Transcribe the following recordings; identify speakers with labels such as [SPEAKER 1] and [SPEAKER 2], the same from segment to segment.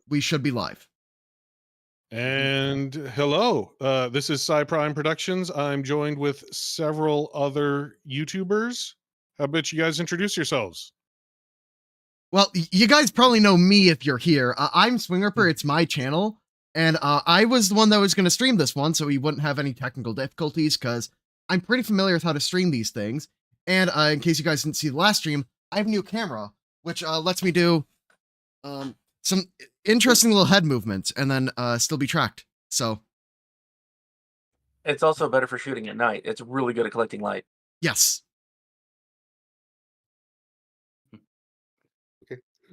[SPEAKER 1] we should be live.
[SPEAKER 2] And hello, this is PsiPrime Productions. I'm joined with several other YouTubers. How about you guys introduce yourselves?
[SPEAKER 1] Well, you guys probably know me if you're here. I'm Swingripper. It's my channel. And I was the one that was going to stream this one, so we wouldn't have any technical difficulties, because I'm pretty familiar with how to stream these things. And in case you guys didn't see the last stream, I have a new camera, which lets me do some interesting little head movements and then still be tracked. So,
[SPEAKER 3] It's also better for shooting at night. It's really good at collecting light.
[SPEAKER 1] yes.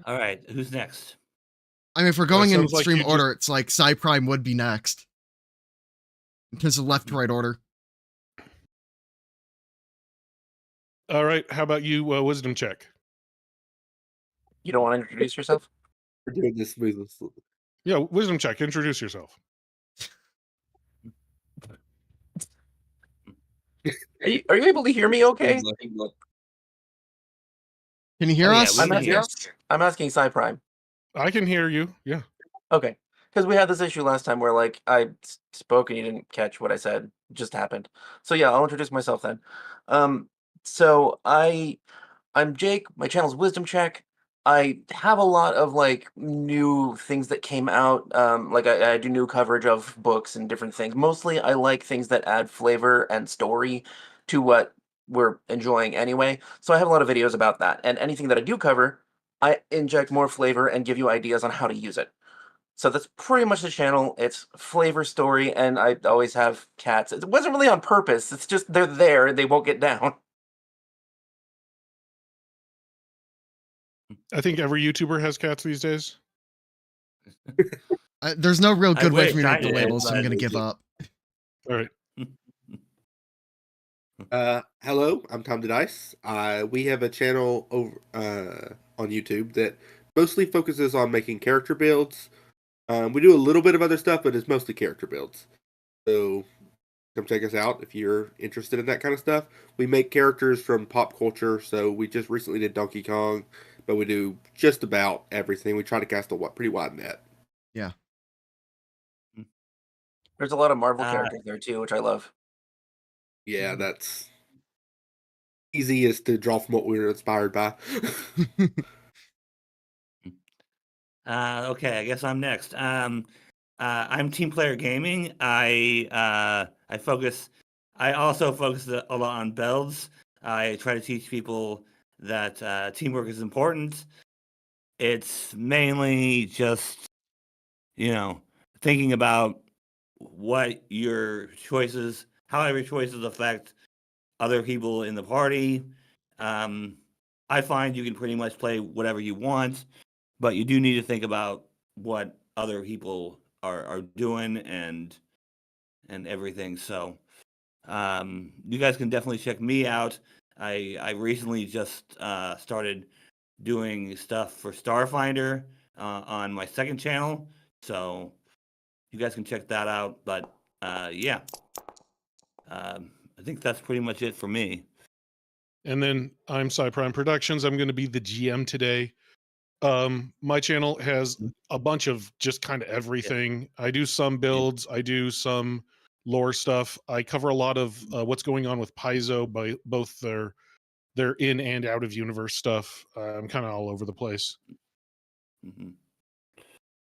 [SPEAKER 4] All right, who's next?
[SPEAKER 1] I mean, if we're going in
[SPEAKER 2] sounds like
[SPEAKER 1] stream
[SPEAKER 2] you
[SPEAKER 1] order, it's like PsiPrime would be next. In terms of left to right order.
[SPEAKER 2] All right, how about you, wisdom check?
[SPEAKER 3] You don't want to introduce yourself?
[SPEAKER 5] We're doing this smoothly.
[SPEAKER 2] Yeah, wisdom check. Introduce yourself.
[SPEAKER 3] Are you able to hear me okay?
[SPEAKER 1] Can you hear
[SPEAKER 4] Oh, yeah,
[SPEAKER 1] us?
[SPEAKER 4] we can hear.
[SPEAKER 3] I'm asking PsiPrime.
[SPEAKER 2] I can hear you. Yeah.
[SPEAKER 3] Okay. Because we had this issue last time where, like, I spoke and you didn't catch what I said. It just happened. So, yeah, I'll introduce myself then. So I'm Jake. My channel's Wisdom Check. I have a lot of, like, new things that came out. Like, I do new coverage of books and different things. Mostly, I like things that add flavor and story to what we're enjoying anyway. So I have a lot of videos about that. And anything that I do cover, I inject more flavor and give you ideas on how to use it. So that's pretty much the channel. It's flavor story, and I always have cats. It wasn't really on purpose. It's just they're there and they won't get down.
[SPEAKER 2] I think every YouTuber has cats these days.
[SPEAKER 1] There's no real good way for me to
[SPEAKER 4] wish I
[SPEAKER 1] make the
[SPEAKER 4] did,
[SPEAKER 1] labels, so I'm
[SPEAKER 4] but-
[SPEAKER 1] going to give up.
[SPEAKER 2] All right.
[SPEAKER 5] Hello, I'm Tom the Dice. We have a channel over on YouTube that mostly focuses on making character builds. We do a little bit of other stuff, but it's mostly character builds. So come check us out if you're interested in that kind of stuff. We make characters from pop culture, so we just recently did Donkey Kong, but we do just about everything. We try to cast a pretty wide net.
[SPEAKER 1] Yeah.
[SPEAKER 3] There's a lot of Marvel characters there too, which I love.
[SPEAKER 5] Yeah, that's easiest to draw from what we were inspired by.
[SPEAKER 4] Okay, I guess I'm next. I'm Team Player Gaming. I also focus a lot on builds. I try to teach people that teamwork is important. It's mainly just, thinking about what your choices, how your choices affect other people in the party. I find you can pretty much play whatever you want, but you do need to think about what other people are doing and everything. So you guys can definitely check me out. I recently just started doing stuff for Starfinder on my second channel, so you guys can check that out. But yeah, I think that's pretty much it for me.
[SPEAKER 2] And then I'm PsiPrime Productions. I'm going to be the GM today. My channel has a bunch of just kind of everything. I do some builds. I do some lore stuff. I cover a lot of what's going on with Paizo, by both their in and out of universe stuff. I'm kind of all over the place.
[SPEAKER 4] Mm-hmm.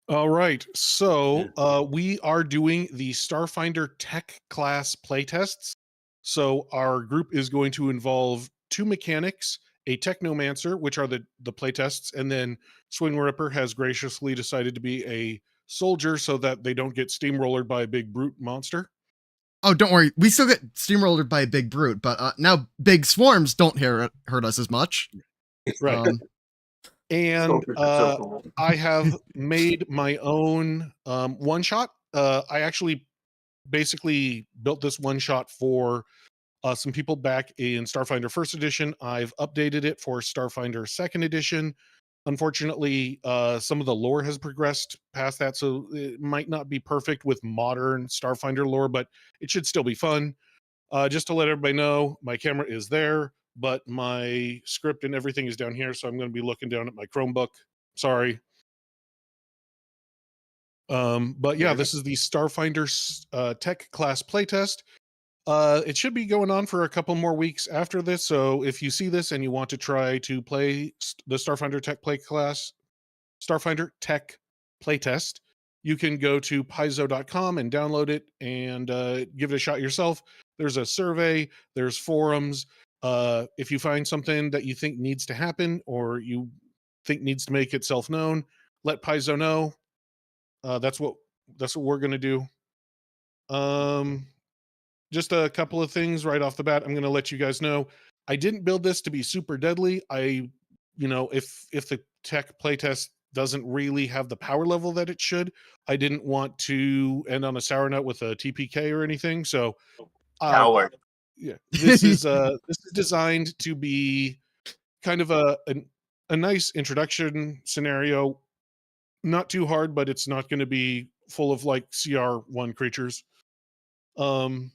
[SPEAKER 2] All right, so we are doing the Starfinder Tech class playtests. So our group is going to involve 2 mechanics, a Technomancer, which are the playtests, and then Swingripper has graciously decided to be a soldier so that they don't get steamrollered by a big brute monster.
[SPEAKER 1] Oh, don't worry. We still get steamrolled by a big brute, but now big swarms don't hurt us as much.
[SPEAKER 2] Right. And
[SPEAKER 3] So cool.
[SPEAKER 2] I have made my own one shot. I actually basically built this one shot for some people back in Starfinder First Edition. I've updated it for Starfinder Second Edition. Unfortunately, some of the lore has progressed past that, so it might not be perfect with modern Starfinder lore, but it should still be fun. Just to let everybody know, my camera is there, but my script and everything is down here, so I'm going to be looking down at my Chromebook. Sorry. But yeah,
[SPEAKER 3] Very
[SPEAKER 2] this is the Starfinder Tech class playtest. It should be going on for a couple more weeks after this. So if you see this and you want to try to play the Starfinder Tech playtest, you can go to paizo.com and download it and give it a shot yourself. There's a survey, there's forums. If you find something that you think needs to happen or you think needs to make itself known, let Paizo know. That's what we're gonna do. Just a couple of things right off the bat. I'm gonna let you guys know. I didn't build this to be super deadly. If the tech playtest doesn't really have the power level that it should, I didn't want to end on a sour note with a TPK or anything. So,
[SPEAKER 3] Coward.
[SPEAKER 2] yeah, this is designed to be kind of a nice introduction scenario. Not too hard, but it's not going to be full of like CR1 creatures.
[SPEAKER 1] Cool.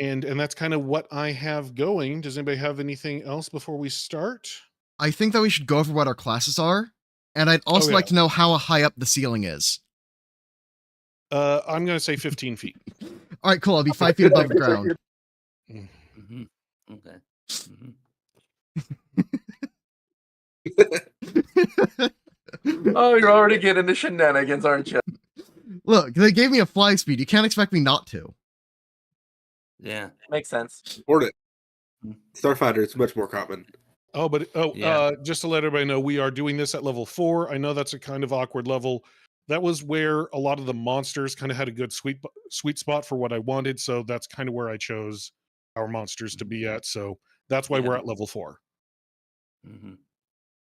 [SPEAKER 2] And that's kind of what I have going. Does anybody have anything else before we start?
[SPEAKER 1] I think that we should go over what our classes are, and I'd also
[SPEAKER 2] yeah.
[SPEAKER 1] like to know how high up the ceiling is.
[SPEAKER 2] I'm going to say 15 feet.
[SPEAKER 1] All right, cool. I'll be 5 feet above the ground.
[SPEAKER 4] Mm-hmm. Okay.
[SPEAKER 3] Oh, you're already getting into shenanigans, aren't you?
[SPEAKER 1] Look, they gave me a fly speed. You can't expect me not to.
[SPEAKER 4] Yeah.
[SPEAKER 3] Makes sense.
[SPEAKER 5] Support it. Starfinder, it's much more common.
[SPEAKER 2] Just to let everybody know, we are doing this at level 4. I know that's a kind of awkward level. That was where a lot of the monsters kind of had a good sweet spot for what I wanted. So that's kind of where I chose our monsters to be at. So that's why we're at level 4.
[SPEAKER 4] Mm-hmm.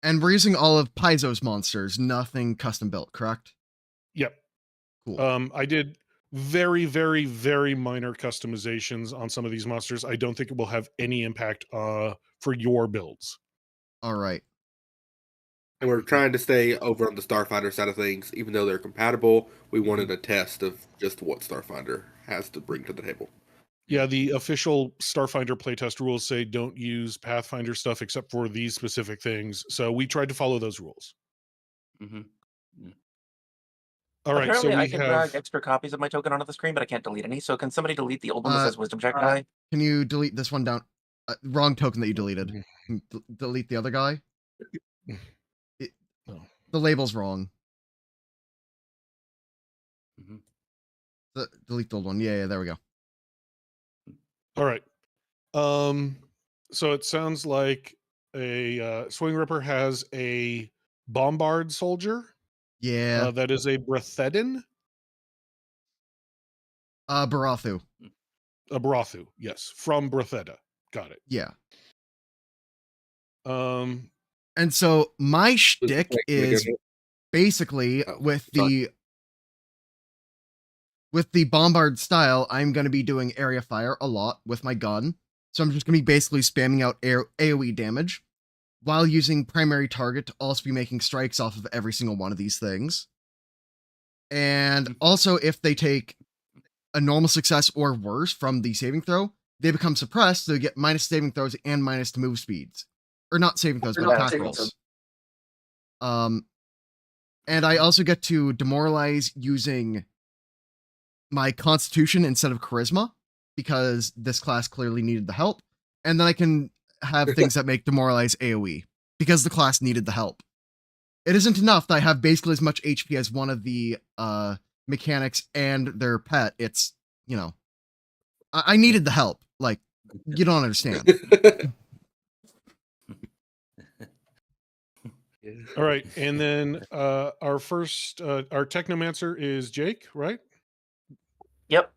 [SPEAKER 1] And we're using all of Paizo's monsters, nothing custom built, correct?
[SPEAKER 2] Yep.
[SPEAKER 1] Cool.
[SPEAKER 2] I did very, very, very minor customizations on some of these monsters. I don't think it will have any impact for your builds.
[SPEAKER 1] All right.
[SPEAKER 5] And we're trying to stay over on the Starfinder side of things. Even though they're compatible, we wanted a test of just what Starfinder has to bring to the table.
[SPEAKER 2] Yeah, the official Starfinder playtest rules say don't use Pathfinder stuff except for these specific things. So we tried to follow those rules.
[SPEAKER 4] Mm-hmm.
[SPEAKER 2] All right,
[SPEAKER 3] Apparently,
[SPEAKER 2] so
[SPEAKER 3] I can drag extra copies of my token onto the screen, but I can't delete any. So can somebody delete the old one that says Wisdom Check guy?
[SPEAKER 1] Can you delete this one down? Wrong token that you deleted. Can you delete the other guy? The label's wrong.
[SPEAKER 4] Mm-hmm.
[SPEAKER 1] Delete the old one. Yeah, there we go.
[SPEAKER 2] All right. So it sounds like a Swing Ripper has a Bombard soldier.
[SPEAKER 1] Yeah.
[SPEAKER 2] That is a Brethedin.
[SPEAKER 1] Barathu.
[SPEAKER 2] A Barathu, yes, from Bretheda. Got it.
[SPEAKER 1] Yeah.
[SPEAKER 2] And
[SPEAKER 1] so my shtick is basically with the Bombard style, I'm going to be doing area fire a lot with my gun. So I'm just going to be basically spamming out AoE damage while using primary target to also be making strikes off of every single one of these things. And also, if they take a normal success or worse from the saving throw, they become suppressed, so they get minus saving throws and minus to move speeds. Or not saving throws, but attack rolls. And I also get to demoralize using my constitution instead of charisma, because this class clearly needed the help. And then I can have things that make demoralize AoE, because the class needed the help. It isn't enough that I have basically as much HP as one of the mechanics and their pet. It's, I needed the help. Like, you don't understand.
[SPEAKER 2] all right, and then our first, our Technomancer is Jake, right?
[SPEAKER 3] Yep.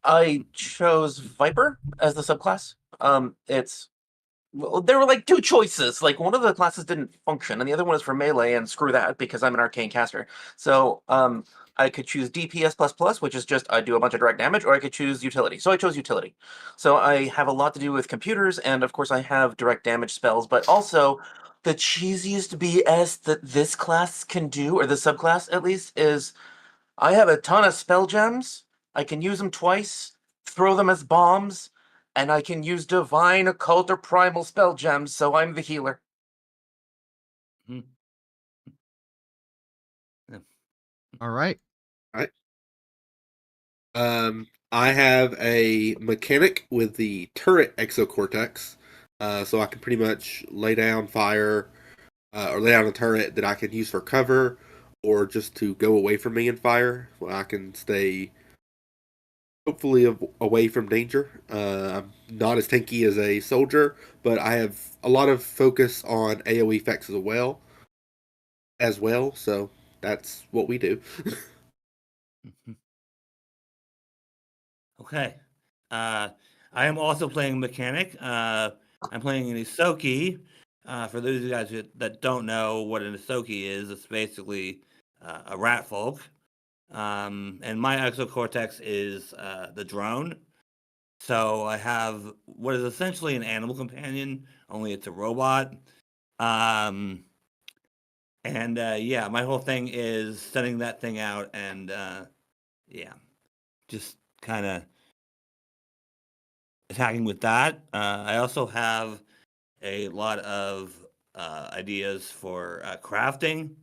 [SPEAKER 3] I chose Viper as the subclass. There were like 2 choices. Like, one of the classes didn't function, and the other one is for melee, and screw that because I'm an arcane caster. So I could choose DPS++, which is just I do a bunch of direct damage, or I could choose utility. So I chose utility. So I have a lot to do with computers, and of course I have direct damage spells, but also the cheesiest BS that this class can do, or the subclass at least, is I have a ton of spell gems. I can use them twice, throw them as bombs, and I can use divine, occult, or primal spell gems, so I'm the healer.
[SPEAKER 1] All right.
[SPEAKER 5] I have a mechanic with the turret exocortex, so I can pretty much lay down fire or lay down a turret that I can use for cover or just to go away from me and fire. So I can stay hopefully away from danger. I'm not as tanky as a soldier, but I have a lot of focus on AoE effects as well. So that's what we do.
[SPEAKER 4] Okay. I am also playing mechanic. I'm playing an Isoki. For those of you guys that don't know what an Isoki is, it's basically a rat folk. And my exocortex is the drone. So I have what is essentially an animal companion, only it's a robot. And yeah, my whole thing is sending that thing out and yeah, just kind of attacking with that. I also have a lot of ideas for crafting.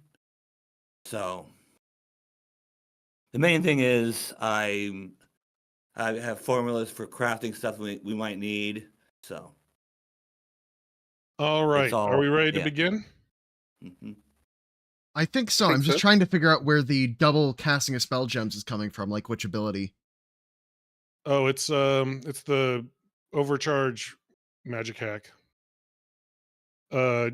[SPEAKER 4] So the main thing is I have formulas for crafting stuff we might need. So
[SPEAKER 2] All
[SPEAKER 4] it's
[SPEAKER 2] right. Are we
[SPEAKER 4] all
[SPEAKER 2] ready to
[SPEAKER 4] yeah.
[SPEAKER 2] begin?
[SPEAKER 4] hmm
[SPEAKER 1] I think so.
[SPEAKER 5] Think
[SPEAKER 1] I'm just
[SPEAKER 5] so.
[SPEAKER 1] trying to figure out where the double casting of spell gems is coming from, like which ability.
[SPEAKER 2] Oh, it's the overcharge magic hack. Yeah,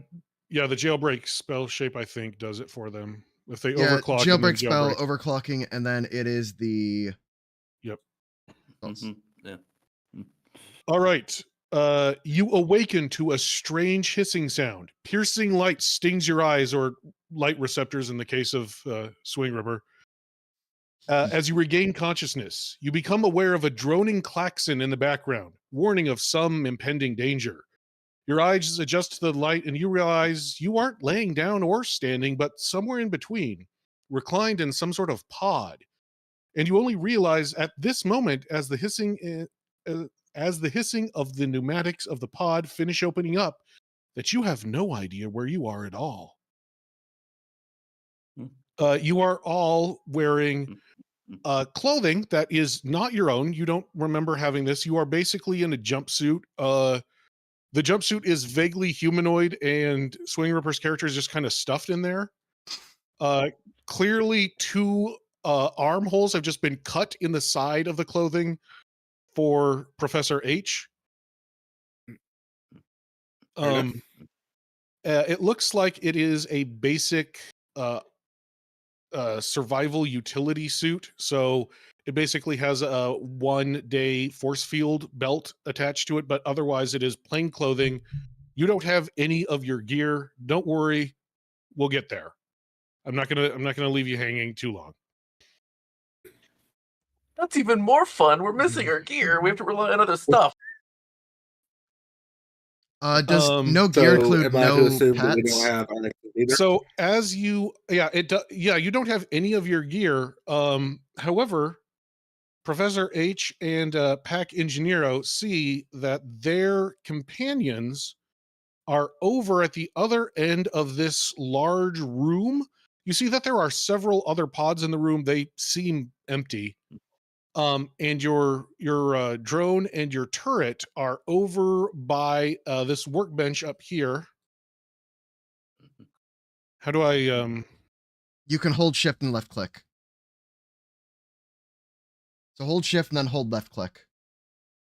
[SPEAKER 2] the jailbreak spell shape I think does it for them. If they
[SPEAKER 1] Yeah,
[SPEAKER 2] overclock and then
[SPEAKER 1] jailbreak spell,
[SPEAKER 2] jailbreak.
[SPEAKER 1] overclocking, and then it is the.
[SPEAKER 2] Yep.
[SPEAKER 4] Yeah.
[SPEAKER 2] All right. You awaken to a strange hissing sound. Piercing light stings your eyes, or light receptors in the case of Swing Ripper. As you regain consciousness, you become aware of a droning klaxon in the background, warning of some impending danger. Your eyes adjust to the light, and you realize you aren't laying down or standing, but somewhere in between, reclined in some sort of pod. And you only realize at this moment, as the hissing of the pneumatics of the pod finish opening up, that you have no idea where you are at all. You are all wearing clothing that is not your own. You don't remember having this. You are basically in a jumpsuit. The jumpsuit is vaguely humanoid, and Swing Ripper's character is just kind of stuffed in there. Clearly, two armholes have just been cut in the side of the clothing for Professor H. It looks like it is a basic survival utility suit. So it basically has a 1-day force field belt attached to it, but otherwise it is plain clothing. You don't have any of your gear. Don't worry, we'll get there. I'm not gonna leave you hanging too long.
[SPEAKER 3] That's even more fun. We're missing our gear. We have to rely on other stuff.
[SPEAKER 1] Does no gear
[SPEAKER 5] So
[SPEAKER 1] include
[SPEAKER 5] am I to
[SPEAKER 1] no
[SPEAKER 5] assume that we don't
[SPEAKER 1] pets?
[SPEAKER 5] have our either?
[SPEAKER 2] So as you, you don't have any of your gear. However, Professor H and Pack Ingeniero see that their companions are over at the other end of this large room. You see that there are several other pods in the room. They seem empty. And your drone and your turret are over by this workbench up here. How do I
[SPEAKER 1] You can hold shift and left click. So hold shift and then hold left click.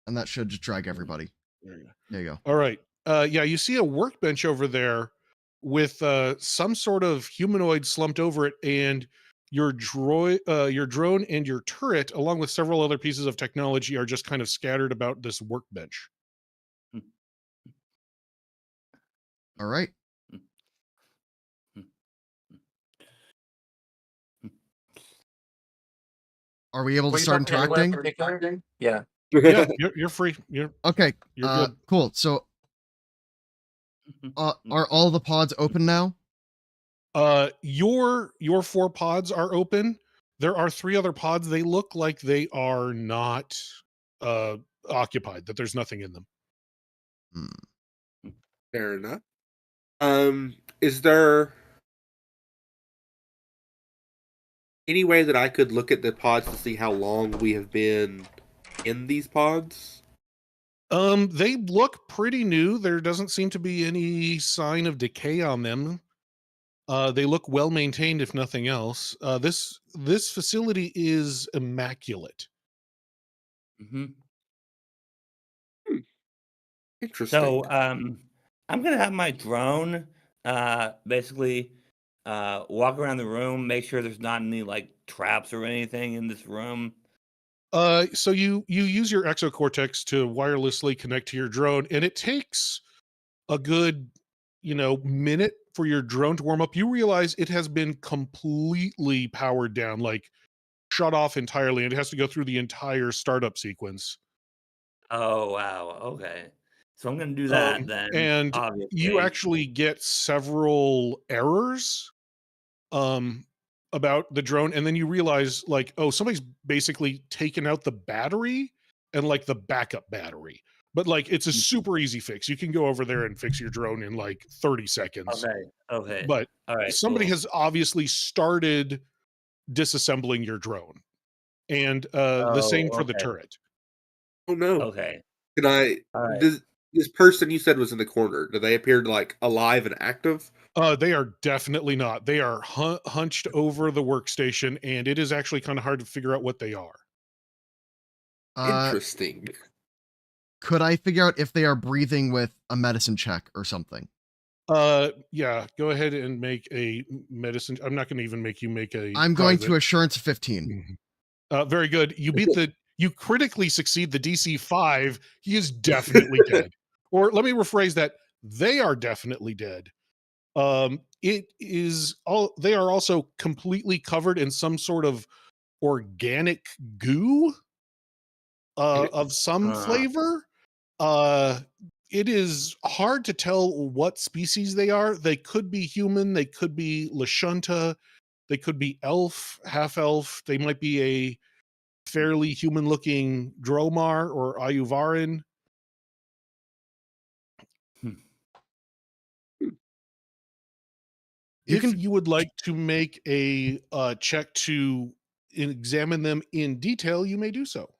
[SPEAKER 1] And that should just drag everybody. There you go.
[SPEAKER 2] All right. Yeah, you see a workbench over there with some sort of humanoid slumped over it, and your drone and your turret, along with several other pieces of technology, are just kind of scattered about this workbench.
[SPEAKER 1] All right. Are we able to
[SPEAKER 3] Were you
[SPEAKER 1] start
[SPEAKER 3] talking to anyone in
[SPEAKER 1] interacting?
[SPEAKER 3] particular? Yeah.
[SPEAKER 2] Yeah, you're free.
[SPEAKER 1] Okay.
[SPEAKER 2] You're good.
[SPEAKER 1] Cool. So are all the pods open now?
[SPEAKER 2] Your 4 pods are open. There are 3 other pods. They look like they are not occupied, that there's nothing in them.
[SPEAKER 5] Fair enough. Is there any way that I could look at the pods to see how long we have been in these pods?
[SPEAKER 2] They look pretty new. There doesn't seem to be any sign of decay on them. They look well maintained, if nothing else. This facility is immaculate.
[SPEAKER 4] Hmm.
[SPEAKER 5] Interesting.
[SPEAKER 4] So I'm gonna have my drone basically walk around the room, make sure there's not any like traps or anything in this room.
[SPEAKER 2] So you use your exocortex to wirelessly connect to your drone, and it takes a good, minute for your drone to warm up. You realize it has been completely powered down, like shut off entirely, and it has to go through the entire startup sequence.
[SPEAKER 4] Oh wow, okay. So I'm gonna do that then,
[SPEAKER 2] And you
[SPEAKER 4] obviously.
[SPEAKER 2] actually get several errors about the drone, and then you realize like, oh, somebody's basically taken out the battery and like the backup battery. But like it's a
[SPEAKER 4] Mm,
[SPEAKER 2] super easy fix. You can go over there and fix your drone in like 30 seconds.
[SPEAKER 4] okay, okay.
[SPEAKER 2] But
[SPEAKER 4] All right,
[SPEAKER 2] somebody
[SPEAKER 4] cool.
[SPEAKER 2] has obviously started disassembling your drone. And the same
[SPEAKER 4] Oh,
[SPEAKER 2] for the
[SPEAKER 4] okay,
[SPEAKER 2] turret.
[SPEAKER 5] Oh no.
[SPEAKER 4] okay.
[SPEAKER 5] Can I
[SPEAKER 4] All right.
[SPEAKER 5] does this person you said was in the corner, do they appear like alive and active?
[SPEAKER 2] They are definitely not. They are hunched over the workstation, and it is actually kind of hard to figure out what they are.
[SPEAKER 5] Interesting.
[SPEAKER 1] Could I figure out if they are breathing with a medicine check or something?
[SPEAKER 2] Yeah, go ahead and make a medicine. I'm not going to even make you make a
[SPEAKER 1] I'm going to
[SPEAKER 2] private.
[SPEAKER 1] assurance of 15.
[SPEAKER 2] Very good. You critically succeed the DC 5. He is definitely dead. Or let me rephrase that. They are definitely dead. They are also completely covered in some sort of organic goo of some
[SPEAKER 4] Uh,
[SPEAKER 2] flavor. Uh, it is hard to tell what species they are. They could be human. They could be Lashunta. They could be elf, half elf. They might be a fairly human-looking Dromar or Ayuvarin.
[SPEAKER 4] hmm.
[SPEAKER 1] You
[SPEAKER 2] If
[SPEAKER 1] can
[SPEAKER 2] you would like to make a check to examine them in detail, you may do so.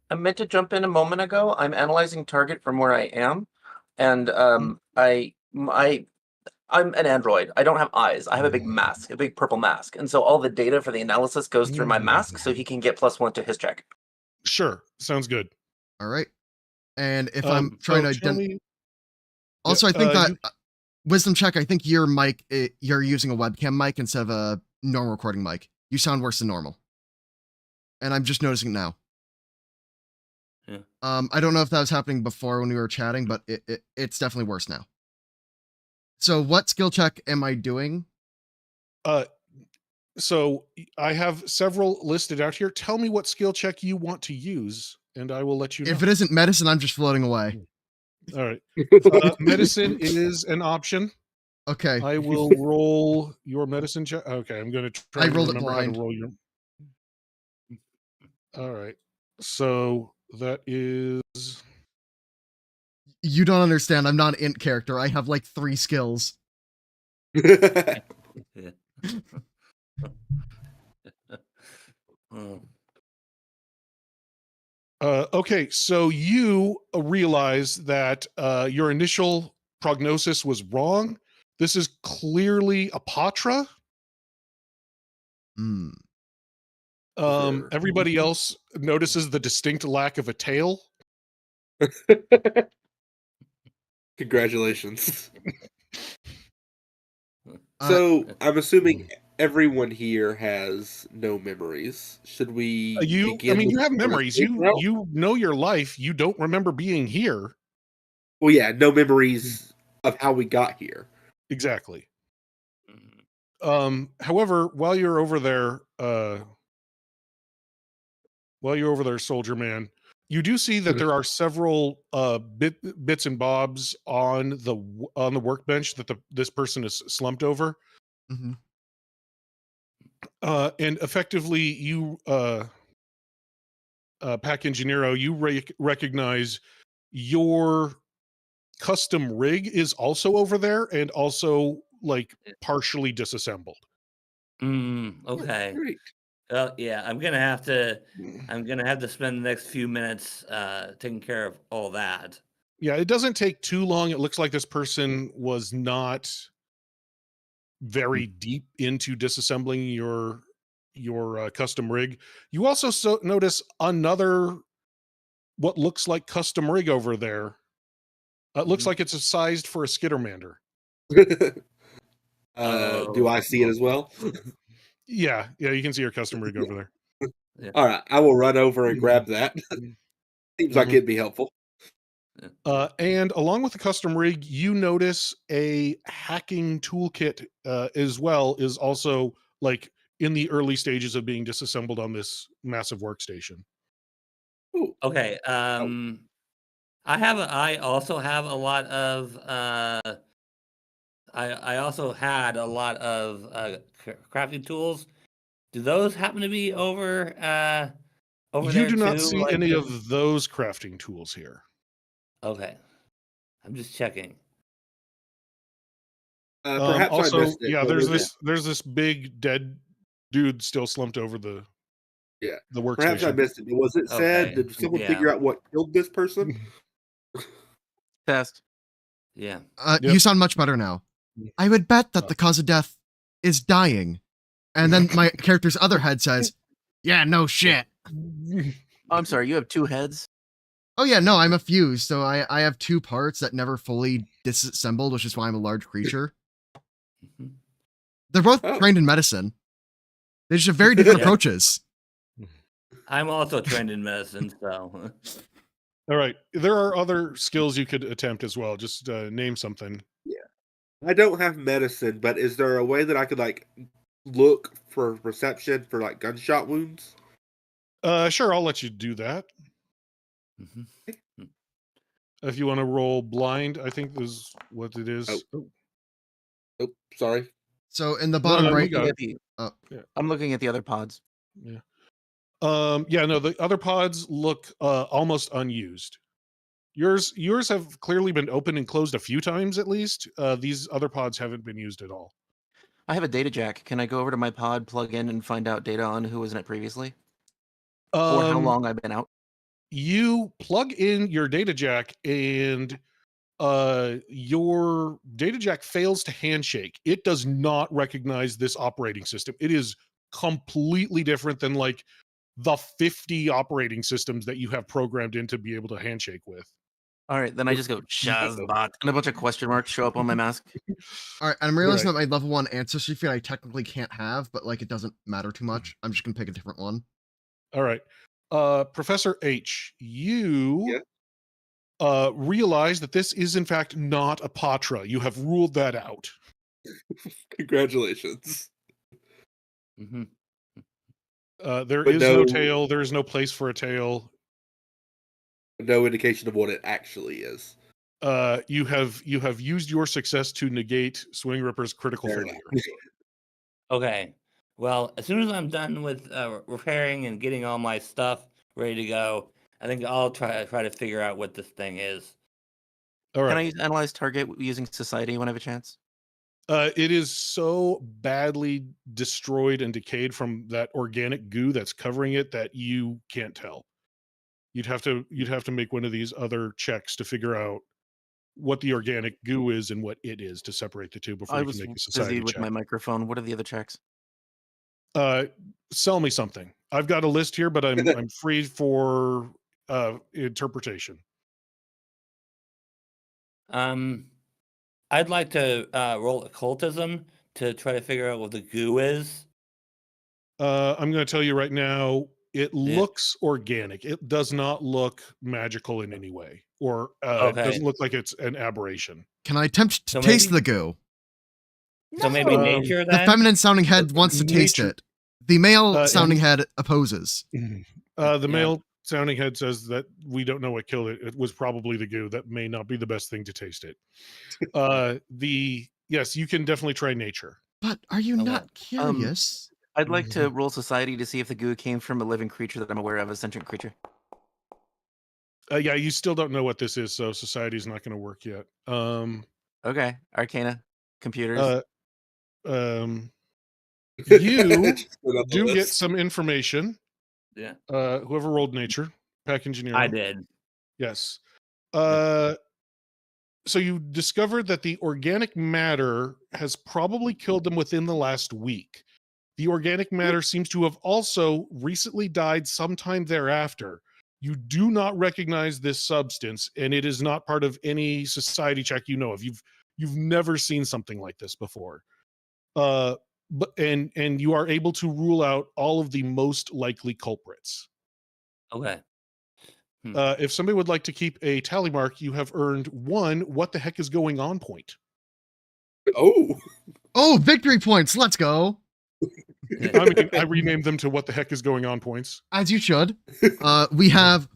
[SPEAKER 3] I meant to jump in a moment ago. I'm analyzing target from where I am, and I'm an android. I don't have eyes. I have a big mask, a big purple mask, and so all the data for the analysis goes through my mask, so he can get +1 to his check.
[SPEAKER 2] Sure, sounds good.
[SPEAKER 1] all right. And if I'm trying
[SPEAKER 2] So
[SPEAKER 1] to
[SPEAKER 2] tell me, yeah,
[SPEAKER 1] also, I think that
[SPEAKER 2] you
[SPEAKER 1] wisdom check, I think your mic, you're using a webcam mic instead of a normal recording mic. You sound worse than normal. And I'm just noticing it now.
[SPEAKER 4] Yeah.
[SPEAKER 1] I don't know if that was happening before when we were chatting, but it's definitely worse now. So what skill check am I doing?
[SPEAKER 2] so I have several listed out here. Tell me what skill check you want to use, and I will let you know.
[SPEAKER 1] If it isn't medicine, I'm just floating away.
[SPEAKER 2] All right. Medicine is an option.
[SPEAKER 1] Okay.
[SPEAKER 2] I will roll your medicine check. Okay, I'm going to try
[SPEAKER 1] I
[SPEAKER 2] and
[SPEAKER 1] rolled it
[SPEAKER 2] remember how to
[SPEAKER 1] blind.
[SPEAKER 2] roll your. All right. So that is.
[SPEAKER 1] You don't understand. I'm not an int character. I have like 3 skills.
[SPEAKER 4] Yeah. Oh,
[SPEAKER 2] Okay, so you realize that your initial prognosis was wrong. This is clearly a Patra.
[SPEAKER 1] Hmm.
[SPEAKER 5] Sure.
[SPEAKER 2] Everybody else notices the distinct lack of a tail.
[SPEAKER 5] Congratulations.
[SPEAKER 1] Uh,
[SPEAKER 5] So I'm assuming everyone here has no memories. Should we begin with
[SPEAKER 2] You have
[SPEAKER 5] the
[SPEAKER 2] memories.
[SPEAKER 5] escape route?
[SPEAKER 2] You know your life. You don't remember being here.
[SPEAKER 5] Well, yeah, no memories of how we got here.
[SPEAKER 2] Exactly.
[SPEAKER 4] mhm.
[SPEAKER 2] However, while you're over there, soldier man, you do see that there are several bits and bobs on the workbench that this person is slumped over,
[SPEAKER 1] mhm.
[SPEAKER 2] and effectively you Pack Engineero, you recognize your custom rig is also over there and also like partially disassembled.
[SPEAKER 4] Okay.
[SPEAKER 5] Great.
[SPEAKER 4] Yeah, I'm gonna have to. I'm gonna have to spend the next few minutes taking care of all that.
[SPEAKER 2] Yeah, it doesn't take too long. It looks like this person was not very deep into disassembling your custom rig. You also notice another what looks like custom rig over there. It looks
[SPEAKER 4] Mhm.
[SPEAKER 2] like it's sized for a Skittermander.
[SPEAKER 5] Do I see it as well?
[SPEAKER 2] Yeah, you can see your custom rig over there.
[SPEAKER 4] Yeah.
[SPEAKER 5] All right, I will run over and grab that. Seems like
[SPEAKER 2] Mhm.
[SPEAKER 5] it'd be helpful.
[SPEAKER 2] And along with the custom rig, you notice a hacking toolkit as well is also like in the early stages of being disassembled on this massive workstation.
[SPEAKER 5] Ooh.
[SPEAKER 4] Okay.
[SPEAKER 5] Oh.
[SPEAKER 4] I also have a lot of I also had a lot of crafting tools. Do those happen to be over
[SPEAKER 2] You
[SPEAKER 4] there
[SPEAKER 2] do not
[SPEAKER 4] too?
[SPEAKER 2] see any of those crafting tools here.
[SPEAKER 4] Okay. I'm just checking.
[SPEAKER 5] Perhaps I
[SPEAKER 2] Also,
[SPEAKER 5] missed it.
[SPEAKER 2] yeah,
[SPEAKER 5] What was it?
[SPEAKER 2] there's this big dead dude still slumped over the
[SPEAKER 5] Yeah. Perhaps I
[SPEAKER 2] workstation.
[SPEAKER 5] missed it. Was it said?
[SPEAKER 4] Okay.
[SPEAKER 5] Did someone
[SPEAKER 4] Yeah.
[SPEAKER 5] figure out what killed this person?
[SPEAKER 3] Test.
[SPEAKER 4] Yeah.
[SPEAKER 2] Yep.
[SPEAKER 1] You sound much better now. I would bet that the cause of death is dying. And then my character's other head says, yeah, no shit.
[SPEAKER 3] I'm sorry, you have two heads?
[SPEAKER 1] Oh yeah, no, I'm a fuse, so I have two parts that never fully disassembled, which is why I'm a large creature.
[SPEAKER 4] Mhm.
[SPEAKER 1] They're both
[SPEAKER 5] Oh.
[SPEAKER 1] trained in medicine. They just have very different
[SPEAKER 4] Yeah.
[SPEAKER 1] approaches.
[SPEAKER 4] I'm also trained in medicine, so
[SPEAKER 2] All right. There are other skills you could attempt as well. Just name something.
[SPEAKER 5] I don't have medicine, but is there a way that I could like look for perception for like gunshot wounds?
[SPEAKER 2] Sure, I'll let you do that.
[SPEAKER 4] Mhm.
[SPEAKER 2] If you want to roll blind, I think is what it is.
[SPEAKER 5] Oh, sorry.
[SPEAKER 1] So in the
[SPEAKER 2] No,
[SPEAKER 1] bottom
[SPEAKER 2] no, you
[SPEAKER 1] right,
[SPEAKER 2] got it.
[SPEAKER 3] I'm looking at the other pods.
[SPEAKER 2] Yeah. No, the other pods look almost unused. Yours have clearly been opened and closed a few times at least. These other pods haven't been used at all.
[SPEAKER 3] I have a data jack. Can I go over to my pod, plug in, and find out data on who was in it previously? Or how long I've been out?
[SPEAKER 2] You plug in your data jack and your data jack fails to handshake. It does not recognize this operating system. It is completely different than like the 50 operating systems that you have programmed in to be able to handshake with.
[SPEAKER 3] All right, then I just go Shazbot, and a bunch of question marks show up on my mask.
[SPEAKER 1] all right, and I'm realizing
[SPEAKER 2] Right.
[SPEAKER 1] that my level 1 ancestry feat I technically can't have, but like it doesn't matter too much. I'm just gonna pick a different one.
[SPEAKER 2] All right. Professor H, you
[SPEAKER 5] Yeah.
[SPEAKER 2] realize that this is in fact not a patra. You have ruled that out.
[SPEAKER 5] Congratulations.
[SPEAKER 4] Mhm.
[SPEAKER 2] There
[SPEAKER 5] But
[SPEAKER 2] is
[SPEAKER 5] no-
[SPEAKER 2] no tail. There is no place for a tail.
[SPEAKER 5] No indication of what it actually is.
[SPEAKER 2] You have used your success to negate Swing Ripper's critical
[SPEAKER 5] Fair
[SPEAKER 2] failure.
[SPEAKER 5] enough.
[SPEAKER 4] Okay. Well, as soon as I'm done with repairing and getting all my stuff ready to go, I think I'll try to figure out what this thing is.
[SPEAKER 2] All
[SPEAKER 3] Can I
[SPEAKER 2] right.
[SPEAKER 3] use analyze target using society when I have a chance?
[SPEAKER 2] It is so badly destroyed and decayed from that organic goo that's covering it that you can't tell. You'd have to make one of these other checks to figure out what the organic goo is and what it is to separate the two before
[SPEAKER 3] I
[SPEAKER 2] you can
[SPEAKER 3] was
[SPEAKER 2] make a society
[SPEAKER 3] busy with
[SPEAKER 2] check.
[SPEAKER 3] my microphone. What are the other checks?
[SPEAKER 2] Sell me something. I've got a list here, but I'm free for interpretation.
[SPEAKER 4] I'd like to roll occultism to try to figure out what the goo is.
[SPEAKER 2] I'm going to tell you right now, it looks organic. It does not look magical in any way, or it
[SPEAKER 4] Okay.
[SPEAKER 2] doesn't look like it's an aberration.
[SPEAKER 1] Can I attempt to
[SPEAKER 4] So
[SPEAKER 1] taste
[SPEAKER 4] maybe-
[SPEAKER 1] the goo?
[SPEAKER 4] So maybe
[SPEAKER 2] No.
[SPEAKER 4] nature
[SPEAKER 1] The
[SPEAKER 4] then?
[SPEAKER 1] feminine sounding head wants to taste
[SPEAKER 2] Nature.
[SPEAKER 1] it. The male
[SPEAKER 2] and-
[SPEAKER 1] sounding head opposes.
[SPEAKER 2] The
[SPEAKER 4] Yeah.
[SPEAKER 2] male sounding head says that we don't know what killed it. It was probably the goo. That may not be the best thing to taste it. Yes, you can definitely try nature.
[SPEAKER 1] But are you
[SPEAKER 4] Okay.
[SPEAKER 1] not curious?
[SPEAKER 3] I'd like to roll society to see if the goo came from a living creature that I'm aware of, a sentient creature.
[SPEAKER 2] Yeah, you still don't know what this is, so society is not going to work yet.
[SPEAKER 3] Okay, Arcana, computers.
[SPEAKER 2] You
[SPEAKER 5] Just put up a
[SPEAKER 2] do get
[SPEAKER 5] list.
[SPEAKER 2] some information.
[SPEAKER 4] Yeah,
[SPEAKER 2] Whoever rolled nature, pack engineer.
[SPEAKER 4] I did.
[SPEAKER 2] Yes. So you discovered that the organic matter has probably killed them within the last week. The organic matter seems to have also recently died sometime thereafter. You do not recognize this substance, and it is not part of any society check you know of. You've never seen something like this before. But you are able to rule out all of the most likely culprits.
[SPEAKER 4] Okay.
[SPEAKER 2] If somebody would like to keep a tally mark, you have earned 1 what the heck is going on point.
[SPEAKER 5] Oh.
[SPEAKER 1] Oh, victory points. Let's go.
[SPEAKER 2] I mean, I renamed them to what the heck is going on points.
[SPEAKER 1] As you should. We have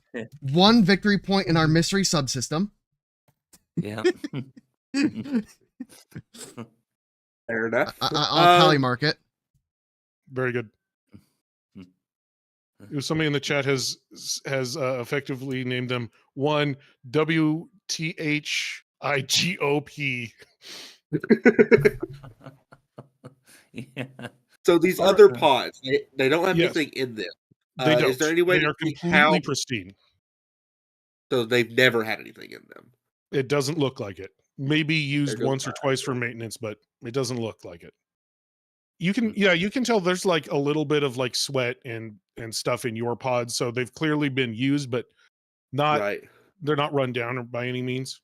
[SPEAKER 1] 1 victory point in our mystery subsystem.
[SPEAKER 4] Yeah.
[SPEAKER 5] Fair enough.
[SPEAKER 1] I'll tally mark it.
[SPEAKER 2] Very good. Somebody in the chat has effectively named them 1 WTHIGOP.
[SPEAKER 4] Yeah.
[SPEAKER 5] So these other pods, they don't have
[SPEAKER 2] Yes.
[SPEAKER 5] anything in them.
[SPEAKER 2] They don't.
[SPEAKER 5] Is there any way
[SPEAKER 2] They
[SPEAKER 5] to
[SPEAKER 2] are
[SPEAKER 5] see
[SPEAKER 2] completely
[SPEAKER 5] how?
[SPEAKER 2] pristine.
[SPEAKER 5] So they've never had anything in them.
[SPEAKER 2] It doesn't look like it. Maybe used
[SPEAKER 5] There goes
[SPEAKER 2] once or
[SPEAKER 5] mine.
[SPEAKER 2] twice for maintenance, but it doesn't look like it. You can tell there's like a little bit of like sweat and stuff in your pods, so they've clearly been used, but not
[SPEAKER 5] Right.
[SPEAKER 2] they're not run down by any means.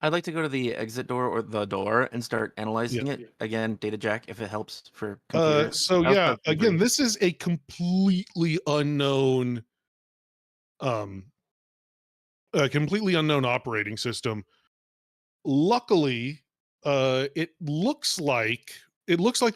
[SPEAKER 3] I'd like to go to the exit door or the door and start analyzing it again. Data jack, if it helps for computers.
[SPEAKER 2] So
[SPEAKER 3] I also
[SPEAKER 2] yeah,
[SPEAKER 3] have
[SPEAKER 2] again,
[SPEAKER 3] thievery.
[SPEAKER 2] this is a completely unknown operating system. Luckily, it looks like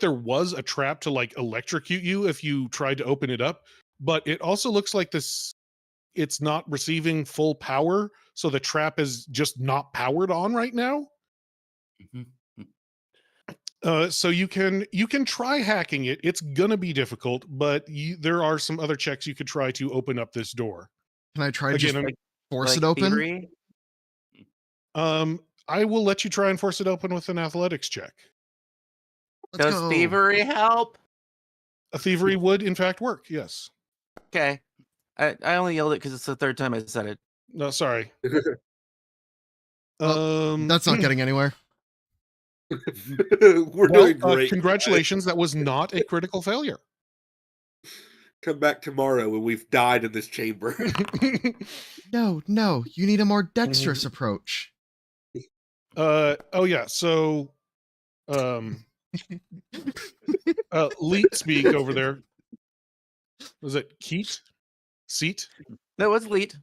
[SPEAKER 2] there was a trap to like electrocute you if you tried to open it up, but it also looks like it's not receiving full power, so the trap is just not powered on right now. So you can try hacking it. It's gonna be difficult, but there are some other checks you could try to open up this door.
[SPEAKER 1] Can I try to
[SPEAKER 2] Again,
[SPEAKER 1] just force
[SPEAKER 3] Like
[SPEAKER 1] it open?
[SPEAKER 3] thievery?
[SPEAKER 2] I will let you try and force it open with an athletics check.
[SPEAKER 1] Let's
[SPEAKER 3] Does
[SPEAKER 1] go.
[SPEAKER 3] thievery help?
[SPEAKER 2] A thievery would in fact work, yes.
[SPEAKER 3] Okay. I only yelled it because it's the 3rd time I said it.
[SPEAKER 2] No, sorry.
[SPEAKER 1] That's not getting anywhere.
[SPEAKER 5] We're doing great.
[SPEAKER 2] Congratulations, that was not a critical failure.
[SPEAKER 5] Come back tomorrow when we've died in this chamber.
[SPEAKER 1] No, you need a more dexterous approach.
[SPEAKER 2] Oh yeah, so Leet speak over there. Was it Keat? Seat?
[SPEAKER 3] That was Leet.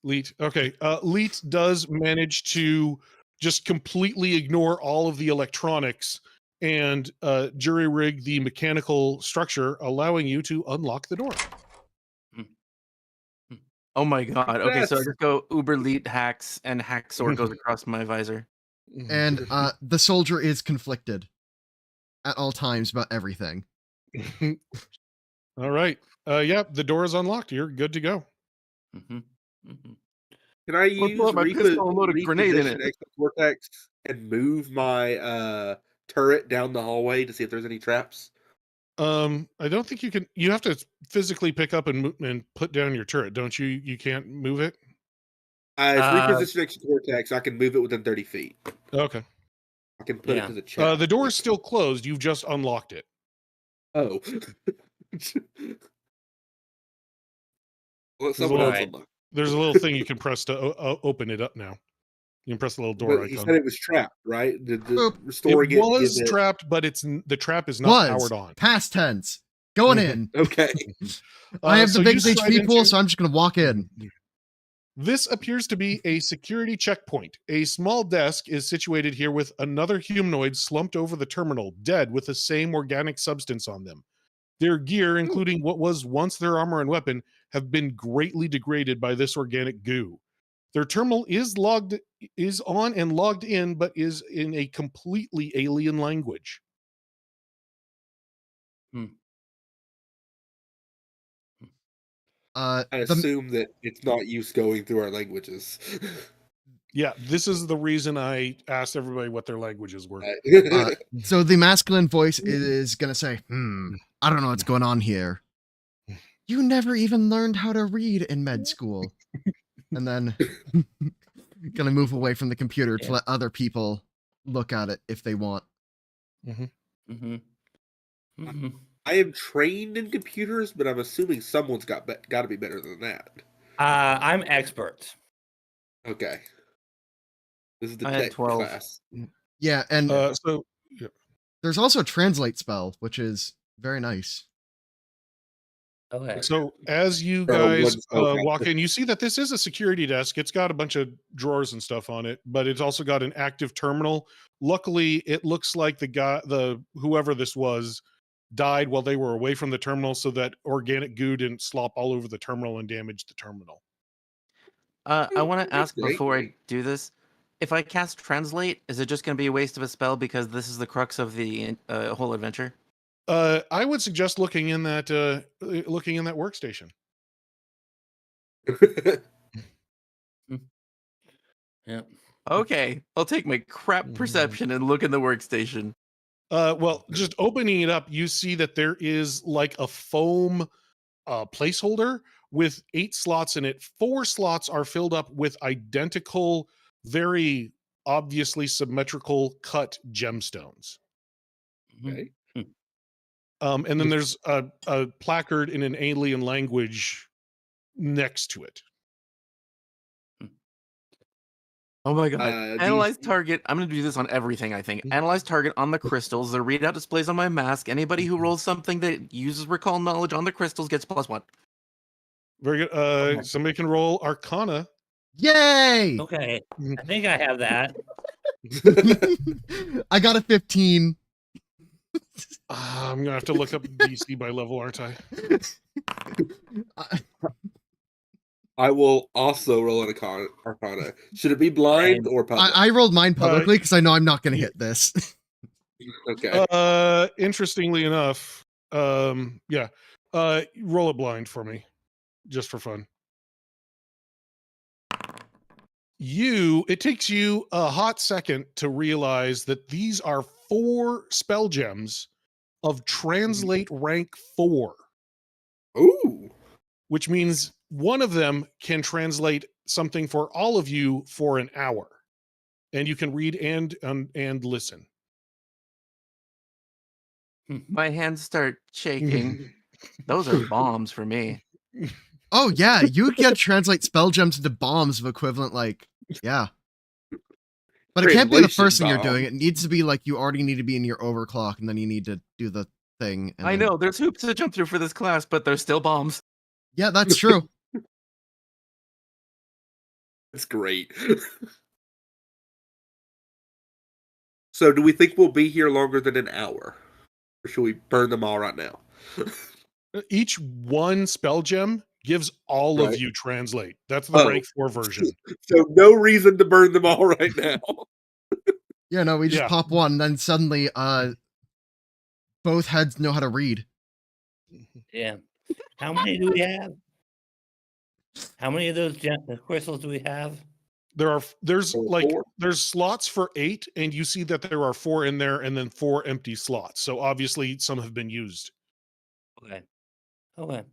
[SPEAKER 2] Leet. Okay. Leet does manage to just completely ignore all of the electronics and jury rig the mechanical structure, allowing you to unlock the door.
[SPEAKER 3] Oh my god. Okay, so I
[SPEAKER 5] Yes.
[SPEAKER 3] just go Uber Leet hacks and hack sword goes across my visor.
[SPEAKER 1] And the soldier is conflicted at all times about everything.
[SPEAKER 2] All right. Yeah, the door is unlocked. You're good to go.
[SPEAKER 5] Can I use
[SPEAKER 3] pull out my pistol and load a grenade in
[SPEAKER 5] reposition
[SPEAKER 3] it.
[SPEAKER 5] extra vortex and move my turret down the hallway to see if there's any traps?
[SPEAKER 2] I don't think you can. You have to physically pick up and put down your turret, don't you? You can't move it.
[SPEAKER 5] It's reposition extra vortex. I can move it within 30 feet.
[SPEAKER 2] Okay.
[SPEAKER 5] I can put it to the chest.
[SPEAKER 2] The door is still closed. You've just unlocked it.
[SPEAKER 5] Oh. Well,
[SPEAKER 2] There's
[SPEAKER 5] someone
[SPEAKER 2] a
[SPEAKER 5] else
[SPEAKER 2] little-
[SPEAKER 5] unlock.
[SPEAKER 2] There's a little thing you can press to open it up now. You can press the little door
[SPEAKER 5] But he
[SPEAKER 2] icon.
[SPEAKER 5] said it was trapped, right?
[SPEAKER 1] Boop.
[SPEAKER 5] Restoring
[SPEAKER 2] It was
[SPEAKER 5] give it-
[SPEAKER 2] trapped, but the trap is not
[SPEAKER 1] Was
[SPEAKER 2] powered on.
[SPEAKER 1] past tense. Going in.
[SPEAKER 5] Okay.
[SPEAKER 1] I have
[SPEAKER 2] so
[SPEAKER 1] the
[SPEAKER 2] you
[SPEAKER 1] biggest
[SPEAKER 2] slide
[SPEAKER 1] HP pool,
[SPEAKER 2] into-
[SPEAKER 1] so I'm just gonna walk in.
[SPEAKER 2] This appears to be a security checkpoint. A small desk is situated here with another humanoid slumped over the terminal, dead with the same organic substance on them. Their gear, including what was once their armor and weapon, have been greatly degraded by this organic goo. Their terminal is on and logged in, but is in a completely alien language.
[SPEAKER 5] I assume that it's not use going through our languages.
[SPEAKER 2] Yeah, this is the reason I asked everybody what their languages were.
[SPEAKER 1] So the masculine voice is going to say, I don't know what's going on here. You never even learned how to read in med school. And then going to move away from the computer to let other people look at it if they want.
[SPEAKER 5] I am trained in computers, but I'm assuming someone's got to be better than that.
[SPEAKER 4] I'm expert.
[SPEAKER 5] Okay. This is the
[SPEAKER 3] I had
[SPEAKER 5] tech
[SPEAKER 3] 12.
[SPEAKER 5] class.
[SPEAKER 1] Yeah, and
[SPEAKER 2] So yeah.
[SPEAKER 1] there's also a translate spell, which is very nice.
[SPEAKER 4] Okay.
[SPEAKER 2] So as you guys walk in, you see that this is a security desk. It's got a bunch of drawers and stuff on it, but it's also got an active terminal. Luckily, it looks like whoever this was died while they were away from the terminal, so that organic goo didn't slop all over the terminal and damage the terminal.
[SPEAKER 3] I want to ask
[SPEAKER 5] great.
[SPEAKER 3] before I do this, if I cast translate, is it just going to be a waste of a spell because this is the crux of the whole adventure?
[SPEAKER 2] I would suggest looking in that workstation.
[SPEAKER 4] Yeah.
[SPEAKER 3] Okay, I'll take my crap perception and look in the workstation.
[SPEAKER 2] Well, just opening it up, you see that there is like a foam placeholder with 8 slots in it. 4 slots are filled up with identical, very obviously symmetrical cut gemstones.
[SPEAKER 5] Okay.
[SPEAKER 2] And then there's a placard in an alien language next to it.
[SPEAKER 3] Oh my god. Analyze
[SPEAKER 5] these-
[SPEAKER 3] target. I'm going to do this on everything, I think. Analyze target on the crystals. The readout displays on my mask. Anybody who rolls something that uses recall knowledge on the crystals gets +1.
[SPEAKER 2] Very good. Somebody can roll Arcana.
[SPEAKER 1] Yay!
[SPEAKER 4] Okay. I think I have that.
[SPEAKER 1] I got a 15.
[SPEAKER 2] I'm gonna have to look up DC by level, aren't I?
[SPEAKER 5] I will also roll an Arcana. Should it be blind or public?
[SPEAKER 1] I rolled mine publicly because I know I'm not going to hit this.
[SPEAKER 5] Okay.
[SPEAKER 2] Interestingly enough, yeah. Roll it blind for me, just for fun. It takes you a hot second to realize that these are 4 spell gems of translate rank 4.
[SPEAKER 5] Ooh.
[SPEAKER 2] Which means one of them can translate something for all of you for an hour, and you can read and listen.
[SPEAKER 3] My hands start shaking. Those are bombs for me.
[SPEAKER 1] Oh, yeah. You can translate spell gems into bombs of equivalent, yeah. But it can't be the first thing you're doing. It needs to be you already need to be in your overclock, and then you need to do the thing. And
[SPEAKER 3] I know, there's hoops to jump through for this class, but there's still bombs.
[SPEAKER 1] Yeah, that's true.
[SPEAKER 5] That's great. So do we think we'll be here longer than an hour? Or should we burn them all right now?
[SPEAKER 2] Each one spell gem gives all of you translate. That's the rank 4 version.
[SPEAKER 5] So no reason to burn them all right now.
[SPEAKER 1] Yeah, no, we just pop one, and then suddenly both heads know how to read.
[SPEAKER 4] Yeah. How many do we have? How many of those crystals do we have?
[SPEAKER 2] There's slots for 8, and you see that there are 4 in there, and then 4 empty slots. So obviously some have been used.
[SPEAKER 4] Okay. All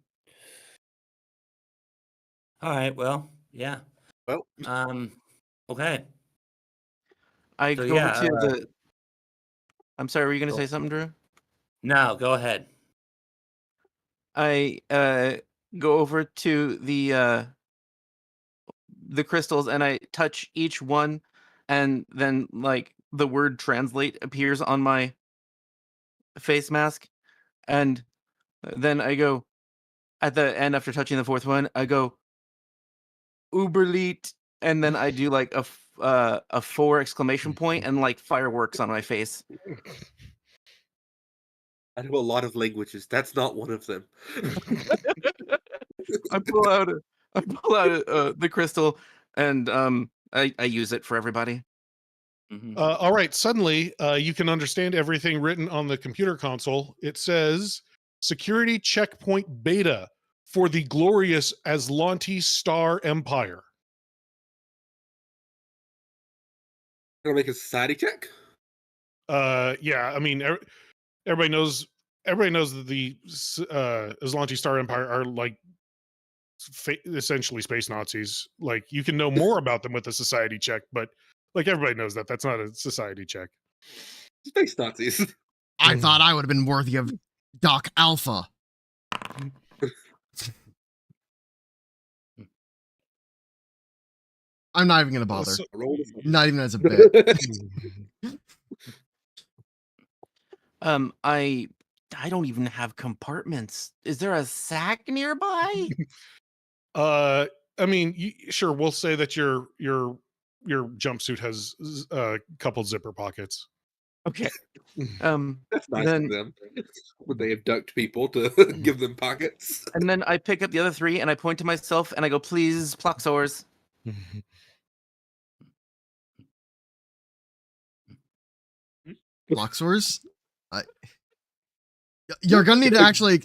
[SPEAKER 4] right. Well, yeah.
[SPEAKER 5] Well,
[SPEAKER 4] okay.
[SPEAKER 3] I go to the. I'm sorry. Were you going to say something, Drew?
[SPEAKER 4] No, go ahead.
[SPEAKER 3] I go over to the crystals and I touch each one, and then the word translate appears on my face mask, and then I go at the end after touching the 4th one. I go Uberleet, and then I do a 4 exclamation point and fireworks on my face.
[SPEAKER 5] I know a lot of languages. That's not one of them.
[SPEAKER 3] I pull out the crystal, and I use it for everybody.
[SPEAKER 2] All right. Suddenly, you can understand everything written on the computer console. It says security checkpoint beta for the glorious Aslanti Star Empire.
[SPEAKER 5] Gonna make a society check.
[SPEAKER 2] Yeah, I mean, everybody knows. Everybody knows that the Aslanti Star Empire are like essentially space Nazis. Like you can know more about them with a society check, but like everybody knows that that's not a society check.
[SPEAKER 5] Space Nazis.
[SPEAKER 1] I thought I would have been worthy of Doc Alpha. I'm not even gonna bother.
[SPEAKER 2] So-
[SPEAKER 1] Not even as a bit.
[SPEAKER 3] I don't even have compartments. Is there a sack nearby?
[SPEAKER 2] I mean, sure, we'll say that your jumpsuit has a couple zipper pockets.
[SPEAKER 3] Okay.
[SPEAKER 5] That's nice
[SPEAKER 3] Then-
[SPEAKER 5] of them. Would they abduct people to give them pockets?
[SPEAKER 3] And then I pick up the other 3 and I point to myself and I go, please, Ploxors.
[SPEAKER 1] Loxors? You're gonna need to actually,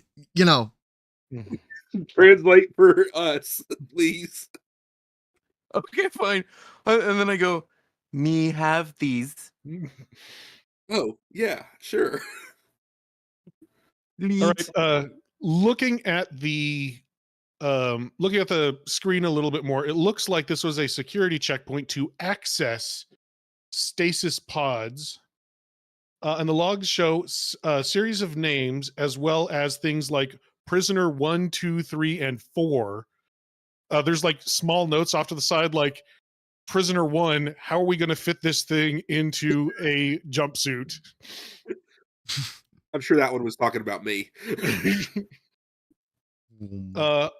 [SPEAKER 5] Translate for us, please.
[SPEAKER 3] Okay, fine. And then I go, me have these.
[SPEAKER 5] Oh, yeah, sure.
[SPEAKER 2] All right. Looking at the screen a little bit more, it looks like this was a security checkpoint to access stasis pods. And the logs show a series of names as well as things like prisoner 1, 2, 3, and 4. There's like small notes off to the side, like prisoner 1, how are we going to fit this thing into a jumpsuit?
[SPEAKER 5] I'm sure that one was talking about me.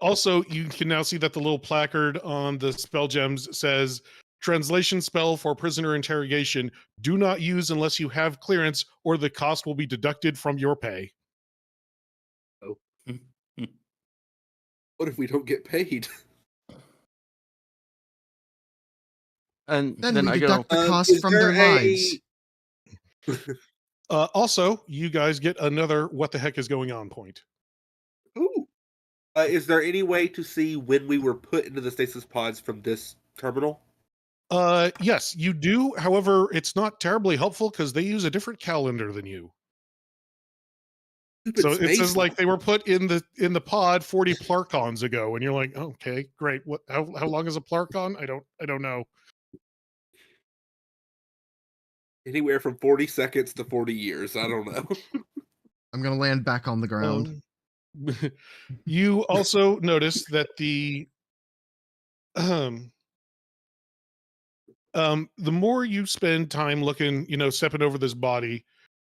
[SPEAKER 2] Also, you can now see that the little placard on the spell gems says translation spell for prisoner interrogation. Do not use unless you have clearance or the cost will be deducted from your pay.
[SPEAKER 5] What if we don't get paid?
[SPEAKER 3] And
[SPEAKER 1] then
[SPEAKER 3] then
[SPEAKER 1] we
[SPEAKER 3] I go,
[SPEAKER 1] deduct the cost
[SPEAKER 5] Is
[SPEAKER 1] from
[SPEAKER 5] there
[SPEAKER 1] their lives.
[SPEAKER 2] Also, you guys get another what the heck is going on point.
[SPEAKER 5] Ooh. Is there any way to see when we were put into the stasis pods from this terminal?
[SPEAKER 2] Yes, you do. However, it's not terribly helpful because they use a different calendar than you.
[SPEAKER 5] Stupid
[SPEAKER 2] So it
[SPEAKER 5] space
[SPEAKER 2] says like
[SPEAKER 5] law.
[SPEAKER 2] they were put in the pod 40 Plarkons ago, and you're like, okay, great. What? How long is a Plarkon? I don't know.
[SPEAKER 5] Anywhere from 40 seconds to 40 years. I don't know.
[SPEAKER 1] I'm gonna land back on the ground.
[SPEAKER 2] You also notice that the more you spend time looking, stepping over this body,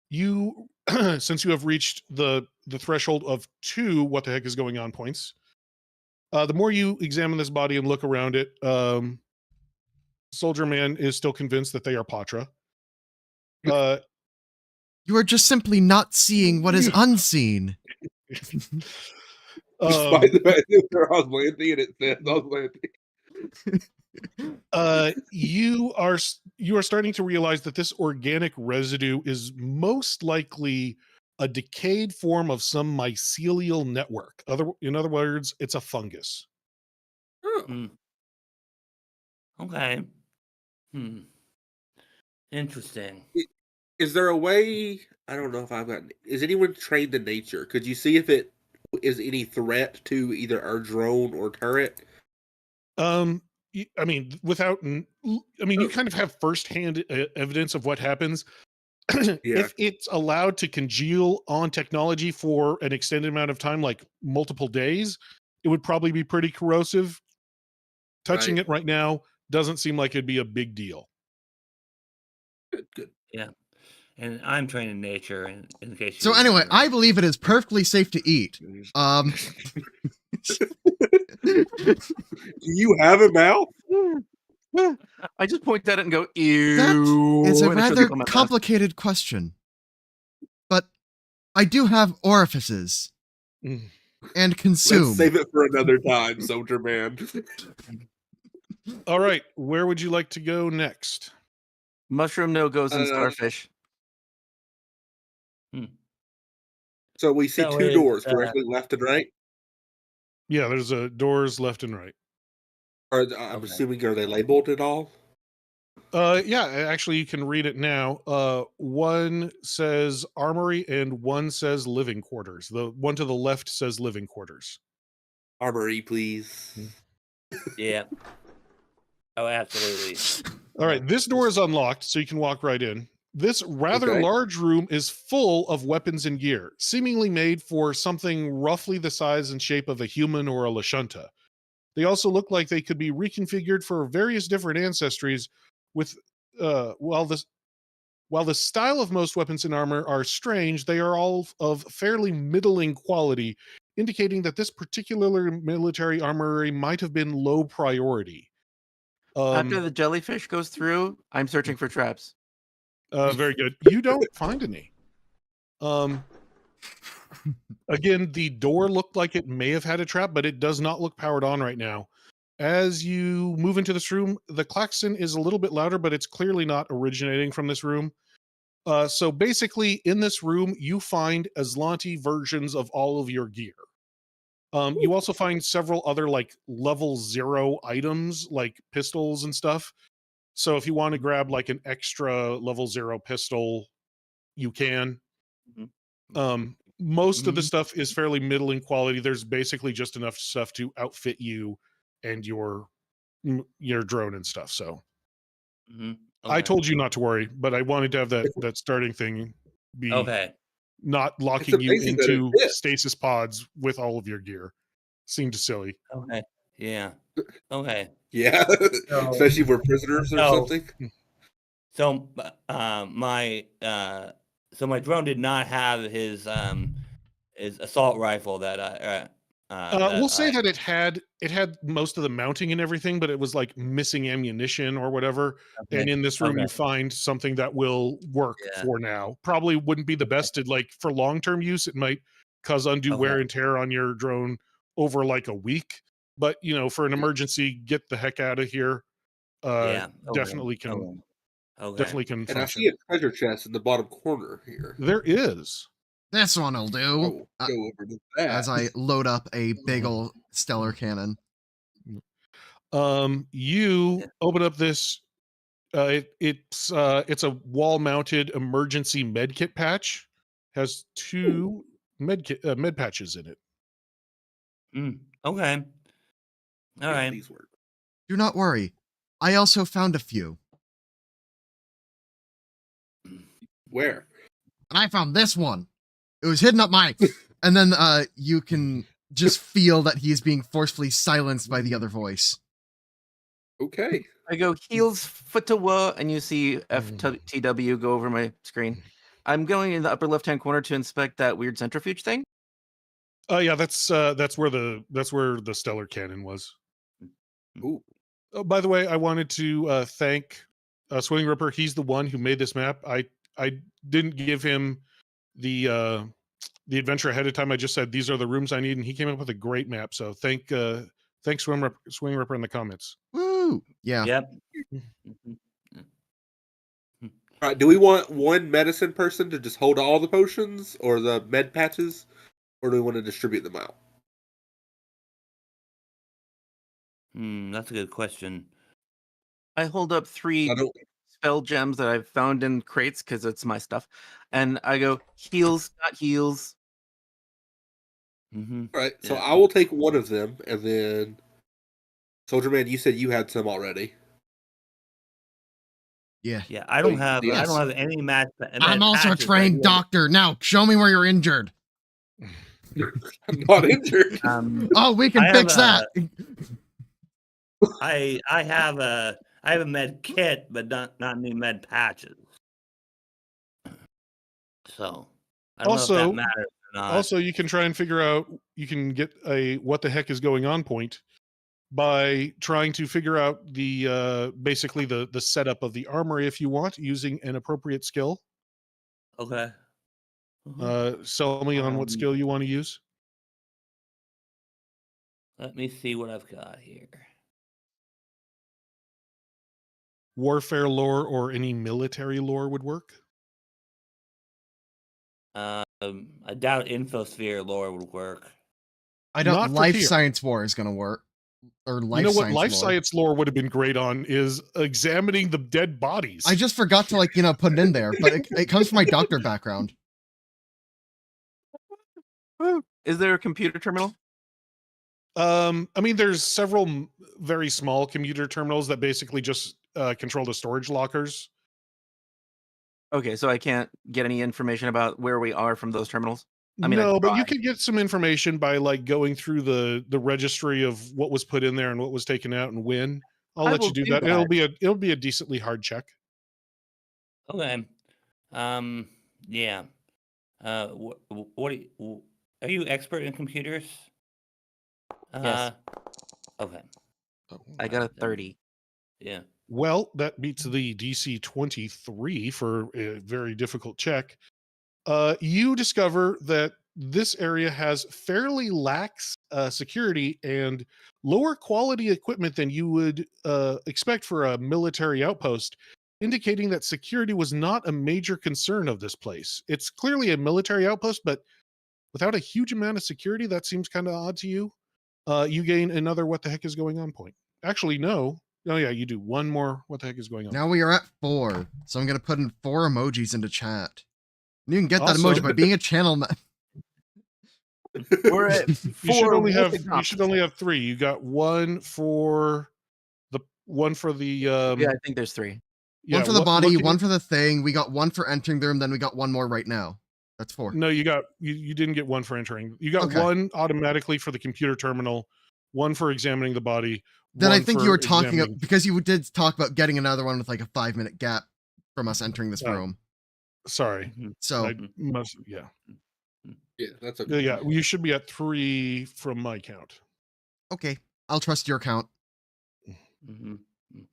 [SPEAKER 2] you since you have reached the threshold of 2 what the heck is going on points, the more you examine this body and look around it, Soldier Man is still convinced that they are Patra.
[SPEAKER 1] You are just simply not seeing what is unseen.
[SPEAKER 5] Despite the fact that they're Oslanthi and it says Oslanthi.
[SPEAKER 2] You are starting to realize that this organic residue is most likely a decayed form of some mycelial network. In other words, it's a fungus.
[SPEAKER 4] Okay. Interesting.
[SPEAKER 5] Is there a way? I don't know if I've got. Is anyone trained in nature? Could you see if it is any threat to either our drone or turret?
[SPEAKER 2] I mean, you kind of have firsthand evidence of what happens. If it's allowed to congeal on technology for an extended amount of time, like multiple days, it would probably be pretty corrosive. Touching it right now doesn't seem like it'd be a big deal.
[SPEAKER 5] Good.
[SPEAKER 4] Yeah. And I'm trained in nature in case you
[SPEAKER 1] So anyway,
[SPEAKER 4] remember.
[SPEAKER 1] I believe it is perfectly safe to eat.
[SPEAKER 5] Do you have a mouth?
[SPEAKER 3] I just point at it and go, ew.
[SPEAKER 1] That is a
[SPEAKER 3] and I show
[SPEAKER 1] rather
[SPEAKER 3] people my mouth.
[SPEAKER 1] complicated question. But I do have orifices. And consume.
[SPEAKER 5] Let's save it for another time, Soldier Man.
[SPEAKER 2] All right, where would you like to go next?
[SPEAKER 3] Mushroom no goes in starfish.
[SPEAKER 5] So we see
[SPEAKER 4] So
[SPEAKER 5] two
[SPEAKER 4] is,
[SPEAKER 5] doors, correctly, left and right?
[SPEAKER 2] Yeah, there's doors left and right.
[SPEAKER 5] I'm assuming, are they labeled at all?
[SPEAKER 2] Yeah, actually, you can read it now. One says Armory and one says living quarters. The one to the left says living quarters.
[SPEAKER 5] Armory, please.
[SPEAKER 4] Yeah. Oh, absolutely.
[SPEAKER 2] All right, this door is unlocked, so you can walk right in. This rather
[SPEAKER 5] Okay.
[SPEAKER 2] large room is full of weapons and gear, seemingly made for something roughly the size and shape of a human or a Lashunta. They also look like they could be reconfigured for various different ancestries. With while the style of most weapons and armor are strange, they are all of fairly middling quality, indicating that this particular military armory might have been low priority.
[SPEAKER 3] After the jellyfish goes through, I'm searching for traps.
[SPEAKER 2] Very good. You don't find any. Again, the door looked like it may have had a trap, but it does not look powered on right now. As you move into this room, the klaxon is a little bit louder, but it's clearly not originating from this room. So basically, in this room, you find Aslanti versions of all of your gear. You also find several other like level 0 items, like pistols and stuff. So if you want to grab like an extra level 0 pistol, you can. Most of the stuff is fairly middling quality. There's basically just enough stuff to outfit you and your drone and stuff. So I told you not to worry, but I wanted to have that starting thing be
[SPEAKER 4] Okay.
[SPEAKER 2] not locking you
[SPEAKER 5] amazing that it
[SPEAKER 2] into
[SPEAKER 5] fits.
[SPEAKER 2] stasis pods with all of your gear. Seemed silly.
[SPEAKER 4] Okay. Yeah. Okay.
[SPEAKER 5] Yeah,
[SPEAKER 4] So-
[SPEAKER 5] especially if we're prisoners or
[SPEAKER 4] So-
[SPEAKER 5] something.
[SPEAKER 4] So my drone did not have his assault rifle that
[SPEAKER 2] We'll say that it had most of the mounting and everything, but it was like missing ammunition or whatever.
[SPEAKER 4] Okay.
[SPEAKER 2] And in this room,
[SPEAKER 4] Okay.
[SPEAKER 2] you find something that will work
[SPEAKER 4] Yeah.
[SPEAKER 2] for now. Probably wouldn't be the best to like for long term use. It might cause undue wear
[SPEAKER 4] Okay.
[SPEAKER 2] and tear on your drone over like a week. But for an emergency, get the heck out of here.
[SPEAKER 4] Yeah. Okay.
[SPEAKER 2] Definitely can.
[SPEAKER 4] Okay.
[SPEAKER 2] Definitely can
[SPEAKER 5] And I
[SPEAKER 2] function.
[SPEAKER 5] see a treasure chest in the bottom corner here.
[SPEAKER 2] There is.
[SPEAKER 1] This one'll
[SPEAKER 5] I
[SPEAKER 1] do.
[SPEAKER 5] will go over to that.
[SPEAKER 1] As I load up a big ol' stellar cannon.
[SPEAKER 2] You open up this. It's a wall mounted emergency med kit patch. Has 2 med patches in it.
[SPEAKER 4] Okay. All
[SPEAKER 5] Yeah,
[SPEAKER 4] right.
[SPEAKER 5] these work.
[SPEAKER 1] Do not worry. I also found a few.
[SPEAKER 5] Where?
[SPEAKER 1] And I found this one. It was hidden up my... And then you can just feel that he is being forcefully silenced by the other voice.
[SPEAKER 5] Okay.
[SPEAKER 3] I go heels futawa, and you see FTW go over my screen. I'm going in the upper left-hand corner to inspect that weird centrifuge thing.
[SPEAKER 2] Oh yeah, that's where the stellar cannon was.
[SPEAKER 5] Ooh.
[SPEAKER 2] Oh, by the way, I wanted to thank Swing Ripper. He's the one who made this map. I didn't give him the adventure ahead of time. I just said these are the rooms I need, and he came up with a great map. So thanks Swing Ripper in the comments.
[SPEAKER 1] Woo! Yeah.
[SPEAKER 4] Yep.
[SPEAKER 5] All right. Do we want one medicine person to just hold all the potions or the med patches, or do we want to distribute them out?
[SPEAKER 4] That's a good question.
[SPEAKER 3] I hold up 3
[SPEAKER 5] I don't.
[SPEAKER 3] spell gems that I've found in crates because it's my stuff, and I go heals, not heals.
[SPEAKER 5] All right. So
[SPEAKER 4] Yeah.
[SPEAKER 5] I will take one of them, and then Soldier Man, you said you had some already.
[SPEAKER 1] Yeah.
[SPEAKER 4] Yeah, I don't have
[SPEAKER 1] yes.
[SPEAKER 4] any match.
[SPEAKER 1] I'm also a trained doctor. Now, show me where you're injured.
[SPEAKER 5] I'm not injured.
[SPEAKER 1] Oh, we can fix that.
[SPEAKER 4] I have a med kit, but not any med patches. So I don't know if that matters or not.
[SPEAKER 2] Also, you can try and figure out. You can get a what the heck is going on point by trying to figure out the basically the setup of the armory if you want, using an appropriate skill.
[SPEAKER 4] Okay.
[SPEAKER 2] Sell me on what skill you want to use.
[SPEAKER 4] Let me see what I've got here.
[SPEAKER 2] Warfare lore or any military lore would work.
[SPEAKER 4] I doubt Infosphere lore would work.
[SPEAKER 1] I don't.
[SPEAKER 2] Not for
[SPEAKER 1] Life
[SPEAKER 2] here.
[SPEAKER 1] Science War is gonna work. or life
[SPEAKER 2] You know what
[SPEAKER 1] science
[SPEAKER 2] life
[SPEAKER 1] lore.
[SPEAKER 2] science lore would have been great on is examining the dead bodies.
[SPEAKER 1] I just forgot to put it in there, but it comes from my doctor background.
[SPEAKER 3] Is there a computer terminal?
[SPEAKER 2] I mean, there's several very small computer terminals that basically just control the storage lockers.
[SPEAKER 3] Okay, so I can't get any information about where we are from those terminals? I mean, I
[SPEAKER 2] No,
[SPEAKER 3] can
[SPEAKER 2] but you
[SPEAKER 3] try.
[SPEAKER 2] can get some information by going through the registry of what was put in there and what was taken out and when. I'll
[SPEAKER 3] I
[SPEAKER 2] let you
[SPEAKER 3] will
[SPEAKER 2] do
[SPEAKER 3] do
[SPEAKER 2] that.
[SPEAKER 3] that.
[SPEAKER 2] It'll be a decently hard check.
[SPEAKER 4] Okay. Yeah. What are you expert in computers?
[SPEAKER 3] Yes.
[SPEAKER 4] Okay.
[SPEAKER 3] I got a
[SPEAKER 4] Alright then.
[SPEAKER 3] 30.
[SPEAKER 4] Yeah.
[SPEAKER 2] Well, that beats the DC 23 for a very difficult check. You discover that this area has fairly lax security and lower quality equipment than you would expect for a military outpost, indicating that security was not a major concern of this place. It's clearly a military outpost, but without a huge amount of security, that seems kind of odd to you. You gain another what the heck is going on point. Actually, no. Oh, yeah, you do one more what the heck is going on.
[SPEAKER 1] Now we are at 4, so I'm gonna put in 4 emojis into chat. And you can get that
[SPEAKER 2] Also-
[SPEAKER 1] emoji by being a channel.
[SPEAKER 3] We're at
[SPEAKER 2] You
[SPEAKER 3] 4
[SPEAKER 2] should only
[SPEAKER 3] with
[SPEAKER 2] have
[SPEAKER 3] the
[SPEAKER 2] 3. You got one for the
[SPEAKER 3] Yeah, I think there's 3.
[SPEAKER 1] One for the
[SPEAKER 2] what-
[SPEAKER 1] body,
[SPEAKER 2] looking-
[SPEAKER 1] one for the thing. We got one for entering the room, then we got one more right now. That's 4.
[SPEAKER 2] No, you didn't get one for entering. You got
[SPEAKER 1] Okay.
[SPEAKER 2] one automatically for the computer terminal, one for examining the body.
[SPEAKER 1] Then I
[SPEAKER 2] one
[SPEAKER 1] think
[SPEAKER 2] for
[SPEAKER 1] you were talking
[SPEAKER 2] examining-
[SPEAKER 1] because you did talk about getting another one with like a 5-minute gap from us entering this
[SPEAKER 2] Oh.
[SPEAKER 1] room.
[SPEAKER 2] Sorry,
[SPEAKER 4] Mhm.
[SPEAKER 1] So
[SPEAKER 2] I must. Yeah,
[SPEAKER 5] Yeah, that's okay.
[SPEAKER 2] yeah. You should be at 3 from my count.
[SPEAKER 1] okay, I'll trust your count.
[SPEAKER 4] Mhm. Mhm.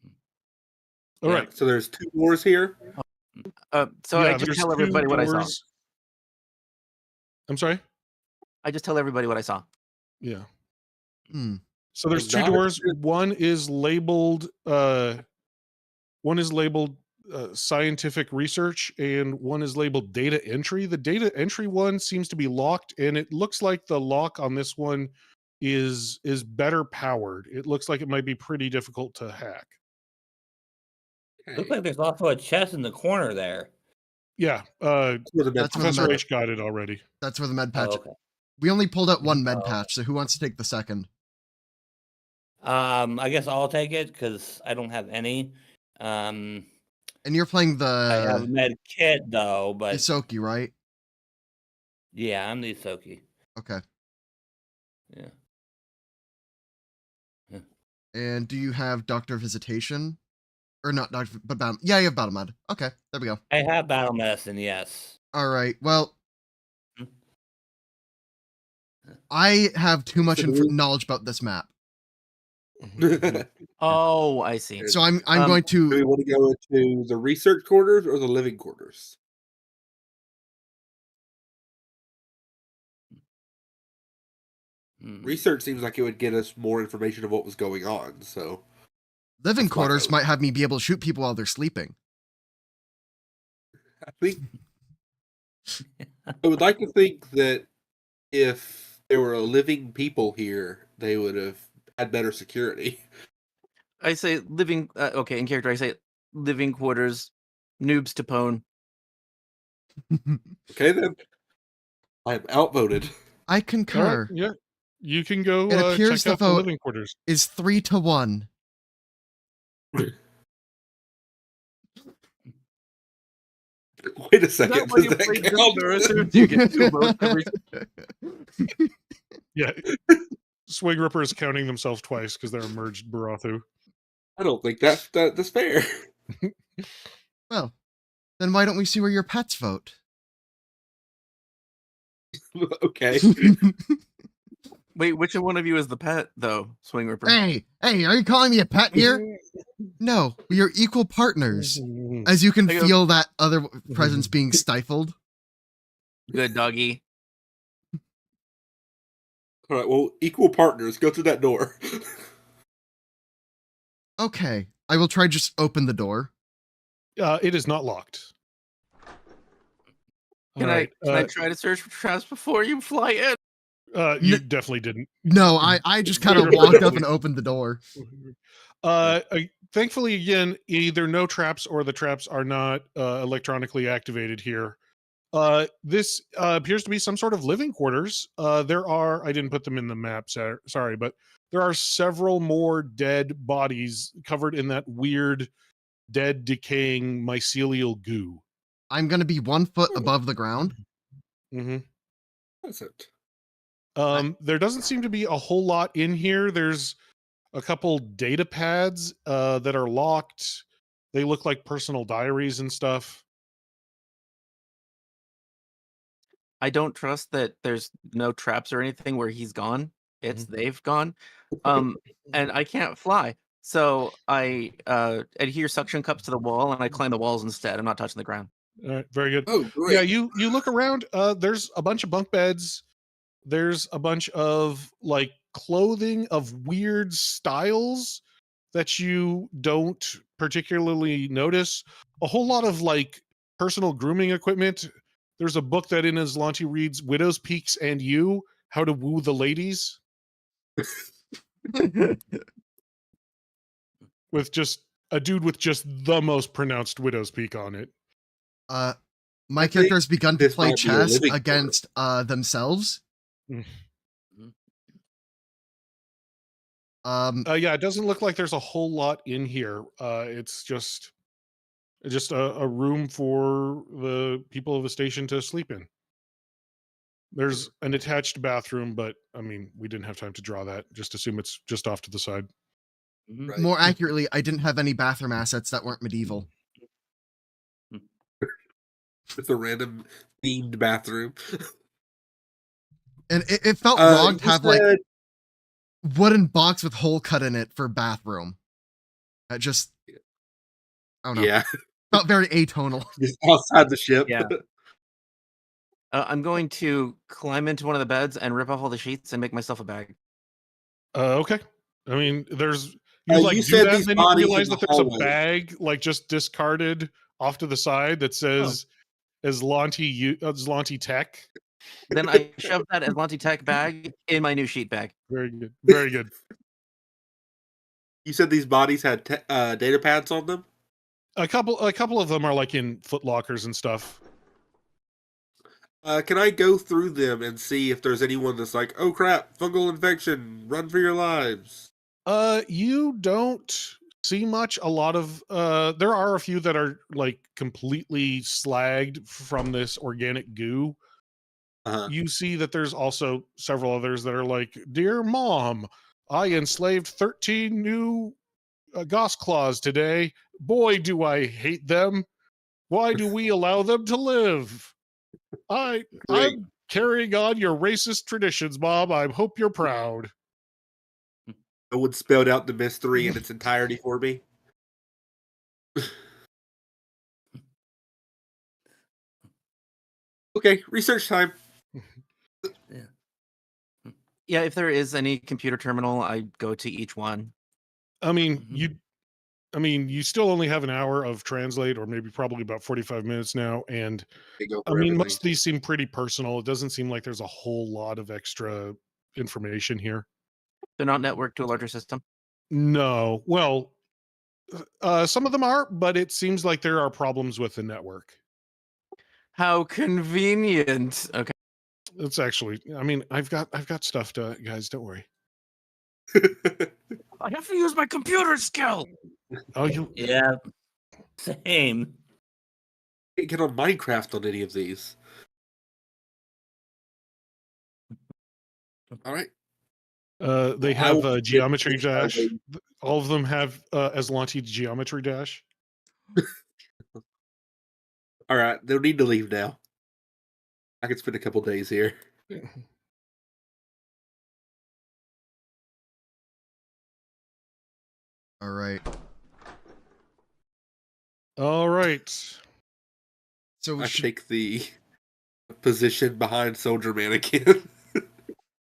[SPEAKER 2] All
[SPEAKER 4] Yeah.
[SPEAKER 2] right.
[SPEAKER 5] So there's 2 doors here.
[SPEAKER 3] So
[SPEAKER 2] Yeah,
[SPEAKER 3] I just
[SPEAKER 2] there's
[SPEAKER 3] tell
[SPEAKER 2] 2
[SPEAKER 3] everybody what I saw.
[SPEAKER 2] doors. I'm sorry.
[SPEAKER 3] I just tell everybody what I saw.
[SPEAKER 2] Yeah.
[SPEAKER 1] Hmm.
[SPEAKER 2] So there's
[SPEAKER 5] So
[SPEAKER 2] 2
[SPEAKER 5] not-
[SPEAKER 2] doors. One is labeled scientific research and one is labeled data entry. The data entry one seems to be locked and it looks like the lock on this one is better powered. It looks like it might be pretty difficult to hack.
[SPEAKER 4] Looks
[SPEAKER 5] Okay.
[SPEAKER 4] like there's also a chest in the corner there.
[SPEAKER 2] Yeah,
[SPEAKER 5] Where the
[SPEAKER 1] That's where the
[SPEAKER 2] Professor
[SPEAKER 1] med,
[SPEAKER 2] H got it already.
[SPEAKER 1] that's where the med patch.
[SPEAKER 4] Oh, okay.
[SPEAKER 1] We only pulled out one med
[SPEAKER 4] Oh.
[SPEAKER 1] patch, so who wants to take the second?
[SPEAKER 4] I guess I'll take it because I don't have any.
[SPEAKER 1] And you're playing
[SPEAKER 4] I have a
[SPEAKER 1] the
[SPEAKER 4] med kit though, but
[SPEAKER 1] Isoki, right?
[SPEAKER 4] yeah, I'm the Isoki.
[SPEAKER 1] Okay.
[SPEAKER 4] Yeah.
[SPEAKER 1] And do you have Doctor Visitation? Or not Doctor, but Battle. Yeah, you have Battle Med. Okay, there we go.
[SPEAKER 4] I have battle medicine, yes.
[SPEAKER 1] All right. Well,
[SPEAKER 4] Hmm.
[SPEAKER 1] I have too much
[SPEAKER 5] So do we-
[SPEAKER 1] knowledge about this map,
[SPEAKER 3] Oh, I see.
[SPEAKER 1] so I'm going
[SPEAKER 5] Do we
[SPEAKER 1] to.
[SPEAKER 5] want to go into the research quarters or the living quarters?
[SPEAKER 4] Hmm.
[SPEAKER 5] Research seems like it would get us more information of what was going on. So
[SPEAKER 1] Living
[SPEAKER 5] That's my
[SPEAKER 1] quarters
[SPEAKER 5] vote.
[SPEAKER 1] might have me be able to shoot people while they're sleeping.
[SPEAKER 5] I think I would like to think that if there were living people here, they would have had better security.
[SPEAKER 3] I say living. Okay, in character, I say living quarters, noobs to pwn.
[SPEAKER 5] Okay, then I am outvoted.
[SPEAKER 1] I
[SPEAKER 2] All right,
[SPEAKER 1] concur.
[SPEAKER 2] yeah. You can go
[SPEAKER 1] It appears
[SPEAKER 2] check
[SPEAKER 1] the
[SPEAKER 2] out the
[SPEAKER 1] vote
[SPEAKER 2] living quarters.
[SPEAKER 1] is 3-1.
[SPEAKER 5] Wait a second. Does that count?
[SPEAKER 3] Do you get 2 votes every?
[SPEAKER 2] Yeah. Swing Ripper is counting themselves twice because they're a merged Barathu.
[SPEAKER 5] I don't think that's fair.
[SPEAKER 1] Well, then why don't we see where your pets vote?
[SPEAKER 5] Okay.
[SPEAKER 3] Wait, which one of you is the pet though? Swing Ripper.
[SPEAKER 1] Hey, are you calling me a pet here? No, we are equal partners. As you can
[SPEAKER 3] I go-
[SPEAKER 1] feel that other presence being stifled.
[SPEAKER 3] Good doggy.
[SPEAKER 5] All right. Well, equal partners. Go through that door.
[SPEAKER 1] Okay, I will try just open the door.
[SPEAKER 2] It is not locked.
[SPEAKER 3] Can
[SPEAKER 2] All right,
[SPEAKER 3] I try to search for traps before you fly in?
[SPEAKER 2] You definitely didn't.
[SPEAKER 1] No, I just kind of walked up and opened the door.
[SPEAKER 2] Thankfully, again, either no traps or the traps are not electronically activated here. This appears to be some sort of living quarters. There are, I didn't put them in the map, sorry, but there are several more dead bodies covered in that weird, dead, decaying mycelial goo.
[SPEAKER 1] I'm gonna be 1 foot above the ground.
[SPEAKER 2] Mm-hmm.
[SPEAKER 5] That's it.
[SPEAKER 2] There doesn't seem to be a whole lot in here. There's a couple data pads that are locked. They look like personal diaries and stuff.
[SPEAKER 3] I don't trust that there's no traps or anything where he's gone. It's they've gone. And I can't fly. So I adhere suction cups to the wall and I climb the walls instead. I'm not touching the ground.
[SPEAKER 2] All right, very good.
[SPEAKER 5] Oh, great.
[SPEAKER 2] Yeah, you look around. There's a bunch of bunk beds. There's a bunch of like clothing of weird styles that you don't particularly notice. A whole lot of like personal grooming equipment. There's a book that in Aslanti reads Widow's Peaks and You, How to Woo the Ladies, with just a dude with just the most pronounced widow's peak on it.
[SPEAKER 1] My
[SPEAKER 5] I
[SPEAKER 1] character
[SPEAKER 5] think
[SPEAKER 1] has begun to
[SPEAKER 5] this
[SPEAKER 1] play
[SPEAKER 5] might be a
[SPEAKER 1] chess
[SPEAKER 5] living
[SPEAKER 1] against themselves.
[SPEAKER 2] Yeah, it doesn't look like there's a whole lot in here. It's just a room for the people of the station to sleep in. There's an attached bathroom, but I mean, we didn't have time to draw that. Just assume it's just off to the side.
[SPEAKER 5] Right.
[SPEAKER 1] More accurately, I didn't have any bathroom assets that weren't medieval.
[SPEAKER 5] It's a random themed bathroom.
[SPEAKER 1] And it felt wrong
[SPEAKER 5] You
[SPEAKER 1] to have like
[SPEAKER 5] said-
[SPEAKER 1] wooden box with hole cut in it for bathroom. That just, I don't know.
[SPEAKER 5] Yeah,
[SPEAKER 1] Felt very atonal.
[SPEAKER 5] just outside the ship.
[SPEAKER 3] Yeah. I'm going to climb into one of the beds and rip off all the sheets and make myself a bag.
[SPEAKER 2] Okay. I mean, there's
[SPEAKER 5] You
[SPEAKER 2] like do
[SPEAKER 5] said
[SPEAKER 2] that,
[SPEAKER 5] these
[SPEAKER 2] and then you
[SPEAKER 5] bodies in
[SPEAKER 2] realize
[SPEAKER 5] the
[SPEAKER 2] that there's a
[SPEAKER 5] hallway.
[SPEAKER 2] bag like just discarded off to the side that says Aslanti Tech.
[SPEAKER 3] Then I shoved that Aslanti Tech bag in my new sheet bag.
[SPEAKER 2] Very good. Very good.
[SPEAKER 5] You said these bodies had data pads on them.
[SPEAKER 2] A couple of them are like in foot lockers and stuff.
[SPEAKER 5] Can I go through them and see if there's anyone that's like, oh crap, fungal infection, run for your lives?
[SPEAKER 2] You don't see much. A lot of there are a few that are like completely slagged from this organic goo. You see that there's also several others that are like, dear mom, I enslaved 13 new Goss Claws today. Boy, do I hate them. Why do we allow them to live? I'm carrying on your racist traditions, Mom. I hope you're proud.
[SPEAKER 5] No one spelled out the mystery in its entirety for me. Okay, research time.
[SPEAKER 3] Yeah, if there is any computer terminal, I go to each one.
[SPEAKER 2] I mean, you still only have an hour of translate, or maybe probably about 45 minutes now. And I mean, most of these seem pretty personal. It doesn't seem like there's a whole lot of extra information here.
[SPEAKER 3] They're not networked to a larger system.
[SPEAKER 2] No. Well, some of them are, but it seems like there are problems with the network.
[SPEAKER 3] How convenient. Okay.
[SPEAKER 2] It's actually, I mean, I've got stuff to, guys, don't worry.
[SPEAKER 3] I have to use my computer skill.
[SPEAKER 2] Oh, you?
[SPEAKER 4] Yeah. Same.
[SPEAKER 5] Can't get on Minecraft on any of these. All right.
[SPEAKER 2] They have Geometry Dash. All of them have Aslanti Geometry Dash.
[SPEAKER 5] All right, they'll need to leave now. I could spend a couple days here.
[SPEAKER 1] All right.
[SPEAKER 2] All right.
[SPEAKER 1] So we
[SPEAKER 5] I
[SPEAKER 1] should
[SPEAKER 5] take the position behind Soldier Mannequin.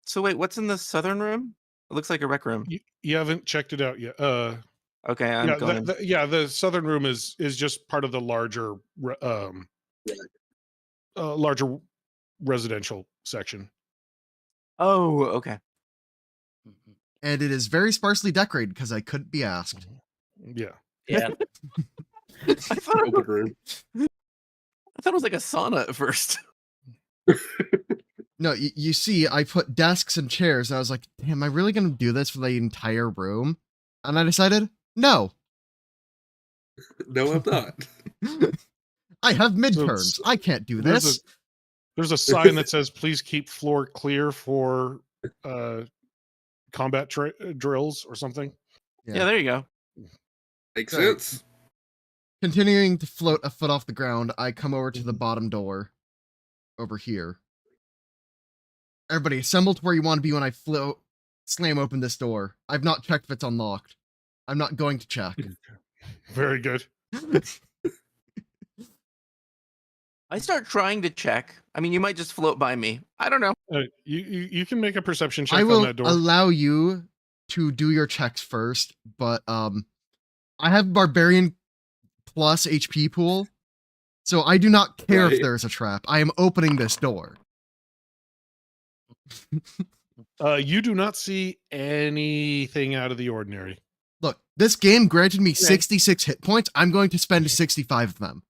[SPEAKER 3] So wait, what's in the southern room? It looks like a rec room.
[SPEAKER 2] You haven't checked it out yet.
[SPEAKER 3] Okay, I'm going.
[SPEAKER 2] The southern room is just part of the larger larger residential section.
[SPEAKER 3] Oh, okay.
[SPEAKER 1] And it is very sparsely decorated because I couldn't be asked.
[SPEAKER 2] Yeah.
[SPEAKER 4] Yeah.
[SPEAKER 3] I thought
[SPEAKER 5] Open room.
[SPEAKER 3] it was like a sauna at first.
[SPEAKER 1] No, you see, I put desks and chairs, and I was like, damn, am I really going to do this for the entire room? And I decided, no.
[SPEAKER 5] No, I'm not.
[SPEAKER 1] I have
[SPEAKER 2] So
[SPEAKER 1] midterms. I can't do this.
[SPEAKER 2] There's a sign that says, "Please keep floor clear for combat drills" or something.
[SPEAKER 3] Yeah, there you go.
[SPEAKER 5] Makes
[SPEAKER 1] Sorry.
[SPEAKER 5] sense.
[SPEAKER 1] Continuing to float a foot off the ground, I come over to the bottom door over here. Everybody, assemble to where you want to be when I slam open this door. I've not checked if it's unlocked. I'm not going to check.
[SPEAKER 2] Very good.
[SPEAKER 3] I start trying to check. I mean, you might just float by me. I don't know.
[SPEAKER 2] You can make a perception check
[SPEAKER 1] I
[SPEAKER 2] on
[SPEAKER 1] will
[SPEAKER 2] that door.
[SPEAKER 1] allow you to do your checks first, but I have barbarian plus HP pool, so I do not care if
[SPEAKER 5] Right.
[SPEAKER 1] there's a trap. I am opening this door.
[SPEAKER 2] You do not see anything out of the ordinary.
[SPEAKER 1] Look, this game granted me
[SPEAKER 3] Okay.
[SPEAKER 1] 66 hit points. I'm going to spend 65 of them.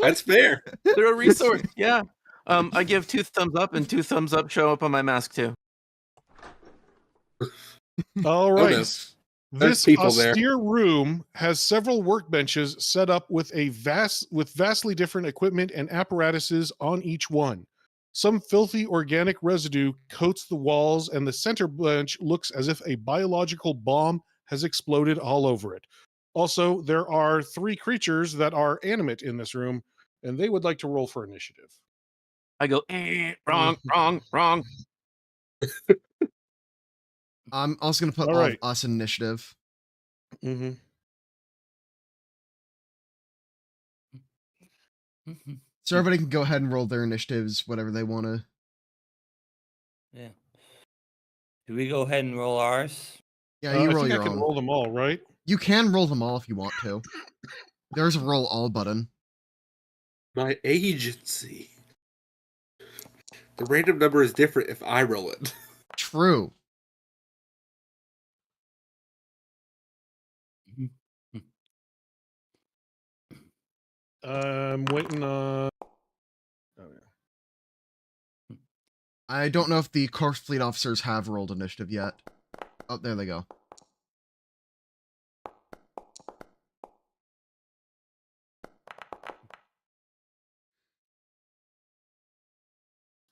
[SPEAKER 5] That's fair.
[SPEAKER 3] They're a resource. Yeah. I give 2 thumbs up, and 2 thumbs up show up on my mask too.
[SPEAKER 2] All
[SPEAKER 5] Oh,
[SPEAKER 2] right.
[SPEAKER 5] no. There's
[SPEAKER 2] This
[SPEAKER 5] people there.
[SPEAKER 2] austere room has several workbenches set up with vastly different equipment and apparatuses on each one. Some filthy organic residue coats the walls, and the center bench looks as if a biological bomb has exploded all over it. Also, there are 3 creatures that are animate in this room, and they would like to roll for initiative.
[SPEAKER 3] I go, wrong, wrong, wrong.
[SPEAKER 1] I'm also going to put
[SPEAKER 2] All
[SPEAKER 1] all
[SPEAKER 2] right.
[SPEAKER 1] of us in initiative.
[SPEAKER 2] Mm-hmm.
[SPEAKER 1] So everybody can go ahead and roll their initiatives, whatever they want to.
[SPEAKER 4] Yeah. Do we go ahead and roll ours?
[SPEAKER 1] Yeah, you
[SPEAKER 2] I
[SPEAKER 1] roll
[SPEAKER 2] think
[SPEAKER 1] your
[SPEAKER 2] I can
[SPEAKER 1] own.
[SPEAKER 2] roll them all, right?
[SPEAKER 1] You can roll them all if you want to. There's a roll all button.
[SPEAKER 5] My agency. The random number is different if I roll it.
[SPEAKER 1] True.
[SPEAKER 2] I'm waiting on.
[SPEAKER 1] I don't know if the Corpse Fleet officers have rolled initiative yet. Oh, there they go.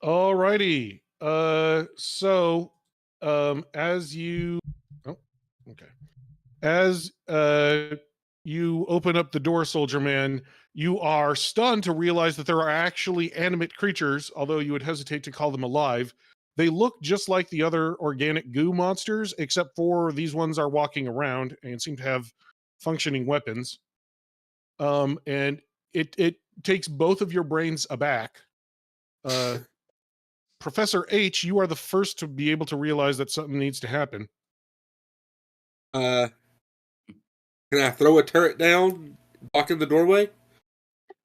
[SPEAKER 2] Alrighty. So, as you, oh, okay, as you open up the door, Soldier Man, you are stunned to realize that there are actually animate creatures, although you would hesitate to call them alive. They look just like the other organic goo monsters, except for these ones are walking around and seem to have functioning weapons. And it takes both of your brains aback. Professor H, you are the first to be able to realize that something needs to happen.
[SPEAKER 5] Can I throw a turret down, blocking the doorway?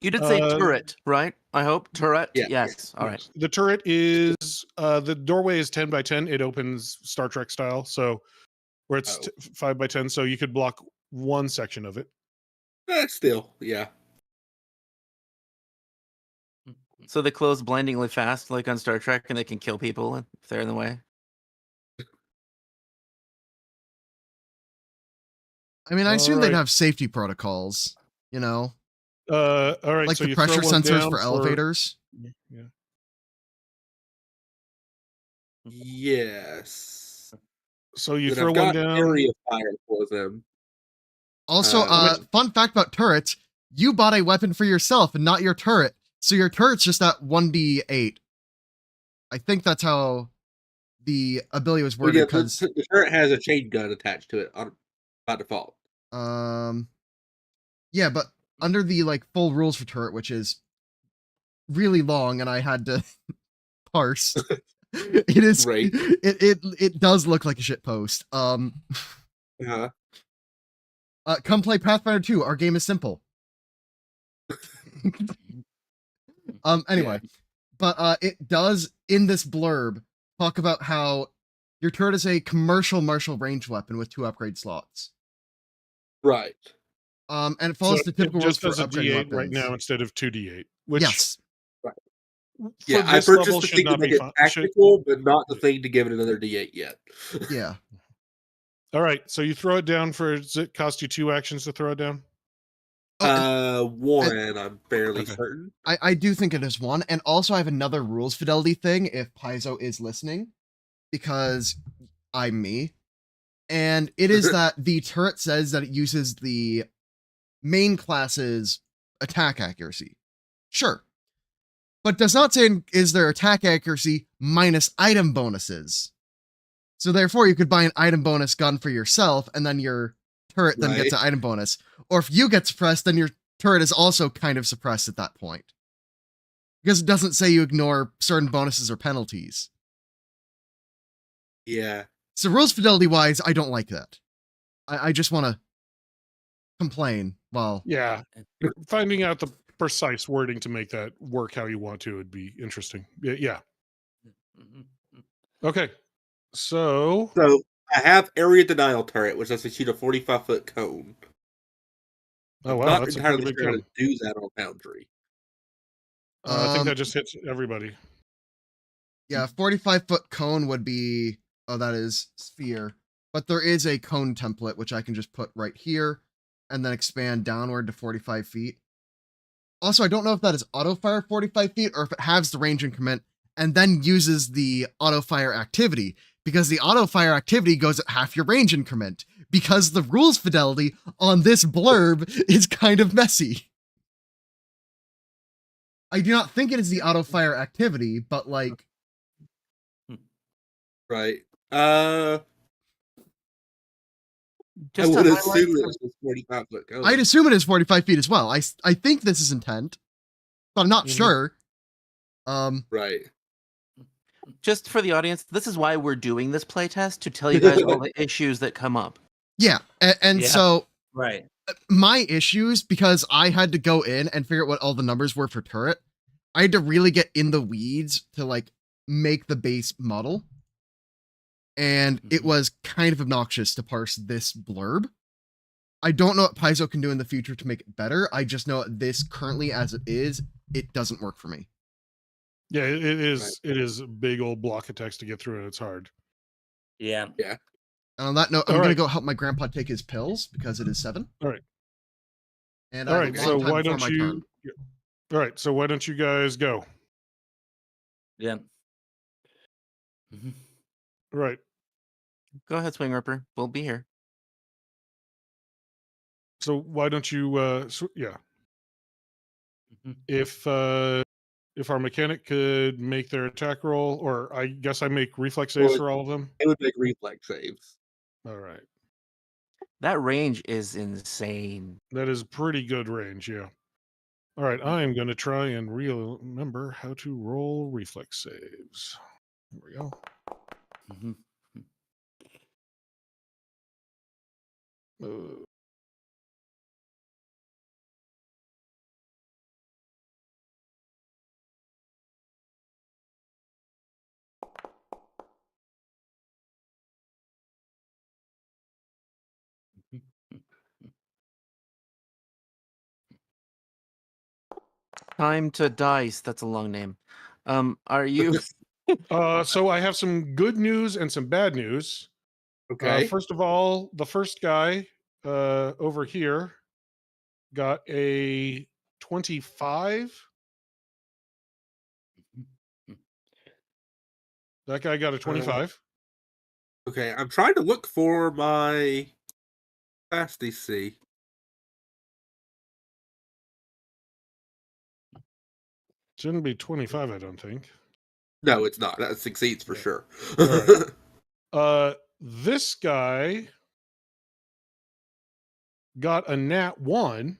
[SPEAKER 3] You did say
[SPEAKER 2] Uh,
[SPEAKER 3] turret, right? I hope turret.
[SPEAKER 5] Yeah.
[SPEAKER 3] Yes. All right.
[SPEAKER 2] The turret is the doorway is 10 by 10. It opens Star Trek style, so where it's 5 by 10, so you could block one section of it.
[SPEAKER 5] Still, yeah.
[SPEAKER 3] So they close blindingly fast, like on Star Trek, and they can kill people if they're in the way.
[SPEAKER 1] I mean, I assume
[SPEAKER 2] All
[SPEAKER 1] they'd
[SPEAKER 2] right.
[SPEAKER 1] have safety protocols, you know,
[SPEAKER 2] All right,
[SPEAKER 1] like
[SPEAKER 2] so
[SPEAKER 1] the
[SPEAKER 2] you throw
[SPEAKER 1] pressure
[SPEAKER 2] one
[SPEAKER 1] sensors
[SPEAKER 2] down
[SPEAKER 1] for elevators.
[SPEAKER 2] Yeah.
[SPEAKER 5] Yes.
[SPEAKER 2] So you
[SPEAKER 5] Then
[SPEAKER 2] throw
[SPEAKER 5] I've
[SPEAKER 2] one
[SPEAKER 5] got
[SPEAKER 2] down.
[SPEAKER 5] area fire for them.
[SPEAKER 1] Also,
[SPEAKER 5] How
[SPEAKER 1] fun fact about turrets, you bought a weapon for yourself and not your turret. So your turret's just at 1d8. I think that's how the ability was
[SPEAKER 5] Well,
[SPEAKER 1] worded,
[SPEAKER 5] yeah,
[SPEAKER 1] because
[SPEAKER 5] the turret has a chain gun attached to it by default.
[SPEAKER 1] yeah, but under the like full rules for turret, which is really long and I had to parse, it is
[SPEAKER 5] Right.
[SPEAKER 1] it does look like a shit post.
[SPEAKER 5] Uh-huh.
[SPEAKER 1] Come play Pathfinder 2. Our game is simple. Anyway, but it does in this blurb talk about how your turret is a commercial martial range weapon with 2 upgrade slots.
[SPEAKER 5] Right.
[SPEAKER 1] And it
[SPEAKER 2] So
[SPEAKER 1] follows the
[SPEAKER 2] it
[SPEAKER 1] typical rules
[SPEAKER 2] just
[SPEAKER 1] for
[SPEAKER 2] does a
[SPEAKER 1] upgrading
[SPEAKER 2] D8
[SPEAKER 1] weapons.
[SPEAKER 2] right now instead of 2D8, which
[SPEAKER 1] Yes.
[SPEAKER 2] for
[SPEAKER 5] Yeah, I
[SPEAKER 2] this
[SPEAKER 5] purchased
[SPEAKER 2] level
[SPEAKER 5] the
[SPEAKER 2] should
[SPEAKER 5] thing to
[SPEAKER 2] not
[SPEAKER 5] make
[SPEAKER 2] be
[SPEAKER 5] it
[SPEAKER 2] fun.
[SPEAKER 5] tactical, but not the thing to give it another D8 yet.
[SPEAKER 1] Yeah.
[SPEAKER 2] All right, so you throw it down for. Does it cost you 2 actions to throw it down?
[SPEAKER 5] One, I'm fairly
[SPEAKER 2] Okay.
[SPEAKER 5] certain.
[SPEAKER 1] I do think it is 1. And also, I have another rules fidelity thing if Paizo is listening, because I'm me. And it is that the turret says that it uses the main class's attack accuracy. Sure. But does not say is their attack accuracy minus item bonuses. So therefore, you could buy an item bonus gun for yourself, and then your turret then gets an
[SPEAKER 5] Right.
[SPEAKER 1] item bonus. Or if you get suppressed, then your turret is also kind of suppressed at that point. Because it doesn't say you ignore certain bonuses or penalties.
[SPEAKER 5] Yeah.
[SPEAKER 1] So rules fidelity wise, I don't like that. I just want to complain. Well,
[SPEAKER 2] Yeah, finding out the precise wording to make that work how you want to would be interesting. Yeah. Okay. So
[SPEAKER 5] So I have area denial turret, which lets me shoot a 45-foot cone.
[SPEAKER 2] oh
[SPEAKER 5] I'm
[SPEAKER 2] wow,
[SPEAKER 5] not
[SPEAKER 2] that's a pretty
[SPEAKER 5] entirely
[SPEAKER 2] big
[SPEAKER 5] sure how to
[SPEAKER 2] cone.
[SPEAKER 5] do that on Foundry.
[SPEAKER 2] I think
[SPEAKER 1] Um,
[SPEAKER 2] that just hits everybody.
[SPEAKER 1] yeah, 45-foot cone would be, oh, that is sphere. But there is a cone template, which I can just put right here and then expand downward to 45 feet. Also, I don't know if that is auto fire 45 feet or if it has the range increment and then uses the auto fire activity, because the auto fire activity goes at half your range increment, because the rules fidelity on this blurb is kind of messy. I do not think it is the auto fire activity, but like,
[SPEAKER 5] Right. I
[SPEAKER 3] Just to
[SPEAKER 5] would
[SPEAKER 3] highlight
[SPEAKER 5] assume
[SPEAKER 3] for-
[SPEAKER 5] it's a 45-foot cone.
[SPEAKER 1] I'd assume it is 45 feet as well. I think this is intent, but I'm not
[SPEAKER 2] Mhm.
[SPEAKER 1] sure.
[SPEAKER 5] Right.
[SPEAKER 3] just for the audience, this is why we're doing this playtest, to tell you guys all the issues that come up.
[SPEAKER 1] Yeah, and
[SPEAKER 4] Yeah.
[SPEAKER 1] so
[SPEAKER 4] Right.
[SPEAKER 1] my issues, because I had to go in and figure out what all the numbers were for turret, I had to really get in the weeds to like make the base model. And it
[SPEAKER 4] Mhm.
[SPEAKER 1] was kind of obnoxious to parse this blurb. I don't know what Paizo can do in the future to make it better. I just know this currently as it is, it doesn't work for me.
[SPEAKER 2] Yeah, it is.
[SPEAKER 5] Right.
[SPEAKER 2] It is a big old block of text to get through, and it's hard.
[SPEAKER 4] Yeah.
[SPEAKER 5] Yeah.
[SPEAKER 1] And on that note, I'm
[SPEAKER 2] All
[SPEAKER 1] gonna
[SPEAKER 2] right.
[SPEAKER 1] go help my grandpa take his pills because it is 7.
[SPEAKER 2] All right.
[SPEAKER 1] And
[SPEAKER 2] All
[SPEAKER 1] I
[SPEAKER 2] right.
[SPEAKER 1] have a
[SPEAKER 2] So
[SPEAKER 1] long time
[SPEAKER 2] why
[SPEAKER 1] before
[SPEAKER 2] don't
[SPEAKER 1] my
[SPEAKER 2] you?
[SPEAKER 1] turn.
[SPEAKER 2] All right. So why don't you guys go?
[SPEAKER 4] Yeah. Mhm.
[SPEAKER 2] All right.
[SPEAKER 3] Go ahead, Swing Ripper. We'll be here.
[SPEAKER 2] So why don't you? Yeah.
[SPEAKER 4] Mhm.
[SPEAKER 2] If our mechanic could make their attack roll, or I guess I make reflex saves
[SPEAKER 5] Well,
[SPEAKER 2] for all of them.
[SPEAKER 5] It would make reflex saves.
[SPEAKER 2] All right.
[SPEAKER 3] That range is insane.
[SPEAKER 2] That is pretty good range. Yeah. All right. I am going to try and remember how to roll reflex saves. Here we go.
[SPEAKER 4] Mhm.
[SPEAKER 2] Uh,
[SPEAKER 3] Time to dice. That's a long name. Are you?
[SPEAKER 2] so I have some good news and some bad news.
[SPEAKER 5] Okay.
[SPEAKER 2] First of all, the first guy over here got a 25. That guy got a 25.
[SPEAKER 5] Okay. I'm trying to look for my fast DC.
[SPEAKER 2] Shouldn't be 25, I don't think.
[SPEAKER 5] No, it's not. That succeeds for
[SPEAKER 2] Yeah.
[SPEAKER 5] sure.
[SPEAKER 2] All right. This guy got a nat 1,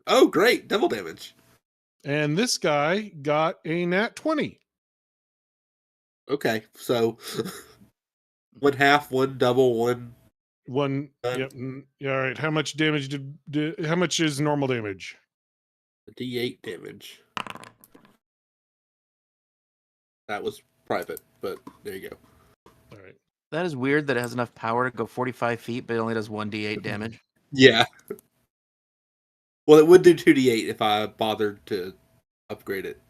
[SPEAKER 5] Oh, great. Double damage.
[SPEAKER 2] and this guy got a nat 20.
[SPEAKER 5] Okay. So one half, one double, one.
[SPEAKER 2] One. Yep. Yeah, all right. How much damage how much is normal damage?
[SPEAKER 5] D8 damage. That was private, but there you go.
[SPEAKER 2] All right.
[SPEAKER 3] That is weird that it has enough power to go 45 feet, but it only does 1d8 damage.
[SPEAKER 5] Yeah. Well, it would do 2d8 if I bothered to upgrade it.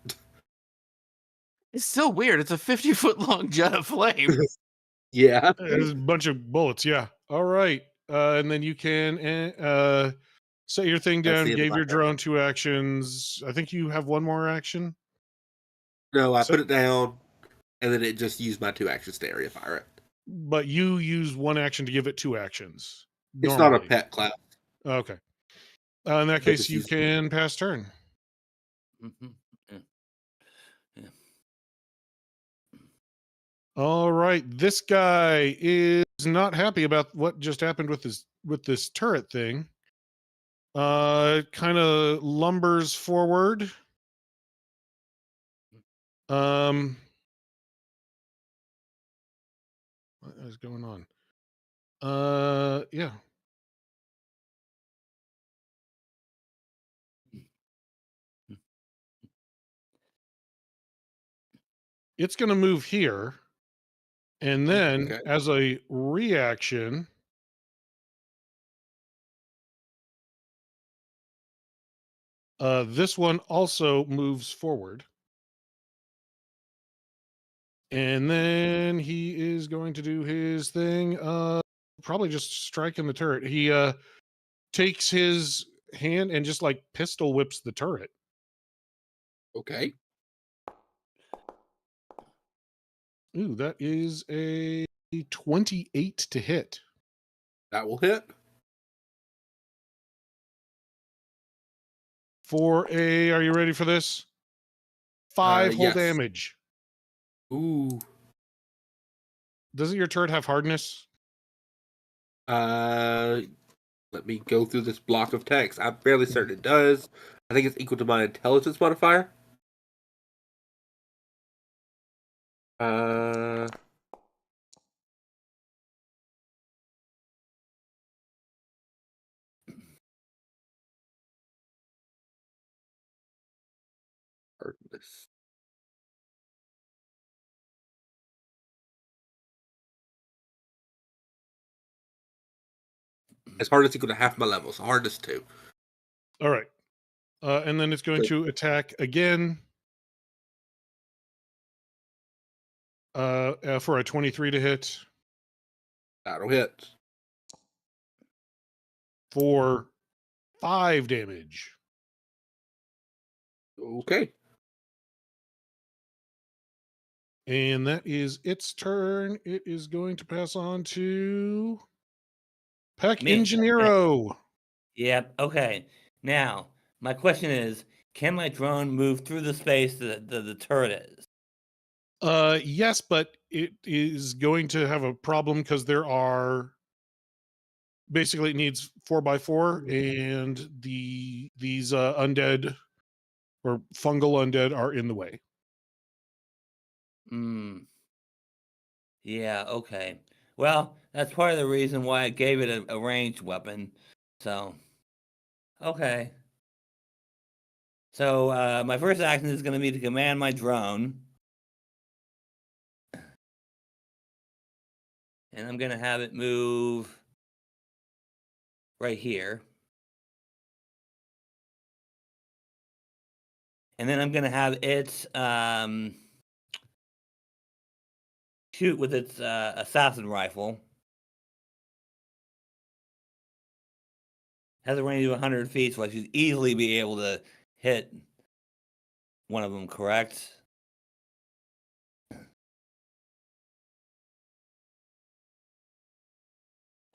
[SPEAKER 3] It's still weird. It's a 50-foot long jet of flame.
[SPEAKER 5] Yeah.
[SPEAKER 2] There's a bunch of bullets. Yeah. All right. And then you can set your thing
[SPEAKER 5] That's
[SPEAKER 2] down.
[SPEAKER 5] the end of
[SPEAKER 2] Gave
[SPEAKER 5] my
[SPEAKER 2] your
[SPEAKER 5] turn.
[SPEAKER 2] drone 2 actions. I think you have one more action.
[SPEAKER 5] No, I
[SPEAKER 2] So-
[SPEAKER 5] put it down, and then it just used my 2 actions to area fire it.
[SPEAKER 2] But you use 1 action to give it 2 actions.
[SPEAKER 5] It's not a
[SPEAKER 2] Normally.
[SPEAKER 5] pet class.
[SPEAKER 2] Okay. In that
[SPEAKER 5] They
[SPEAKER 2] case,
[SPEAKER 5] just
[SPEAKER 2] you
[SPEAKER 5] use-
[SPEAKER 2] can pass turn.
[SPEAKER 4] Mhm. Yeah. Yeah.
[SPEAKER 2] All right. This guy is not happy about what just happened with this turret thing. Kind of lumbers forward. What is going on? Yeah. It's going to move here. And then
[SPEAKER 5] Okay.
[SPEAKER 2] as a reaction, this one also moves forward. And then he is going to do his thing. Probably just striking the turret. He takes his hand and just like pistol whips the turret.
[SPEAKER 5] Okay.
[SPEAKER 2] Ooh, that is a 28 to hit.
[SPEAKER 5] That will hit.
[SPEAKER 2] Are you ready for this? 5 whole
[SPEAKER 5] Yes.
[SPEAKER 2] damage.
[SPEAKER 5] Ooh.
[SPEAKER 2] Doesn't your turret have hardness?
[SPEAKER 5] Let me go through this block of text. I'm fairly certain it does. I think it's equal to my intelligence modifier. Uh, hardness. It's hardness equal to half my level, so hardness 2.
[SPEAKER 2] All right. And then it's going
[SPEAKER 5] Wait.
[SPEAKER 2] to attack again. For a 23 to hit.
[SPEAKER 5] That'll hit.
[SPEAKER 2] For 5 damage.
[SPEAKER 5] Okay.
[SPEAKER 2] And that is its turn. It is going to pass on to Peck
[SPEAKER 4] Me.
[SPEAKER 2] Ingeniero.
[SPEAKER 4] Yep. Okay. Now, my question is, can my drone move through the space that the turret is?
[SPEAKER 2] Yes, but it is going to have a problem because there are basically it needs 4x4, and these undead or fungal undead are in the way.
[SPEAKER 4] Hmm. Yeah. Okay. Well, that's part of the reason why I gave it a ranged weapon. So, okay. So my first action is going to be to command my drone, and I'm going to have it move right here. And then I'm going to have it shoot with its assassin rifle. Has a range of 100 feet, so I should easily be able to hit one of them, correct?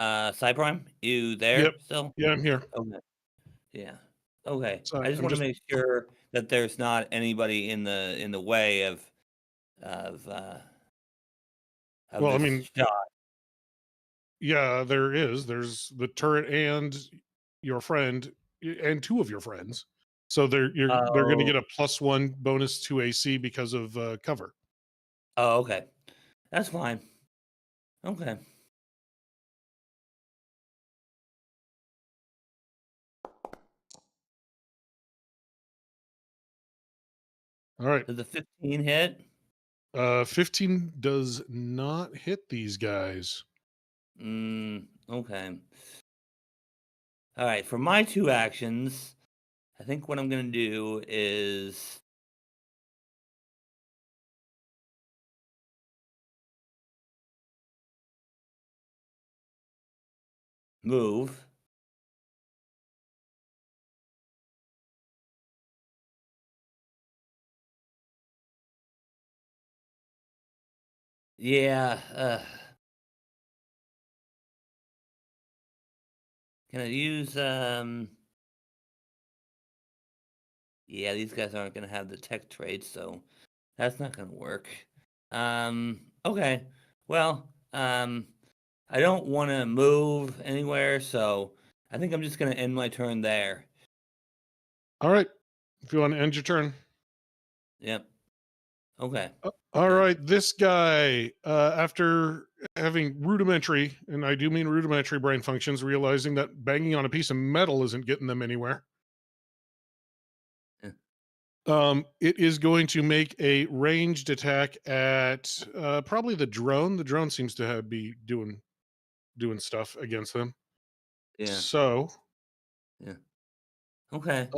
[SPEAKER 4] PsiPrime, you there
[SPEAKER 2] Yep.
[SPEAKER 4] still?
[SPEAKER 2] Yeah, I'm here.
[SPEAKER 4] Okay. Yeah. Okay.
[SPEAKER 2] So
[SPEAKER 4] I just
[SPEAKER 2] I'm
[SPEAKER 4] want to
[SPEAKER 2] just
[SPEAKER 4] make sure that there's not anybody in the way of
[SPEAKER 2] well, I
[SPEAKER 4] this
[SPEAKER 2] mean,
[SPEAKER 4] shot.
[SPEAKER 2] yeah, there is. There's the turret and your friend and 2 of your friends. So they're going to
[SPEAKER 4] Oh.
[SPEAKER 2] get a +1 bonus to AC because of cover.
[SPEAKER 4] Oh, okay. That's fine. Okay.
[SPEAKER 2] All right.
[SPEAKER 4] Does the 15 hit?
[SPEAKER 2] 15 does not hit these guys.
[SPEAKER 4] Okay. All right. For my 2 actions, I think what I'm gonna do is move. Yeah. Can I use Yeah, these guys aren't gonna have the tech traits, so that's not gonna work. Okay. Well, I don't want to move anywhere, so I think I'm just gonna end my turn there.
[SPEAKER 2] All right. If you want to end your turn.
[SPEAKER 4] Yep. Okay.
[SPEAKER 2] All right. This guy, after having rudimentary, and I do mean rudimentary brain functions, realizing that banging on a piece of metal isn't getting them anywhere. It is going to make a ranged attack at probably the drone. The drone seems to be doing stuff against them.
[SPEAKER 4] Yeah.
[SPEAKER 2] So
[SPEAKER 4] Yeah. Okay.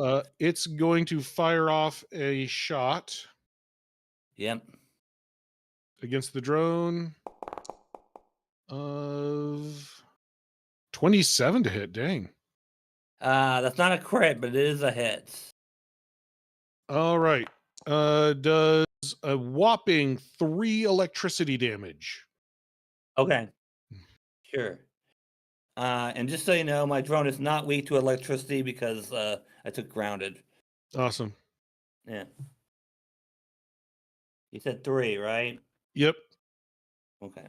[SPEAKER 2] it's going to fire off a shot
[SPEAKER 4] Yep.
[SPEAKER 2] against the drone of 27 to hit. Dang.
[SPEAKER 4] That's not a crit, but it is a hit.
[SPEAKER 2] All right. Does a whopping 3 electricity damage.
[SPEAKER 4] Okay. Sure. And just so you know, my drone is not weak to electricity because I took grounded.
[SPEAKER 2] Awesome.
[SPEAKER 4] Yeah. You said 3, right?
[SPEAKER 2] Yep.
[SPEAKER 4] Okay.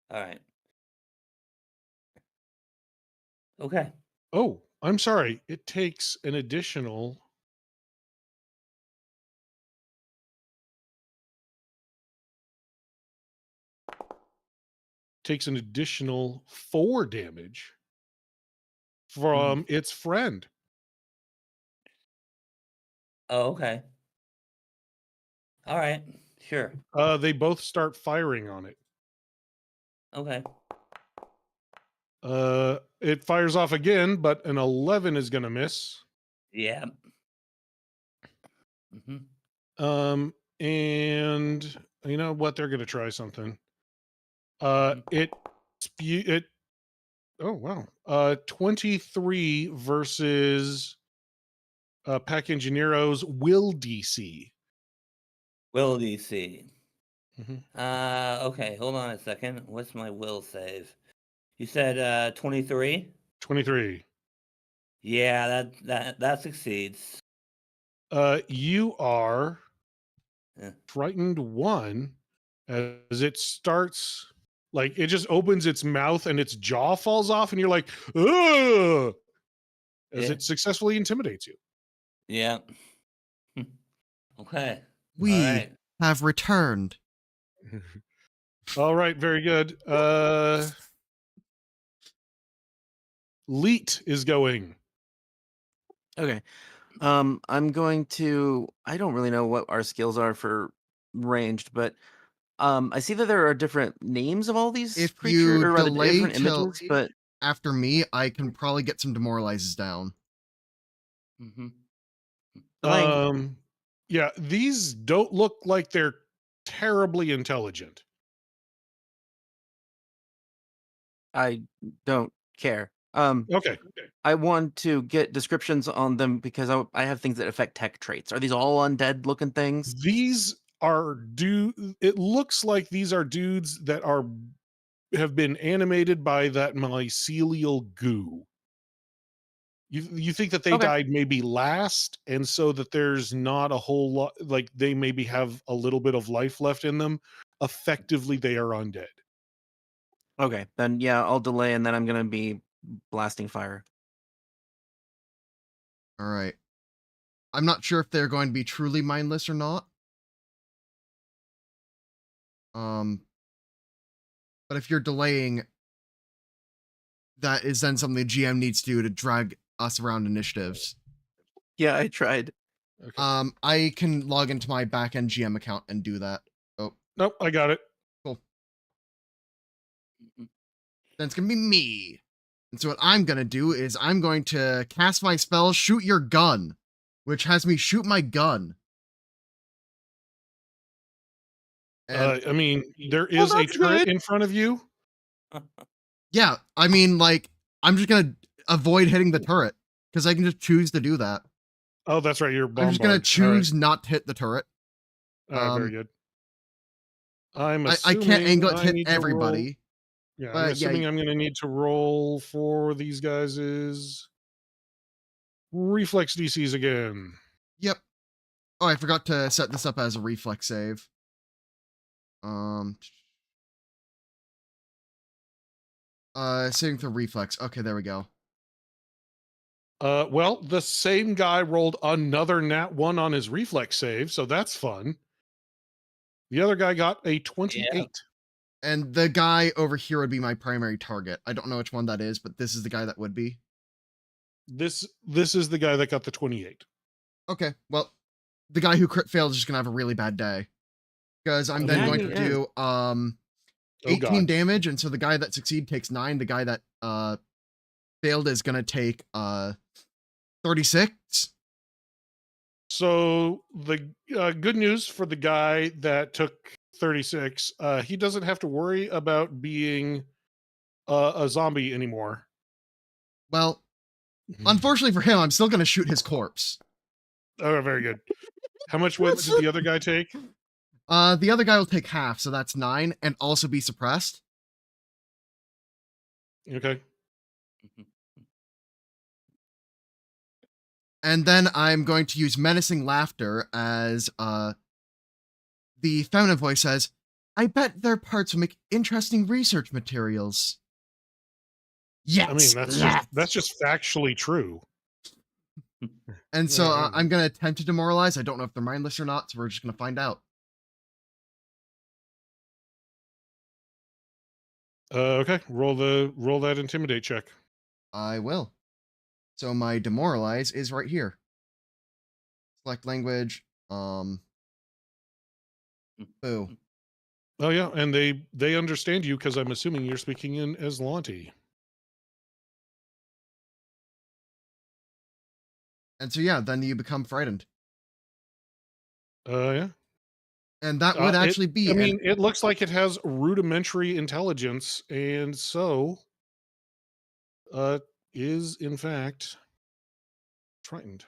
[SPEAKER 4] All right. Okay.
[SPEAKER 2] Oh, I'm sorry. It takes an additional. Takes an additional 4 damage from its friend.
[SPEAKER 4] Oh, okay. All right. Sure.
[SPEAKER 2] They both start firing on it.
[SPEAKER 4] Okay.
[SPEAKER 2] It fires off again, but an 11 is going to miss.
[SPEAKER 4] Yeah.
[SPEAKER 2] And you know what? They're going to try something. It. Oh wow. 23 versus Pack Engineero's will DC.
[SPEAKER 4] Will DC.
[SPEAKER 2] Mm-hmm.
[SPEAKER 4] Okay, hold on a second. What's my will save? You said 23?
[SPEAKER 2] 23.
[SPEAKER 4] Yeah, that succeeds.
[SPEAKER 2] You are
[SPEAKER 4] Yeah.
[SPEAKER 2] frightened 1 as it starts, like it just opens its mouth and its jaw falls off, and you're like, ugh, as
[SPEAKER 4] Yeah.
[SPEAKER 2] it successfully intimidates you.
[SPEAKER 4] Yeah. Okay.
[SPEAKER 1] We
[SPEAKER 4] All right.
[SPEAKER 1] have returned.
[SPEAKER 2] All right, very good. Leet is going.
[SPEAKER 3] Okay. I'm going to. I don't really know what our skills are for ranged, but I see that there are different names of all these
[SPEAKER 1] If
[SPEAKER 3] creatures,
[SPEAKER 1] you
[SPEAKER 3] or rather
[SPEAKER 1] delay
[SPEAKER 3] different
[SPEAKER 1] till
[SPEAKER 3] images. But
[SPEAKER 1] after me, I can probably get some demoralizes down.
[SPEAKER 3] delaying.
[SPEAKER 2] Yeah, these don't look like they're terribly intelligent.
[SPEAKER 3] I don't care.
[SPEAKER 2] Okay.
[SPEAKER 3] I want to get descriptions on them because I have things that affect tech traits. Are these all undead looking things?
[SPEAKER 2] These are it looks like these are dudes that have been animated by that mycelial goo. You think that they
[SPEAKER 3] Okay.
[SPEAKER 2] died maybe last, and so that there's not a whole lot, like they maybe have a little bit of life left in them. Effectively, they are undead.
[SPEAKER 3] Okay, then yeah, I'll delay and then I'm gonna be blasting fire.
[SPEAKER 1] All right. I'm not sure if they're going to be truly mindless or not. But if you're delaying, that is then something the GM needs to do to drag us around initiatives.
[SPEAKER 3] Yeah, I tried.
[SPEAKER 2] Okay.
[SPEAKER 1] I can log into my backend GM account and do that. Oh,
[SPEAKER 2] Nope, I got it.
[SPEAKER 1] Cool. Then it's gonna be me. And so what I'm gonna do is I'm going to cast my spell, Shoot Your Gun, which has me shoot my gun. And
[SPEAKER 2] I mean, there is a
[SPEAKER 3] that's
[SPEAKER 2] turret
[SPEAKER 3] good.
[SPEAKER 2] in front of you.
[SPEAKER 1] yeah, I mean, like, I'm just gonna avoid hitting the turret because I can just choose to do that.
[SPEAKER 2] Oh, that's right. You're
[SPEAKER 1] I'm just gonna
[SPEAKER 2] bombarded. All right.
[SPEAKER 1] choose not to hit the turret.
[SPEAKER 2] All right, very good. I'm
[SPEAKER 1] I
[SPEAKER 2] assuming
[SPEAKER 1] can't angle it to
[SPEAKER 2] I
[SPEAKER 1] hit
[SPEAKER 2] need to roll-
[SPEAKER 1] everybody.
[SPEAKER 2] Yeah, I'm
[SPEAKER 1] But, yeah,
[SPEAKER 2] assuming I'm going to need to roll for these guys' reflex DCs again.
[SPEAKER 1] Yep. Oh, I forgot to set this up as a reflex save. Saving throw reflex. Okay, there we go.
[SPEAKER 2] Well, the same guy rolled another nat 1 on his reflex save, so that's fun. The other guy got a 28.
[SPEAKER 1] And the guy over here would be my primary target. I don't know which one that is, but this is the guy that would be.
[SPEAKER 2] This is the guy that got the 28.
[SPEAKER 1] Okay, well, the guy who crit failed is just gonna have a really bad day. Because I'm then
[SPEAKER 3] Yeah,
[SPEAKER 1] going
[SPEAKER 3] he
[SPEAKER 1] to
[SPEAKER 3] is.
[SPEAKER 1] do 18
[SPEAKER 2] God.
[SPEAKER 1] damage, and so the guy that succeeded takes 9. The guy that failed is gonna take 36.
[SPEAKER 2] So the good news for the guy that took 36, he doesn't have to worry about being a zombie anymore.
[SPEAKER 1] Well, unfortunately for him, I'm still gonna shoot his corpse.
[SPEAKER 2] Oh, very good. How much did the other guy take?
[SPEAKER 1] The other guy will take half, so that's 9, and also be suppressed.
[SPEAKER 2] Okay.
[SPEAKER 1] And then I'm going to use menacing laughter as the feminine voice says, I bet their parts will make interesting research materials. Yes.
[SPEAKER 2] I mean, that's just factually true.
[SPEAKER 1] And so
[SPEAKER 2] Yeah.
[SPEAKER 1] I'm going to attempt to demoralize. I don't know if they're mindless or not, so we're just going to find out.
[SPEAKER 2] Okay, roll that intimidate check.
[SPEAKER 1] I will. So my demoralize is right here. Select language. Boo.
[SPEAKER 2] Oh yeah, and they understand you because I'm assuming you're speaking in Aslanti.
[SPEAKER 1] And so yeah, then you become frightened.
[SPEAKER 2] Yeah.
[SPEAKER 1] And that would actually be.
[SPEAKER 2] I mean, it looks like it has rudimentary intelligence, and so is in fact frightened.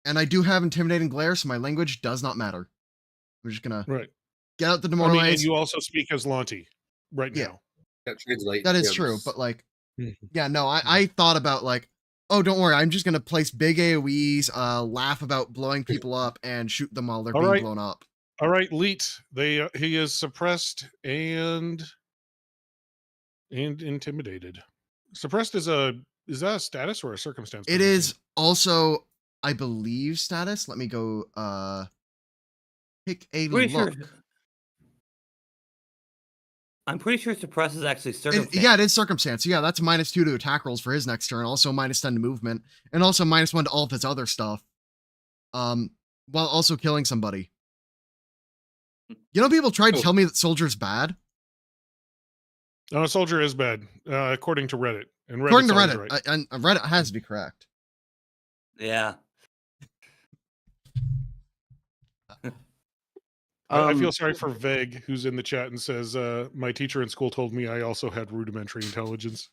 [SPEAKER 1] And I do have intimidating glare, so my language does not matter. I'm just gonna
[SPEAKER 2] Right.
[SPEAKER 1] get out the
[SPEAKER 2] I mean,
[SPEAKER 1] demoralize.
[SPEAKER 2] and you also speak Aslanti right
[SPEAKER 1] Yeah.
[SPEAKER 2] now.
[SPEAKER 5] That translates.
[SPEAKER 1] That is
[SPEAKER 5] gems.
[SPEAKER 1] true, but like,
[SPEAKER 2] Mhm.
[SPEAKER 1] yeah, no, I thought about like, oh, don't worry, I'm just gonna place big AoEs, laugh about blowing people up, and shoot them while they're
[SPEAKER 2] All
[SPEAKER 1] being
[SPEAKER 2] right.
[SPEAKER 1] blown up.
[SPEAKER 2] All right, Leet. He is suppressed and intimidated. Suppressed is that a status or a circumstance?
[SPEAKER 1] It is also, I believe, status. Let me go take a
[SPEAKER 4] Pretty
[SPEAKER 1] look.
[SPEAKER 4] sure. I'm pretty sure suppress is actually
[SPEAKER 1] It,
[SPEAKER 4] circumstance.
[SPEAKER 1] yeah, it is circumstance. Yeah, that's -2 to attack rolls for his next turn. Also -10 to movement, and also -1 to all of his other stuff. While also killing somebody. You know, people tried to tell me that Soldier's bad.
[SPEAKER 2] No, Soldier is bad, according to Reddit. And
[SPEAKER 1] According to
[SPEAKER 2] Reddit's
[SPEAKER 1] Reddit,
[SPEAKER 2] always right.
[SPEAKER 1] and Reddit has to be correct.
[SPEAKER 4] Yeah.
[SPEAKER 2] I feel sorry for Veg, who's in the chat and says, my teacher in school told me I also had rudimentary intelligence.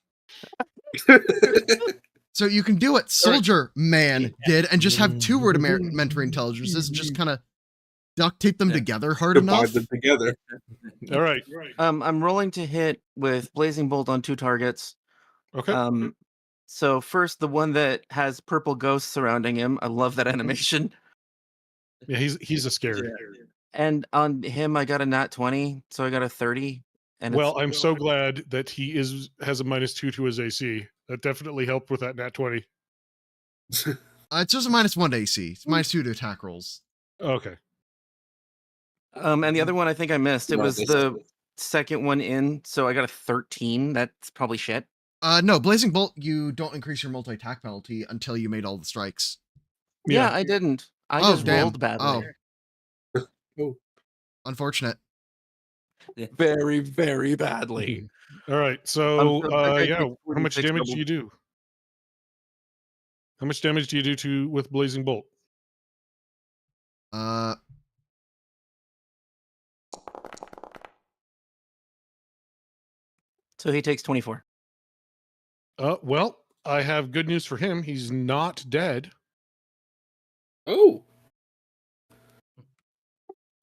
[SPEAKER 1] So you can do what Soldier Man did and just have 2 rudimentary intelligences and just kind of duct tape them together hard
[SPEAKER 5] Combine
[SPEAKER 1] enough.
[SPEAKER 5] them together.
[SPEAKER 2] All right.
[SPEAKER 3] I'm rolling to hit with Blazing Bolt on 2 targets.
[SPEAKER 2] Okay.
[SPEAKER 3] So first, the one that has purple ghosts surrounding him. I love that animation.
[SPEAKER 2] Yeah, he's a scary.
[SPEAKER 3] And on him, I got a nat 20, so I got a 30. And
[SPEAKER 2] Well, I'm so glad that he has a -2 to his AC. That definitely helped with that nat 20.
[SPEAKER 1] It's just a -1 to AC. It's -2 to attack rolls.
[SPEAKER 2] Okay.
[SPEAKER 3] and the other one I think I missed. It
[SPEAKER 5] No,
[SPEAKER 3] was
[SPEAKER 5] this-
[SPEAKER 3] the second one in, so I got a 13. That's probably shit.
[SPEAKER 1] No, Blazing Bolt, you don't increase your multi-attack penalty until you made all the strikes.
[SPEAKER 3] Yeah, I didn't. I
[SPEAKER 1] Oh,
[SPEAKER 3] just
[SPEAKER 1] damn.
[SPEAKER 3] rolled badly.
[SPEAKER 5] Oh,
[SPEAKER 1] Unfortunate.
[SPEAKER 6] Very, very badly.
[SPEAKER 2] All right.
[SPEAKER 3] I'm
[SPEAKER 2] So,
[SPEAKER 3] so sick, I
[SPEAKER 2] yeah,
[SPEAKER 3] take
[SPEAKER 2] how much
[SPEAKER 3] 46
[SPEAKER 2] damage
[SPEAKER 3] double-
[SPEAKER 2] do you do? How much damage do you do to with blazing bolt?
[SPEAKER 1] Uh,
[SPEAKER 3] So he takes 24.
[SPEAKER 2] Well, I have good news for him. He's not dead.
[SPEAKER 5] oh,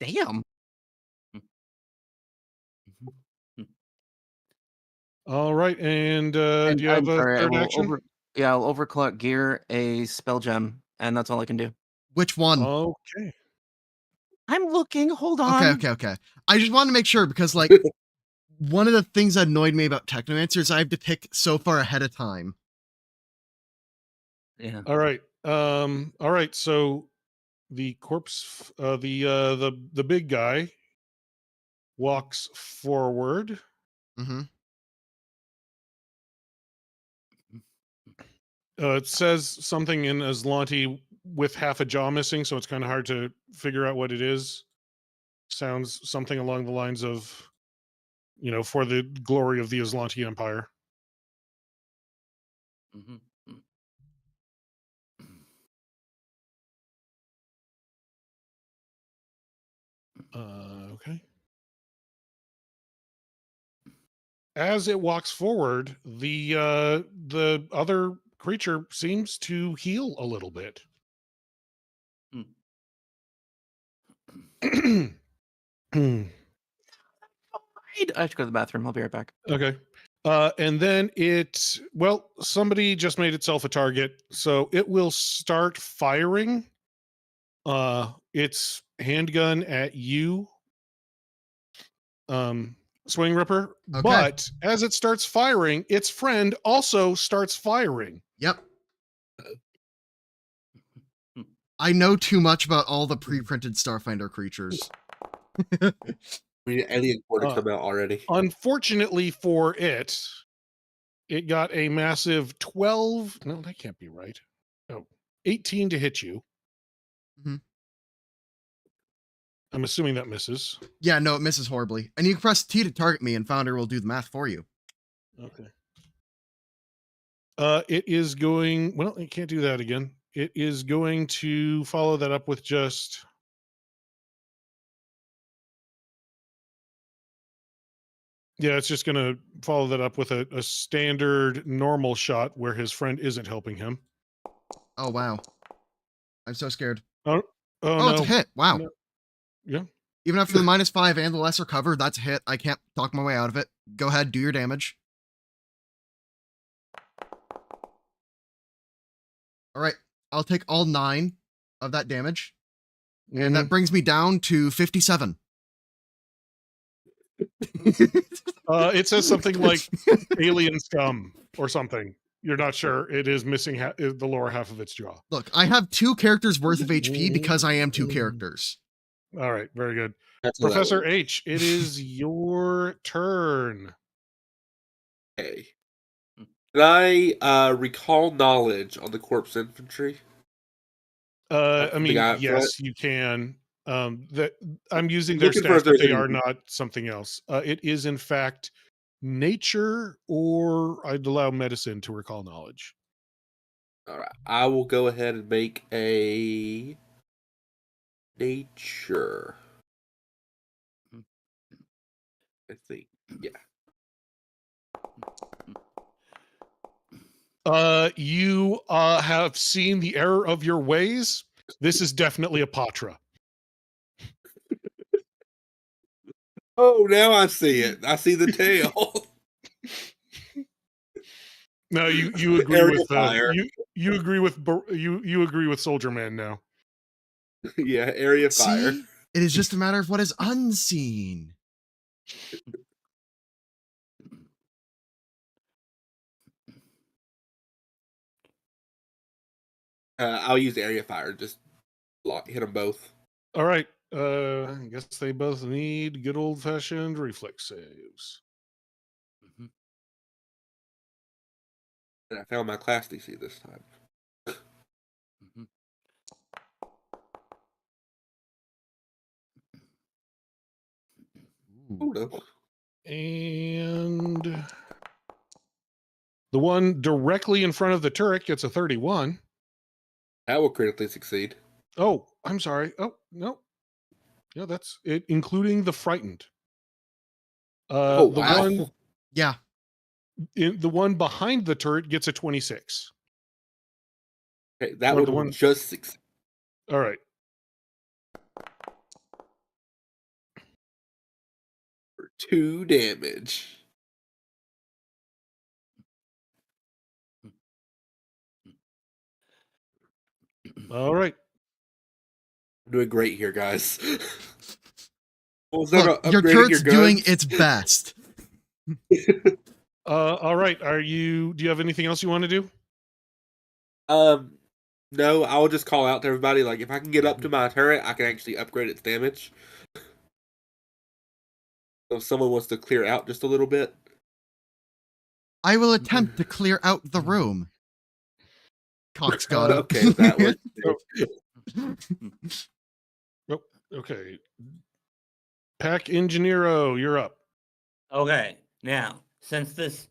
[SPEAKER 3] Damn.
[SPEAKER 2] All right, and do you have
[SPEAKER 3] I'm
[SPEAKER 2] a
[SPEAKER 3] sorry,
[SPEAKER 2] third action?
[SPEAKER 3] I'll overclock gear a spell gem, and that's all I can do.
[SPEAKER 1] which one?
[SPEAKER 2] Okay.
[SPEAKER 3] I'm looking. Hold
[SPEAKER 1] Okay,
[SPEAKER 3] on.
[SPEAKER 1] okay. I just wanted to make sure because, like, one of the things that annoyed me about Technomancer is I have to pick so far ahead of time.
[SPEAKER 3] Yeah.
[SPEAKER 2] All right. All right. So the corpse, the big guy walks forward.
[SPEAKER 1] Mm-hmm.
[SPEAKER 2] It says something in Aslanti with half a jaw missing, so it's kind of hard to figure out what it is. Sounds something along the lines of, for the glory of the Aslanti Empire.
[SPEAKER 4] Mhm.
[SPEAKER 2] Okay. As it walks forward, the other creature seems to heal a little bit.
[SPEAKER 3] I have to go to the bathroom. I'll be right back.
[SPEAKER 2] Okay. And then somebody just made itself a target, so it will start firing its handgun at you, Swing Ripper.
[SPEAKER 1] Okay.
[SPEAKER 2] But as it starts firing, its friend also starts firing.
[SPEAKER 1] Yep. I know too much about all the pre-printed Starfinder creatures.
[SPEAKER 5] we need Alien Core to
[SPEAKER 2] Uh,
[SPEAKER 5] come out already.
[SPEAKER 2] Unfortunately for it, it got a massive 12. No, that can't be right. No, 18 to hit you.
[SPEAKER 1] Mhm.
[SPEAKER 2] I'm assuming that misses.
[SPEAKER 1] Yeah, no, it misses horribly. And you can press T to target me, and Founder will do the math for you.
[SPEAKER 2] Okay. It is going. Well, it can't do that again. It is going to follow that up with just. Yeah, it's just going to follow that up with a standard normal shot where his friend isn't helping him.
[SPEAKER 1] Oh, wow. I'm so scared.
[SPEAKER 2] Oh
[SPEAKER 1] Oh,
[SPEAKER 2] no.
[SPEAKER 1] it's a hit. Wow.
[SPEAKER 2] No. Yeah.
[SPEAKER 1] Even after the -5 and the lesser cover, that's a hit. I can't talk my way out of it. Go ahead, do your damage. All right, I'll take all 9 of that damage, and that brings me down to 57.
[SPEAKER 2] It says something like alien scum or something. You're not sure. It is missing the lower half of its jaw.
[SPEAKER 1] Look, I have 2 characters worth of HP because I am 2 characters.
[SPEAKER 2] All right, very good.
[SPEAKER 5] That's how that
[SPEAKER 2] Professor
[SPEAKER 5] works.
[SPEAKER 2] H, it is your turn.
[SPEAKER 5] Okay. Can I recall knowledge on the corpse infantry?
[SPEAKER 2] I mean,
[SPEAKER 5] guy up
[SPEAKER 2] yes, you can. That I'm using their
[SPEAKER 5] Looking for if
[SPEAKER 2] stats, but
[SPEAKER 5] there's
[SPEAKER 2] they
[SPEAKER 5] any-
[SPEAKER 2] are not something else. It is in fact nature, or I'd allow medicine to recall knowledge.
[SPEAKER 5] All right, I will go ahead and make a nature. I think, yeah.
[SPEAKER 2] You have seen the error of your ways. This is definitely a Patra.
[SPEAKER 5] Oh, now I see it. I see the tail.
[SPEAKER 2] No, you agree
[SPEAKER 5] Area
[SPEAKER 2] with
[SPEAKER 5] fire.
[SPEAKER 2] you agree with you agree with Soldier Man now.
[SPEAKER 5] Yeah, area fire.
[SPEAKER 1] See? It is just a matter of what is unseen.
[SPEAKER 5] I'll use area fire. Just hit them both.
[SPEAKER 2] All right. I guess they both need good old fashioned reflex saves.
[SPEAKER 5] And I found my class DC this time. Oh, no.
[SPEAKER 2] And the one directly in front of the turret gets a 31.
[SPEAKER 5] That will critically succeed.
[SPEAKER 2] Oh, I'm sorry. Oh, no. Yeah, that's it, including the frightened.
[SPEAKER 5] Oh,
[SPEAKER 2] The
[SPEAKER 5] wow.
[SPEAKER 2] one
[SPEAKER 1] Yeah.
[SPEAKER 2] the one behind the turret gets a 26.
[SPEAKER 5] Okay, that
[SPEAKER 2] Or
[SPEAKER 5] one
[SPEAKER 2] the
[SPEAKER 5] will
[SPEAKER 2] one-
[SPEAKER 5] just succeed
[SPEAKER 2] All right.
[SPEAKER 5] for 2 damage.
[SPEAKER 2] All right.
[SPEAKER 5] I'm doing great here, guys. Well, so
[SPEAKER 1] Look,
[SPEAKER 5] upgrading
[SPEAKER 1] your turret's doing
[SPEAKER 5] guns.
[SPEAKER 1] its best.
[SPEAKER 2] All right. Do you have anything else you want to do?
[SPEAKER 5] No, I'll just call out to everybody. Like, if I can get up to my turret, I can actually upgrade its damage. So if someone wants to clear out just a little bit.
[SPEAKER 1] I will attempt to clear out the room. Cox got it.
[SPEAKER 5] Okay, that works.
[SPEAKER 2] Oh, okay. Pack Engineero, you're up.
[SPEAKER 4] Okay, now since this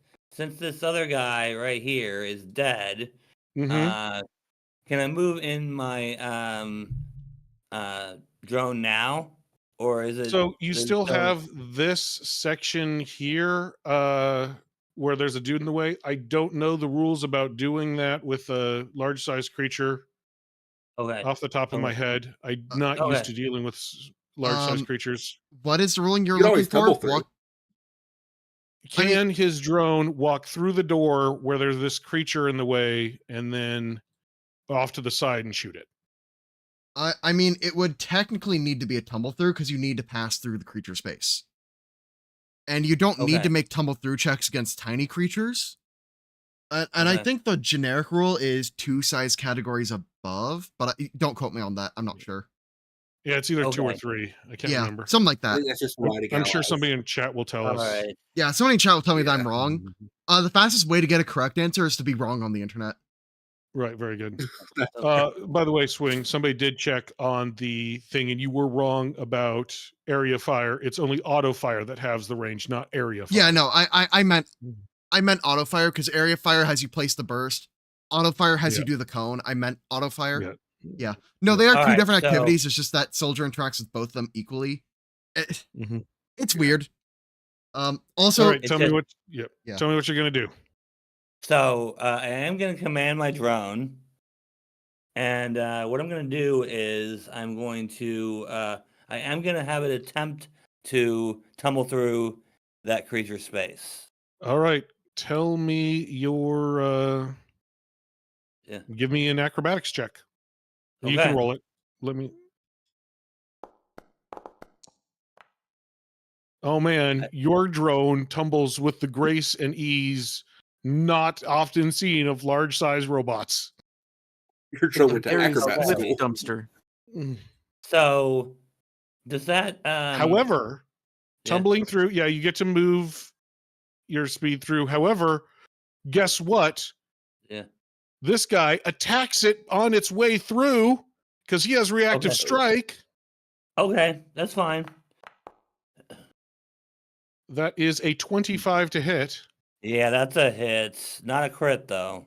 [SPEAKER 4] other guy right here is dead,
[SPEAKER 2] Mm-hmm.
[SPEAKER 4] can I move in my drone now, or is it?
[SPEAKER 2] So you
[SPEAKER 4] is it
[SPEAKER 2] still
[SPEAKER 4] still-
[SPEAKER 2] have this section here where there's a dude in the way. I don't know the rules about doing that with a large size creature
[SPEAKER 4] okay.
[SPEAKER 2] off the top of my
[SPEAKER 4] Okay.
[SPEAKER 2] head. I'm not used
[SPEAKER 4] Okay.
[SPEAKER 2] to dealing with large size
[SPEAKER 1] Um,
[SPEAKER 2] creatures.
[SPEAKER 1] What is the ruling you're
[SPEAKER 5] You can
[SPEAKER 1] looking
[SPEAKER 5] always
[SPEAKER 1] for?
[SPEAKER 5] tumble through.
[SPEAKER 1] Walk. I mean-
[SPEAKER 2] Can his drone walk through the door where there's this creature in the way and then off to the side and shoot it?
[SPEAKER 1] I mean, it would technically need to be a tumble through because you need to pass through the creature space. And you don't need
[SPEAKER 4] Okay.
[SPEAKER 1] to make tumble through checks against tiny creatures. And I
[SPEAKER 4] Okay.
[SPEAKER 1] think the generic rule is 2 size categories above, but don't quote me on that. I'm not sure.
[SPEAKER 2] Yeah, it's either 2 or
[SPEAKER 4] Okay.
[SPEAKER 2] 3. I can't
[SPEAKER 1] Yeah,
[SPEAKER 2] remember.
[SPEAKER 1] something like
[SPEAKER 5] I
[SPEAKER 1] that.
[SPEAKER 5] think that's just writing
[SPEAKER 2] I'm
[SPEAKER 5] out
[SPEAKER 2] sure
[SPEAKER 5] loud.
[SPEAKER 2] somebody in chat will tell
[SPEAKER 4] All
[SPEAKER 2] us.
[SPEAKER 4] right.
[SPEAKER 1] Yeah, somebody in chat will tell me that I'm
[SPEAKER 5] Yeah.
[SPEAKER 1] wrong. The fastest way to get a correct answer is to be wrong on the internet.
[SPEAKER 2] Right, very good.
[SPEAKER 4] Okay.
[SPEAKER 2] By the way, Swing, somebody did check on the thing, and you were wrong about area fire. It's only auto fire that has the range, not area fire.
[SPEAKER 1] Yeah, no, I meant auto fire because area fire has you place the burst. Auto fire has
[SPEAKER 2] Yeah.
[SPEAKER 1] you do the cone. I meant auto fire.
[SPEAKER 2] Yeah.
[SPEAKER 1] Yeah. No, they are
[SPEAKER 4] All
[SPEAKER 1] two
[SPEAKER 4] right,
[SPEAKER 1] different
[SPEAKER 4] so-
[SPEAKER 1] activities. It's just that soldier interacts with both of them equally.
[SPEAKER 2] Mhm.
[SPEAKER 1] It's weird. Also,
[SPEAKER 2] All right,
[SPEAKER 4] It's
[SPEAKER 2] tell me
[SPEAKER 4] just-
[SPEAKER 2] what.
[SPEAKER 1] Yeah.
[SPEAKER 2] Tell me what you're gonna do.
[SPEAKER 4] So I am going to command my drone, and what I'm going to do is I am going to have it attempt to tumble through that creature space.
[SPEAKER 2] All right, tell me your.
[SPEAKER 4] Yeah.
[SPEAKER 2] Give me an acrobatics check. You
[SPEAKER 4] Okay.
[SPEAKER 2] can roll it. Let me. Oh man, your drone tumbles with the grace and ease not often seen of large size robots.
[SPEAKER 5] You're showing to
[SPEAKER 6] Very
[SPEAKER 5] acrobat
[SPEAKER 6] swift
[SPEAKER 5] school.
[SPEAKER 6] dumpster.
[SPEAKER 4] So does that?
[SPEAKER 2] However,
[SPEAKER 4] yeah.
[SPEAKER 2] tumbling through, yeah, you get to move your speed through. However, guess what?
[SPEAKER 4] Yeah.
[SPEAKER 2] This guy attacks it on its way through because he has reactive
[SPEAKER 4] Okay.
[SPEAKER 2] strike.
[SPEAKER 4] Okay, that's fine.
[SPEAKER 2] That is a 25 to hit.
[SPEAKER 4] Yeah, that's a hit. Not a crit though.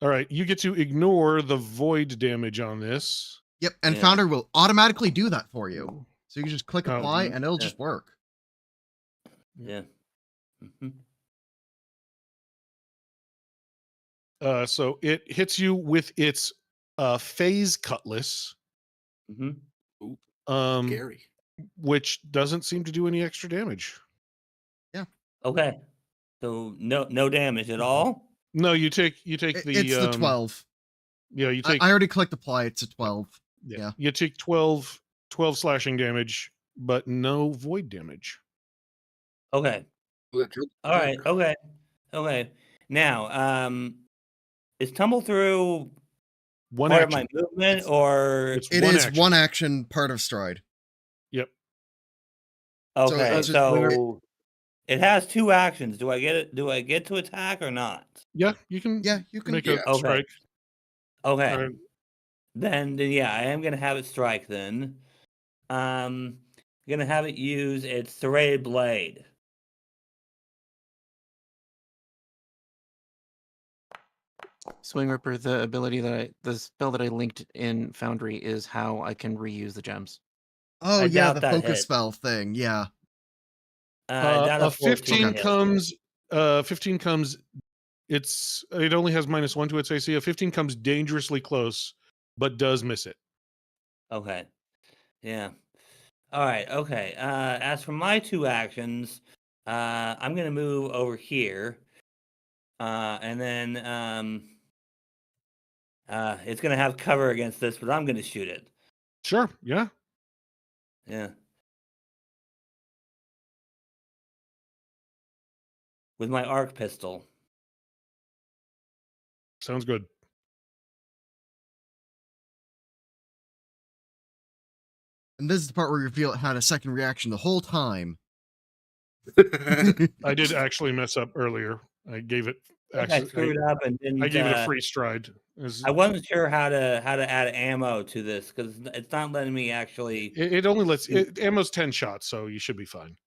[SPEAKER 2] All right, you get to ignore the void damage on this.
[SPEAKER 1] yep, and
[SPEAKER 4] Yeah.
[SPEAKER 1] Founder will automatically do that for you. So you can just click
[SPEAKER 2] Oh.
[SPEAKER 1] apply and it'll
[SPEAKER 4] Yeah.
[SPEAKER 1] just work.
[SPEAKER 4] Yeah. Mhm.
[SPEAKER 2] So it hits you with its phase cutlass,
[SPEAKER 4] Mhm.
[SPEAKER 5] Scary.
[SPEAKER 2] which doesn't seem to do any extra damage.
[SPEAKER 4] Okay. So no damage at all.
[SPEAKER 2] No, you take the
[SPEAKER 1] It's the 12.
[SPEAKER 2] Yeah, you
[SPEAKER 1] I
[SPEAKER 2] take
[SPEAKER 1] already clicked apply. It's a 12. yeah.
[SPEAKER 2] You take 12 slashing damage, but no void damage.
[SPEAKER 4] Okay. All right. Okay. Okay. Now, is tumble through
[SPEAKER 2] One
[SPEAKER 4] part
[SPEAKER 2] action.
[SPEAKER 4] of my movement, or
[SPEAKER 2] It's
[SPEAKER 1] It
[SPEAKER 2] one
[SPEAKER 1] is
[SPEAKER 2] action.
[SPEAKER 1] one action part of stride.
[SPEAKER 2] Yep.
[SPEAKER 4] okay?
[SPEAKER 1] it's just-
[SPEAKER 4] So it has 2 actions. Do I get it? Do I get to attack or not?
[SPEAKER 2] Yeah, you can
[SPEAKER 1] Yeah, you can.
[SPEAKER 2] make
[SPEAKER 5] Yeah.
[SPEAKER 2] a strike.
[SPEAKER 4] Okay.
[SPEAKER 2] All right.
[SPEAKER 4] Then yeah, I am gonna have it strike then. gonna have it use its serrated blade.
[SPEAKER 6] Swing Ripper, the spell that I linked in Foundry is how I can reuse the gems.
[SPEAKER 1] Oh
[SPEAKER 4] I
[SPEAKER 1] yeah,
[SPEAKER 4] doubt
[SPEAKER 1] the
[SPEAKER 4] that
[SPEAKER 1] focus
[SPEAKER 4] hits.
[SPEAKER 1] spell thing. Yeah.
[SPEAKER 4] I doubt
[SPEAKER 2] A
[SPEAKER 4] 14
[SPEAKER 2] 15
[SPEAKER 4] hits.
[SPEAKER 2] comes. 15 comes. It only has -1 to its AC. A 15 comes dangerously close, but does miss it.
[SPEAKER 4] Okay. Yeah. All right. Okay. As for my 2 actions, I'm gonna move over here, and then it's gonna have cover against this, but I'm gonna shoot it.
[SPEAKER 2] Sure. Yeah.
[SPEAKER 4] Yeah. With my arc pistol.
[SPEAKER 2] Sounds good.
[SPEAKER 1] And this is the part where you reveal it had a second reaction the whole time.
[SPEAKER 2] I did actually mess up earlier. I gave it.
[SPEAKER 4] I think I screwed up and didn't.
[SPEAKER 2] I gave it a free stride.
[SPEAKER 4] I wasn't sure how to add ammo to this because it's not letting me actually.
[SPEAKER 2] It only lets ammo's 10 shots, so you should be fine.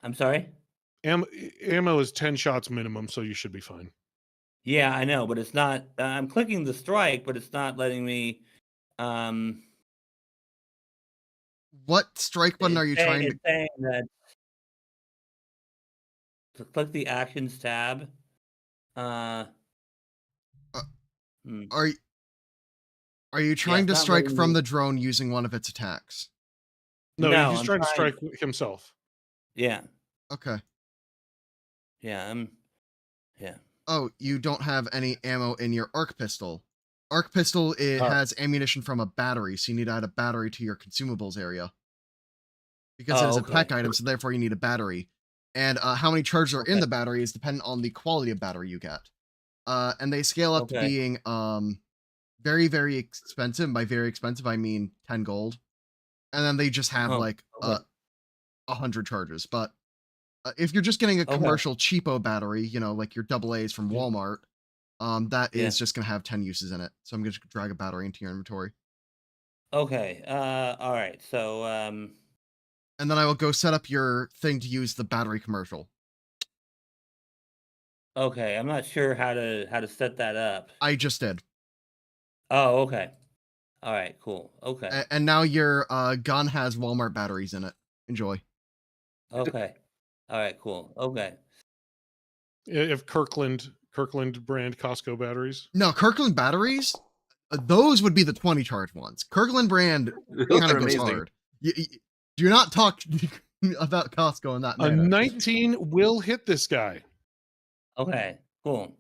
[SPEAKER 4] I'm sorry.
[SPEAKER 2] Ammo is 10 shots minimum, so you should be fine.
[SPEAKER 4] Yeah, I know, but it's not. I'm clicking the strike, but it's not letting me.
[SPEAKER 1] What strike button are you trying to?
[SPEAKER 4] It's saying that. Click the actions tab.
[SPEAKER 1] Are
[SPEAKER 4] Hmm.
[SPEAKER 1] are you trying to
[SPEAKER 4] it's not
[SPEAKER 1] strike
[SPEAKER 4] letting
[SPEAKER 1] from
[SPEAKER 4] me-
[SPEAKER 1] the drone using one of its attacks?
[SPEAKER 2] No, he's
[SPEAKER 4] I'm
[SPEAKER 2] trying to strike himself.
[SPEAKER 4] Yeah,
[SPEAKER 1] Okay.
[SPEAKER 4] yeah, yeah.
[SPEAKER 1] Oh, you don't have any ammo in your arc pistol. Arc pistol, it has ammunition from a battery, so you need to add a battery to your consumables area. Because it is a tech item, so therefore you need a battery. And how many charges are in the battery is dependent on the quality of battery you get. And they scale up to being very, very expensive. By very expensive, I mean 10 gold. And then they just have 100 charges. But if you're just getting a commercial cheapo battery, you know, like your AA's from Walmart, that is just going to have 10 uses in it. So I'm going to drag a battery into your inventory.
[SPEAKER 4] Okay. All right. So
[SPEAKER 1] and then I will go set up your thing to use the battery commercial.
[SPEAKER 4] Okay, I'm not sure how to set that up.
[SPEAKER 1] I just did.
[SPEAKER 4] Oh, okay. All right, cool. Okay.
[SPEAKER 1] And now your gun has Walmart batteries in it. Enjoy.
[SPEAKER 4] Okay. All right, cool. Okay.
[SPEAKER 2] If Kirkland brand Costco batteries.
[SPEAKER 1] No, Kirkland batteries, those would be the 20 charge ones. Kirkland brand
[SPEAKER 6] Those
[SPEAKER 1] kind
[SPEAKER 6] are
[SPEAKER 1] of goes
[SPEAKER 6] amazing.
[SPEAKER 1] hard. Do not talk about Costco in that
[SPEAKER 2] A
[SPEAKER 1] manner.
[SPEAKER 2] 19 will hit this guy.
[SPEAKER 4] Okay, cool.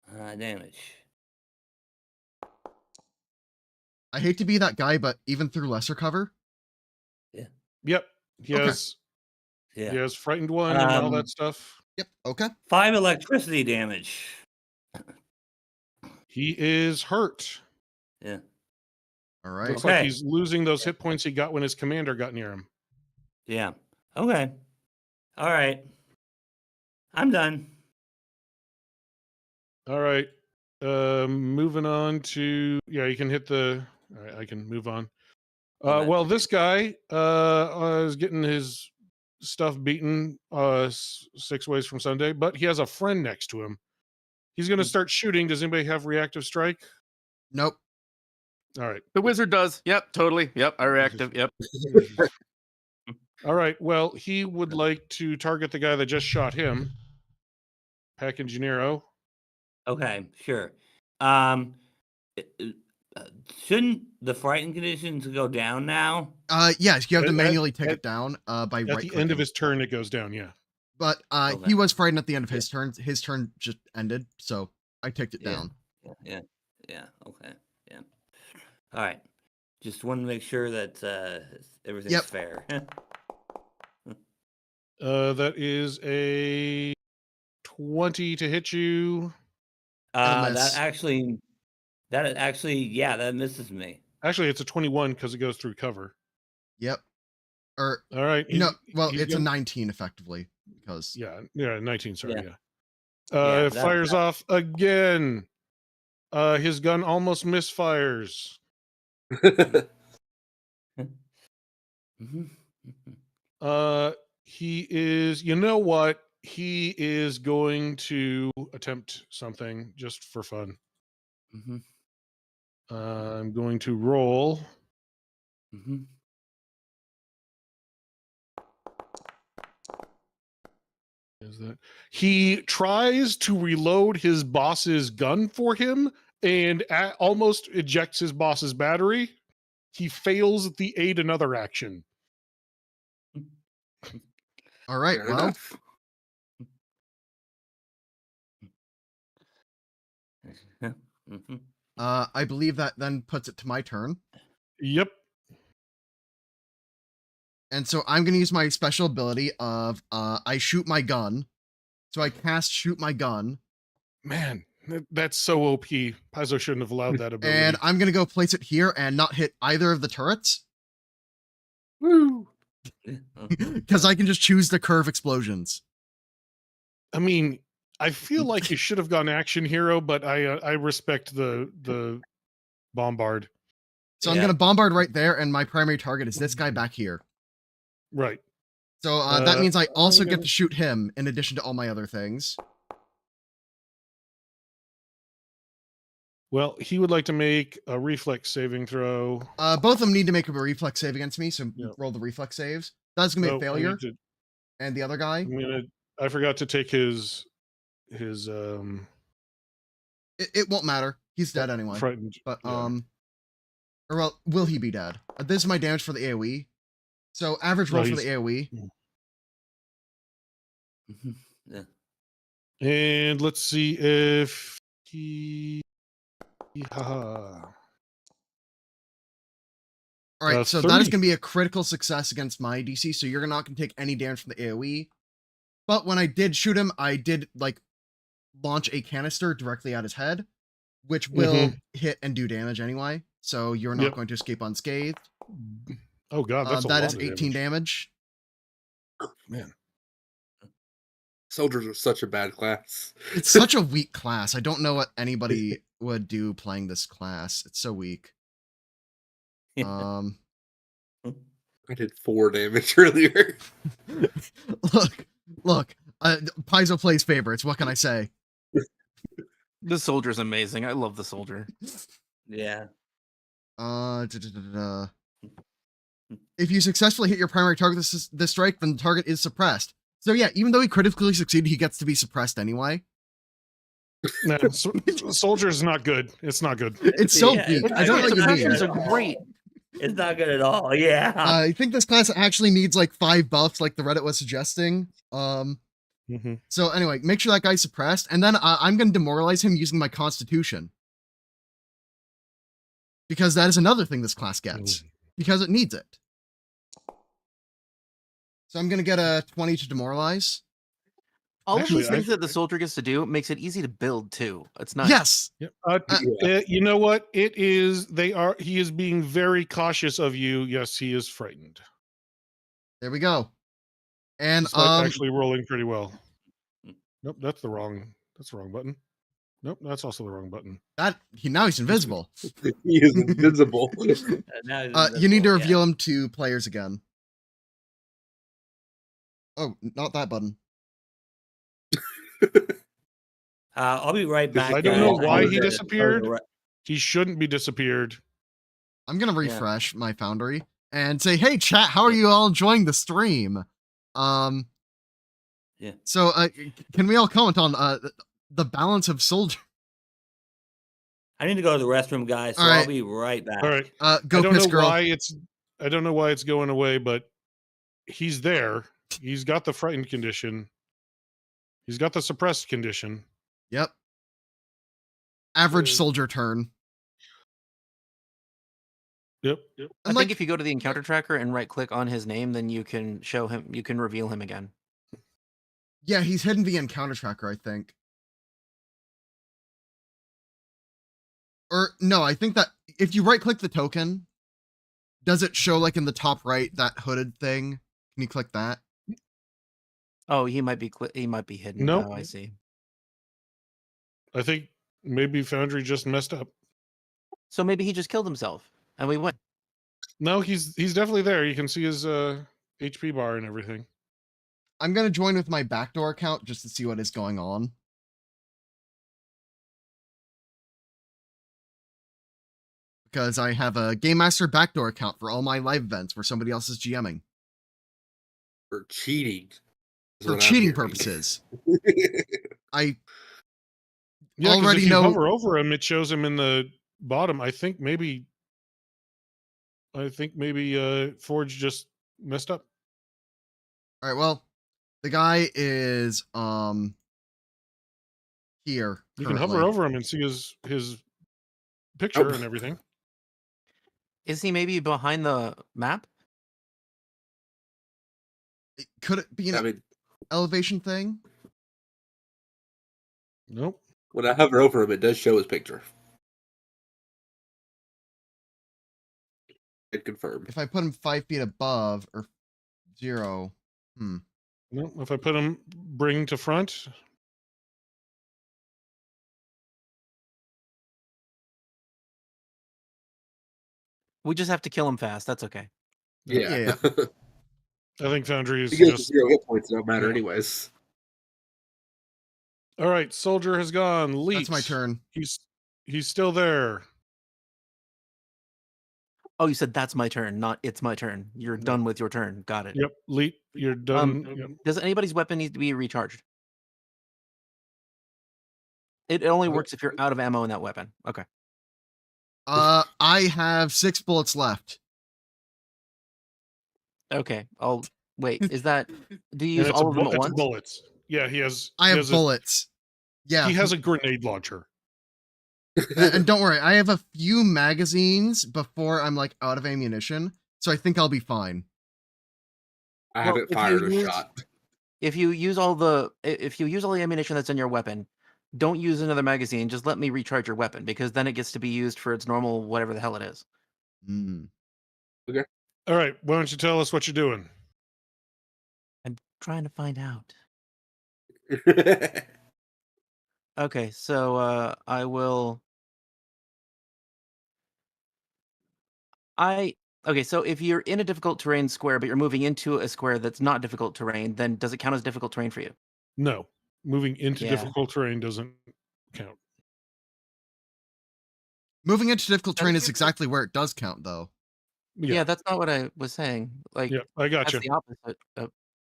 [SPEAKER 4] Damage.
[SPEAKER 1] I hate to be that guy, but even through lesser cover.
[SPEAKER 2] Yep. He has frightened one and all that stuff.
[SPEAKER 1] Yep. Okay.
[SPEAKER 4] 5 electricity damage.
[SPEAKER 2] He is hurt.
[SPEAKER 4] Yeah.
[SPEAKER 1] All right.
[SPEAKER 2] Looks like he's losing those hit points he got when his commander got near him.
[SPEAKER 4] Yeah. Okay. All right. I'm done.
[SPEAKER 2] All right. Moving on to you can hit the. All right, I can move on. Well, this guy is getting his stuff beaten 6 ways from Sunday, but he has a friend next to him. He's going to start shooting. Does anybody have reactive strike?
[SPEAKER 1] Nope.
[SPEAKER 2] All right.
[SPEAKER 6] The wizard does. Yep, totally. Yep, I reactive. Yep.
[SPEAKER 2] All right. Well, he would like to target the guy that just shot him. Pack Engineero.
[SPEAKER 4] Okay, sure. Shouldn't the frightened conditions go down now?
[SPEAKER 1] Yes, you have to manually take it down by right
[SPEAKER 2] At the end of his turn, it goes down, yeah.
[SPEAKER 1] But he was frightened at the end of his turn. His turn just ended, so I ticked it down.
[SPEAKER 4] Yeah. Okay. Yeah. All right. Just want to make sure that everything's fair.
[SPEAKER 2] That is a 20 to hit you.
[SPEAKER 1] Miss.
[SPEAKER 4] That actually, that misses me.
[SPEAKER 2] Actually, it's a 21 because it goes through cover.
[SPEAKER 1] Yep. Or
[SPEAKER 2] all right.
[SPEAKER 1] No, well, it's a 19 effectively because
[SPEAKER 2] 19. Sorry,
[SPEAKER 4] Yeah.
[SPEAKER 2] It fires off again. His gun almost misfires.
[SPEAKER 4] Mhm.
[SPEAKER 2] He is. You know what? He is going to attempt something just for fun.
[SPEAKER 4] Mhm.
[SPEAKER 2] I'm going to roll.
[SPEAKER 4] Mhm.
[SPEAKER 2] Is that he tries to reload his boss's gun for him and almost ejects his boss's battery. He fails at the aid another action.
[SPEAKER 1] All right.
[SPEAKER 5] Fair
[SPEAKER 1] Well,
[SPEAKER 5] enough.
[SPEAKER 4] Mhm.
[SPEAKER 1] I believe that then puts it to my turn.
[SPEAKER 2] Yep.
[SPEAKER 1] And so I'm going to use my special ability of I shoot my gun. So I cast shoot my gun,
[SPEAKER 2] Man, that's so OP. Paizo shouldn't have allowed that ability.
[SPEAKER 1] and I'm going to go place it here and not hit either of the turrets
[SPEAKER 5] Woo!
[SPEAKER 1] because I can just choose the curve explosions.
[SPEAKER 2] I mean, I feel like you should have gone action hero, but I respect the bombard.
[SPEAKER 1] So I'm
[SPEAKER 4] Yeah.
[SPEAKER 1] going to bombard right there, and my primary target is this guy back here.
[SPEAKER 2] Right.
[SPEAKER 1] So that means I also
[SPEAKER 2] I'm
[SPEAKER 1] get
[SPEAKER 2] gonna-
[SPEAKER 1] to shoot him in addition to all my other things.
[SPEAKER 2] Well, he would like to make a reflex saving throw.
[SPEAKER 1] Both of them need to make a reflex save against me, so
[SPEAKER 2] Yep.
[SPEAKER 1] roll the reflex saves. That's going to be a
[SPEAKER 2] No,
[SPEAKER 1] failure. And the other guy,
[SPEAKER 2] I forgot to take his
[SPEAKER 1] it won't matter. He's dead anyway.
[SPEAKER 2] frightened.
[SPEAKER 1] But
[SPEAKER 2] yeah.
[SPEAKER 1] or well, will he be dead? This is my damage for the AOE. So average
[SPEAKER 2] No,
[SPEAKER 1] roll for the
[SPEAKER 2] he's-
[SPEAKER 1] AOE.
[SPEAKER 4] Mhm. Yeah.
[SPEAKER 2] And let's see if he. Haha.
[SPEAKER 1] All right, so that is
[SPEAKER 2] 30.
[SPEAKER 1] going to be a critical success against my DC. So you're not going to take any damage from the AOE. But when I did shoot him, I did like launch a canister directly at his head, which will hit and do damage anyway. So you're not
[SPEAKER 2] Yep.
[SPEAKER 1] going to escape unscathed.
[SPEAKER 2] Oh god, that's a
[SPEAKER 1] That
[SPEAKER 2] lot
[SPEAKER 1] is
[SPEAKER 2] of
[SPEAKER 1] 18 damage.
[SPEAKER 2] Man.
[SPEAKER 5] Soldiers are such a bad class.
[SPEAKER 1] It's such a weak class. I don't know what anybody would do playing this class. It's so weak.
[SPEAKER 5] I did 4 damage earlier.
[SPEAKER 1] look. Paizo plays favorites. What can I say?
[SPEAKER 6] The soldier's amazing. I love the soldier.
[SPEAKER 4] Yeah.
[SPEAKER 1] If you successfully hit your primary target this strike, then the target is suppressed. So yeah, even though he critically succeeded, he gets to be suppressed anyway.
[SPEAKER 2] Nah, soldier's not good. It's not good.
[SPEAKER 1] It's so
[SPEAKER 4] Yeah,
[SPEAKER 1] weak.
[SPEAKER 4] it's
[SPEAKER 1] I don't know what you
[SPEAKER 6] Suppressions
[SPEAKER 1] mean.
[SPEAKER 6] are great.
[SPEAKER 4] It's not good at all. Yeah.
[SPEAKER 1] I think this class actually needs like 5 buffs, like the Reddit was suggesting. So anyway, make sure that guy's suppressed, and then I'm going to demoralize him using my Constitution. Because that is another thing this class gets. Because it needs it. So I'm going to get a 20 to demoralize.
[SPEAKER 6] All
[SPEAKER 2] Actually,
[SPEAKER 6] of these things that the soldier gets to do makes it easy to build too. It's nice.
[SPEAKER 1] Yes!
[SPEAKER 5] Yeah.
[SPEAKER 2] You know what? It is. He is being very cautious of you. Yes, he is frightened.
[SPEAKER 1] There we go. And
[SPEAKER 2] Despite actually rolling pretty well. Nope, that's the wrong button. Nope, that's also the wrong button.
[SPEAKER 1] now he's invisible.
[SPEAKER 5] He is invisible.
[SPEAKER 4] Now
[SPEAKER 1] You need to
[SPEAKER 4] yeah.
[SPEAKER 1] reveal him to players again. Oh, not that button.
[SPEAKER 4] I'll be right back.
[SPEAKER 2] I don't know
[SPEAKER 4] guys.
[SPEAKER 2] why
[SPEAKER 4] I
[SPEAKER 2] he
[SPEAKER 4] need to go to
[SPEAKER 2] disappeared.
[SPEAKER 4] the
[SPEAKER 2] He shouldn't be disappeared.
[SPEAKER 1] I'm gonna refresh my Foundry and say, "Hey, chat, how are you all enjoying the stream?"
[SPEAKER 4] Yeah.
[SPEAKER 1] So, can we all comment on the balance of soldier?
[SPEAKER 4] I need to go to the restroom, guys. So
[SPEAKER 1] All
[SPEAKER 4] I'll
[SPEAKER 1] right.
[SPEAKER 4] be right back.
[SPEAKER 2] All right.
[SPEAKER 1] Go
[SPEAKER 2] I don't
[SPEAKER 1] piss
[SPEAKER 2] know
[SPEAKER 1] girl.
[SPEAKER 2] why it's. I don't know why it's going away, but he's there. He's got the frightened condition. He's got the suppressed condition.
[SPEAKER 1] Yep. Average
[SPEAKER 2] Uh,
[SPEAKER 1] soldier turn.
[SPEAKER 2] Yep.
[SPEAKER 6] I
[SPEAKER 1] And
[SPEAKER 6] think if you go to the encounter tracker and right click on his name, then you can show him, you can reveal him again.
[SPEAKER 1] yeah, he's hidden via encounter tracker, I think. Or no, I think that if you right click the token, does it show like in the top right that hooded thing? Can you click that?
[SPEAKER 6] Oh, he might be hidden.
[SPEAKER 2] Nope.
[SPEAKER 6] Oh, I see.
[SPEAKER 2] I think maybe Foundry just messed up.
[SPEAKER 6] So maybe he just killed himself, and we win.
[SPEAKER 2] No, he's definitely there. You can see his HP bar and everything.
[SPEAKER 1] I'm gonna join with my backdoor account just to see what is going on. Because I have a Game Master backdoor account for all my live events where somebody else is GMing.
[SPEAKER 5] For cheating. is
[SPEAKER 1] For
[SPEAKER 5] what I'm
[SPEAKER 1] cheating
[SPEAKER 5] hearing.
[SPEAKER 1] purposes. I
[SPEAKER 2] Yeah, because
[SPEAKER 1] already
[SPEAKER 2] if you
[SPEAKER 1] know.
[SPEAKER 2] hover over him, it shows him in the bottom. I think maybe Forge just messed up.
[SPEAKER 1] All right, well, the guy is here.
[SPEAKER 2] You can hover over him and see his picture and everything.
[SPEAKER 6] Is he maybe behind the map?
[SPEAKER 1] Could it be
[SPEAKER 5] I
[SPEAKER 1] an
[SPEAKER 5] mean,
[SPEAKER 1] elevation thing?
[SPEAKER 2] Nope.
[SPEAKER 5] when I hover over him, it does show his picture. It confirmed.
[SPEAKER 1] If I put him 5 feet above or 0,
[SPEAKER 2] Nope. If I put him bring to front,
[SPEAKER 6] We just have to kill him fast. That's okay.
[SPEAKER 5] Yeah.
[SPEAKER 2] I think Foundry is
[SPEAKER 5] he goes to
[SPEAKER 2] just
[SPEAKER 5] 0 hit points. It don't matter
[SPEAKER 2] Yeah.
[SPEAKER 5] anyways.
[SPEAKER 2] all right. Soldier has gone. Leet.
[SPEAKER 1] that's my turn.
[SPEAKER 2] He's still there.
[SPEAKER 6] Oh, you said that's my turn, not it's my turn. You're
[SPEAKER 2] No.
[SPEAKER 6] done with your turn. Got it.
[SPEAKER 2] Yep. Leet, you're done. Yep.
[SPEAKER 6] Does anybody's weapon need to be recharged? It only works if you're out of ammo in that weapon. Okay.
[SPEAKER 1] I have 6 bullets left.
[SPEAKER 6] Okay. I'll wait. Is that do you
[SPEAKER 2] And
[SPEAKER 6] use
[SPEAKER 2] it's
[SPEAKER 6] all of them at
[SPEAKER 2] it's
[SPEAKER 6] once?
[SPEAKER 2] bullets. Yeah, he has.
[SPEAKER 1] I
[SPEAKER 2] he
[SPEAKER 1] have
[SPEAKER 2] has
[SPEAKER 1] bullets. Yeah.
[SPEAKER 2] He has a grenade launcher.
[SPEAKER 1] And don't worry, I have a few magazines before I'm like out of ammunition, so I think I'll be fine.
[SPEAKER 5] I
[SPEAKER 6] Well,
[SPEAKER 5] haven't
[SPEAKER 6] if you
[SPEAKER 5] fired a
[SPEAKER 6] use-
[SPEAKER 5] shot.
[SPEAKER 6] If you use all the ammunition that's in your weapon, don't use another magazine. Just let me recharge your weapon because then it gets to be used for its normal whatever the hell it is.
[SPEAKER 2] All right. Why don't you tell us what you're doing?
[SPEAKER 6] I'm trying to find out. Okay, so I will. Okay, so if you're in a difficult terrain square, but you're moving into a square that's not difficult terrain, then does it count as difficult terrain for you?
[SPEAKER 2] No, moving into
[SPEAKER 6] Yeah.
[SPEAKER 2] difficult terrain doesn't count.
[SPEAKER 1] Moving into difficult terrain is
[SPEAKER 6] That's-
[SPEAKER 1] exactly where it does count, though.
[SPEAKER 6] Yeah, that's not what I was saying. Like,
[SPEAKER 2] Yeah, I got
[SPEAKER 6] that's
[SPEAKER 2] you.
[SPEAKER 6] the opposite.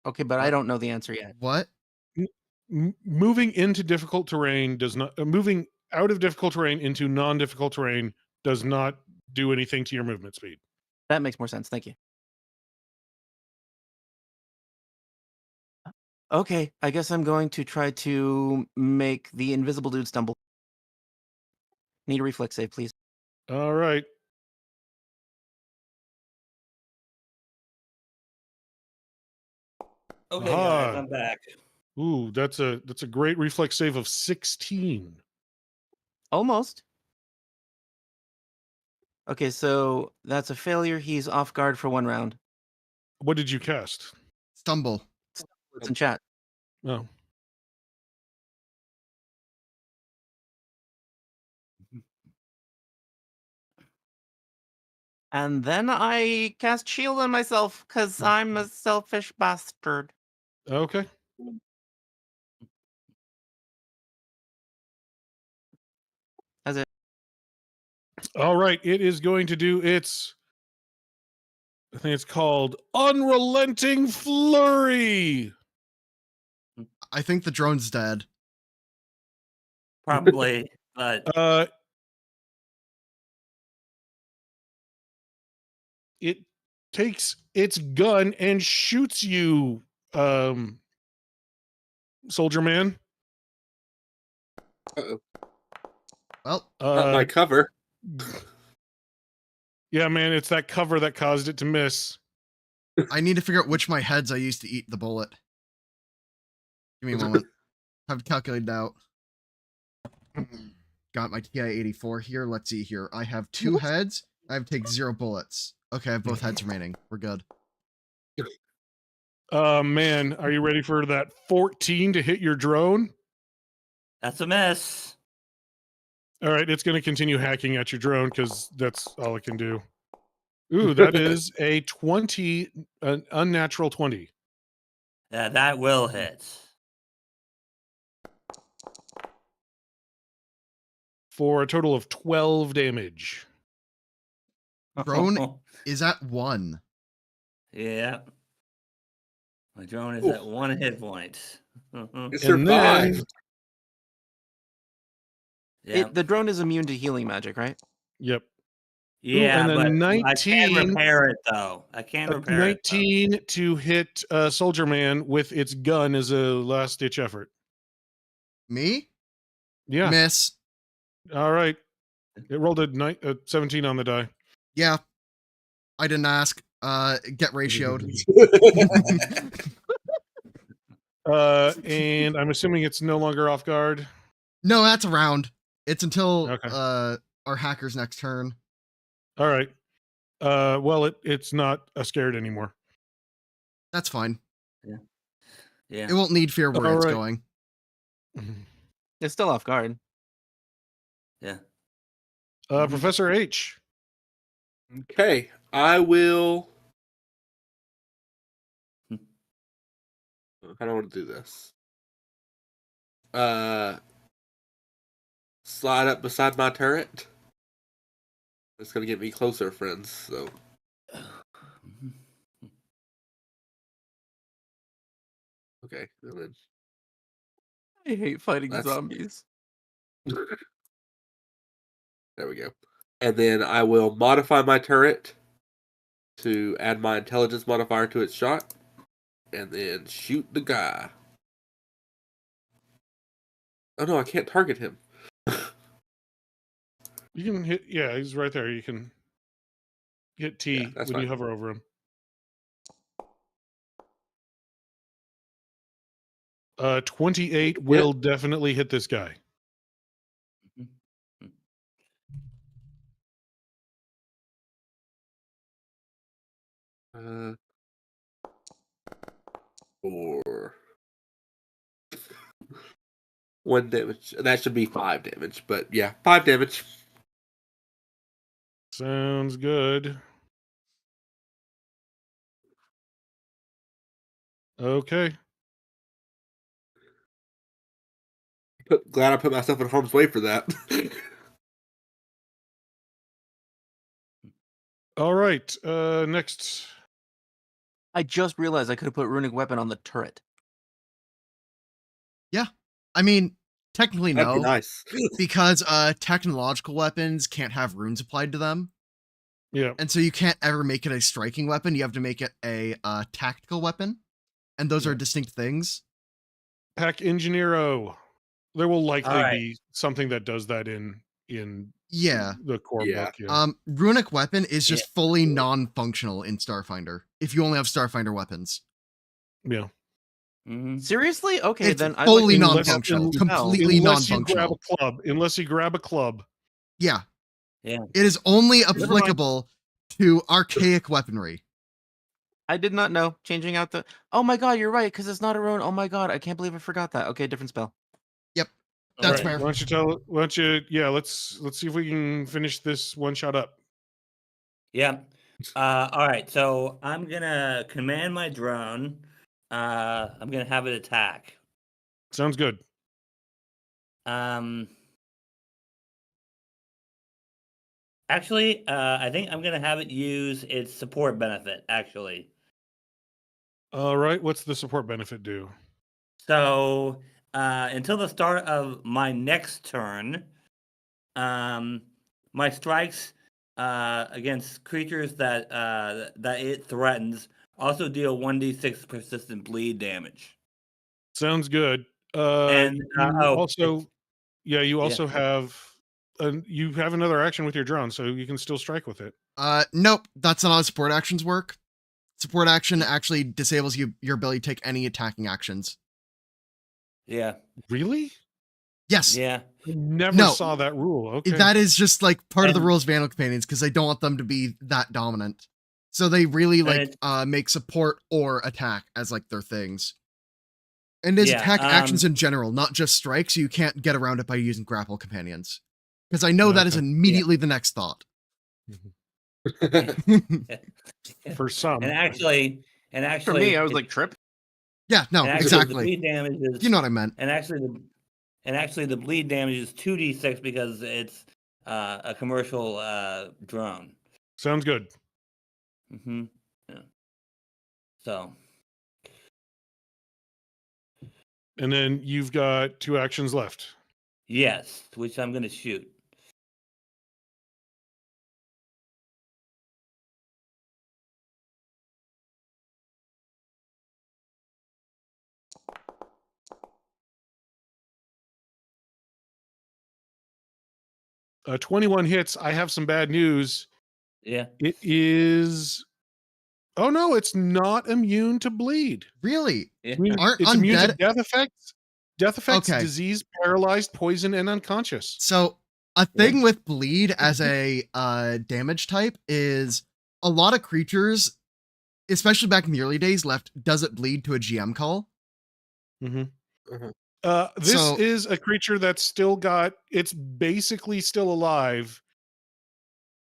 [SPEAKER 6] Okay, but I don't know the answer yet.
[SPEAKER 1] What?
[SPEAKER 2] Moving into difficult terrain does not. Moving out of difficult terrain into non-difficult terrain does not do anything to your movement speed.
[SPEAKER 6] That makes more sense. Thank you. Okay, I guess I'm going to try to make the invisible dude stumble. Need a reflex save, please.
[SPEAKER 2] All right.
[SPEAKER 4] Okay,
[SPEAKER 2] Aha.
[SPEAKER 4] guys, I'm back.
[SPEAKER 2] Ooh, that's a great reflex save of 16.
[SPEAKER 6] Almost. Okay, so that's a failure. He's off guard for 1 round.
[SPEAKER 2] What did you cast?
[SPEAKER 1] Stumble.
[SPEAKER 6] It's in chat.
[SPEAKER 2] Oh,
[SPEAKER 6] And then I cast shield on myself because I'm a selfish bastard.
[SPEAKER 2] okay.
[SPEAKER 6] That's it.
[SPEAKER 2] All right. It is going to do its. I think it's called Unrelenting Flurry.
[SPEAKER 1] I think the drone's dead.
[SPEAKER 4] Probably, but
[SPEAKER 2] It takes its gun and shoots you, Soldier Man.
[SPEAKER 5] Uh-oh.
[SPEAKER 1] Well,
[SPEAKER 5] Not my cover.
[SPEAKER 2] Yeah, man, it's that cover that caused it to miss.
[SPEAKER 1] I need to figure out which my heads I used to eat the bullet. Give me a moment. Have it calculated out. Got my TI-84 here. Let's see here. I have 2 heads. I have take 0 bullets. Okay, I have both heads remaining. We're good.
[SPEAKER 2] Man, are you ready for that 14 to hit your drone?
[SPEAKER 4] that's a miss.
[SPEAKER 2] All right, it's going to continue hacking at your drone because that's all it can do. Ooh, that is a 20, an unnatural 20.
[SPEAKER 4] Yeah, that will hit.
[SPEAKER 2] For a total of 12 damage.
[SPEAKER 1] Drone is at 1.
[SPEAKER 4] Yeah. My drone is
[SPEAKER 5] Oof.
[SPEAKER 4] at 1 hit point.
[SPEAKER 5] It
[SPEAKER 2] And
[SPEAKER 5] survived.
[SPEAKER 2] then,
[SPEAKER 4] Yeah.
[SPEAKER 6] The drone is immune to healing magic, right?
[SPEAKER 2] yep.
[SPEAKER 4] Yeah,
[SPEAKER 2] and a
[SPEAKER 4] but I
[SPEAKER 2] 19.
[SPEAKER 4] can't repair it though. I can't
[SPEAKER 2] A
[SPEAKER 4] repair it. Though.
[SPEAKER 2] 19 to hit Soldier Man with its gun as a last ditch effort.
[SPEAKER 1] Me?
[SPEAKER 2] Yeah.
[SPEAKER 1] Miss.
[SPEAKER 2] All right. It rolled a 17 on the die.
[SPEAKER 1] Yeah. I didn't ask. Get ratioed.
[SPEAKER 2] And I'm assuming it's no longer off guard.
[SPEAKER 1] No, that's a round. It's until
[SPEAKER 2] Okay.
[SPEAKER 1] our hacker's next turn.
[SPEAKER 2] All right. Well, it's not scared anymore.
[SPEAKER 1] That's fine.
[SPEAKER 4] Yeah.
[SPEAKER 1] It won't need fear where
[SPEAKER 2] All
[SPEAKER 1] it's
[SPEAKER 2] right.
[SPEAKER 1] going.
[SPEAKER 6] It's still off guard.
[SPEAKER 4] Yeah.
[SPEAKER 2] Professor H.
[SPEAKER 5] Okay, I will. How do I want to do this? Slide up beside my turret. It's gonna get me closer, friends. So. Okay, and then
[SPEAKER 6] I hate fighting
[SPEAKER 5] That's-
[SPEAKER 6] zombies.
[SPEAKER 5] there we go. And then I will modify my turret to add my intelligence modifier to its shot, and then shoot the guy. Oh no, I can't target him.
[SPEAKER 2] You can hit, yeah, he's right there. You can hit T
[SPEAKER 5] Yeah, that's
[SPEAKER 2] when you
[SPEAKER 5] fine.
[SPEAKER 2] hover over him. 28 will definitely hit this guy.
[SPEAKER 5] Or 1 damage. That should be 5 damage, but yeah, 5 damage.
[SPEAKER 2] Sounds good. Okay.
[SPEAKER 5] Glad I put myself in harm's way for that.
[SPEAKER 2] All right. Next.
[SPEAKER 6] I just realized I could have put runic weapon on the turret.
[SPEAKER 1] Yeah. I mean, technically
[SPEAKER 5] That'd be
[SPEAKER 1] no.
[SPEAKER 5] nice.
[SPEAKER 1] Because technological weapons can't have runes applied to them.
[SPEAKER 2] Yeah.
[SPEAKER 1] And so you can't ever make it a striking weapon. You have to make it a tactical weapon. And those are distinct things.
[SPEAKER 2] Pack Engineero. There will likely
[SPEAKER 4] right.
[SPEAKER 2] be something that does that in
[SPEAKER 1] Yeah.
[SPEAKER 2] the core
[SPEAKER 5] Yeah.
[SPEAKER 2] book. Yeah.
[SPEAKER 1] Runic weapon is just
[SPEAKER 4] Yeah.
[SPEAKER 1] fully non-functional in Starfinder. If you only have Starfinder weapons.
[SPEAKER 2] Yeah.
[SPEAKER 6] Seriously? Okay,
[SPEAKER 1] It's
[SPEAKER 6] then
[SPEAKER 1] fully
[SPEAKER 6] I'd like to
[SPEAKER 1] non-functional.
[SPEAKER 6] know.
[SPEAKER 1] Completely
[SPEAKER 2] unless you grab
[SPEAKER 1] non-functional.
[SPEAKER 2] a club. Unless you grab a club.
[SPEAKER 1] Yeah.
[SPEAKER 4] Yeah.
[SPEAKER 1] It is only
[SPEAKER 2] mind.
[SPEAKER 1] applicable to archaic weaponry.
[SPEAKER 6] I did not know. Changing out the. Oh my god, you're right, because it's not a rune. Oh my god, I can't believe I forgot that. Okay, different spell.
[SPEAKER 1] Yep.
[SPEAKER 2] All
[SPEAKER 1] That's
[SPEAKER 2] right.
[SPEAKER 1] fair.
[SPEAKER 2] Why don't you tell? Why don't you? Yeah. Let's see if we can finish this one shot up.
[SPEAKER 4] Yeah. All right. So I'm gonna command my drone. I'm gonna have it attack.
[SPEAKER 2] Sounds good.
[SPEAKER 4] Actually, I think I'm gonna have it use its support benefit. Actually.
[SPEAKER 2] All right. What's the support benefit do?
[SPEAKER 4] So until the start of my next turn, my strikes against creatures that that it threatens also deal 1d6 persistent bleed damage.
[SPEAKER 2] Sounds good.
[SPEAKER 4] And
[SPEAKER 2] You also have another action with your drone, so you can still strike with it.
[SPEAKER 1] Nope, that's not how support actions work. Support action actually disables your ability to take any attacking actions.
[SPEAKER 4] Yeah.
[SPEAKER 2] Really?
[SPEAKER 1] Yes.
[SPEAKER 4] Yeah.
[SPEAKER 2] I never
[SPEAKER 1] No.
[SPEAKER 2] saw that rule. Okay.
[SPEAKER 1] That is just like part of the
[SPEAKER 4] And-
[SPEAKER 1] rules of Vandal Companions because they don't want them to be that dominant. So they really like make support or attack as like their things. And there's attack actions in general, not just strikes. So you can't get around it by using grapple companions. Because I know that is
[SPEAKER 2] Okay.
[SPEAKER 1] immediately the next thought.
[SPEAKER 2] For some.
[SPEAKER 4] And actually,
[SPEAKER 6] For me, I was
[SPEAKER 4] it-
[SPEAKER 6] like, trip.
[SPEAKER 1] Yeah, no,
[SPEAKER 4] and actually the
[SPEAKER 1] exactly.
[SPEAKER 4] bleed damage is
[SPEAKER 1] You know what I meant.
[SPEAKER 4] and actually the bleed damage is 2d6 because it's a commercial drone.
[SPEAKER 2] Sounds good.
[SPEAKER 4] Mm-hmm. Yeah. So
[SPEAKER 2] And then you've got 2 actions left.
[SPEAKER 4] yes, which I'm gonna shoot.
[SPEAKER 2] 21 hits. I have some bad news.
[SPEAKER 4] Yeah.
[SPEAKER 2] It is. Oh no, it's not immune to bleed.
[SPEAKER 1] Really?
[SPEAKER 4] Yeah.
[SPEAKER 1] Aren't
[SPEAKER 2] It's immune to
[SPEAKER 1] undead-
[SPEAKER 2] death effects,
[SPEAKER 1] Okay.
[SPEAKER 2] disease, paralyzed, poison, and unconscious.
[SPEAKER 1] So a thing with bleed as a damage type is a lot of creatures, especially back in the early days, left "does it bleed" to a GM call.
[SPEAKER 2] This
[SPEAKER 1] So-
[SPEAKER 2] is a creature that's still got. It's basically still alive.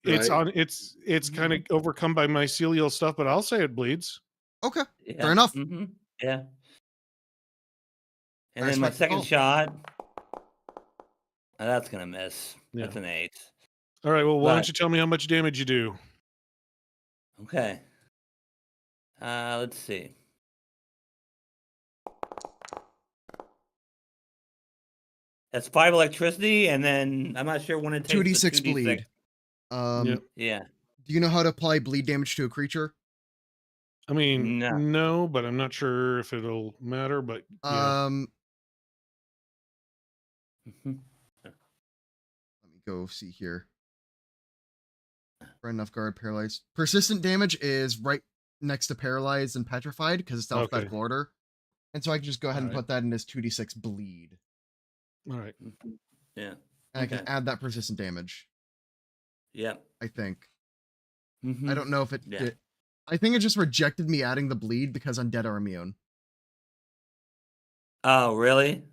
[SPEAKER 2] It's
[SPEAKER 5] Right.
[SPEAKER 2] on. It's kind of overcome by mycelial stuff, but I'll say it bleeds.
[SPEAKER 1] Okay,
[SPEAKER 4] Yeah.
[SPEAKER 1] fair enough.
[SPEAKER 4] Mm-hmm. Yeah. And
[SPEAKER 1] I
[SPEAKER 4] then my
[SPEAKER 1] respect the
[SPEAKER 4] second
[SPEAKER 1] call.
[SPEAKER 4] shot. That's gonna miss.
[SPEAKER 2] Yeah.
[SPEAKER 4] That's an 8.
[SPEAKER 2] All right. Well, why don't
[SPEAKER 4] But-
[SPEAKER 2] you tell me how much damage you do?
[SPEAKER 4] Okay. Let's see. That's 5 electricity, and then I'm not sure when it takes
[SPEAKER 1] 2d6
[SPEAKER 4] the 2d6.
[SPEAKER 1] bleed.
[SPEAKER 2] Yep.
[SPEAKER 4] Yeah.
[SPEAKER 1] Do you know how to apply bleed damage to a creature?
[SPEAKER 2] I mean,
[SPEAKER 4] No.
[SPEAKER 2] no, but I'm not sure if it'll matter. But yeah.
[SPEAKER 4] Mhm.
[SPEAKER 1] Let me go see here. Friend off guard, paralyzed. Persistent damage is right next to paralyzed and petrified because it's alphabetical order. And so I can just go ahead and
[SPEAKER 2] Alright.
[SPEAKER 1] put that in as 2d6 bleed.
[SPEAKER 2] All right.
[SPEAKER 4] Mhm. Yeah.
[SPEAKER 1] And I can
[SPEAKER 4] Okay.
[SPEAKER 1] add that persistent damage,
[SPEAKER 4] Yep.
[SPEAKER 1] I think.
[SPEAKER 4] Mhm.
[SPEAKER 1] I don't know if it
[SPEAKER 4] Yeah.
[SPEAKER 1] did. I think it just rejected me adding the bleed because undead are immune.
[SPEAKER 4] Oh, really?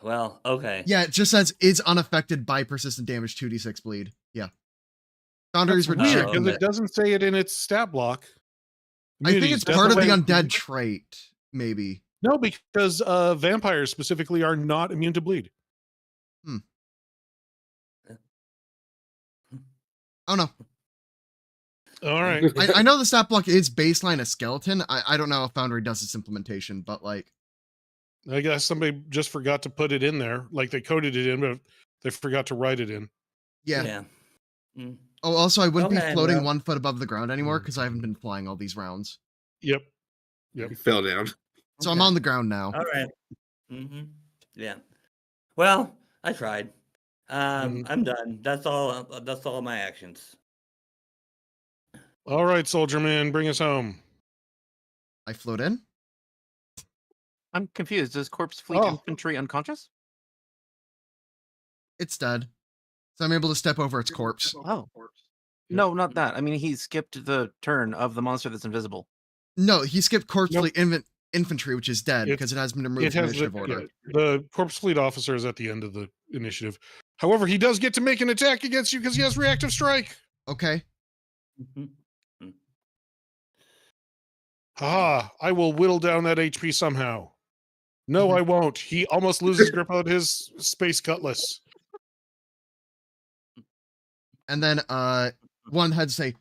[SPEAKER 4] Well, okay.
[SPEAKER 1] Yeah, it just says is unaffected by persistent damage 2d6 bleed. Yeah. Boundaries
[SPEAKER 2] That's weird
[SPEAKER 1] rejected
[SPEAKER 2] because
[SPEAKER 1] it.
[SPEAKER 2] it doesn't say it in its stat block.
[SPEAKER 1] I think
[SPEAKER 2] Immunities,
[SPEAKER 1] it's
[SPEAKER 2] death
[SPEAKER 1] part of the
[SPEAKER 2] effects-
[SPEAKER 1] undead trait, maybe.
[SPEAKER 2] No, because vampires specifically are not immune to bleed.
[SPEAKER 1] Oh no.
[SPEAKER 2] All right.
[SPEAKER 1] I know the stat block is baseline a skeleton. I don't know if Foundry does its implementation, but like
[SPEAKER 2] I guess somebody just forgot to put it in there. Like they coded it in, but they forgot to write it in.
[SPEAKER 1] yeah.
[SPEAKER 4] Yeah. Mm.
[SPEAKER 1] Oh, also I wouldn't
[SPEAKER 4] Okay,
[SPEAKER 1] be floating
[SPEAKER 4] well.
[SPEAKER 1] 1 foot above the ground anymore because I haven't been flying all these rounds.
[SPEAKER 2] Yep.
[SPEAKER 5] He fell down.
[SPEAKER 1] So I'm
[SPEAKER 4] Okay.
[SPEAKER 1] on the ground now.
[SPEAKER 4] All right. Mm-hmm. Yeah. Well, I tried.
[SPEAKER 2] Mhm.
[SPEAKER 4] I'm done. That's all. That's all my actions.
[SPEAKER 2] All right, soldier man, bring us home.
[SPEAKER 1] I float in.
[SPEAKER 6] I'm confused. Does Corpse Fleet
[SPEAKER 2] Oh.
[SPEAKER 6] Infantry unconscious?
[SPEAKER 1] It's dead. So I'm able to step over its corpse.
[SPEAKER 6] Oh. No, not that. I mean, he skipped the turn of the monster that's invisible.
[SPEAKER 1] No, he skipped corpse
[SPEAKER 2] Nope.
[SPEAKER 1] fleet infantry, which is dead
[SPEAKER 2] It's-
[SPEAKER 1] because it has been
[SPEAKER 2] It
[SPEAKER 1] removed from
[SPEAKER 2] has
[SPEAKER 1] initiative
[SPEAKER 2] the,
[SPEAKER 1] order.
[SPEAKER 2] yeah, the corpse fleet officer is at the end of the initiative. However, he does get to make an attack against you because he has reactive strike.
[SPEAKER 1] Okay.
[SPEAKER 4] Mhm.
[SPEAKER 2] Haha, I will whittle down that HP somehow. No, I won't. He almost loses grip on his space cutlass.
[SPEAKER 1] And then one had to say,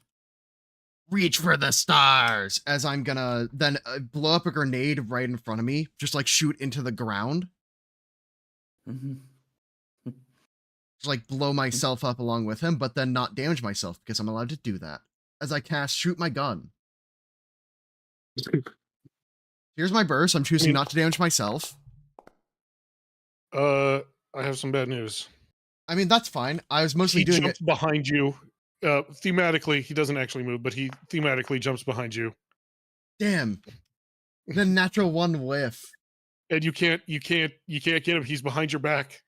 [SPEAKER 1] reach for the stars, as I'm gonna then blow up a grenade right in front of me, just like shoot into the ground.
[SPEAKER 4] Mhm.
[SPEAKER 1] Just like blow myself up along with him, but then not damage myself because I'm allowed to do that. As I cast shoot my gun. Here's my burst. I'm choosing not to damage myself.
[SPEAKER 2] I have some bad news.
[SPEAKER 1] I mean, that's fine. I was mostly
[SPEAKER 2] He
[SPEAKER 1] doing
[SPEAKER 2] jumps
[SPEAKER 1] it.
[SPEAKER 2] behind you. Thematically, he doesn't actually move, but he thematically jumps behind you,
[SPEAKER 1] Damn. The natural one whiff.
[SPEAKER 2] and you can't get him. He's behind your back.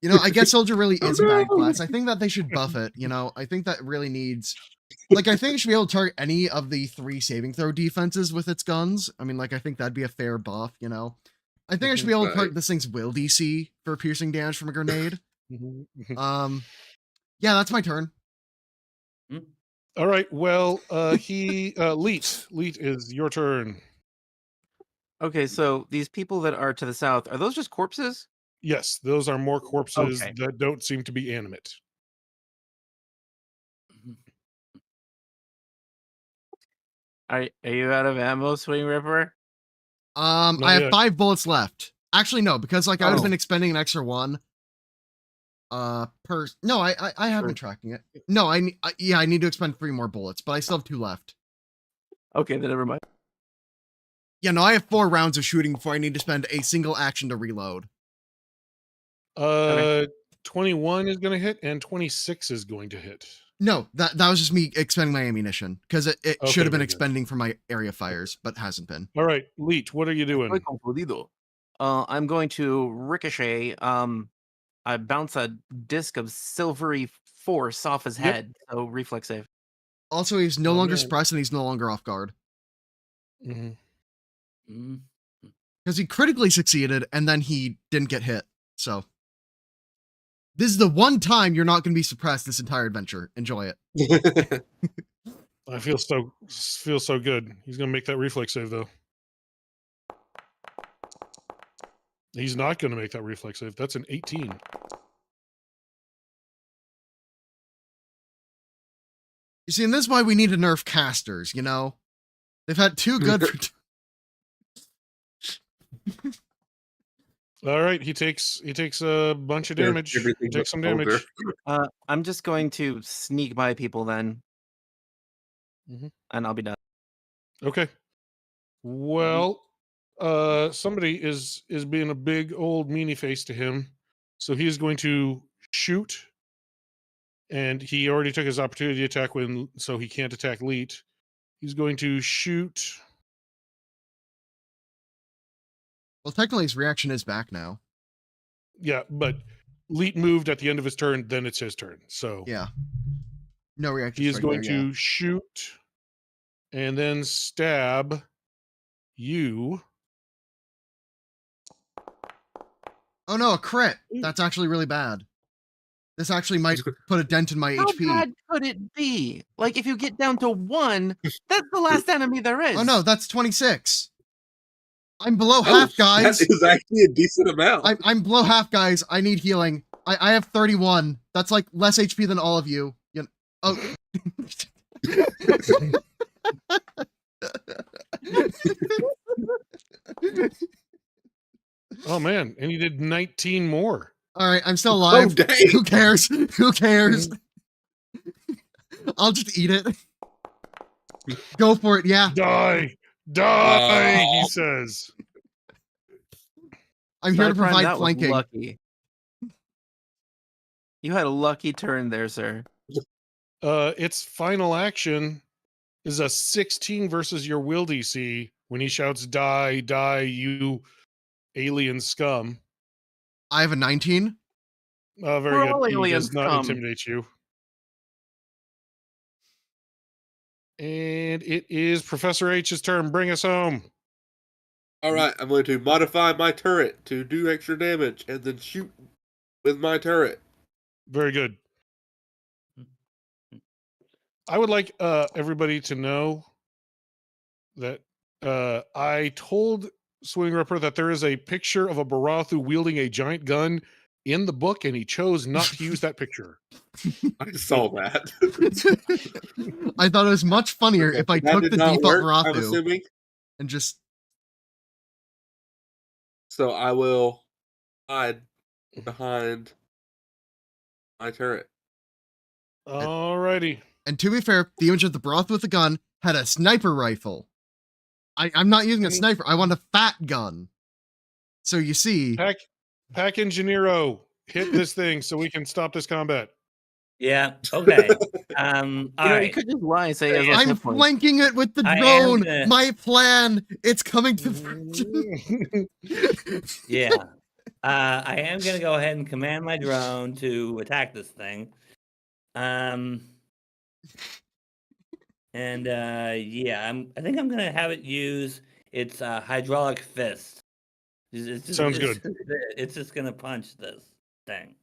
[SPEAKER 1] You know, I guess Soldier really is a bad
[SPEAKER 5] no.
[SPEAKER 1] class. I think that they should buff it. You know, I think that really needs. Like, I think it should be able to target any of the 3 saving throw defenses with its guns. I mean, like, I think that'd be a fair buff, you know? I think I should be able to target this thing's will DC for piercing damage from a grenade. Yeah, that's my turn.
[SPEAKER 2] All right. Well, Leet is your turn.
[SPEAKER 6] Okay, so these people that are to the south, are those just corpses?
[SPEAKER 2] Yes, those are more corpses
[SPEAKER 6] Okay.
[SPEAKER 2] that don't seem to be animate.
[SPEAKER 6] Are you out of ammo, Swing Ripper?
[SPEAKER 2] Not
[SPEAKER 1] I have
[SPEAKER 2] yet.
[SPEAKER 1] 5 bullets left. Actually, no, because like I've
[SPEAKER 6] Oh.
[SPEAKER 1] been expending an extra 1. Per no, I have been
[SPEAKER 6] Sure.
[SPEAKER 1] tracking it. No, I need to expend 3 more bullets, but I still have 2 left.
[SPEAKER 6] Okay, then never mind.
[SPEAKER 1] Yeah, no, I have 4 rounds of shooting before I need to spend a single action to reload.
[SPEAKER 2] 21 is going to hit, and 26 is going to hit.
[SPEAKER 1] No, that was just me expending my ammunition because it
[SPEAKER 2] Okay,
[SPEAKER 1] should have been
[SPEAKER 2] very good.
[SPEAKER 1] expending for my area fires, but hasn't been.
[SPEAKER 2] All right, Leet, what are you
[SPEAKER 6] Estoy
[SPEAKER 2] doing?
[SPEAKER 6] confundido. I'm going to ricochet. I bounce a disc of silvery force off his
[SPEAKER 2] Yep.
[SPEAKER 6] head. So reflex save.
[SPEAKER 1] Also, he's no
[SPEAKER 2] Oh,
[SPEAKER 1] longer
[SPEAKER 2] man.
[SPEAKER 1] suppressed and he's no longer off guard
[SPEAKER 2] Mhm.
[SPEAKER 1] because he critically succeeded and then he didn't get hit. So this is the one time you're not going to be suppressed this entire adventure. Enjoy it.
[SPEAKER 2] I feel so good. He's going to make that reflex save, though. He's not going to make that reflex save. That's an 18.
[SPEAKER 1] You see, and this is why we need to nerf casters, you know? They've had 2 good for
[SPEAKER 2] All right, he takes a bunch of
[SPEAKER 5] They're
[SPEAKER 2] damage.
[SPEAKER 5] everything
[SPEAKER 2] Takes some
[SPEAKER 5] but vulgar.
[SPEAKER 2] damage.
[SPEAKER 6] I'm just going to sneak by people then.
[SPEAKER 2] Mhm.
[SPEAKER 6] And I'll be done.
[SPEAKER 2] Okay. Well, somebody is being a big old meanie face to him, so he is going to shoot, and he already took his opportunity attack so he can't attack Leet. He's going to shoot.
[SPEAKER 1] Well, technically his reaction is back now.
[SPEAKER 2] Yeah, but Leet moved at the end of his turn. Then it's his turn. So
[SPEAKER 1] Yeah. No reaction.
[SPEAKER 2] he is
[SPEAKER 1] strike
[SPEAKER 2] going
[SPEAKER 1] there, yeah.
[SPEAKER 2] to shoot and then stab you.
[SPEAKER 1] Oh no, a crit. That's actually really bad. This actually might put a dent in my
[SPEAKER 6] How
[SPEAKER 1] HP.
[SPEAKER 6] bad could it be? Like, if you get down to 1, that's the last enemy there is.
[SPEAKER 1] Oh no, that's 26. I'm below
[SPEAKER 5] Oh,
[SPEAKER 1] half, guys.
[SPEAKER 5] that is actually a decent amount.
[SPEAKER 1] I'm below half, guys. I need healing. I have 31. That's like less HP than all of you. Oh.
[SPEAKER 2] Oh man, and he did 19 more.
[SPEAKER 1] All right, I'm still alive.
[SPEAKER 5] Oh, dang.
[SPEAKER 1] Who cares? Who cares? I'll just eat it. Go for it, yeah.
[SPEAKER 2] Die, he says.
[SPEAKER 1] I'm here to
[SPEAKER 6] PsiPrime,
[SPEAKER 1] provide
[SPEAKER 6] that was
[SPEAKER 1] flanking.
[SPEAKER 6] lucky. You had a lucky turn there, sir.
[SPEAKER 2] Its final action is a 16 versus your will DC when he shouts, "Die, die, you alien scum."
[SPEAKER 1] I have a 19.
[SPEAKER 2] Very
[SPEAKER 6] We're all
[SPEAKER 2] good. He
[SPEAKER 6] alien
[SPEAKER 2] does not
[SPEAKER 6] scum.
[SPEAKER 2] intimidate you. And it is Professor H's turn. Bring us home.
[SPEAKER 5] All right, I'm going to modify my turret to do extra damage and then shoot with my turret.
[SPEAKER 2] Very good. I would like everybody to know that I told Swing Ripper that there is a picture of a Barathu wielding a giant gun in the book, and he chose not to use that picture.
[SPEAKER 5] I saw that.
[SPEAKER 1] I thought it was much funnier
[SPEAKER 5] Okay,
[SPEAKER 1] if I
[SPEAKER 5] that
[SPEAKER 1] took
[SPEAKER 5] did
[SPEAKER 1] the
[SPEAKER 5] not
[SPEAKER 1] default
[SPEAKER 5] work, I'm
[SPEAKER 1] Barathu
[SPEAKER 5] assuming.
[SPEAKER 1] and just.
[SPEAKER 5] So I will hide behind my turret.
[SPEAKER 2] Alrighty.
[SPEAKER 1] And to be fair, the image of the Barathu with the gun had a sniper rifle. I'm not using a sniper. I want a fat gun. So you see.
[SPEAKER 2] Pack Engineero, hit this thing so we can stop this combat.
[SPEAKER 4] Yeah. Okay. All
[SPEAKER 6] You
[SPEAKER 4] right.
[SPEAKER 6] could just lie and say he has less
[SPEAKER 1] I'm
[SPEAKER 6] hit points.
[SPEAKER 1] flanking it with the
[SPEAKER 4] I am
[SPEAKER 1] drone.
[SPEAKER 4] gonna-
[SPEAKER 1] My plan. It's coming to fruition.
[SPEAKER 4] Yeah. I am going to go ahead and command my drone to attack this thing. And yeah, I think I'm going to have it use its hydraulic fist.
[SPEAKER 2] Sounds good.
[SPEAKER 4] It's just going to punch this thing.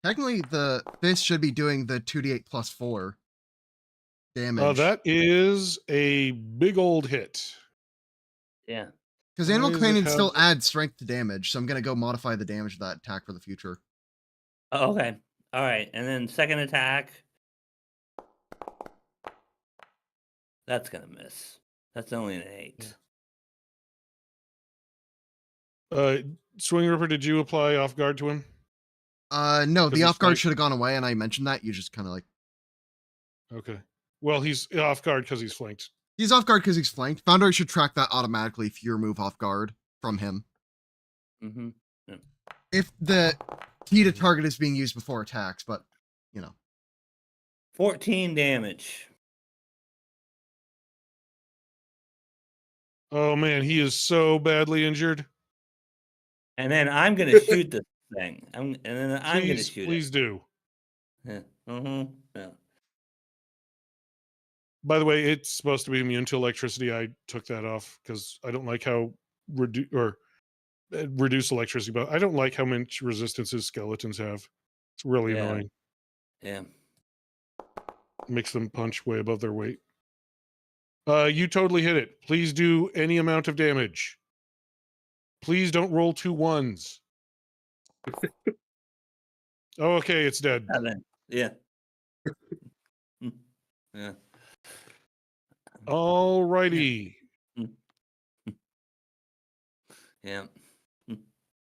[SPEAKER 1] Technically, the fist should be doing the 2d8 plus 4 damage.
[SPEAKER 2] That is a big old hit.
[SPEAKER 4] Yeah.
[SPEAKER 1] Because
[SPEAKER 2] Why
[SPEAKER 1] Animal
[SPEAKER 2] does it
[SPEAKER 1] Cranium
[SPEAKER 2] have-
[SPEAKER 1] still adds strength to damage, so I'm going to go modify the damage of that attack for the future.
[SPEAKER 4] Oh, okay. All right. And then second attack. That's going to miss. That's only an 8.
[SPEAKER 2] Swing Ripper, did you apply off guard to him?
[SPEAKER 1] No, the
[SPEAKER 2] he's
[SPEAKER 1] off guard
[SPEAKER 2] flanked?
[SPEAKER 1] should have gone away, and I mentioned that. You just kind of like.
[SPEAKER 2] Okay. Well, he's off guard because he's flanked.
[SPEAKER 1] He's off guard because he's flanked. Foundry should track that automatically if you remove off guard from him.
[SPEAKER 4] Mm-hmm.
[SPEAKER 1] If the key to target is being used before attacks, but,
[SPEAKER 4] 14 damage.
[SPEAKER 2] Oh man, he is so badly injured.
[SPEAKER 4] And then I'm going to shoot this thing. I'm going to
[SPEAKER 2] Please,
[SPEAKER 4] shoot
[SPEAKER 2] please do.
[SPEAKER 4] it. Yeah. Yeah.
[SPEAKER 2] By the way, it's supposed to be immune to electricity. I took that off because I don't like how reduce electricity, but I don't like how much resistances skeletons have. It's really
[SPEAKER 4] Yeah.
[SPEAKER 2] annoying.
[SPEAKER 4] Yeah.
[SPEAKER 2] Makes them punch way above their weight. You totally hit it. Please do any amount of damage. Please don't roll 2 1s. Oh, okay, it's dead.
[SPEAKER 4] 7. Yeah. Yeah.
[SPEAKER 2] All righty.
[SPEAKER 4] Yeah.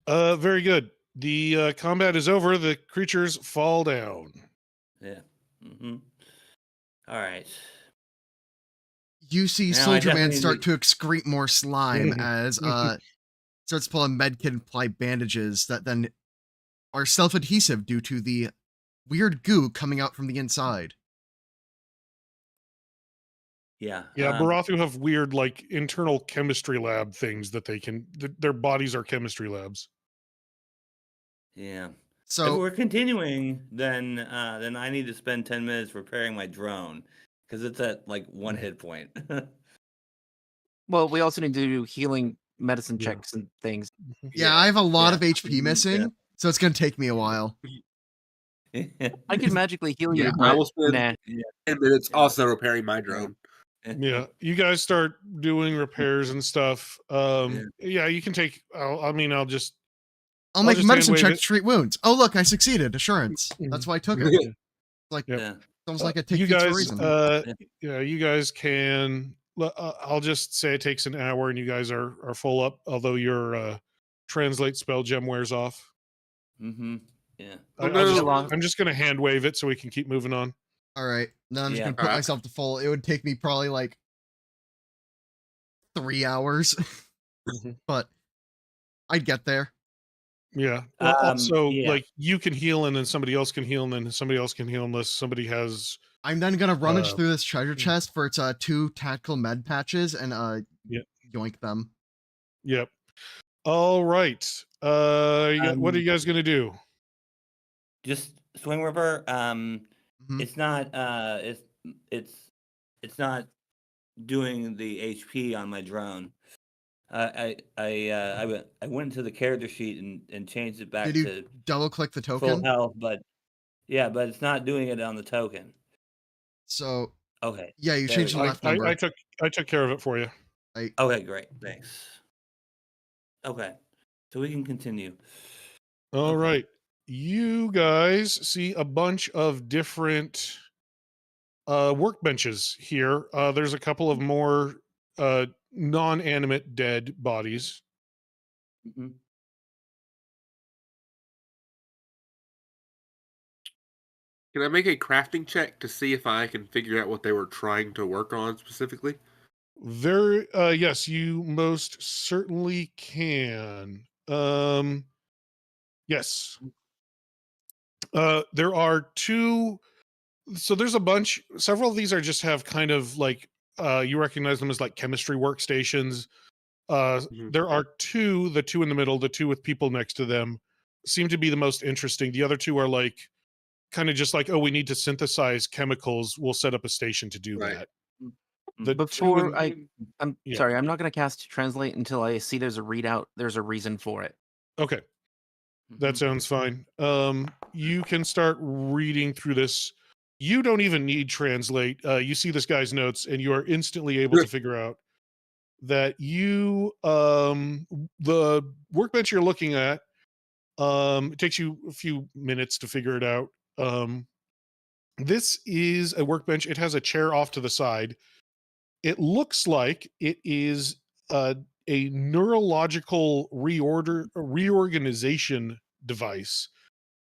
[SPEAKER 2] Very good. The combat is over. The creatures fall down.
[SPEAKER 4] Yeah. Mm-hmm. All right.
[SPEAKER 1] you see
[SPEAKER 4] Now I
[SPEAKER 1] Soldier Man
[SPEAKER 4] definitely
[SPEAKER 1] start
[SPEAKER 4] need-
[SPEAKER 1] to excrete more slime as starts pulling medkit and apply bandages that then are self-adhesive due to the weird goo coming out from the inside.
[SPEAKER 4] Yeah.
[SPEAKER 2] Yeah, Barathu have weird, like, internal chemistry lab things that they can. Their bodies are chemistry labs.
[SPEAKER 4] Yeah. If
[SPEAKER 1] So
[SPEAKER 4] we're continuing, then I need to spend 10 minutes repairing my drone because it's at like 1 hit point.
[SPEAKER 6] Well, we also need to do healing medicine
[SPEAKER 2] Yeah.
[SPEAKER 6] checks and things.
[SPEAKER 1] yeah, I have a lot
[SPEAKER 4] yeah.
[SPEAKER 1] of HP missing, so it's gonna take me a while.
[SPEAKER 6] I can magically heal you,
[SPEAKER 5] Yeah,
[SPEAKER 6] but
[SPEAKER 5] I will spend
[SPEAKER 6] nah.
[SPEAKER 5] 10 minutes also repairing my drone.
[SPEAKER 2] Yeah, you guys start doing repairs and stuff. Yeah, you can take. I'll just.
[SPEAKER 1] I'll make a
[SPEAKER 2] just
[SPEAKER 1] medicine
[SPEAKER 2] hand
[SPEAKER 1] check
[SPEAKER 2] wave
[SPEAKER 1] to treat wounds. Oh look, I succeeded. Assurance. That's why I took it.
[SPEAKER 5] Yeah.
[SPEAKER 1] Like
[SPEAKER 2] Yep.
[SPEAKER 4] Yeah.
[SPEAKER 1] almost like I take
[SPEAKER 2] You
[SPEAKER 1] feats for a
[SPEAKER 2] guys,
[SPEAKER 1] reason.
[SPEAKER 2] yeah, you guys can. I'll just say it takes an hour, and you guys are full up. Although your translate spell gem wears off.
[SPEAKER 4] Mm-hmm. Yeah.
[SPEAKER 5] Oh, no.
[SPEAKER 2] I'm just gonna hand wave it so we can keep moving on.
[SPEAKER 1] All right, then I'm just
[SPEAKER 4] Yeah.
[SPEAKER 1] gonna put
[SPEAKER 5] Alright.
[SPEAKER 1] myself to full. It would take me probably like 3 hours, but I'd get there.
[SPEAKER 2] Yeah. Well, also,
[SPEAKER 4] yeah.
[SPEAKER 2] like, you can heal, and then somebody else can heal, and then somebody else can heal unless somebody has.
[SPEAKER 1] I'm then gonna rummage
[SPEAKER 2] Uh,
[SPEAKER 1] through this treasure chest for its 2 tactical med patches and
[SPEAKER 2] Yep.
[SPEAKER 1] yoink them.
[SPEAKER 2] Yep. All right. What are you guys gonna do?
[SPEAKER 4] Just Swing Ripper.
[SPEAKER 1] Mhm.
[SPEAKER 4] It's not. It's not doing the HP on my drone. I went into the character sheet and changed it back
[SPEAKER 1] Did you
[SPEAKER 4] to
[SPEAKER 1] double click the
[SPEAKER 4] full
[SPEAKER 1] token?
[SPEAKER 4] health, but it's not doing it on the token.
[SPEAKER 1] So
[SPEAKER 4] Okay.
[SPEAKER 1] yeah, you
[SPEAKER 4] There
[SPEAKER 1] changed
[SPEAKER 4] we
[SPEAKER 1] the
[SPEAKER 4] go.
[SPEAKER 1] left number.
[SPEAKER 2] I took care of it for you.
[SPEAKER 4] Okay, great. Thanks. Okay. So we can continue.
[SPEAKER 2] All
[SPEAKER 4] Okay.
[SPEAKER 2] right. You guys see a bunch of different workbenches here. There's a couple of more non-animate dead bodies.
[SPEAKER 4] Mhm.
[SPEAKER 5] Can I make a crafting check to see if I can figure out what they were trying to work on specifically?
[SPEAKER 2] There, yes, you most certainly can. Yes. There are 2. So there's a bunch. Several of these are just have kind of like you recognize them as like chemistry workstations. There are 2. The 2 in the middle, the 2 with people next to them, seem to be the most interesting. The other 2 are like kind of just like, oh, we need to synthesize chemicals. We'll set up a station to do
[SPEAKER 5] Right.
[SPEAKER 2] that. The 2
[SPEAKER 6] Before
[SPEAKER 2] in-
[SPEAKER 6] I'm
[SPEAKER 2] Yeah.
[SPEAKER 6] sorry, I'm not going to cast translate until I see there's a readout. There's a reason for it.
[SPEAKER 2] Okay. That sounds fine. You can start reading through this. You don't even need translate. You see this guy's notes, and you are instantly able to figure out that the workbench you're looking at, it takes you a few minutes to figure it out. This is a workbench. It has a chair off to the side. It looks like it is a neurological reorganization device.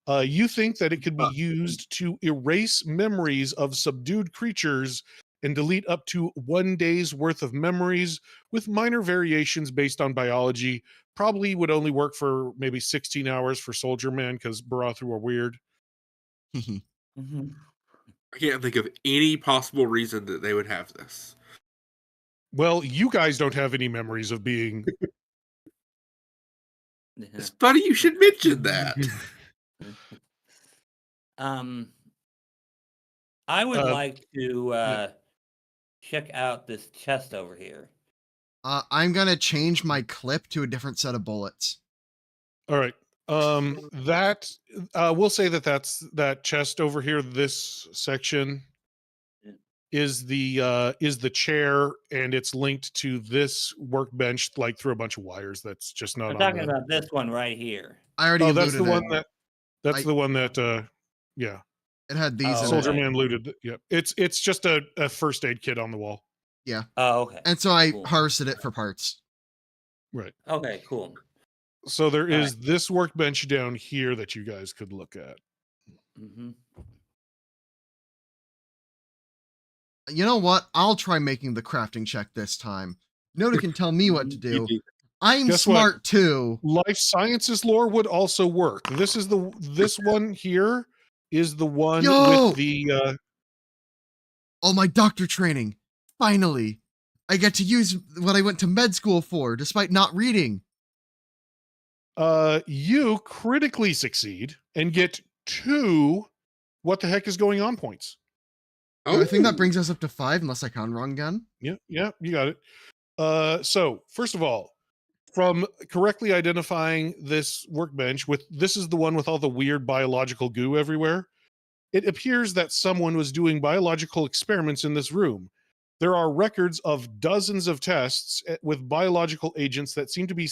[SPEAKER 2] You think that it could be used to erase memories of subdued creatures and delete up to 1 day's worth of memories with minor variations based on biology. Probably would only work for maybe 16 hours for Soldier Man because Barathu are weird.
[SPEAKER 4] Mm-hmm.
[SPEAKER 5] I can't think of any possible reason that they would have this.
[SPEAKER 2] Well, you guys don't have any memories of being.
[SPEAKER 4] Yeah.
[SPEAKER 5] It's funny you should mention that.
[SPEAKER 4] I would like to
[SPEAKER 2] yeah.
[SPEAKER 4] check out this chest over here.
[SPEAKER 1] I'm gonna change my clip to a different set of bullets.
[SPEAKER 2] All right. That we'll say that chest over here. This section
[SPEAKER 4] Yeah.
[SPEAKER 2] is the chair, and it's linked to this workbench like through a bunch of wires. That's just not
[SPEAKER 4] I'm
[SPEAKER 2] on
[SPEAKER 4] talking
[SPEAKER 2] the.
[SPEAKER 4] about this one right here.
[SPEAKER 1] I already
[SPEAKER 2] Oh, that's the
[SPEAKER 1] looted
[SPEAKER 2] one
[SPEAKER 1] it.
[SPEAKER 2] that's the one that. Yeah.
[SPEAKER 1] It had these
[SPEAKER 4] Oh,
[SPEAKER 1] in
[SPEAKER 2] Soldier
[SPEAKER 1] it.
[SPEAKER 4] okay.
[SPEAKER 2] Man looted. Yeah. It's just a first aid kit on the wall.
[SPEAKER 1] Yeah.
[SPEAKER 4] Oh, okay.
[SPEAKER 1] And so I
[SPEAKER 4] Cool.
[SPEAKER 1] harvested it for parts.
[SPEAKER 2] Right.
[SPEAKER 4] Okay, cool.
[SPEAKER 2] So there
[SPEAKER 4] All
[SPEAKER 2] is this workbench down here that you guys could look at.
[SPEAKER 4] Mm-hmm.
[SPEAKER 1] You know what? I'll try making the crafting check this time. Noda can tell me what to do. I'm
[SPEAKER 2] Guess what?
[SPEAKER 1] smart too.
[SPEAKER 2] Life sciences lore would also work. This one here is the one
[SPEAKER 1] Yo!
[SPEAKER 2] with the
[SPEAKER 1] Oh, my doctor training. Finally. I get to use what I went to med school for, despite not reading.
[SPEAKER 2] you critically succeed and get 2 what the heck is going on points.
[SPEAKER 1] I think that brings us up to 5, unless I count wrong again.
[SPEAKER 2] Yeah, you got it. So first of all, from correctly identifying this workbench this is the one with all the weird biological goo everywhere. It appears that someone was doing biological experiments in this room. There are records of dozens of tests with biological agents that seem to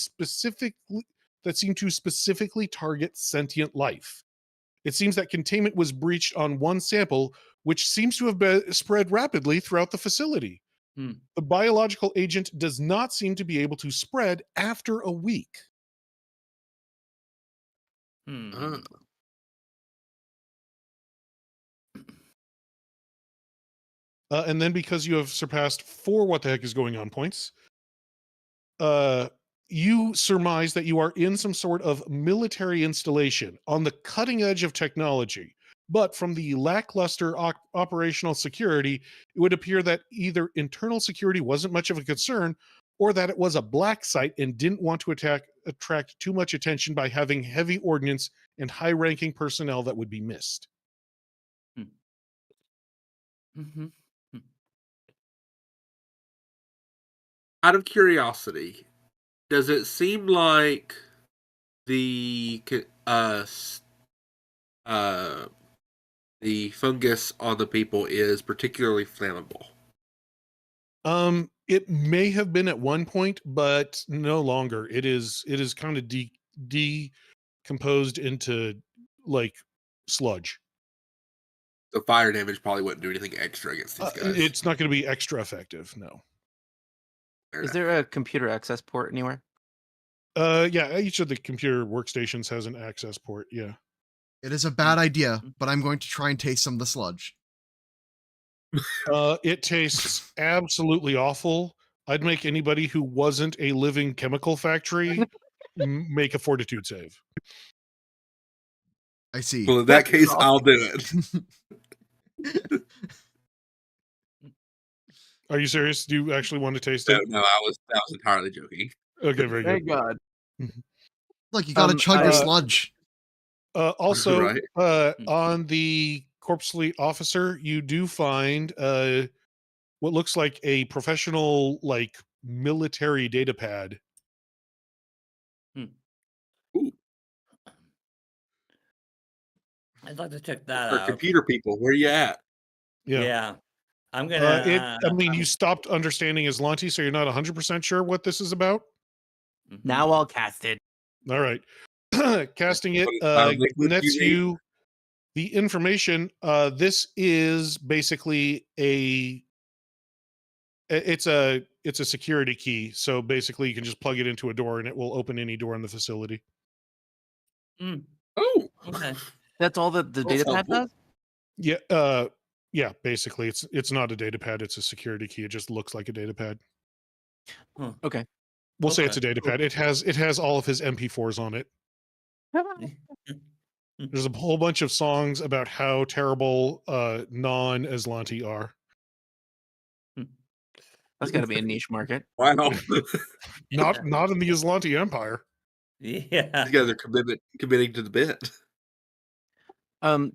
[SPEAKER 2] specifically target sentient life. It seems that containment was breached on one sample, which seems to have spread rapidly throughout the facility. The biological agent does not seem to be able to spread after a week. And then because you have surpassed 4 what the heck is going on points, you surmise that you are in some sort of military installation on the cutting edge of technology. But from the lackluster operational security, it would appear that either internal security wasn't much of a concern, or that it was a black site and didn't want to attract too much attention by having heavy ordnance and high-ranking personnel that would be missed.
[SPEAKER 4] Mm-hmm.
[SPEAKER 5] Out of curiosity, does it seem like the fungus on the people is particularly flammable?
[SPEAKER 2] It may have been at one point, but no longer. It is kind of decomposed into like sludge.
[SPEAKER 5] The fire damage probably wouldn't do anything extra against these guys.
[SPEAKER 2] It's not going to be extra effective, no.
[SPEAKER 6] Is there a computer access port anywhere?
[SPEAKER 2] Yeah, each of the computer workstations has an access port, yeah.
[SPEAKER 1] It is a bad idea, but I'm going to try and taste some of the sludge.
[SPEAKER 2] It tastes absolutely awful. I'd make anybody who wasn't a living chemical factory make a fortitude save.
[SPEAKER 1] I see.
[SPEAKER 5] Well, in that case, I'll do it.
[SPEAKER 2] Are you serious? Do you actually want to taste it?
[SPEAKER 5] No, I was entirely joking.
[SPEAKER 2] Okay, very good.
[SPEAKER 6] Thank God.
[SPEAKER 1] Look, you gotta chug your sludge.
[SPEAKER 2] Also,
[SPEAKER 5] Right.
[SPEAKER 2] on the corpse fleet officer, you do find what looks like a professional, like military data pad.
[SPEAKER 5] Ooh.
[SPEAKER 4] I'd like to check that
[SPEAKER 5] For
[SPEAKER 4] out.
[SPEAKER 5] computer people, where you at?
[SPEAKER 4] Yeah. I'm gonna.
[SPEAKER 2] I mean, you stopped understanding Aslanti, so you're not 100% sure what this is about.
[SPEAKER 4] Mhm.
[SPEAKER 6] Now I'll cast it.
[SPEAKER 2] All right. Casting it
[SPEAKER 5] What it sounds like with
[SPEAKER 2] nets
[SPEAKER 5] you, Nate.
[SPEAKER 2] you the information. This is basically it's a security key. So basically, you can just plug it into a door, and it will open any door in the facility.
[SPEAKER 4] Mm,
[SPEAKER 5] Oh,
[SPEAKER 4] okay.
[SPEAKER 6] That's all that the
[SPEAKER 5] That's
[SPEAKER 6] data pad
[SPEAKER 5] helpful.
[SPEAKER 6] does?
[SPEAKER 2] Yeah. Basically, it's not a data pad. It's a security key. It just looks like a data pad.
[SPEAKER 4] Huh.
[SPEAKER 6] Okay.
[SPEAKER 2] We'll say it's a
[SPEAKER 4] Okay.
[SPEAKER 2] data pad. It has all of his MP4s on it. There's a whole bunch of songs about how terrible non-Aslanti are.
[SPEAKER 6] That's got to be a niche market.
[SPEAKER 5] wow.
[SPEAKER 2] Not in the Aslanti Empire.
[SPEAKER 4] Yeah.
[SPEAKER 5] These guys are committing to the bit.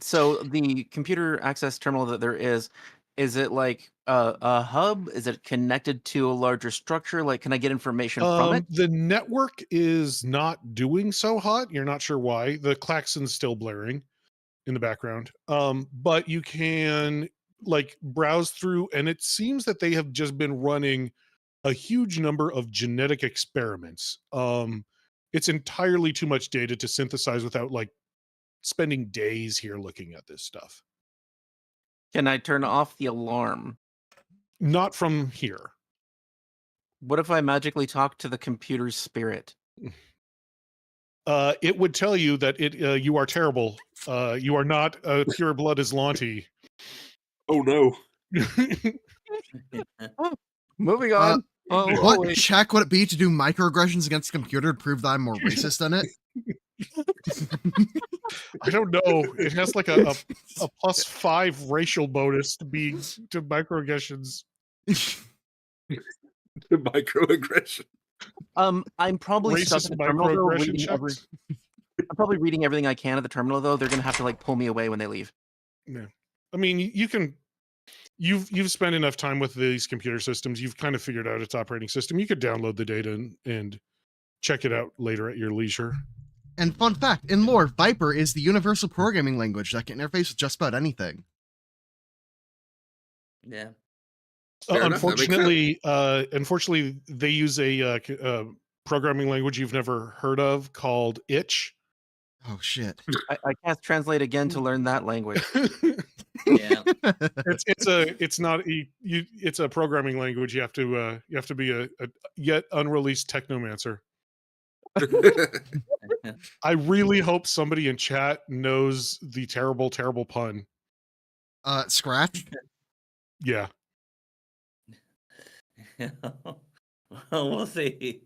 [SPEAKER 6] So the computer access terminal that there is it like a hub? Is it connected to a larger structure? Like, can I get information from it?
[SPEAKER 2] The network is not doing so hot. You're not sure why. The klaxon's still blaring in the background. But you can like browse through, and it seems that they have just been running a huge number of genetic experiments. It's entirely too much data to synthesize without like spending days here looking at this stuff.
[SPEAKER 6] Can I turn off the alarm?
[SPEAKER 2] Not from here.
[SPEAKER 6] What if I magically talk to the computer's spirit?
[SPEAKER 2] It would tell you that you are terrible. You are not a pure blood Aslanti.
[SPEAKER 5] Oh no.
[SPEAKER 6] Moving
[SPEAKER 1] Uh,
[SPEAKER 6] on.
[SPEAKER 1] What
[SPEAKER 6] wait.
[SPEAKER 1] check would it be to do microaggressions against a computer to prove that I'm more racist than it?
[SPEAKER 2] I don't know. It has like a +5 racial bonus to microaggressions.
[SPEAKER 5] Microaggression.
[SPEAKER 6] I'm probably stuck
[SPEAKER 2] Racist
[SPEAKER 6] at the terminal though,
[SPEAKER 2] microaggression
[SPEAKER 6] reading
[SPEAKER 2] checks.
[SPEAKER 6] I'm probably reading everything I can at the terminal though. They're gonna have to like pull me away when they leave.
[SPEAKER 2] Yeah. I mean, you can. You've spent enough time with these computer systems. You've kind of figured out its operating system. You could download the data and check it out later at your leisure.
[SPEAKER 1] And fun fact, in lore, Viper is the universal programming language that can interface with just about anything.
[SPEAKER 4] Yeah.
[SPEAKER 5] Fair enough, that makes
[SPEAKER 2] Unfortunately, they use a programming language you've never heard of called Itch.
[SPEAKER 1] Oh shit.
[SPEAKER 6] I cast translate again to learn that language.
[SPEAKER 4] Yeah.
[SPEAKER 2] It's a programming language. You have to be a yet unreleased Technomancer. I really hope somebody in chat knows the terrible pun.
[SPEAKER 1] Scratch?
[SPEAKER 2] Yeah.
[SPEAKER 4] Well, we'll see.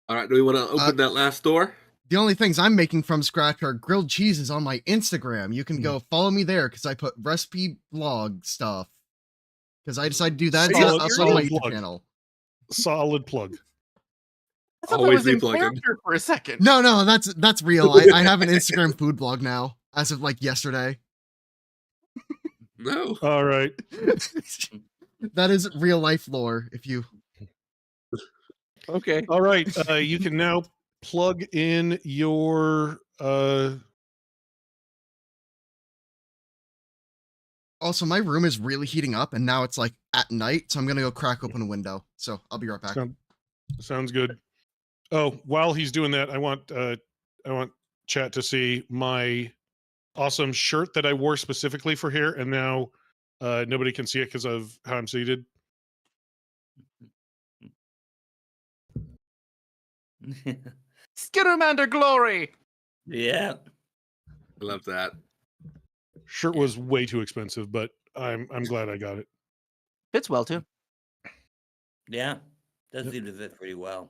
[SPEAKER 5] All right, do we want to open that last door?
[SPEAKER 1] The only things I'm making from scratch are grilled cheeses on my Instagram. You can go follow me there because I put recipe vlog stuff. Because I decided to do that
[SPEAKER 2] Solid-
[SPEAKER 1] instead of upload my
[SPEAKER 2] solid
[SPEAKER 1] YouTube
[SPEAKER 2] plug.
[SPEAKER 1] channel.
[SPEAKER 2] Solid plug.
[SPEAKER 6] I thought that
[SPEAKER 5] Always
[SPEAKER 6] was in
[SPEAKER 5] be plugging.
[SPEAKER 6] character for a second.
[SPEAKER 1] No, that's real. I have an Instagram food blog now, as of like yesterday.
[SPEAKER 5] No.
[SPEAKER 2] All right.
[SPEAKER 1] That is real life lore. If you
[SPEAKER 6] Okay.
[SPEAKER 2] All right. You can now plug in your
[SPEAKER 1] also, my room is really heating up, and now it's like at night, so I'm gonna go crack open a window. So I'll be right back.
[SPEAKER 2] sounds good. Oh, while he's doing that, I want chat to see my awesome shirt that I wore specifically for here, and now nobody can see it because of how I'm seated.
[SPEAKER 6] Skittermander glory.
[SPEAKER 4] Yeah.
[SPEAKER 5] I love that.
[SPEAKER 2] Shirt was way too expensive, but I'm glad I got it.
[SPEAKER 6] Fits well too.
[SPEAKER 4] Yeah. Does
[SPEAKER 2] Yep.
[SPEAKER 4] seem to fit pretty well.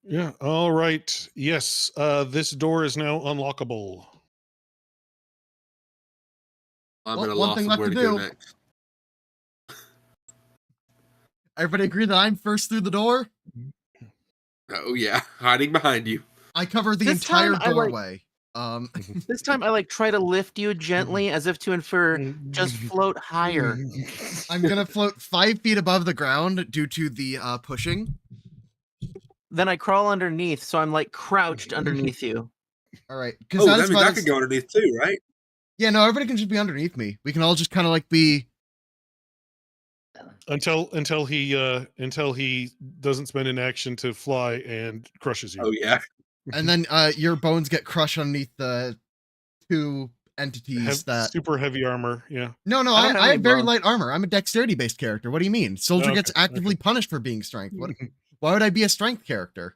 [SPEAKER 2] Yeah. All right. Yes. This door is now unlockable.
[SPEAKER 5] I'm
[SPEAKER 1] Well,
[SPEAKER 5] at a
[SPEAKER 1] one
[SPEAKER 5] loss
[SPEAKER 1] thing
[SPEAKER 5] of
[SPEAKER 1] left
[SPEAKER 5] where
[SPEAKER 1] to
[SPEAKER 5] to go
[SPEAKER 1] do.
[SPEAKER 5] next.
[SPEAKER 1] Everybody agree that I'm first through the door?
[SPEAKER 5] Oh yeah, hiding behind you.
[SPEAKER 1] I cover the
[SPEAKER 6] This
[SPEAKER 1] entire
[SPEAKER 6] time I, like-
[SPEAKER 1] doorway.
[SPEAKER 6] This time I like try to lift you gently as if to infer just float higher.
[SPEAKER 1] I'm gonna float 5 feet above the ground due to the pushing.
[SPEAKER 6] Then I crawl underneath, so I'm like crouched underneath you.
[SPEAKER 1] All right, because
[SPEAKER 5] Oh,
[SPEAKER 1] that
[SPEAKER 5] that
[SPEAKER 1] is
[SPEAKER 5] means
[SPEAKER 1] about
[SPEAKER 5] I could go underneath too, right?
[SPEAKER 1] Yeah, no, everybody can just be underneath me. We can all just kind of like be.
[SPEAKER 2] Until he doesn't spend an action to fly and crushes you.
[SPEAKER 5] Oh yeah.
[SPEAKER 1] And then your bones get crushed underneath the two entities that.
[SPEAKER 2] Super heavy armor. Yeah.
[SPEAKER 1] No,
[SPEAKER 6] I don't have
[SPEAKER 1] I
[SPEAKER 6] any
[SPEAKER 1] have very
[SPEAKER 6] bones.
[SPEAKER 1] light armor. I'm a dexterity-based character. What do you mean? Soldier gets actively punished for being strength. What? Why would I be a strength character?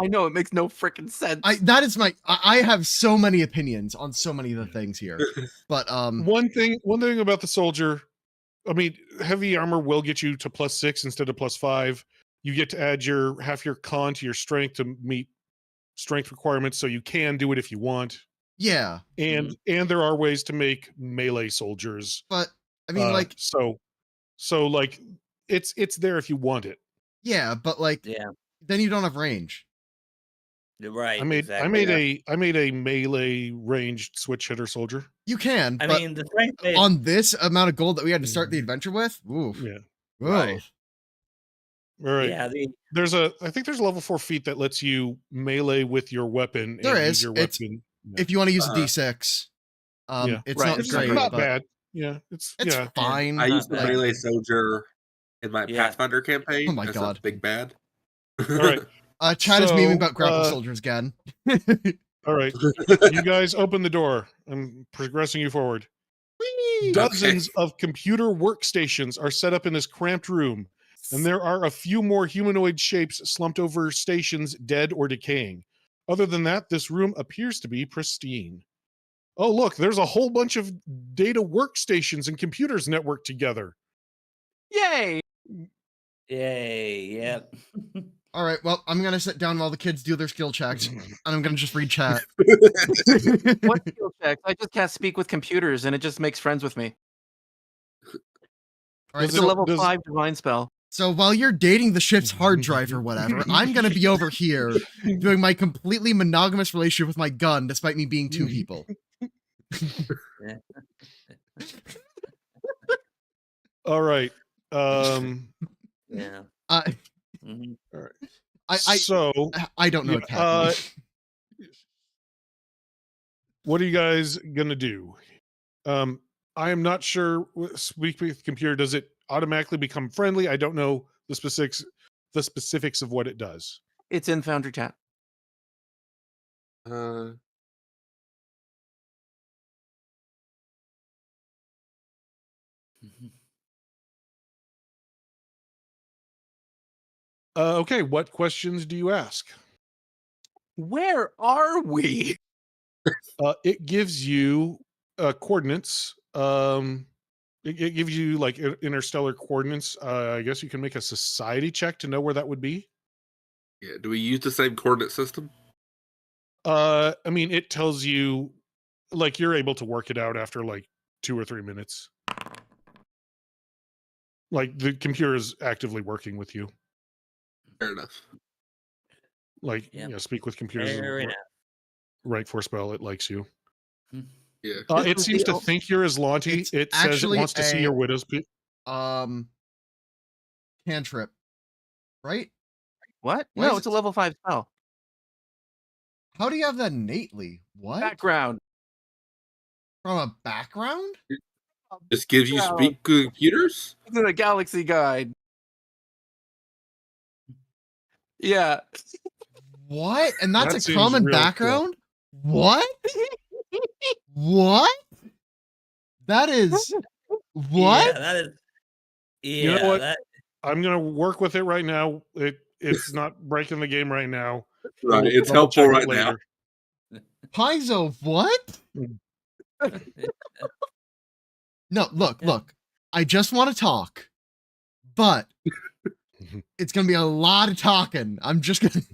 [SPEAKER 6] I know it makes no freaking sense.
[SPEAKER 1] That is my. I have so many opinions on so many of the things here, but
[SPEAKER 2] One thing about the soldier, I mean, heavy armor will get you to +6 instead of +5. You get to add half your con to your strength to meet strength requirements, so you can do it if you want.
[SPEAKER 1] yeah.
[SPEAKER 2] And there are ways to make melee soldiers.
[SPEAKER 1] But I mean, like,
[SPEAKER 2] so like it's there if you want it.
[SPEAKER 1] yeah, but like,
[SPEAKER 4] Yeah.
[SPEAKER 1] then you don't have range.
[SPEAKER 4] You're right.
[SPEAKER 2] I made
[SPEAKER 4] exactly.
[SPEAKER 2] I made a melee ranged switch hitter soldier.
[SPEAKER 1] You can,
[SPEAKER 4] I
[SPEAKER 1] but
[SPEAKER 4] mean, the strength
[SPEAKER 1] on this amount of gold that we had to start the adventure with, oof.
[SPEAKER 2] Yeah.
[SPEAKER 5] Right.
[SPEAKER 2] All right.
[SPEAKER 4] Yeah.
[SPEAKER 2] I think there's a level 4 feat that lets you melee with your weapon
[SPEAKER 1] There
[SPEAKER 2] and
[SPEAKER 1] is.
[SPEAKER 2] use your
[SPEAKER 1] It's
[SPEAKER 2] weapon.
[SPEAKER 1] if you want to use
[SPEAKER 5] Uh-huh.
[SPEAKER 1] a D6.
[SPEAKER 2] Yeah.
[SPEAKER 1] It's
[SPEAKER 6] Right,
[SPEAKER 1] not
[SPEAKER 6] it's
[SPEAKER 1] great,
[SPEAKER 2] not
[SPEAKER 1] but
[SPEAKER 2] bad. Yeah, it's
[SPEAKER 1] fine.
[SPEAKER 5] I used the
[SPEAKER 4] bad.
[SPEAKER 5] melee soldier in my
[SPEAKER 4] Yeah.
[SPEAKER 5] Pathfinder campaign.
[SPEAKER 1] Oh my
[SPEAKER 5] as
[SPEAKER 1] God.
[SPEAKER 5] a big bad.
[SPEAKER 2] All right.
[SPEAKER 1] Chad is memeing
[SPEAKER 2] So,
[SPEAKER 1] about grapple soldiers again.
[SPEAKER 2] All right. You guys open the door. I'm progressing you forward.
[SPEAKER 1] Whee!
[SPEAKER 2] Dozens of computer workstations are set up in this cramped room, and there are a few more humanoid shapes slumped over stations, dead or decaying. Other than that, this room appears to be pristine. Oh, look, there's a whole bunch of data workstations and computers networked together.
[SPEAKER 6] Yay!
[SPEAKER 4] Yay. Yep.
[SPEAKER 1] All right, well, I'm gonna sit down while the kids do their skill checks, and I'm gonna just read chat.
[SPEAKER 6] What skill checks? I just can't speak with computers, and it just makes friends with me.
[SPEAKER 1] All right,
[SPEAKER 6] It's a level 5 divine spell.
[SPEAKER 1] So while you're dating the ship's hard drive or whatever, I'm gonna be over here doing my completely monogamous relationship with my gun, despite me being two people.
[SPEAKER 2] All right.
[SPEAKER 4] Yeah.
[SPEAKER 1] Mhm.
[SPEAKER 2] All right.
[SPEAKER 1] So I don't know what's happening.
[SPEAKER 2] What are you guys gonna do? I am not sure. Speak with the computer. Does it automatically become friendly? I don't know the specifics of what it does.
[SPEAKER 6] It's in Foundry chat.
[SPEAKER 2] Okay. What questions do you ask?
[SPEAKER 6] Where are we?
[SPEAKER 2] It gives you coordinates. It gives you like interstellar coordinates. I guess you can make a society check to know where that would be.
[SPEAKER 5] Yeah. Do we use the same coordinate system?
[SPEAKER 2] I mean, it tells you, like, you're able to work it out after like 2 or 3 minutes. Like the computer is actively working with you.
[SPEAKER 5] Fair enough.
[SPEAKER 2] Like, speak with computers.
[SPEAKER 4] Fair enough.
[SPEAKER 2] Rank 4 spell. It likes you.
[SPEAKER 5] Yeah.
[SPEAKER 2] It seems to think you're Aslanti.
[SPEAKER 1] It's
[SPEAKER 2] It says it
[SPEAKER 1] actually
[SPEAKER 2] wants to see your widow's peak.
[SPEAKER 1] Cantrip, right?
[SPEAKER 6] What?
[SPEAKER 1] Why
[SPEAKER 6] No,
[SPEAKER 1] is
[SPEAKER 6] it's a
[SPEAKER 1] it-
[SPEAKER 6] level 5 spell.
[SPEAKER 1] How do you have that innately? What?
[SPEAKER 6] Background.
[SPEAKER 1] From a background?
[SPEAKER 5] This gives you speak computers?
[SPEAKER 6] It's in a galaxy guide. Yeah.
[SPEAKER 1] What? And that's
[SPEAKER 2] That
[SPEAKER 1] a
[SPEAKER 2] seems
[SPEAKER 1] common
[SPEAKER 2] real cool.
[SPEAKER 1] background? What? What? That is what?
[SPEAKER 4] Yeah, that is. Yeah,
[SPEAKER 2] You know what?
[SPEAKER 4] that.
[SPEAKER 2] I'm gonna work with it right now. It's not breaking the game right now.
[SPEAKER 5] Right.
[SPEAKER 2] We'll
[SPEAKER 5] It's
[SPEAKER 2] double
[SPEAKER 5] helpful
[SPEAKER 2] check it
[SPEAKER 5] right now.
[SPEAKER 2] later.
[SPEAKER 1] Paizo, what? No, look. I just want to talk, but it's gonna be a lot of talking. I'm just gonna.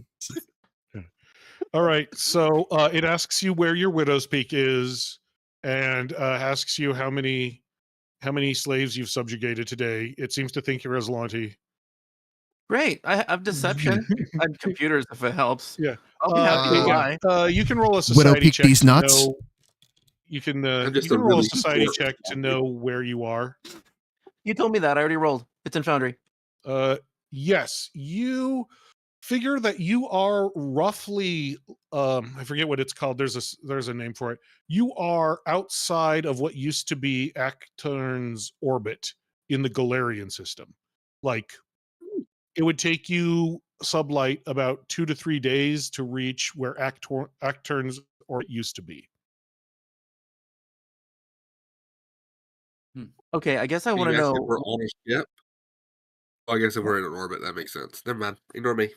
[SPEAKER 2] All right. So it asks you where your widow's peak is, and asks you how many slaves you've subjugated today. It seems to think you're Aslanti.
[SPEAKER 6] Great. I have deception and computers if it helps.
[SPEAKER 2] Yeah.
[SPEAKER 6] I'll be happy to lie.
[SPEAKER 2] You can roll a
[SPEAKER 1] Widow
[SPEAKER 2] society
[SPEAKER 1] peak
[SPEAKER 2] check
[SPEAKER 1] these
[SPEAKER 2] to
[SPEAKER 1] nuts?
[SPEAKER 2] know. You can
[SPEAKER 5] just
[SPEAKER 2] you can
[SPEAKER 5] a
[SPEAKER 2] roll a
[SPEAKER 5] really
[SPEAKER 2] society
[SPEAKER 5] short
[SPEAKER 2] check to know where you are.
[SPEAKER 6] You told me that. I already rolled. It's in Foundry.
[SPEAKER 2] Yes, you figure that you are roughly, I forget what it's called. There's a name for it. You are outside of what used to be Acturn's orbit in the Galarian system. Like, it would take you sublight about 2 to 3 days to reach where Acturn's orbit used to be.
[SPEAKER 6] Okay, I guess I want to
[SPEAKER 5] You guys, if
[SPEAKER 6] know.
[SPEAKER 5] we're on a ship. Well, I guess if we're in an orbit, that makes sense. Never mind. Ignore me.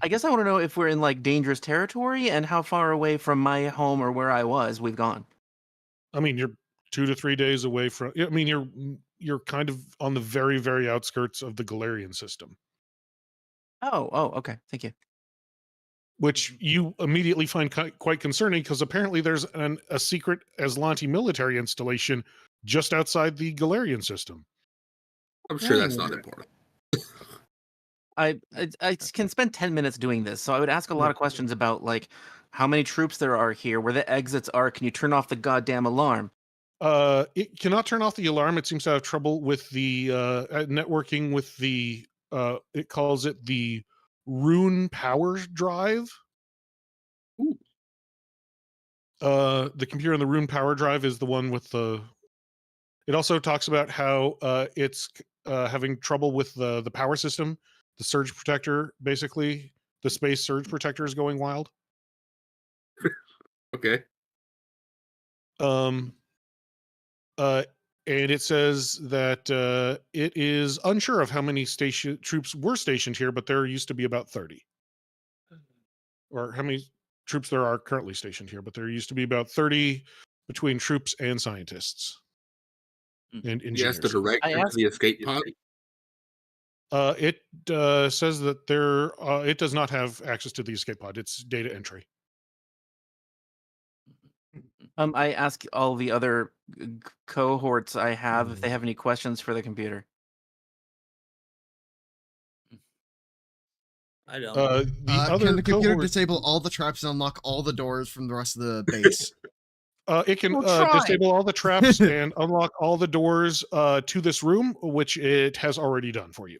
[SPEAKER 6] I guess I want to know if we're in like dangerous territory and how far away from my home or where I was we've gone.
[SPEAKER 2] I mean, you're 2 to 3 days away from. I mean, you're kind of on the very, very outskirts of the Galarian system,
[SPEAKER 6] Oh, okay. Thank you.
[SPEAKER 2] which you immediately find quite concerning because apparently there's a secret Aslanti military installation just outside the Galarian system.
[SPEAKER 5] I'm sure that's not important.
[SPEAKER 6] I can spend 10 minutes doing this, so I would ask a lot of questions about like how many troops there are here, where the exits are. Can you turn off the goddamn alarm?
[SPEAKER 2] It cannot turn off the alarm. It seems to have trouble with the networking with the. It calls it the rune power drive.
[SPEAKER 5] Ooh.
[SPEAKER 2] The computer on the rune power drive is the one with the. It also talks about how it's having trouble with the power system, the surge protector. Basically, the space surge protector is going wild.
[SPEAKER 5] Okay.
[SPEAKER 2] And it says that it is unsure of how many troops were stationed here, but there used to be about 30. Or how many troops there are currently stationed here, but there used to be about 30 between troops and scientists and
[SPEAKER 5] You asked the
[SPEAKER 2] engineers.
[SPEAKER 5] director
[SPEAKER 6] I
[SPEAKER 5] to
[SPEAKER 6] asked-
[SPEAKER 5] the escape pod.
[SPEAKER 2] It says that it does not have access to the escape pod. It's data entry.
[SPEAKER 6] I ask all the other cohorts I have if they have any questions for the computer.
[SPEAKER 4] I don't.
[SPEAKER 2] The other
[SPEAKER 1] Can the computer
[SPEAKER 2] cohort,
[SPEAKER 1] disable all the traps and unlock all the doors from the rest of the base?
[SPEAKER 2] it can
[SPEAKER 6] We'll try.
[SPEAKER 2] disable all the traps and unlock all the doors to this room, which it has already done for you.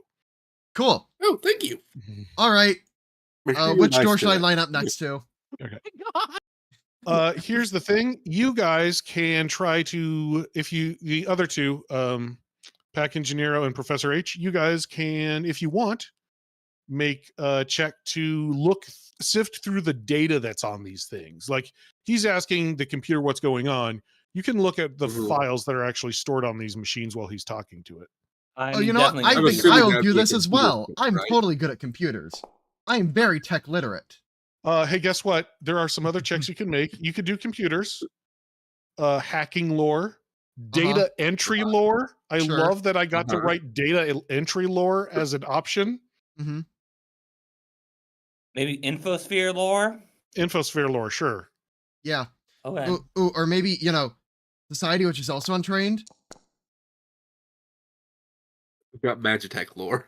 [SPEAKER 1] Cool.
[SPEAKER 5] Oh, thank you.
[SPEAKER 1] All right.
[SPEAKER 5] Make sure you're
[SPEAKER 1] Which
[SPEAKER 5] nice
[SPEAKER 1] door
[SPEAKER 5] to
[SPEAKER 1] should I
[SPEAKER 5] that.
[SPEAKER 1] line up next to?
[SPEAKER 2] Here's the thing: you guys can try to, the other two, Pac Engineero and Professor H, you guys can, if you want, make a check to sift through the data that's on these things. Like, he's asking the computer what's going on. You can look at the files that are actually stored on these machines while he's talking to it.
[SPEAKER 4] I
[SPEAKER 1] Oh,
[SPEAKER 4] mean,
[SPEAKER 1] you know what?
[SPEAKER 4] definitely
[SPEAKER 1] I
[SPEAKER 4] not
[SPEAKER 1] think
[SPEAKER 4] gonna-
[SPEAKER 5] assuming
[SPEAKER 1] I'll
[SPEAKER 5] that's
[SPEAKER 1] do
[SPEAKER 5] the
[SPEAKER 1] this as
[SPEAKER 5] computer
[SPEAKER 1] well.
[SPEAKER 5] thing,
[SPEAKER 1] I'm
[SPEAKER 5] right?
[SPEAKER 1] totally good at computers. I am very tech literate.
[SPEAKER 2] Hey, guess what? There are some other checks you can make. You could do computers, hacking lore, data entry lore. I
[SPEAKER 1] Sure.
[SPEAKER 2] love that I got to write data entry lore as an option.
[SPEAKER 1] Mm-hmm.
[SPEAKER 4] Maybe infosphere lore.
[SPEAKER 2] Infosphere lore, sure.
[SPEAKER 1] Yeah.
[SPEAKER 4] Okay.
[SPEAKER 1] Or maybe, society, which is also untrained.
[SPEAKER 5] We've got Magitech lore.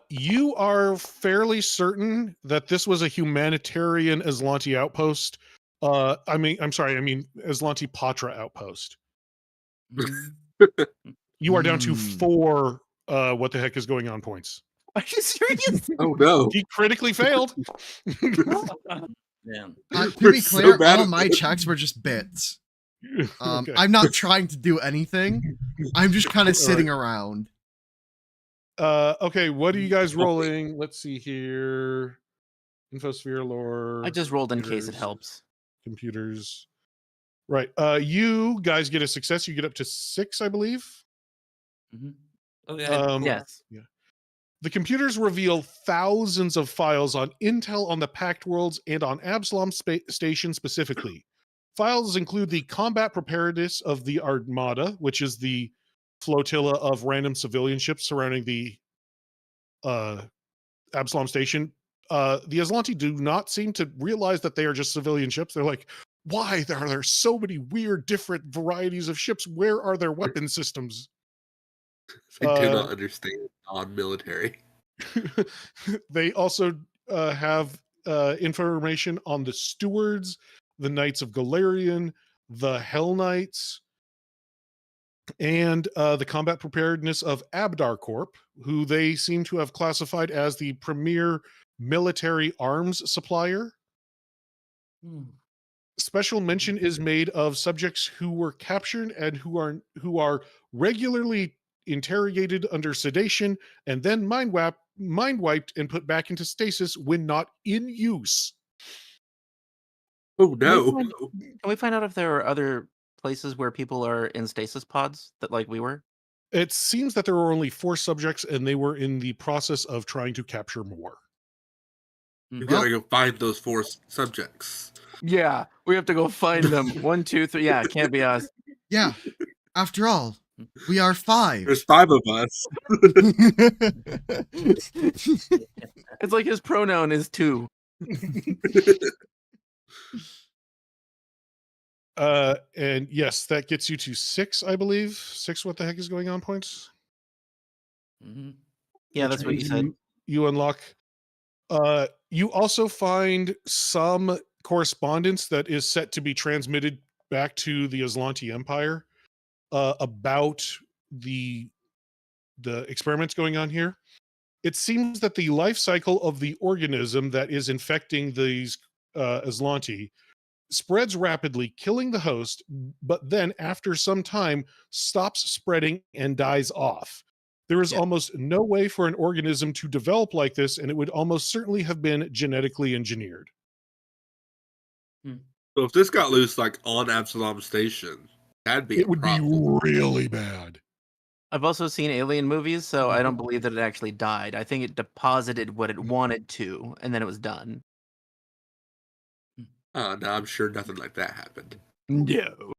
[SPEAKER 2] You are fairly certain that this was a humanitarian Aslanti outpost. Aslanti Patra outpost. You are down to 4 what the heck is going on points.
[SPEAKER 6] Are you serious?
[SPEAKER 5] Oh no.
[SPEAKER 2] He critically failed.
[SPEAKER 4] Yeah.
[SPEAKER 1] To
[SPEAKER 5] We're
[SPEAKER 1] be
[SPEAKER 5] so
[SPEAKER 1] clear,
[SPEAKER 5] bad
[SPEAKER 1] all
[SPEAKER 5] at
[SPEAKER 1] my
[SPEAKER 5] this.
[SPEAKER 1] checks were just bits.
[SPEAKER 2] Okay.
[SPEAKER 1] I'm not trying to do anything. I'm just kind of
[SPEAKER 2] All
[SPEAKER 1] sitting around.
[SPEAKER 2] Okay, what are you guys rolling? Let's see here. Infosphere lore.
[SPEAKER 6] I just rolled in case it
[SPEAKER 2] computers,
[SPEAKER 6] helps.
[SPEAKER 2] Computers. Right. You guys get a success. You get up to 6, I believe.
[SPEAKER 4] Okay.
[SPEAKER 6] Yes.
[SPEAKER 2] Yeah. The computers reveal thousands of files on intel on the Pact Worlds and on Absalom Station specifically. Files include the combat preparedness of the Armada, which is the flotilla of random civilian ships surrounding the Absalom Station. The Aslanti do not seem to realize that they are just civilian ships. They're like, why are there so many weird, different varieties of ships? Where are their weapon systems?
[SPEAKER 5] I do not understand non-military.
[SPEAKER 2] They also have information on the stewards, the Knights of Galarian, the Hell Knights, and the combat preparedness of Abdar Corp, who they seem to have classified as the premier military arms supplier. Special mention is made of subjects who were captured and who are regularly interrogated under sedation and then mind wiped and put back into stasis when not in use.
[SPEAKER 5] Oh
[SPEAKER 6] Can we
[SPEAKER 5] no!
[SPEAKER 6] find, can we find out if there are other places where people are in stasis pods that like we were?
[SPEAKER 2] It seems that there were only 4 subjects and they were in the process of trying to capture more.
[SPEAKER 5] We
[SPEAKER 1] Well-
[SPEAKER 5] gotta go find those 4 subjects.
[SPEAKER 6] Yeah, we have to go find them. 1, 2, 3. Yeah, it can't be us.
[SPEAKER 1] Yeah. After all, we are 5.
[SPEAKER 5] There's 5 of us.
[SPEAKER 6] It's like his pronoun is 2.
[SPEAKER 2] And yes, that gets you to 6, I believe. 6 what the heck is going on points?
[SPEAKER 6] Yeah,
[SPEAKER 2] Which
[SPEAKER 6] that's what you
[SPEAKER 2] means
[SPEAKER 6] said.
[SPEAKER 2] You unlock. You also find some correspondence that is set to be transmitted back to the Aslanti Empire about the experiments going on here. It seems that the life cycle of the organism that is infecting these Aslanti spreads rapidly, killing the host, but then after some time stops spreading and dies off. There is
[SPEAKER 1] Yeah.
[SPEAKER 2] almost no way for an organism to develop like this, and it would almost certainly have been genetically engineered.
[SPEAKER 5] So if this got loose like on Absalom Station, that'd be
[SPEAKER 2] It would be really bad.
[SPEAKER 6] I've also seen alien movies, so I don't believe that it actually died. I think it deposited what it wanted to, and then it was done.
[SPEAKER 5] No, I'm sure nothing like that happened.
[SPEAKER 6] No.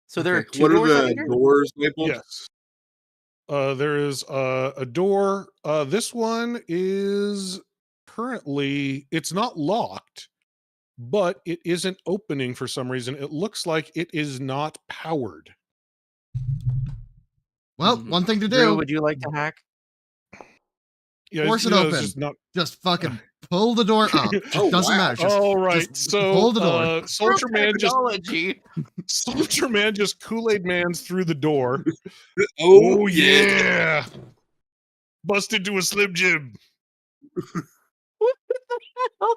[SPEAKER 6] So there are
[SPEAKER 5] Okay,
[SPEAKER 6] 2
[SPEAKER 5] what are
[SPEAKER 6] doors over
[SPEAKER 5] the
[SPEAKER 6] here?
[SPEAKER 5] doors labeled?
[SPEAKER 2] Yes. There is a door. This one is currently, it's not locked, but it isn't opening for some reason. It looks like it is not powered.
[SPEAKER 1] Well, one thing to
[SPEAKER 6] Drew,
[SPEAKER 1] do.
[SPEAKER 6] would you like to hack?
[SPEAKER 2] Yeah,
[SPEAKER 1] Force it
[SPEAKER 2] it's
[SPEAKER 1] open.
[SPEAKER 2] just not.
[SPEAKER 1] Just fucking pull the door up.
[SPEAKER 5] Oh,
[SPEAKER 1] Doesn't
[SPEAKER 5] wow.
[SPEAKER 1] matter. Just,
[SPEAKER 2] All right,
[SPEAKER 1] just
[SPEAKER 2] so
[SPEAKER 1] pull the door.
[SPEAKER 2] Soldier Man just
[SPEAKER 6] Technology.
[SPEAKER 2] Soldier Man just Kool-Aid Man's through the door.
[SPEAKER 5] Oh,
[SPEAKER 2] yeah, bust into a Slim Jim.
[SPEAKER 6] What the hell?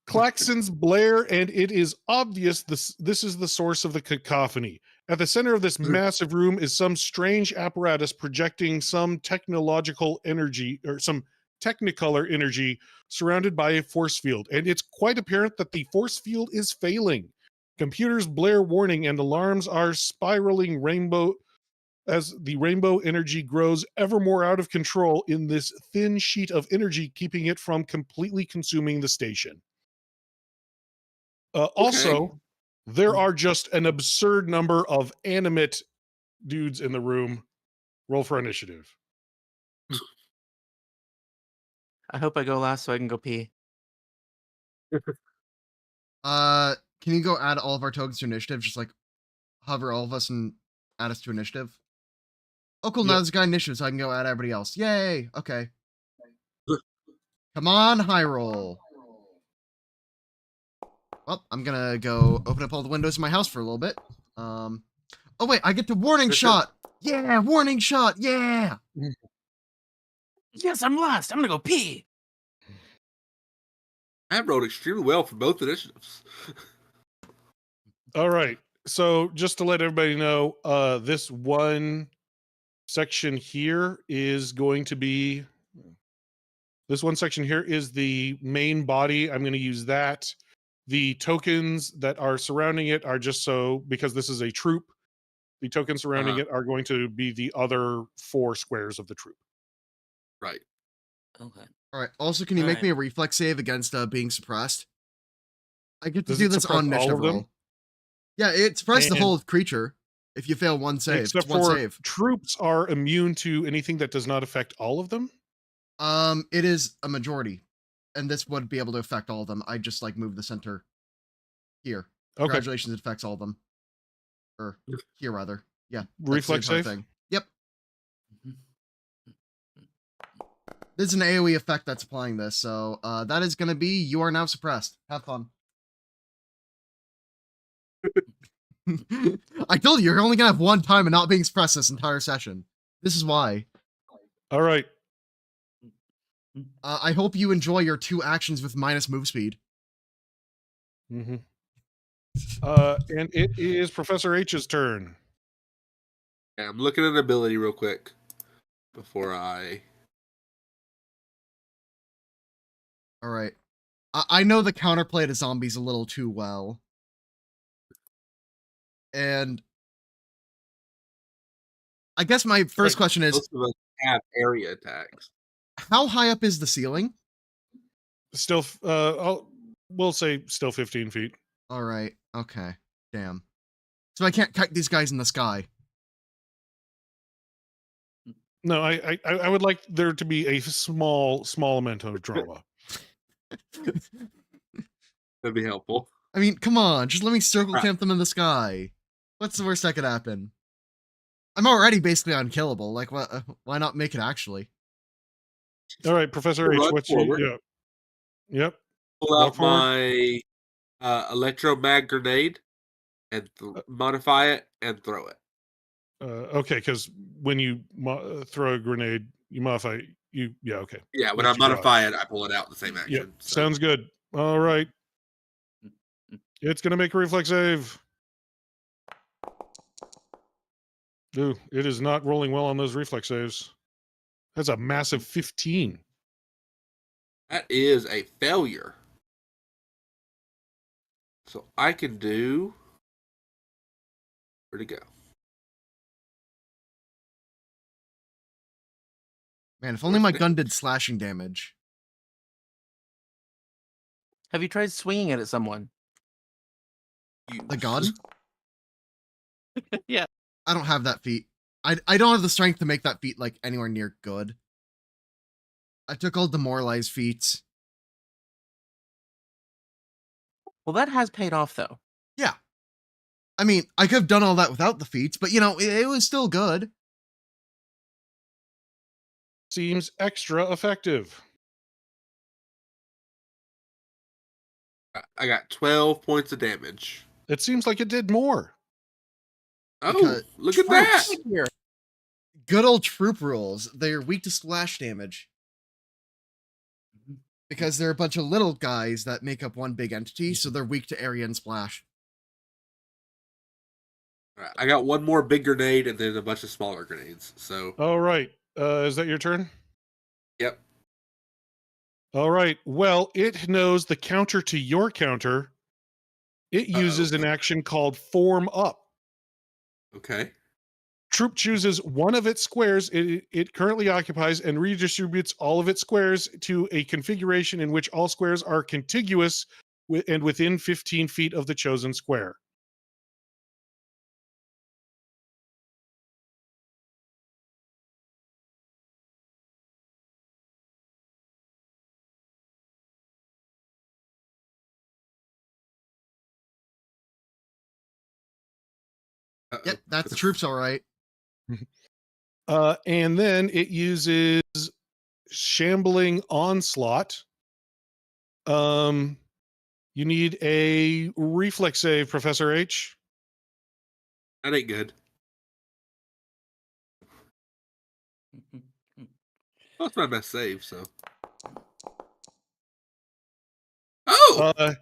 [SPEAKER 2] Klaxons blare, and it is obvious this is the source of the cacophony. At the center of this massive room is some strange apparatus projecting some technological energy or some technicolor energy surrounded by a force field, and it's quite apparent that the force field is failing. Computers blare warning, and alarms are spiraling rainbow as the rainbow energy grows ever more out of control in this thin sheet of energy, keeping it from completely consuming the station. Also, there are just an absurd number of animate dudes in the room. Roll for initiative.
[SPEAKER 6] I hope I go last so I can go pee.
[SPEAKER 1] Can you go add all of our tokens to initiative? Just like hover all of us and add us to initiative. Oh, cool. Now
[SPEAKER 2] Yep.
[SPEAKER 1] there's a guy in initiative, so I can go add everybody else. Yay. Okay. Come on, high roll. Well, I'm gonna go open up all the windows in my house for a little bit. Oh wait, I get the warning shot. Yeah, warning shot. Yeah.
[SPEAKER 6] Yes, I'm last. I'm gonna go pee.
[SPEAKER 5] I rolled extremely well for both initiatives.
[SPEAKER 2] All right. So just to let everybody know, this one section here is going to be this one section here is the main body. I'm going to use that. The tokens that are surrounding it are just so because this is a troop. The tokens surrounding it are going to be the other 4 squares of the troop.
[SPEAKER 5] Right.
[SPEAKER 4] Okay.
[SPEAKER 1] All right. Also, can you
[SPEAKER 4] All
[SPEAKER 1] make
[SPEAKER 4] right.
[SPEAKER 1] me a reflex save against being suppressed? I get to
[SPEAKER 2] Does
[SPEAKER 1] do
[SPEAKER 2] it
[SPEAKER 1] this
[SPEAKER 2] suppress
[SPEAKER 1] on
[SPEAKER 2] all
[SPEAKER 1] initiative
[SPEAKER 2] of them?
[SPEAKER 1] roll. Yeah, it suppresses the
[SPEAKER 2] And-
[SPEAKER 1] whole creature. If you fail one save,
[SPEAKER 2] Except
[SPEAKER 1] it's one
[SPEAKER 2] for
[SPEAKER 1] save.
[SPEAKER 2] troops are immune to anything that does not affect all of them.
[SPEAKER 1] It is a majority, and this would be able to affect all of them. I just like move the center here.
[SPEAKER 2] Okay.
[SPEAKER 1] Congratulations, it affects all of them, or here rather. Yeah, that's the
[SPEAKER 2] Reflex
[SPEAKER 1] entire
[SPEAKER 2] save?
[SPEAKER 1] thing. Yep. This is an AOE effect that's applying this, so that is going to be you are now suppressed. Have fun. I told you, you're only gonna have one time and not being suppressed this entire session. This is why.
[SPEAKER 2] All right.
[SPEAKER 1] I hope you enjoy your 2 actions with minus move speed.
[SPEAKER 2] Mm-hmm. And it is Professor H's turn.
[SPEAKER 5] Yeah, I'm looking at an ability real quick before I.
[SPEAKER 1] All right. I know the counterplay to zombies a little too well. And I guess my first question is,
[SPEAKER 5] Most of us have area attacks.
[SPEAKER 1] how high up is the ceiling?
[SPEAKER 2] Still, we'll say still 15 feet.
[SPEAKER 1] All right. Okay. Damn. So I can't kite these guys in the sky.
[SPEAKER 2] No, I would like there to be a small amount of drama.
[SPEAKER 5] That'd be helpful.
[SPEAKER 1] I mean, come on, just let me circle
[SPEAKER 5] Right.
[SPEAKER 1] camp them in the sky. What's the worst that could happen? I'm already basically unkillable. Like, what? Why not make it actually?
[SPEAKER 2] All right, Professor H,
[SPEAKER 5] Run
[SPEAKER 2] what's
[SPEAKER 5] forward.
[SPEAKER 2] your? Yep.
[SPEAKER 5] Pull
[SPEAKER 2] Walk
[SPEAKER 5] out
[SPEAKER 2] forward.
[SPEAKER 5] my electromag grenade and modify it and throw it.
[SPEAKER 2] Okay, because when you throw a grenade, you modify. Yeah. Okay.
[SPEAKER 5] Yeah, when
[SPEAKER 2] Let
[SPEAKER 5] I
[SPEAKER 2] you draw
[SPEAKER 5] modify it, I pull it out in the same action.
[SPEAKER 2] Yeah,
[SPEAKER 5] So.
[SPEAKER 2] sounds good. All right. It's gonna make a reflex save. Ooh, it is not rolling well on those reflex saves. That's a massive 15.
[SPEAKER 5] That is a failure. So I can do. Where'd it go?
[SPEAKER 1] Man, if only my gun did slashing damage.
[SPEAKER 6] Have you tried swinging it at someone?
[SPEAKER 1] The gun?
[SPEAKER 6] Yeah.
[SPEAKER 1] I don't have that feat. I don't have the strength to make that feat like anywhere near good. I took all demoralized feats.
[SPEAKER 6] Well, that has paid off though.
[SPEAKER 1] Yeah. I mean, I could have done all that without the feats, but you know, it was still good.
[SPEAKER 2] Seems extra effective.
[SPEAKER 5] I got 12 points of damage.
[SPEAKER 2] It seems like it did more.
[SPEAKER 5] Oh,
[SPEAKER 1] Because
[SPEAKER 5] look at that!
[SPEAKER 6] Here.
[SPEAKER 1] Good old troop rules. They're weak to splash damage. Because they're a bunch of little guys that make up one big entity, so they're weak to area and splash.
[SPEAKER 5] All right, I got one more big grenade and then a bunch of smaller grenades. So,
[SPEAKER 2] All right. Is that your turn?
[SPEAKER 5] yep.
[SPEAKER 2] All right. Well, it knows the counter to your counter. It uses an action called Form Up.
[SPEAKER 5] Okay.
[SPEAKER 2] Troop chooses one of its squares it currently occupies and redistributes all of its squares to a configuration in which all squares are contiguous and within 15 feet of the chosen square.
[SPEAKER 1] Yep, that's the troops, all right.
[SPEAKER 2] And then it uses Shambling Onslaught. You need a reflex save, Professor H.
[SPEAKER 5] That ain't good. Well, that's my best save, so. Oh!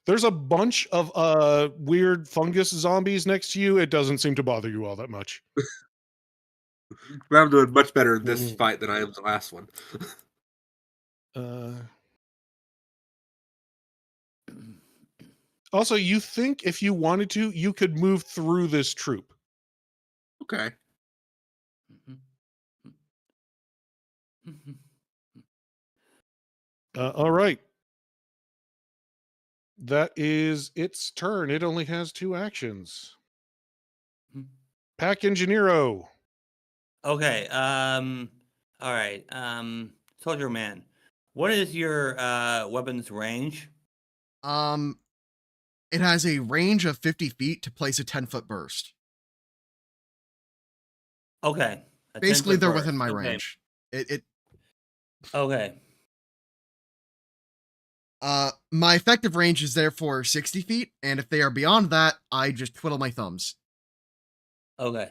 [SPEAKER 2] There's a bunch of weird fungus zombies next to you. It doesn't seem to bother you all that much.
[SPEAKER 5] But I'm doing much better in this fight than I am the last one.
[SPEAKER 2] Also, you think if you wanted to, you could move through this troop.
[SPEAKER 5] Okay.
[SPEAKER 2] All right. That is its turn. It only has 2 actions. Pack Engineero.
[SPEAKER 4] Okay. All right. Soldier Man, what is your weapon's range?
[SPEAKER 1] It has a range of 50 feet to place a 10-foot burst.
[SPEAKER 4] Okay.
[SPEAKER 1] Basically,
[SPEAKER 4] 10-foot
[SPEAKER 1] they're
[SPEAKER 4] burst.
[SPEAKER 1] within my
[SPEAKER 4] Okay.
[SPEAKER 1] range.
[SPEAKER 4] Okay.
[SPEAKER 1] My effective range is therefore 60 feet, and if they are beyond that, I just twiddle my thumbs.
[SPEAKER 4] Okay.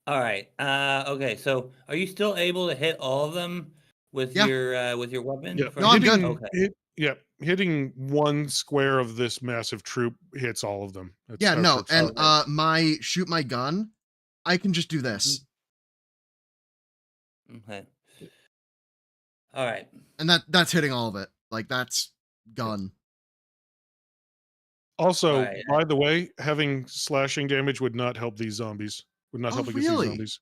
[SPEAKER 4] All right. Okay. So, are you still able to hit all of them with
[SPEAKER 1] Yeah.
[SPEAKER 4] your weapon?
[SPEAKER 2] Yeah,
[SPEAKER 1] No, I'm good.
[SPEAKER 4] Okay.
[SPEAKER 2] hitting one square of this massive troop hits all of them. That's
[SPEAKER 1] Yeah,
[SPEAKER 2] how
[SPEAKER 1] no,
[SPEAKER 2] troops
[SPEAKER 1] and
[SPEAKER 2] work.
[SPEAKER 1] my shoot my gun, I can just do this,
[SPEAKER 4] Okay. All right.
[SPEAKER 1] and that's hitting all of it. Like that's gun.
[SPEAKER 2] Also,
[SPEAKER 4] Alright.
[SPEAKER 2] by the way, having slashing damage would not help these zombies. Would not
[SPEAKER 1] Oh,
[SPEAKER 2] help against these
[SPEAKER 1] really?
[SPEAKER 2] zombies.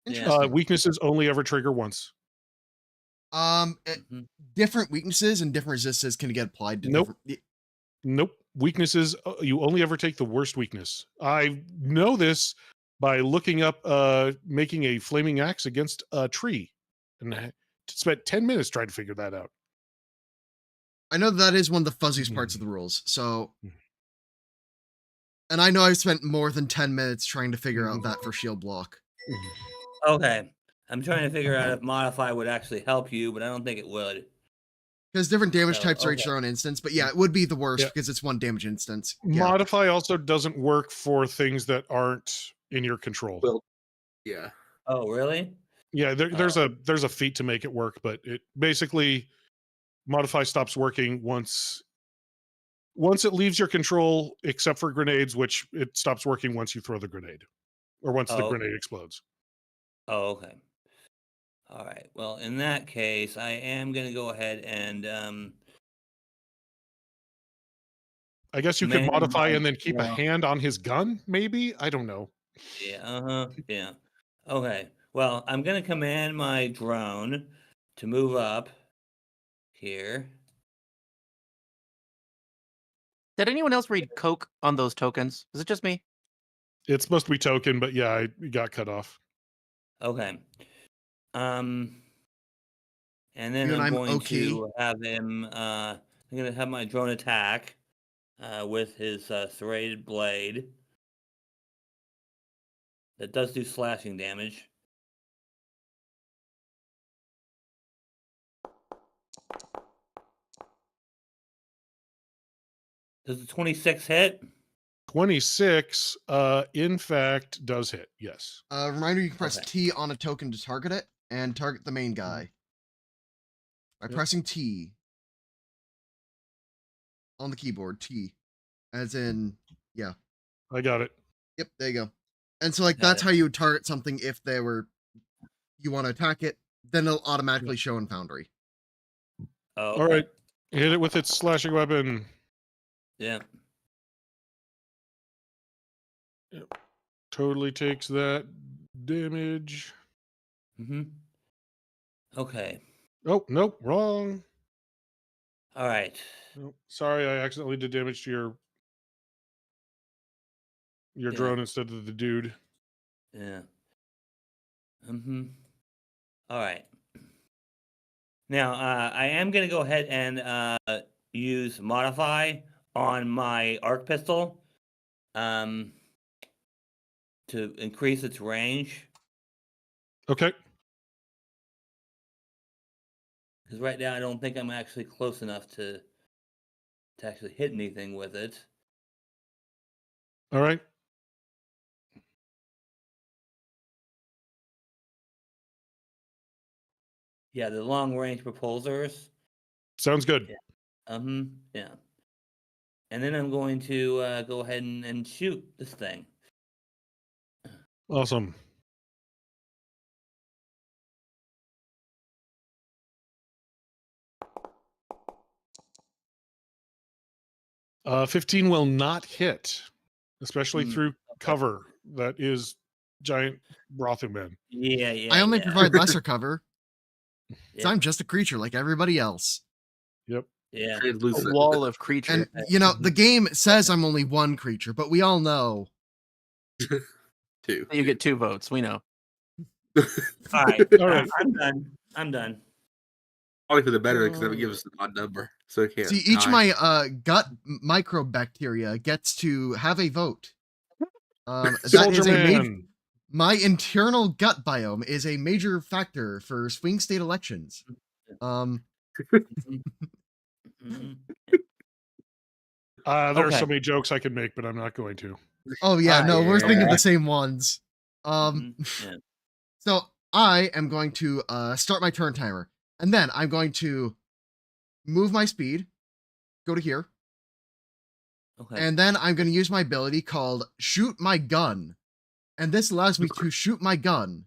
[SPEAKER 4] Yeah.
[SPEAKER 1] Interesting.
[SPEAKER 2] Weaknesses only ever trigger once.
[SPEAKER 4] Mhm.
[SPEAKER 1] Different weaknesses and different resistances can get applied to
[SPEAKER 2] Nope.
[SPEAKER 1] different.
[SPEAKER 2] Nope. Weaknesses, you only ever take the worst weakness. I know this by looking up making a flaming axe against a tree. And I spent 10 minutes trying to figure that out.
[SPEAKER 1] I know that is one of the fuzziest parts of the rules. So, and I know I've spent more than 10 minutes trying to figure out that for shield block.
[SPEAKER 4] Okay. I'm trying to figure out if modify would actually help you, but I don't think it would.
[SPEAKER 1] Because different damage
[SPEAKER 4] So,
[SPEAKER 1] types are each
[SPEAKER 4] okay.
[SPEAKER 1] their own instance, but yeah, it would be the worst
[SPEAKER 2] Yeah.
[SPEAKER 1] because it's one damage instance. Yeah.
[SPEAKER 2] Modify also doesn't work for things that aren't in your control.
[SPEAKER 5] Well, yeah.
[SPEAKER 4] Oh, really?
[SPEAKER 2] Yeah, there's a feat to make it work, but it basically modify stops working once it leaves your control, except for grenades, which it stops working once you throw the grenade or once the
[SPEAKER 4] Oh.
[SPEAKER 2] grenade explodes.
[SPEAKER 4] Oh, okay. All right. Well, in that case, I am going to go ahead and
[SPEAKER 2] I guess you could
[SPEAKER 4] command
[SPEAKER 2] modify
[SPEAKER 4] my
[SPEAKER 2] and then keep a
[SPEAKER 4] drone.
[SPEAKER 2] hand on his gun, maybe? I don't know.
[SPEAKER 4] Yeah. Yeah. Okay. Well, I'm going to command my drone to move up here.
[SPEAKER 6] Did anyone else read Coke on those tokens? Is it just me?
[SPEAKER 2] It's supposed to be token, but yeah, I got cut off.
[SPEAKER 4] Okay. And then
[SPEAKER 1] You and
[SPEAKER 4] I'm
[SPEAKER 1] I'm
[SPEAKER 4] going
[SPEAKER 1] okay.
[SPEAKER 4] to have him. I'm going to have my drone attack with his serrated blade. That does do slashing damage. Does the 26 hit?
[SPEAKER 2] 26, in fact, does hit. Yes.
[SPEAKER 1] Reminder, you can press
[SPEAKER 4] Okay.
[SPEAKER 1] T on a token to target it and target the main guy. By
[SPEAKER 2] Yep.
[SPEAKER 1] pressing T on the keyboard, T, as in, yeah.
[SPEAKER 2] I got it.
[SPEAKER 1] Yep, there you go. And so, like,
[SPEAKER 4] Got
[SPEAKER 1] that's
[SPEAKER 4] it.
[SPEAKER 1] how you would target something if they were, you want to attack it, then it'll automatically show in Foundry.
[SPEAKER 4] Oh,
[SPEAKER 2] All right. Hit it with its slashing weapon.
[SPEAKER 4] Yeah.
[SPEAKER 2] Totally takes that damage.
[SPEAKER 4] Mm-hmm. Okay.
[SPEAKER 2] Oh, nope, wrong.
[SPEAKER 4] All right.
[SPEAKER 2] Nope. Sorry, I accidentally did damage to your
[SPEAKER 4] Yeah.
[SPEAKER 2] drone instead of the dude.
[SPEAKER 4] Yeah. Mm-hmm. All right. Now, I am going to go ahead and use modify on my arc pistol to increase its range.
[SPEAKER 2] Okay.
[SPEAKER 4] Because right now I don't think I'm actually close enough to actually hit anything with it.
[SPEAKER 2] All right.
[SPEAKER 4] Yeah, the long range propulsors.
[SPEAKER 2] Sounds good.
[SPEAKER 4] Yeah. And then I'm going to go ahead and shoot this thing.
[SPEAKER 2] Awesome. Uh, 15 will not hit, especially through cover that is giant brothing men.
[SPEAKER 4] Yeah, yeah.
[SPEAKER 1] I only
[SPEAKER 4] yeah.
[SPEAKER 1] provide lesser cover.
[SPEAKER 4] Yeah.
[SPEAKER 1] I'm just a creature like everybody else.
[SPEAKER 2] Yep.
[SPEAKER 4] Yeah.
[SPEAKER 6] A
[SPEAKER 5] Translucent.
[SPEAKER 6] wall of creature.
[SPEAKER 1] And, you know, the game says I'm only one creature, but we all know.
[SPEAKER 5] Two.
[SPEAKER 6] You get 2 votes. We know.
[SPEAKER 4] All right.
[SPEAKER 2] All right.
[SPEAKER 4] I'm done.
[SPEAKER 5] Probably for the better because that would give us an odd number. So it can't.
[SPEAKER 1] See, each of
[SPEAKER 5] die.
[SPEAKER 1] my gut microbacteria gets to have a vote. That
[SPEAKER 2] Soldier
[SPEAKER 1] is a
[SPEAKER 2] Man.
[SPEAKER 1] my internal gut biome is a major factor for swing state elections.
[SPEAKER 4] Mhm. Mhm.
[SPEAKER 2] There are so
[SPEAKER 6] Okay.
[SPEAKER 2] many jokes I could make, but I'm not going to.
[SPEAKER 1] Oh yeah, no, we're thinking
[SPEAKER 5] yeah.
[SPEAKER 1] the same ones.
[SPEAKER 4] Mhm. Yeah.
[SPEAKER 1] So I am going to start my turn timer, and then I'm going to move my speed, go to here,
[SPEAKER 4] Okay.
[SPEAKER 1] and then I'm going to use my ability called Shoot My Gun, and this allows me to shoot my gun,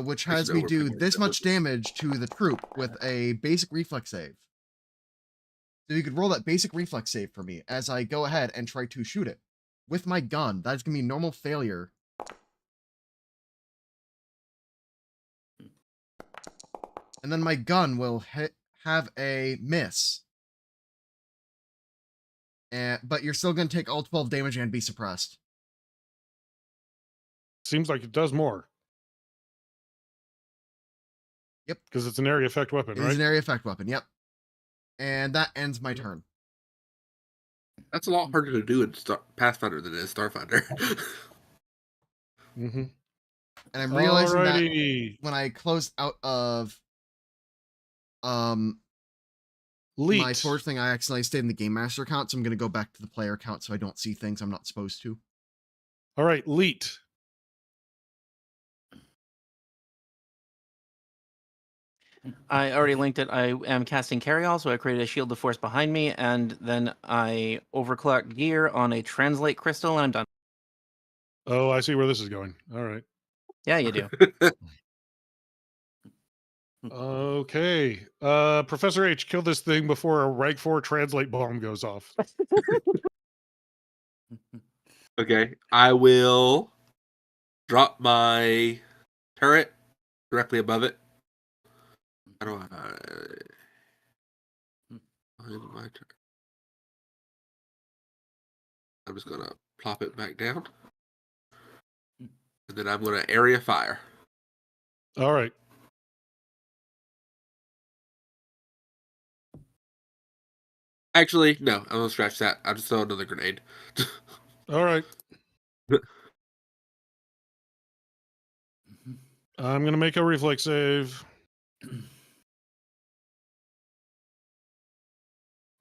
[SPEAKER 1] which
[SPEAKER 5] I should
[SPEAKER 1] has me do
[SPEAKER 5] overpick
[SPEAKER 1] this
[SPEAKER 5] myself.
[SPEAKER 1] much damage to the troop with a basic reflex save. So you could roll that basic reflex save for me as I go ahead and try to shoot it with my gun. That's going to be normal failure. And then my gun will have a miss. But you're still going to take all 12 damage and be suppressed.
[SPEAKER 2] Seems like it does more.
[SPEAKER 1] Yep.
[SPEAKER 2] Because it's an area effect weapon,
[SPEAKER 1] It
[SPEAKER 2] right?
[SPEAKER 1] is an area effect weapon. Yep. And that ends my turn.
[SPEAKER 5] That's a lot harder to do in Pathfinder than it is Starfinder.
[SPEAKER 2] Mm-hmm.
[SPEAKER 1] And I'm realizing that
[SPEAKER 2] Alrighty.
[SPEAKER 1] when I close out of my
[SPEAKER 2] Leet.
[SPEAKER 1] forge thing, I accidentally stayed in the Game Master account, so I'm going to go back to the player account so I don't see things I'm not supposed to.
[SPEAKER 2] All right, Leet.
[SPEAKER 6] I already linked it. I am casting Carry All, so I created a shield of force behind me, and then I overclock gear on a translate crystal, and I'm done.
[SPEAKER 2] Oh, I see where this is going. All right.
[SPEAKER 6] Yeah, you do.
[SPEAKER 2] Okay. Professor H, kill this thing before a rank 4 translate bomb goes off.
[SPEAKER 5] Okay, I will drop my turret directly above it. How do I find my turret? I'm just gonna plop it back down, and then I'm gonna area fire.
[SPEAKER 2] All right.
[SPEAKER 5] Actually, no, I'm gonna scratch that. I'll just throw another grenade.
[SPEAKER 2] All right. I'm going to make a reflex save.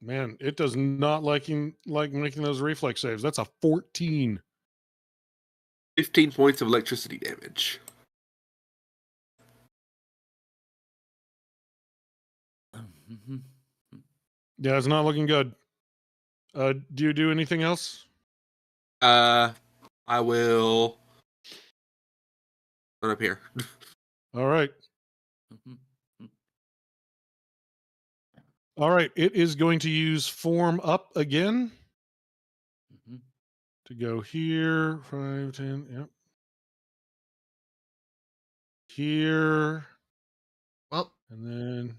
[SPEAKER 2] Man, it does not like making those reflex saves. That's a 14.
[SPEAKER 5] 15 points of electricity damage.
[SPEAKER 2] Yeah, it's not looking good. Do you do anything else?
[SPEAKER 5] I will run up here.
[SPEAKER 2] All right. All right. It is going to use form up again to go here. 5, 10. Yep. Here.
[SPEAKER 1] Well,
[SPEAKER 2] And then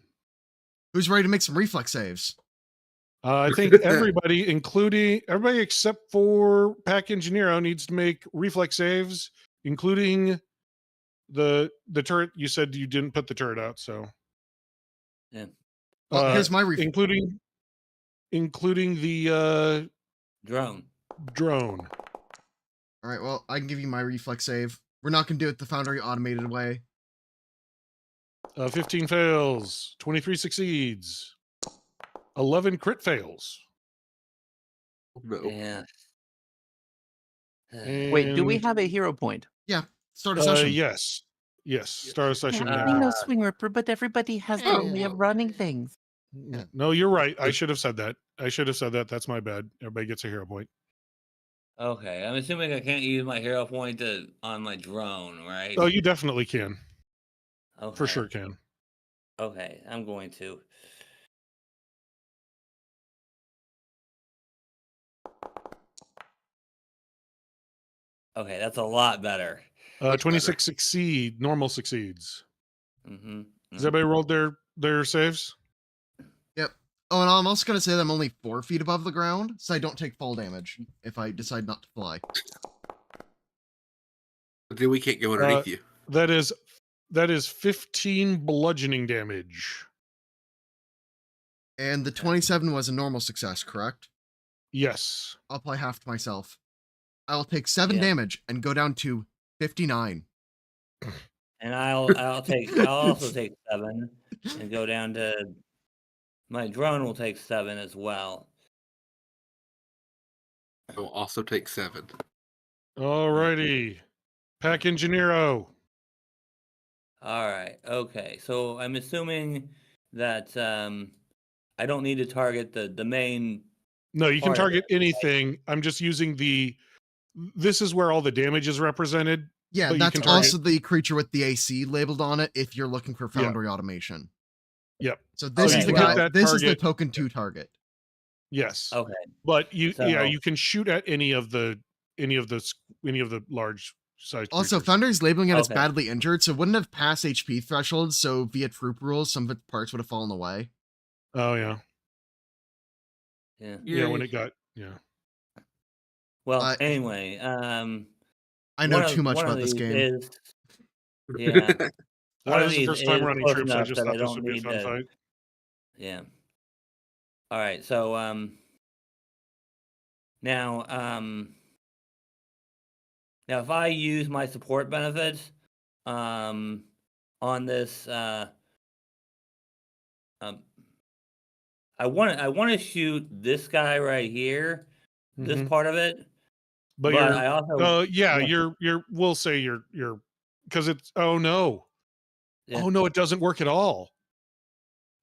[SPEAKER 1] who's ready to make some reflex saves?
[SPEAKER 2] I think everybody, including everybody except for Pack Engineero, needs to make reflex saves, including the turret. You said you didn't put the turret out, so
[SPEAKER 4] Yeah.
[SPEAKER 1] Well, here's my reflex.
[SPEAKER 2] including the
[SPEAKER 4] Drone.
[SPEAKER 2] drone.
[SPEAKER 1] All right, well, I can give you my reflex save. We're not going to do it the Foundry automated way.
[SPEAKER 2] 15 fails, 23 succeeds, 11 crit fails.
[SPEAKER 5] No.
[SPEAKER 4] Yeah.
[SPEAKER 6] Wait, do we
[SPEAKER 2] And,
[SPEAKER 6] have a hero point?
[SPEAKER 1] Yeah, start a session.
[SPEAKER 2] Yes. Start a session
[SPEAKER 6] I
[SPEAKER 2] now.
[SPEAKER 6] know Swing Ripper, but everybody has their way of running things.
[SPEAKER 2] No, you're right. I should have said that. That's my bad. Everybody gets a hero point.
[SPEAKER 4] Okay, I'm assuming I can't use my hero point on my drone, right?
[SPEAKER 2] Oh, you definitely can.
[SPEAKER 4] Okay.
[SPEAKER 2] For sure can.
[SPEAKER 4] Okay, I'm going to. Okay, that's a lot better.
[SPEAKER 2] 26 succeed. Normal succeeds.
[SPEAKER 4] Mm-hmm.
[SPEAKER 2] Has everybody rolled their saves?
[SPEAKER 1] Yep. Oh, and I'm also going to say that I'm only 4 feet above the ground, so I don't take fall damage if I decide not to fly.
[SPEAKER 5] But then we can't go underneath you.
[SPEAKER 2] That is 15 bludgeoning damage.
[SPEAKER 1] And the 27 was a normal success, correct?
[SPEAKER 2] Yes.
[SPEAKER 1] I'll apply half to myself. I will take 7
[SPEAKER 4] Yeah.
[SPEAKER 1] damage and go down to 59.
[SPEAKER 4] And I'll also take 7 and go down to My drone will take 7 as well.
[SPEAKER 5] It will also take 7.
[SPEAKER 2] Alrighty. Pack Engineero.
[SPEAKER 4] All right. Okay. So I'm assuming that I don't need to target the main.
[SPEAKER 2] No, you can
[SPEAKER 4] part of
[SPEAKER 2] target
[SPEAKER 4] it, right?
[SPEAKER 2] anything. I'm just using the. This is where all the damage is represented.
[SPEAKER 1] Yeah,
[SPEAKER 2] but you
[SPEAKER 1] that's
[SPEAKER 2] can target.
[SPEAKER 1] also the creature with the AC labeled on it if you're looking for
[SPEAKER 2] Yeah.
[SPEAKER 1] Foundry automation.
[SPEAKER 2] Yep.
[SPEAKER 1] So this
[SPEAKER 4] Okay,
[SPEAKER 1] is the
[SPEAKER 4] well-
[SPEAKER 1] guy.
[SPEAKER 2] Hit that
[SPEAKER 1] This is the
[SPEAKER 2] target.
[SPEAKER 1] token 2 target.
[SPEAKER 2] Yes.
[SPEAKER 4] Okay.
[SPEAKER 2] But you
[SPEAKER 4] So-
[SPEAKER 2] you can shoot at any of the large sized
[SPEAKER 1] Also,
[SPEAKER 2] creatures.
[SPEAKER 1] Foundry's labeling it as
[SPEAKER 4] Okay.
[SPEAKER 1] badly injured, so it wouldn't have passed HP thresholds. So via troop rules, some of its parts would have fallen away.
[SPEAKER 2] Oh yeah.
[SPEAKER 4] Yeah.
[SPEAKER 2] Yeah, when it got
[SPEAKER 4] Well,
[SPEAKER 1] Uh,
[SPEAKER 4] anyway,
[SPEAKER 1] I know too much
[SPEAKER 4] one of
[SPEAKER 1] about this
[SPEAKER 4] these
[SPEAKER 1] game.
[SPEAKER 4] is yeah. One of
[SPEAKER 2] this is the
[SPEAKER 4] these
[SPEAKER 2] first time
[SPEAKER 4] is
[SPEAKER 2] running
[SPEAKER 4] close
[SPEAKER 2] troops. I
[SPEAKER 4] enough
[SPEAKER 2] just
[SPEAKER 4] that I
[SPEAKER 2] thought this
[SPEAKER 4] don't
[SPEAKER 2] would be a
[SPEAKER 4] need
[SPEAKER 2] fun
[SPEAKER 4] to.
[SPEAKER 2] fight.
[SPEAKER 4] Yeah. All right. So now now if I use my support benefits on this um I want to shoot this guy right here, this
[SPEAKER 2] Mhm.
[SPEAKER 4] part of it,
[SPEAKER 2] But
[SPEAKER 4] but
[SPEAKER 2] you're
[SPEAKER 4] I also
[SPEAKER 2] yeah,
[SPEAKER 4] want-
[SPEAKER 2] you're we'll say you're because it's oh no.
[SPEAKER 4] Yeah.
[SPEAKER 2] Oh no, it doesn't work at all.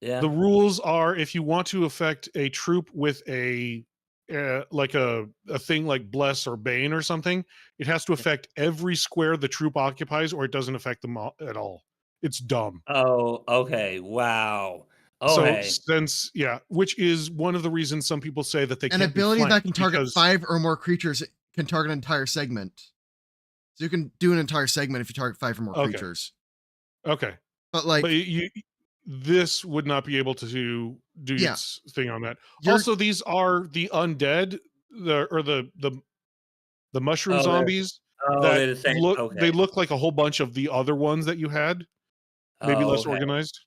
[SPEAKER 4] yeah.
[SPEAKER 2] The rules are if you want to affect a troop with a like a thing like bless or bane or something, it has to affect every square the troop occupies, or it doesn't affect them at all. It's dumb.
[SPEAKER 4] Oh, okay. Wow.
[SPEAKER 2] So
[SPEAKER 4] Okay.
[SPEAKER 2] since which is one of the reasons some people say that they
[SPEAKER 1] An
[SPEAKER 2] can't be
[SPEAKER 1] ability that
[SPEAKER 2] flanked
[SPEAKER 1] can target
[SPEAKER 2] because
[SPEAKER 1] 5 or more creatures can target an entire segment. So you can do an entire segment if you target 5 or more
[SPEAKER 2] Okay.
[SPEAKER 1] creatures.
[SPEAKER 2] okay,
[SPEAKER 1] But like,
[SPEAKER 2] but this would not be able to do
[SPEAKER 1] Yeah.
[SPEAKER 2] its thing on that.
[SPEAKER 1] You're-
[SPEAKER 2] Also, these are the undead, the mushroom
[SPEAKER 4] Oh, they're-
[SPEAKER 2] zombies
[SPEAKER 4] Oh,
[SPEAKER 2] that
[SPEAKER 4] they're the same.
[SPEAKER 2] look
[SPEAKER 4] Okay.
[SPEAKER 2] they look like a whole bunch of the other ones that you had, maybe
[SPEAKER 4] Oh,
[SPEAKER 2] less
[SPEAKER 4] okay.
[SPEAKER 2] organized.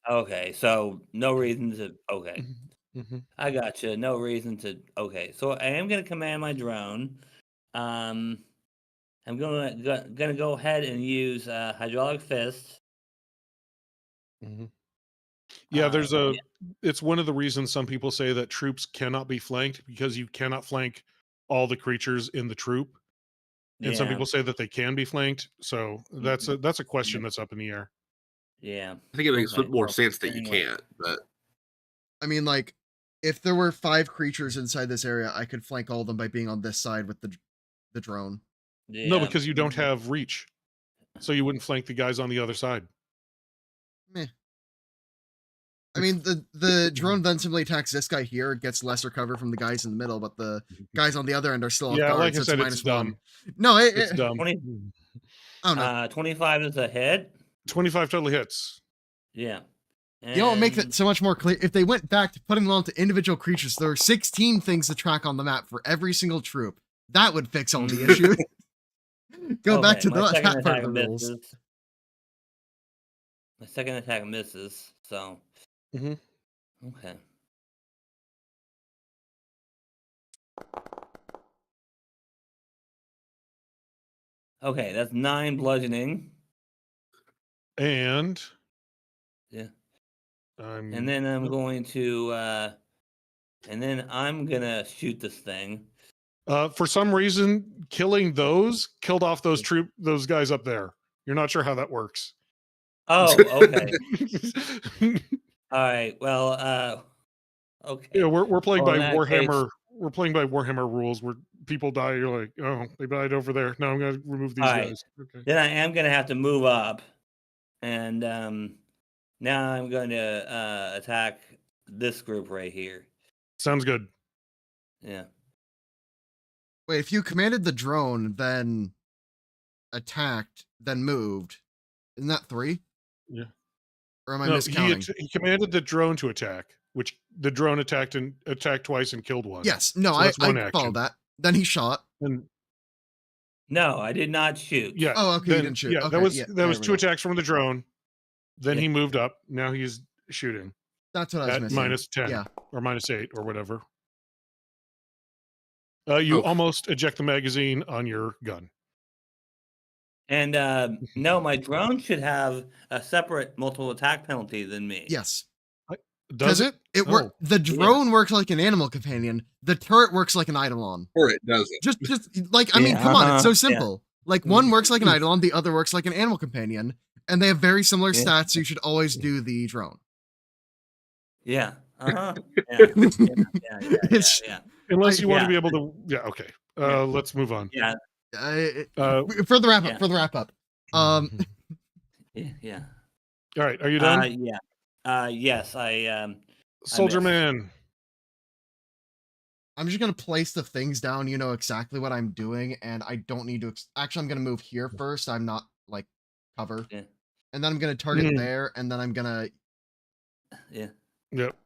[SPEAKER 4] Okay. So no reason to. Okay.
[SPEAKER 2] Mhm.
[SPEAKER 4] I got you. No reason to. Okay. So I am going to command my drone. I'm gonna go ahead and use hydraulic fist.
[SPEAKER 2] Yeah, there's
[SPEAKER 4] Yeah.
[SPEAKER 2] it's one of the reasons some people say that troops cannot be flanked because you cannot flank all the creatures in the troop. And some
[SPEAKER 4] Yeah.
[SPEAKER 2] people say that they can be flanked. So that's a question that's up in the air.
[SPEAKER 4] Yeah.
[SPEAKER 5] I think it makes
[SPEAKER 4] Okay,
[SPEAKER 5] more
[SPEAKER 4] well,
[SPEAKER 5] sense that
[SPEAKER 4] anyway.
[SPEAKER 5] you can't, but
[SPEAKER 1] I mean, like, if there were 5 creatures inside this area, I could flank all of them by being on this side with the drone.
[SPEAKER 4] Yeah.
[SPEAKER 2] No, because you don't have reach. So you wouldn't flank the guys on the other side.
[SPEAKER 1] Meh. I mean, the drone then simply attacks this guy here. It gets lesser cover from the guys in the middle, but the guys on the other end are still off
[SPEAKER 2] Yeah,
[SPEAKER 1] guard,
[SPEAKER 2] like I
[SPEAKER 1] so it's
[SPEAKER 2] said,
[SPEAKER 1] minus
[SPEAKER 2] it's dumb.
[SPEAKER 1] 1. No,
[SPEAKER 2] It's dumb.
[SPEAKER 4] 20,
[SPEAKER 1] I don't know.
[SPEAKER 4] 25 is a hit.
[SPEAKER 2] 25 totally hits.
[SPEAKER 4] Yeah.
[SPEAKER 1] You know what makes
[SPEAKER 4] And-
[SPEAKER 1] it so much more clear? If they went back to putting them onto individual creatures, there are 16 things to track on the map for every single troop. That would fix all the
[SPEAKER 4] Mhm.
[SPEAKER 1] issues. Go back
[SPEAKER 4] Okay,
[SPEAKER 1] to
[SPEAKER 4] my
[SPEAKER 1] that
[SPEAKER 4] second
[SPEAKER 1] part
[SPEAKER 4] attack
[SPEAKER 1] of the rules.
[SPEAKER 4] misses. My second attack misses. So.
[SPEAKER 2] Mhm.
[SPEAKER 4] Okay. Okay, that's 9 bludgeoning.
[SPEAKER 2] And
[SPEAKER 4] Yeah.
[SPEAKER 2] I'm
[SPEAKER 4] And then I'm going to and then I'm gonna shoot this thing.
[SPEAKER 2] for some reason killing those killed off those those guys up there. You're not sure how that works.
[SPEAKER 4] Oh, okay. All right. Well, okay.
[SPEAKER 2] Yeah, we're playing
[SPEAKER 4] Well,
[SPEAKER 2] by
[SPEAKER 4] in that case-
[SPEAKER 2] Warhammer. We're playing by Warhammer rules where people die. You're like, oh, they died over there. No, I'm gonna remove these
[SPEAKER 4] All right.
[SPEAKER 2] guys. Okay.
[SPEAKER 4] Then I am gonna have to move up, and now I'm going to attack this group right here.
[SPEAKER 2] Sounds good.
[SPEAKER 4] Yeah.
[SPEAKER 1] Wait, if you commanded the drone, then attacked, then moved, isn't that 3?
[SPEAKER 2] Yeah.
[SPEAKER 1] Or am I
[SPEAKER 2] No,
[SPEAKER 1] miscounting?
[SPEAKER 2] he commanded the drone to attack, which the drone attacked twice and killed one.
[SPEAKER 1] Yes. No,
[SPEAKER 2] So
[SPEAKER 1] I
[SPEAKER 2] that's one
[SPEAKER 1] follow
[SPEAKER 2] action.
[SPEAKER 1] that. Then he shot.
[SPEAKER 2] And
[SPEAKER 4] No, I did not shoot.
[SPEAKER 2] yeah.
[SPEAKER 1] Oh, okay, you
[SPEAKER 2] then,
[SPEAKER 1] didn't shoot.
[SPEAKER 2] Yeah,
[SPEAKER 1] Okay,
[SPEAKER 2] that was
[SPEAKER 1] yeah,
[SPEAKER 2] that
[SPEAKER 1] there
[SPEAKER 2] was
[SPEAKER 1] we
[SPEAKER 2] 2
[SPEAKER 1] go.
[SPEAKER 2] attacks from the drone. Then
[SPEAKER 4] Yeah.
[SPEAKER 2] he moved up. Now he's shooting
[SPEAKER 1] That's what I was
[SPEAKER 2] at
[SPEAKER 1] missing.
[SPEAKER 2] minus 10
[SPEAKER 1] Yeah.
[SPEAKER 2] or minus 8 or whatever. You almost eject the magazine on your gun.
[SPEAKER 4] And no, my drone should have a separate multiple attack penalty than me.
[SPEAKER 1] Yes.
[SPEAKER 2] Does it?
[SPEAKER 1] The
[SPEAKER 4] Yeah.
[SPEAKER 1] drone works like an animal companion. The turret works like an eidolon.
[SPEAKER 7] Or it doesn't.
[SPEAKER 1] Just like I mean,
[SPEAKER 4] Yeah,
[SPEAKER 1] come on, it's so
[SPEAKER 4] yeah.
[SPEAKER 1] simple. Like one works like an eidolon, the other works like an animal companion, and they have very similar
[SPEAKER 4] Yeah.
[SPEAKER 1] stats. So you should always do the drone.
[SPEAKER 4] Yeah. Yeah. Yeah.
[SPEAKER 1] It's-
[SPEAKER 2] Unless you want to
[SPEAKER 4] Yeah.
[SPEAKER 2] be able to. Yeah. Okay. Let's move on.
[SPEAKER 4] Yeah.
[SPEAKER 1] For the wrap up.
[SPEAKER 4] Yeah.
[SPEAKER 1] For the wrap up.
[SPEAKER 4] Yeah.
[SPEAKER 2] All right. Are you done?
[SPEAKER 4] Yeah. Yes, I
[SPEAKER 2] Soldier
[SPEAKER 4] missed.
[SPEAKER 2] Man.
[SPEAKER 1] I'm just gonna place the things down. You know exactly what I'm doing, and I don't need to. Actually, I'm gonna move here first. I'm not like cover,
[SPEAKER 4] Yeah.
[SPEAKER 1] and then I'm gonna target
[SPEAKER 2] Mm.
[SPEAKER 1] there, and then I'm gonna.
[SPEAKER 4] Yeah.
[SPEAKER 2] Yep.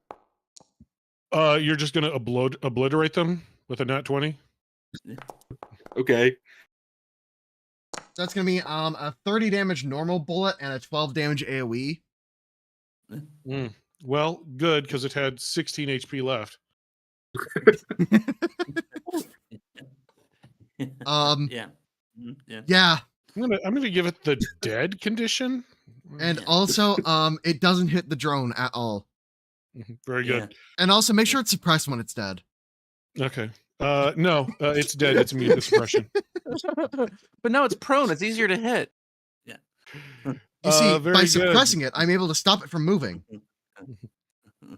[SPEAKER 2] You're just gonna obliterate them with a nat 20.
[SPEAKER 5] Okay.
[SPEAKER 1] That's gonna be a 30 damage normal bullet and a 12 damage AOE.
[SPEAKER 2] Mm. Well, good because it had 16 HP left.
[SPEAKER 4] Yeah. Yeah.
[SPEAKER 1] Yeah,
[SPEAKER 2] I'm gonna give it the dead condition.
[SPEAKER 1] and
[SPEAKER 4] Yeah.
[SPEAKER 1] also it doesn't hit the drone at all.
[SPEAKER 2] Very good.
[SPEAKER 1] And also make sure it's suppressed when it's dead.
[SPEAKER 2] Okay. No, it's dead. It's immune to suppression.
[SPEAKER 6] But no, it's prone. It's easier to hit.
[SPEAKER 1] You see,
[SPEAKER 2] very
[SPEAKER 1] by
[SPEAKER 2] good.
[SPEAKER 1] suppressing it, I'm able to stop it from moving.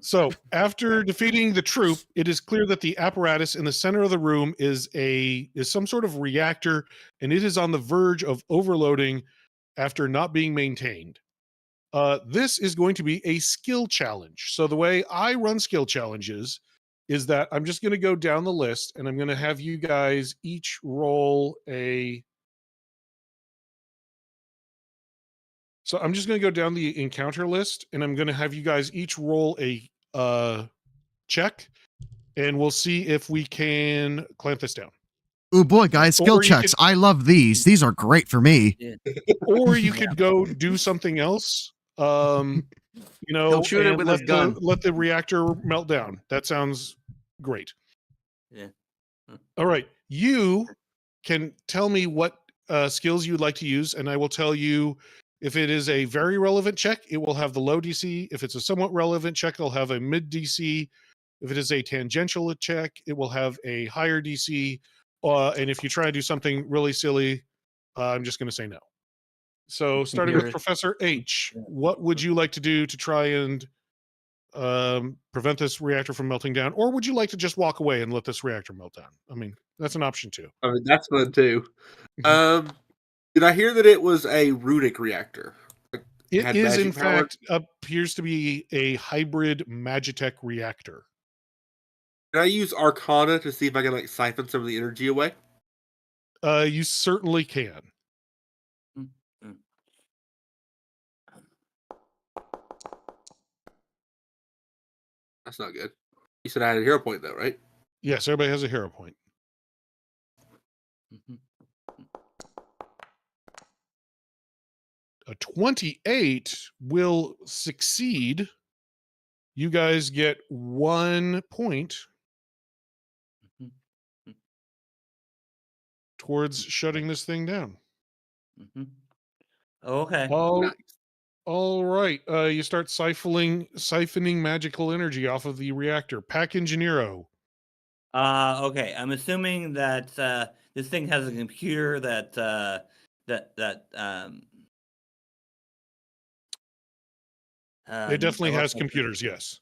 [SPEAKER 2] So, after defeating the troop, it is clear that the apparatus in the center of the room is some sort of reactor, and it is on the verge of overloading after not being maintained. This is going to be a skill challenge. So the way I run skill challenges is that I'm just going to go down the list, and I'm going to have you guys each roll a. So I'm just going to go down the encounter list, and I'm going to have you guys each roll a check, and we'll see if we can clamp this down.
[SPEAKER 1] Ooh boy, guys, skill
[SPEAKER 2] Or you
[SPEAKER 1] checks.
[SPEAKER 2] could-
[SPEAKER 1] I love these. These are great for me.
[SPEAKER 2] Or you could go do something else.
[SPEAKER 6] He'll shoot it
[SPEAKER 2] and
[SPEAKER 6] with his gun.
[SPEAKER 2] let the reactor melt down. That sounds great.
[SPEAKER 4] Yeah.
[SPEAKER 2] All right. You can tell me what skills you'd like to use, and I will tell you if it is a very relevant check, it will have the low DC. If it's a somewhat relevant check, it'll have a mid DC. If it is a tangential check, it will have a higher DC. And if you try to do something really silly, I'm just going to say no. So starting with
[SPEAKER 6] You're-
[SPEAKER 2] Professor H, what would you like to do to try and prevent this reactor from melting down? Or would you like to just walk away and let this reactor melt down? I mean, that's an option too.
[SPEAKER 5] I mean, that's fun too. Did I hear that it was a runic reactor?
[SPEAKER 2] It
[SPEAKER 5] Had
[SPEAKER 2] is,
[SPEAKER 5] magic
[SPEAKER 2] in
[SPEAKER 5] power?
[SPEAKER 2] fact, appears to be a hybrid Magitech reactor.
[SPEAKER 5] Can I use Arcana to see if I can like siphon some of the energy away?
[SPEAKER 2] You certainly can.
[SPEAKER 5] That's not good. You said I had a hero point though, right?
[SPEAKER 2] Yes, everybody has a hero point. A 28 will succeed. You guys get 1 point towards shutting this thing down.
[SPEAKER 4] Okay.
[SPEAKER 5] Nice.
[SPEAKER 2] All right. You start siphoning magical energy off of the reactor. Pack Engineero.
[SPEAKER 4] Okay. I'm assuming that this thing has a computer that
[SPEAKER 2] It definitely has
[SPEAKER 4] okay.
[SPEAKER 2] computers, yes.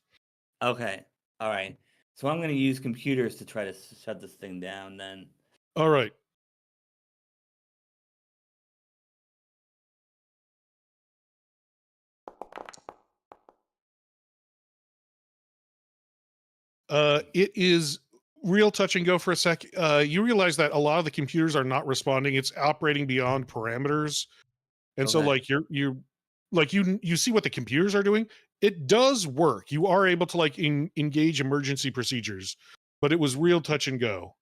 [SPEAKER 4] Okay. All right. So I'm going to use computers to try to shut this thing down then.
[SPEAKER 2] All right. It is real touch and go for a sec. You realize that a lot of the computers are not responding. It's operating beyond parameters. And so
[SPEAKER 4] Okay.
[SPEAKER 2] like you see what the computers are doing. It does work. You are able to like engage emergency procedures, but it was real touch and go.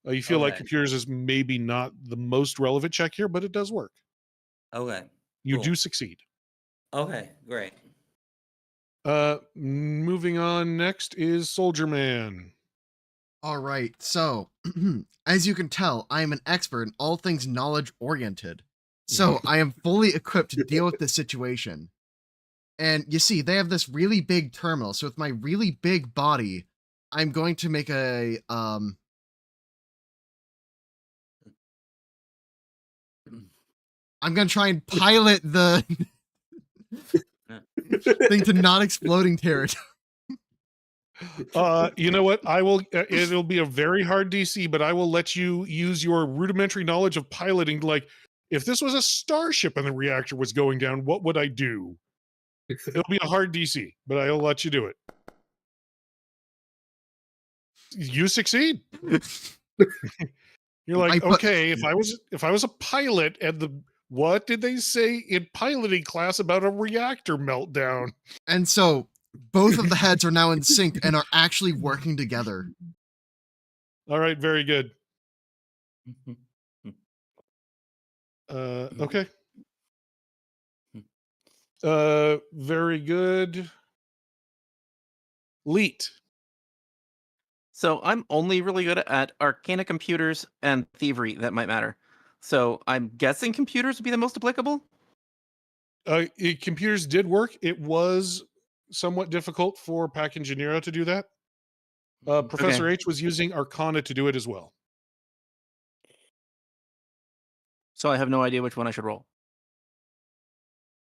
[SPEAKER 2] You feel like
[SPEAKER 4] Okay.
[SPEAKER 2] computers is maybe not the most relevant check here, but it does work.
[SPEAKER 4] Okay.
[SPEAKER 2] You
[SPEAKER 4] Cool.
[SPEAKER 2] do succeed.
[SPEAKER 4] Okay. Great.
[SPEAKER 2] Moving on, next is Soldier Man.
[SPEAKER 1] All right. So, as you can tell, I am an expert in all things knowledge oriented. So, I am fully equipped to deal with this situation. And you see, they have this really big terminal. So with my really big body, I'm going to make a I'm gonna try and pilot the thing to not exploding territory.
[SPEAKER 2] You know what? I will. It'll be a very hard DC, but I will let you use your rudimentary knowledge of piloting. Like, if this was a starship and the reactor was going down, what would I do? It'll be a hard DC, but I'll let you do it. You succeed. You're like, okay, if I was a pilot and what did they say in piloting class about a reactor meltdown?
[SPEAKER 1] And so both of the heads are now in sync and are actually working together.
[SPEAKER 2] All right, very good. Okay. Very good. Leet.
[SPEAKER 6] So I'm only really good at Arcana computers and thievery that might matter. So I'm guessing computers would be the most applicable.
[SPEAKER 2] Computers did work. It was somewhat difficult for Pack Engineero to do that. Professor H was using Arcana to do it as well.
[SPEAKER 6] So I have no idea which one I should roll.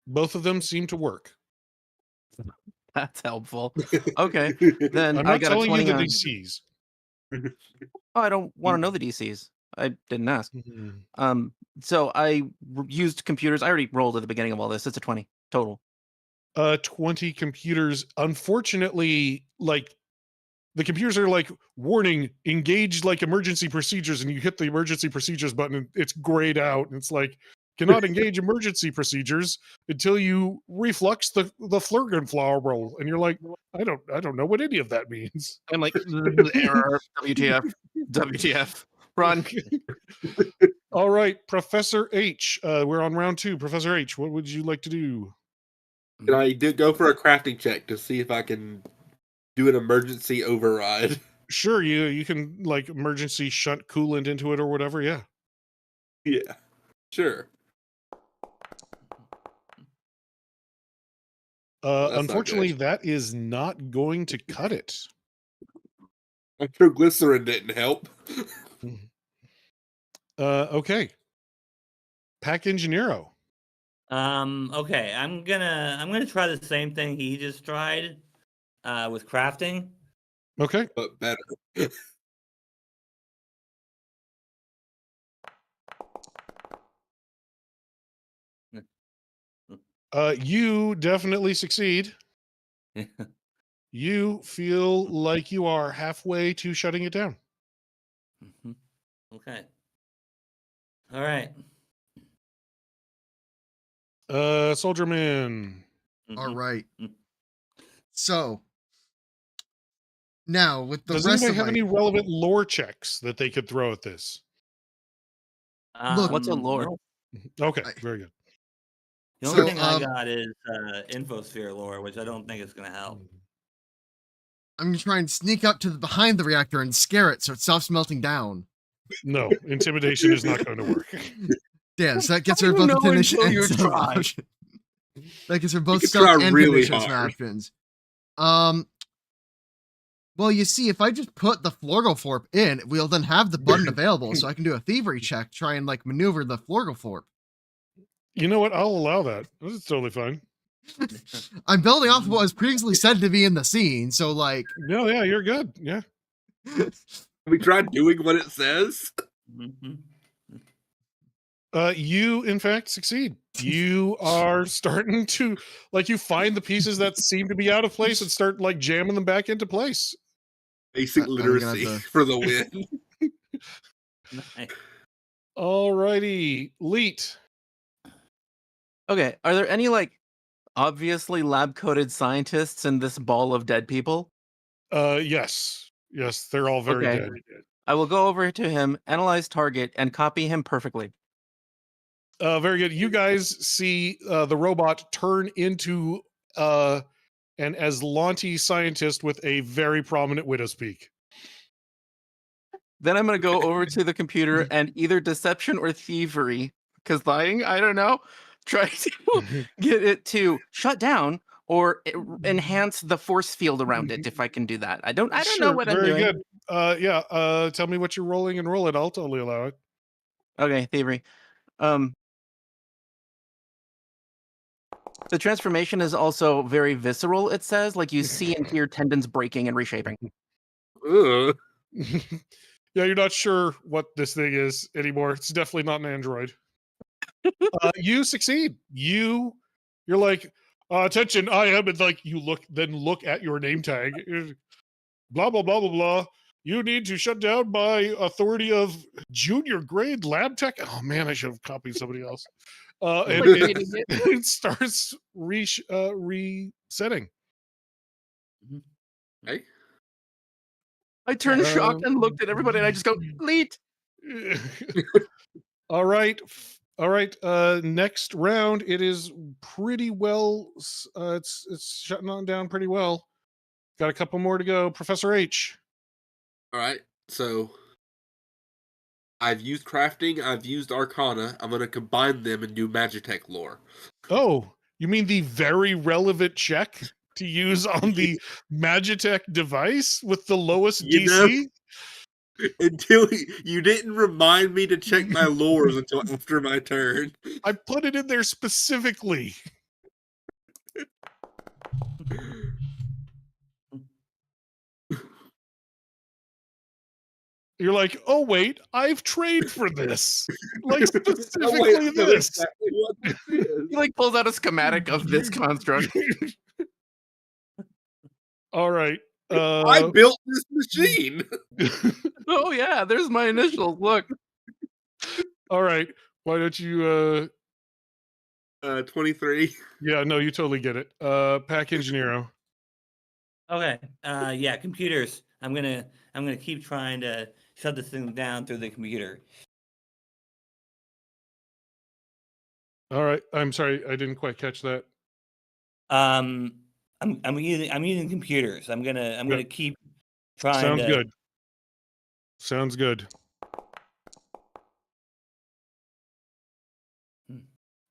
[SPEAKER 2] Both of them seem to work.
[SPEAKER 6] That's helpful. Okay, then
[SPEAKER 2] I'm
[SPEAKER 6] I
[SPEAKER 2] not
[SPEAKER 6] got a
[SPEAKER 2] telling you
[SPEAKER 6] 20
[SPEAKER 2] the
[SPEAKER 6] on.
[SPEAKER 2] DCs.
[SPEAKER 6] Oh, I don't want to know the DCs. I didn't ask.
[SPEAKER 2] Mm-hmm.
[SPEAKER 6] So I used computers. I already rolled at the beginning of all this. It's a 20 total.
[SPEAKER 2] 20 computers. Unfortunately, like the computers are like, warning, engage like emergency procedures, and you hit the emergency procedures button and it's grayed out. And it's like, cannot engage emergency procedures until you reflux the Flurgenflower roll. And you're like, I don't know what any of that means.
[SPEAKER 6] I'm like, error, WTF, WTF, run.
[SPEAKER 2] All right, Professor H. We're on round 2. Professor H, what would you like to do?
[SPEAKER 5] Can I go for a crafting check to see if I can do an emergency override?
[SPEAKER 2] Sure, you can like emergency shunt coolant into it or whatever. Yeah.
[SPEAKER 5] Yeah, sure.
[SPEAKER 2] Unfortunately, that is not going to cut it.
[SPEAKER 5] Nitroglycerin didn't help.
[SPEAKER 2] Okay. Pack Engineero.
[SPEAKER 4] Okay, I'm gonna try the same thing he just tried with crafting.
[SPEAKER 2] Okay.
[SPEAKER 5] But better.
[SPEAKER 2] You definitely succeed. You feel like you are halfway to shutting it down.
[SPEAKER 4] Okay. All right.
[SPEAKER 2] Soldier Man.
[SPEAKER 1] All right. So now with the
[SPEAKER 2] Does
[SPEAKER 1] rest
[SPEAKER 2] anybody
[SPEAKER 1] of
[SPEAKER 2] have
[SPEAKER 1] my
[SPEAKER 2] any relevant lore checks that they could throw at this?
[SPEAKER 1] Look,
[SPEAKER 6] What's a lore?
[SPEAKER 4] No,
[SPEAKER 2] Okay, very good.
[SPEAKER 4] the only
[SPEAKER 1] So,
[SPEAKER 4] thing I got is infosphere lore, which I don't think is gonna help.
[SPEAKER 1] I'm gonna try and sneak up to behind the reactor and scare it so it stops melting down.
[SPEAKER 2] No, intimidation is not going to work.
[SPEAKER 1] Damn, so that gets rid of both intimidation and stealth options. That gets rid of both
[SPEAKER 5] could
[SPEAKER 1] stealth
[SPEAKER 5] try
[SPEAKER 1] and
[SPEAKER 5] really
[SPEAKER 1] intimidation
[SPEAKER 5] hard.
[SPEAKER 1] options. Well, you see, if I just put the Florgoforp in, we'll then have the button available, so I can do a thievery check, try and like maneuver the Florgoforp.
[SPEAKER 2] You know what? I'll allow that. This is totally fine.
[SPEAKER 1] I'm building off of what was previously said to be in the scene, so like.
[SPEAKER 2] No, yeah, you're good. Yeah.
[SPEAKER 5] We tried doing what it says.
[SPEAKER 2] You in fact succeed. You are starting to like you find the pieces that seem to be out of place and start like jamming them back into place.
[SPEAKER 5] Basic
[SPEAKER 1] I'm gonna
[SPEAKER 5] literacy
[SPEAKER 1] have to-
[SPEAKER 5] for the win.
[SPEAKER 4] Nice.
[SPEAKER 2] Alrighty, Leet.
[SPEAKER 6] Okay, are there any like obviously lab-coated scientists in this ball of dead people?
[SPEAKER 2] Yes, they're all very
[SPEAKER 6] Okay.
[SPEAKER 2] dead.
[SPEAKER 6] I will go over to him, analyze target, and copy him perfectly.
[SPEAKER 2] Very good. You guys see the robot turn into an Aslanti scientist with a very prominent widow's peak.
[SPEAKER 6] Then I'm going to go over to the computer and either deception or thievery, because lying, I don't know, try to get it to shut down or enhance the force field around it if I can do that. I don't know
[SPEAKER 2] Sure,
[SPEAKER 6] what I'm
[SPEAKER 2] very
[SPEAKER 6] doing.
[SPEAKER 2] good. Tell me what you're rolling and roll it. I'll totally allow it.
[SPEAKER 6] Okay, thievery. The transformation is also very visceral, it says. Like you see and hear tendons breaking and reshaping.
[SPEAKER 5] Ugh.
[SPEAKER 2] Yeah, you're not sure what this thing is anymore. It's definitely not an android. You succeed. You're like, attention, I am, and like you look at your name tag. Blah blah blah blah blah. You need to shut down by authority of junior grade lab tech. Oh man, I should have copied somebody else. And
[SPEAKER 6] Like,
[SPEAKER 2] it starts resetting.
[SPEAKER 5] Hey.
[SPEAKER 6] I turned shocked and looked at everybody, and I just go, "Leet."
[SPEAKER 2] All right. Next round, it is pretty well. It's shutting on down pretty well. Got a couple more to go. Professor H.
[SPEAKER 5] All right. So I've used crafting. I've used Arcana. I'm going to combine them and do Magitech lore.
[SPEAKER 2] Oh, you mean the very relevant check to use on the Magitech device with the lowest
[SPEAKER 5] You
[SPEAKER 2] DC?
[SPEAKER 5] Until you didn't remind me to check my lores until after my turn.
[SPEAKER 2] I put it in there specifically. You're like, oh wait, I've trained for this. Like specifically this.
[SPEAKER 5] Exactly what this is.
[SPEAKER 6] He like pulls out a schematic of this construct.
[SPEAKER 2] All right.
[SPEAKER 5] I built this machine.
[SPEAKER 6] Oh yeah, there's my initials. Look.
[SPEAKER 2] All right. Why don't you
[SPEAKER 5] 23.
[SPEAKER 2] Yeah, no, you totally get it. Pack Engineero.
[SPEAKER 4] Okay. Yeah, computers. I'm gonna keep trying to shut this thing down through the computer.
[SPEAKER 2] All right. I'm sorry, I didn't quite catch that.
[SPEAKER 4] I'm using computers. I'm gonna keep trying.
[SPEAKER 2] Sounds
[SPEAKER 4] to...
[SPEAKER 2] good. Sounds good.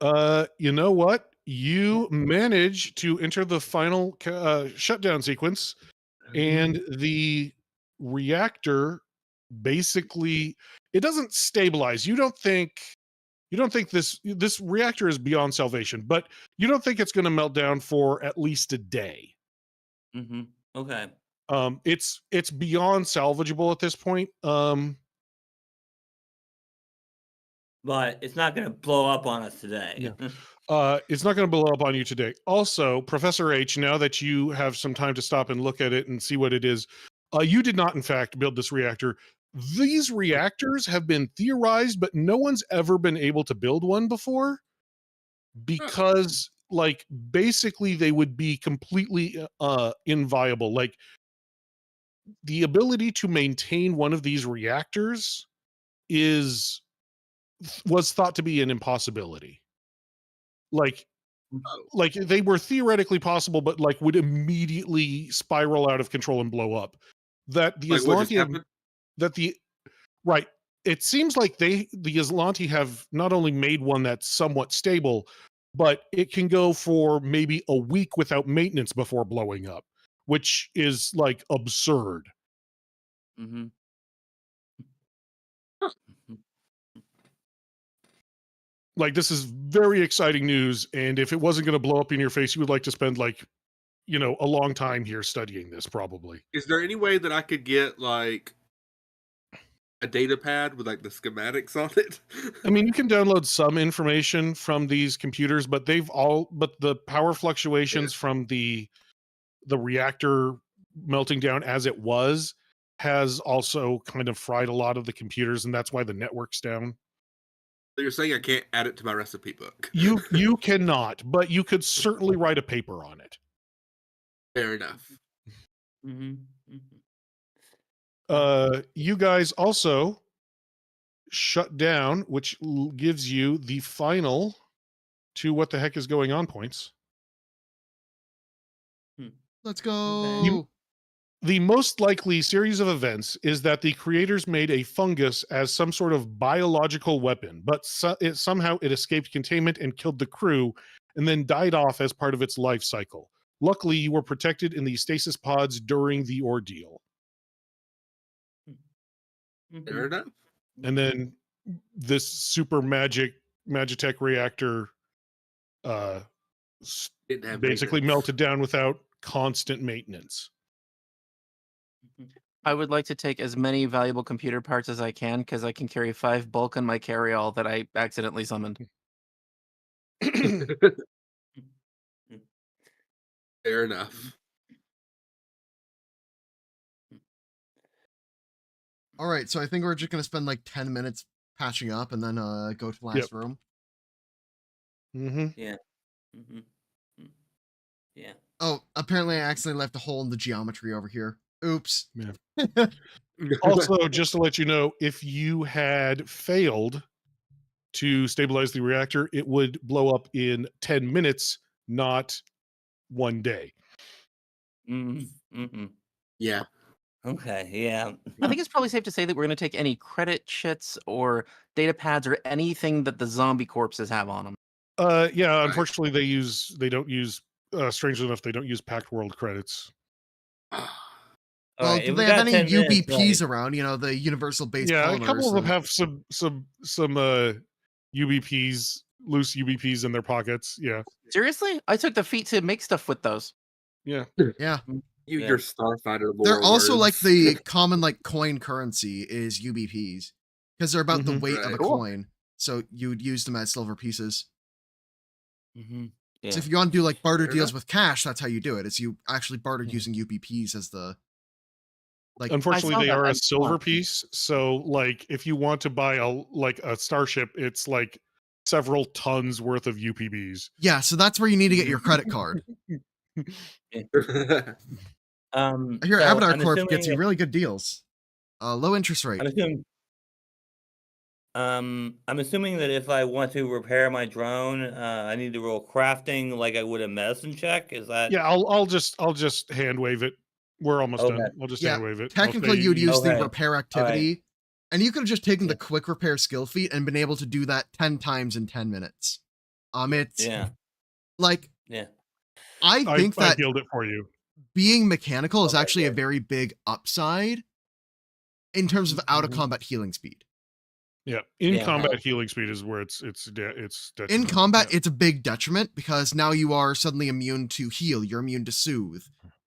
[SPEAKER 2] You know what? You manage to enter the final shutdown sequence, and the reactor basically it doesn't stabilize. You don't think this reactor is beyond salvation, but you don't think it's going to melt down for at least a day.
[SPEAKER 4] Mm-hmm. Okay.
[SPEAKER 2] It's beyond salvageable at this point.
[SPEAKER 4] But it's not going to blow up on us today.
[SPEAKER 2] Yeah. It's not going to blow up on you today. Also, Professor H, now that you have some time to stop and look at it and see what it is, you did not, in fact, build this reactor. These reactors have been theorized, but no one's ever been able to build one before because, like, basically they would be completely inviable. Like, the ability to maintain one of these reactors was thought to be an impossibility. Like they were theoretically possible, but like would immediately spiral out of control and blow up. That the
[SPEAKER 5] Like what just
[SPEAKER 2] Aslanti
[SPEAKER 5] happened?
[SPEAKER 2] right. It seems like the Aslanti have not only made one that's somewhat stable, but it can go for maybe a week without maintenance before blowing up, which is like absurd.
[SPEAKER 4] Mm-hmm.
[SPEAKER 2] Like, this is very exciting news, and if it wasn't going to blow up in your face, you would like to spend like, a long time here studying this, probably.
[SPEAKER 5] Is there any way that I could get like a data pad with like the schematics on it?
[SPEAKER 2] I mean, you can download some information from these computers, but but the power fluctuations from the reactor melting down as it was has also kind of fried a lot of the computers, and that's why the network's down.
[SPEAKER 5] So you're saying I can't add it to my recipe book?
[SPEAKER 2] You cannot, but you could certainly write a paper on it.
[SPEAKER 5] Fair enough.
[SPEAKER 4] Mm-hmm. Mm-hmm.
[SPEAKER 2] You guys also shut down, which gives you the final 2 what the heck is going on points.
[SPEAKER 1] Let's go.
[SPEAKER 4] Okay.
[SPEAKER 2] The most likely series of events is that the creators made a fungus as some sort of biological weapon, but somehow it escaped containment and killed the crew and then died off as part of its life cycle. Luckily, you were protected in the stasis pods during the ordeal.
[SPEAKER 5] Fair enough.
[SPEAKER 2] And then this super Magitech reactor
[SPEAKER 5] Didn't have
[SPEAKER 2] basically
[SPEAKER 5] maintenance.
[SPEAKER 2] melted down without constant maintenance.
[SPEAKER 6] I would like to take as many valuable computer parts as I can because I can carry 5 bulk on my carry-all that I accidentally summoned.
[SPEAKER 5] Fair enough.
[SPEAKER 1] All right, so I think we're just gonna spend like 10 minutes patching up and then go to the last room.
[SPEAKER 2] Mm-hmm.
[SPEAKER 4] Yeah. Mm-hmm. Yeah.
[SPEAKER 1] Oh, apparently I accidentally left a hole in the geometry over here. Oops.
[SPEAKER 2] Yeah. Also, just to let you know, if you had failed to stabilize the reactor, it would blow up in 10 minutes, not 1 day.
[SPEAKER 4] Mm-hmm. Mm-hmm.
[SPEAKER 5] Yeah.
[SPEAKER 4] Okay. Yeah.
[SPEAKER 6] I think it's probably safe to say that we're going to take any credit shits or data pads or anything that the zombie corpses have on them.
[SPEAKER 2] Yeah,
[SPEAKER 5] Right.
[SPEAKER 2] unfortunately they don't use strangely enough, they don't use Packed World credits.
[SPEAKER 4] All
[SPEAKER 1] Well,
[SPEAKER 4] right,
[SPEAKER 1] do
[SPEAKER 4] if
[SPEAKER 1] they
[SPEAKER 4] we
[SPEAKER 1] have
[SPEAKER 4] got
[SPEAKER 1] any
[SPEAKER 4] 10 minutes,
[SPEAKER 1] UBPs
[SPEAKER 4] right.
[SPEAKER 1] around? You know, the universal base
[SPEAKER 2] Yeah, a
[SPEAKER 1] polymers.
[SPEAKER 2] couple of them
[SPEAKER 1] and-
[SPEAKER 2] have some UBPs, loose UBPs in their pockets. Yeah.
[SPEAKER 6] Seriously? I took the feat to make stuff with those.
[SPEAKER 2] Yeah.
[SPEAKER 1] Yeah.
[SPEAKER 5] You
[SPEAKER 4] Yeah.
[SPEAKER 5] your Starfinder lore
[SPEAKER 1] They're also like
[SPEAKER 5] words.
[SPEAKER 1] the common like coin currency is UBPs because they're about the
[SPEAKER 2] Mhm.
[SPEAKER 1] weight of a
[SPEAKER 5] Right. Cool.
[SPEAKER 1] coin. So you would use them as silver pieces.
[SPEAKER 4] Mm-hmm. Yeah.
[SPEAKER 1] So if you want to do like barter
[SPEAKER 5] Fair
[SPEAKER 1] deals
[SPEAKER 5] enough.
[SPEAKER 1] with cash, that's how you do it. Is you actually barter
[SPEAKER 2] Mhm.
[SPEAKER 1] using UBPs as the like.
[SPEAKER 2] Unfortunately,
[SPEAKER 6] saw
[SPEAKER 2] they
[SPEAKER 6] that.
[SPEAKER 2] are
[SPEAKER 6] I
[SPEAKER 2] a silver
[SPEAKER 6] saw.
[SPEAKER 2] piece. So like if you want to buy a starship, it's like several tons worth of UPBs.
[SPEAKER 1] Yeah, so that's where you need to get your credit card. I hear
[SPEAKER 4] So
[SPEAKER 1] Avatar
[SPEAKER 4] I'm
[SPEAKER 1] Corp gets you
[SPEAKER 4] assuming
[SPEAKER 1] really good deals. Low interest rate.
[SPEAKER 4] I'm assuming that if I want to repair my drone, I need to roll crafting like I would a medicine check. Is that
[SPEAKER 2] Yeah, I'll just hand wave it. We're almost
[SPEAKER 4] Okay.
[SPEAKER 2] done. I'll just
[SPEAKER 1] Yeah,
[SPEAKER 2] hand wave it. I'll
[SPEAKER 1] technically
[SPEAKER 2] say
[SPEAKER 1] you'd use the
[SPEAKER 4] Okay.
[SPEAKER 1] repair
[SPEAKER 4] All right.
[SPEAKER 1] activity, and you could have just taken the
[SPEAKER 4] Yeah.
[SPEAKER 1] quick repair skill feat and been able to do that 10 times in 10 minutes. It's
[SPEAKER 4] Yeah.
[SPEAKER 1] like
[SPEAKER 4] Yeah.
[SPEAKER 1] I think
[SPEAKER 2] I
[SPEAKER 1] that
[SPEAKER 2] healed it for you.
[SPEAKER 1] being mechanical is
[SPEAKER 4] Okay,
[SPEAKER 1] actually a
[SPEAKER 4] good.
[SPEAKER 1] very big upside in terms of out of
[SPEAKER 2] Mhm.
[SPEAKER 1] combat healing speed.
[SPEAKER 2] Yeah, in
[SPEAKER 4] Yeah,
[SPEAKER 2] combat
[SPEAKER 4] huh.
[SPEAKER 2] healing speed is where it's
[SPEAKER 1] In
[SPEAKER 2] detriment.
[SPEAKER 1] combat,
[SPEAKER 2] Yeah.
[SPEAKER 1] it's a big detriment because now you are suddenly immune to heal. You're immune to soothe.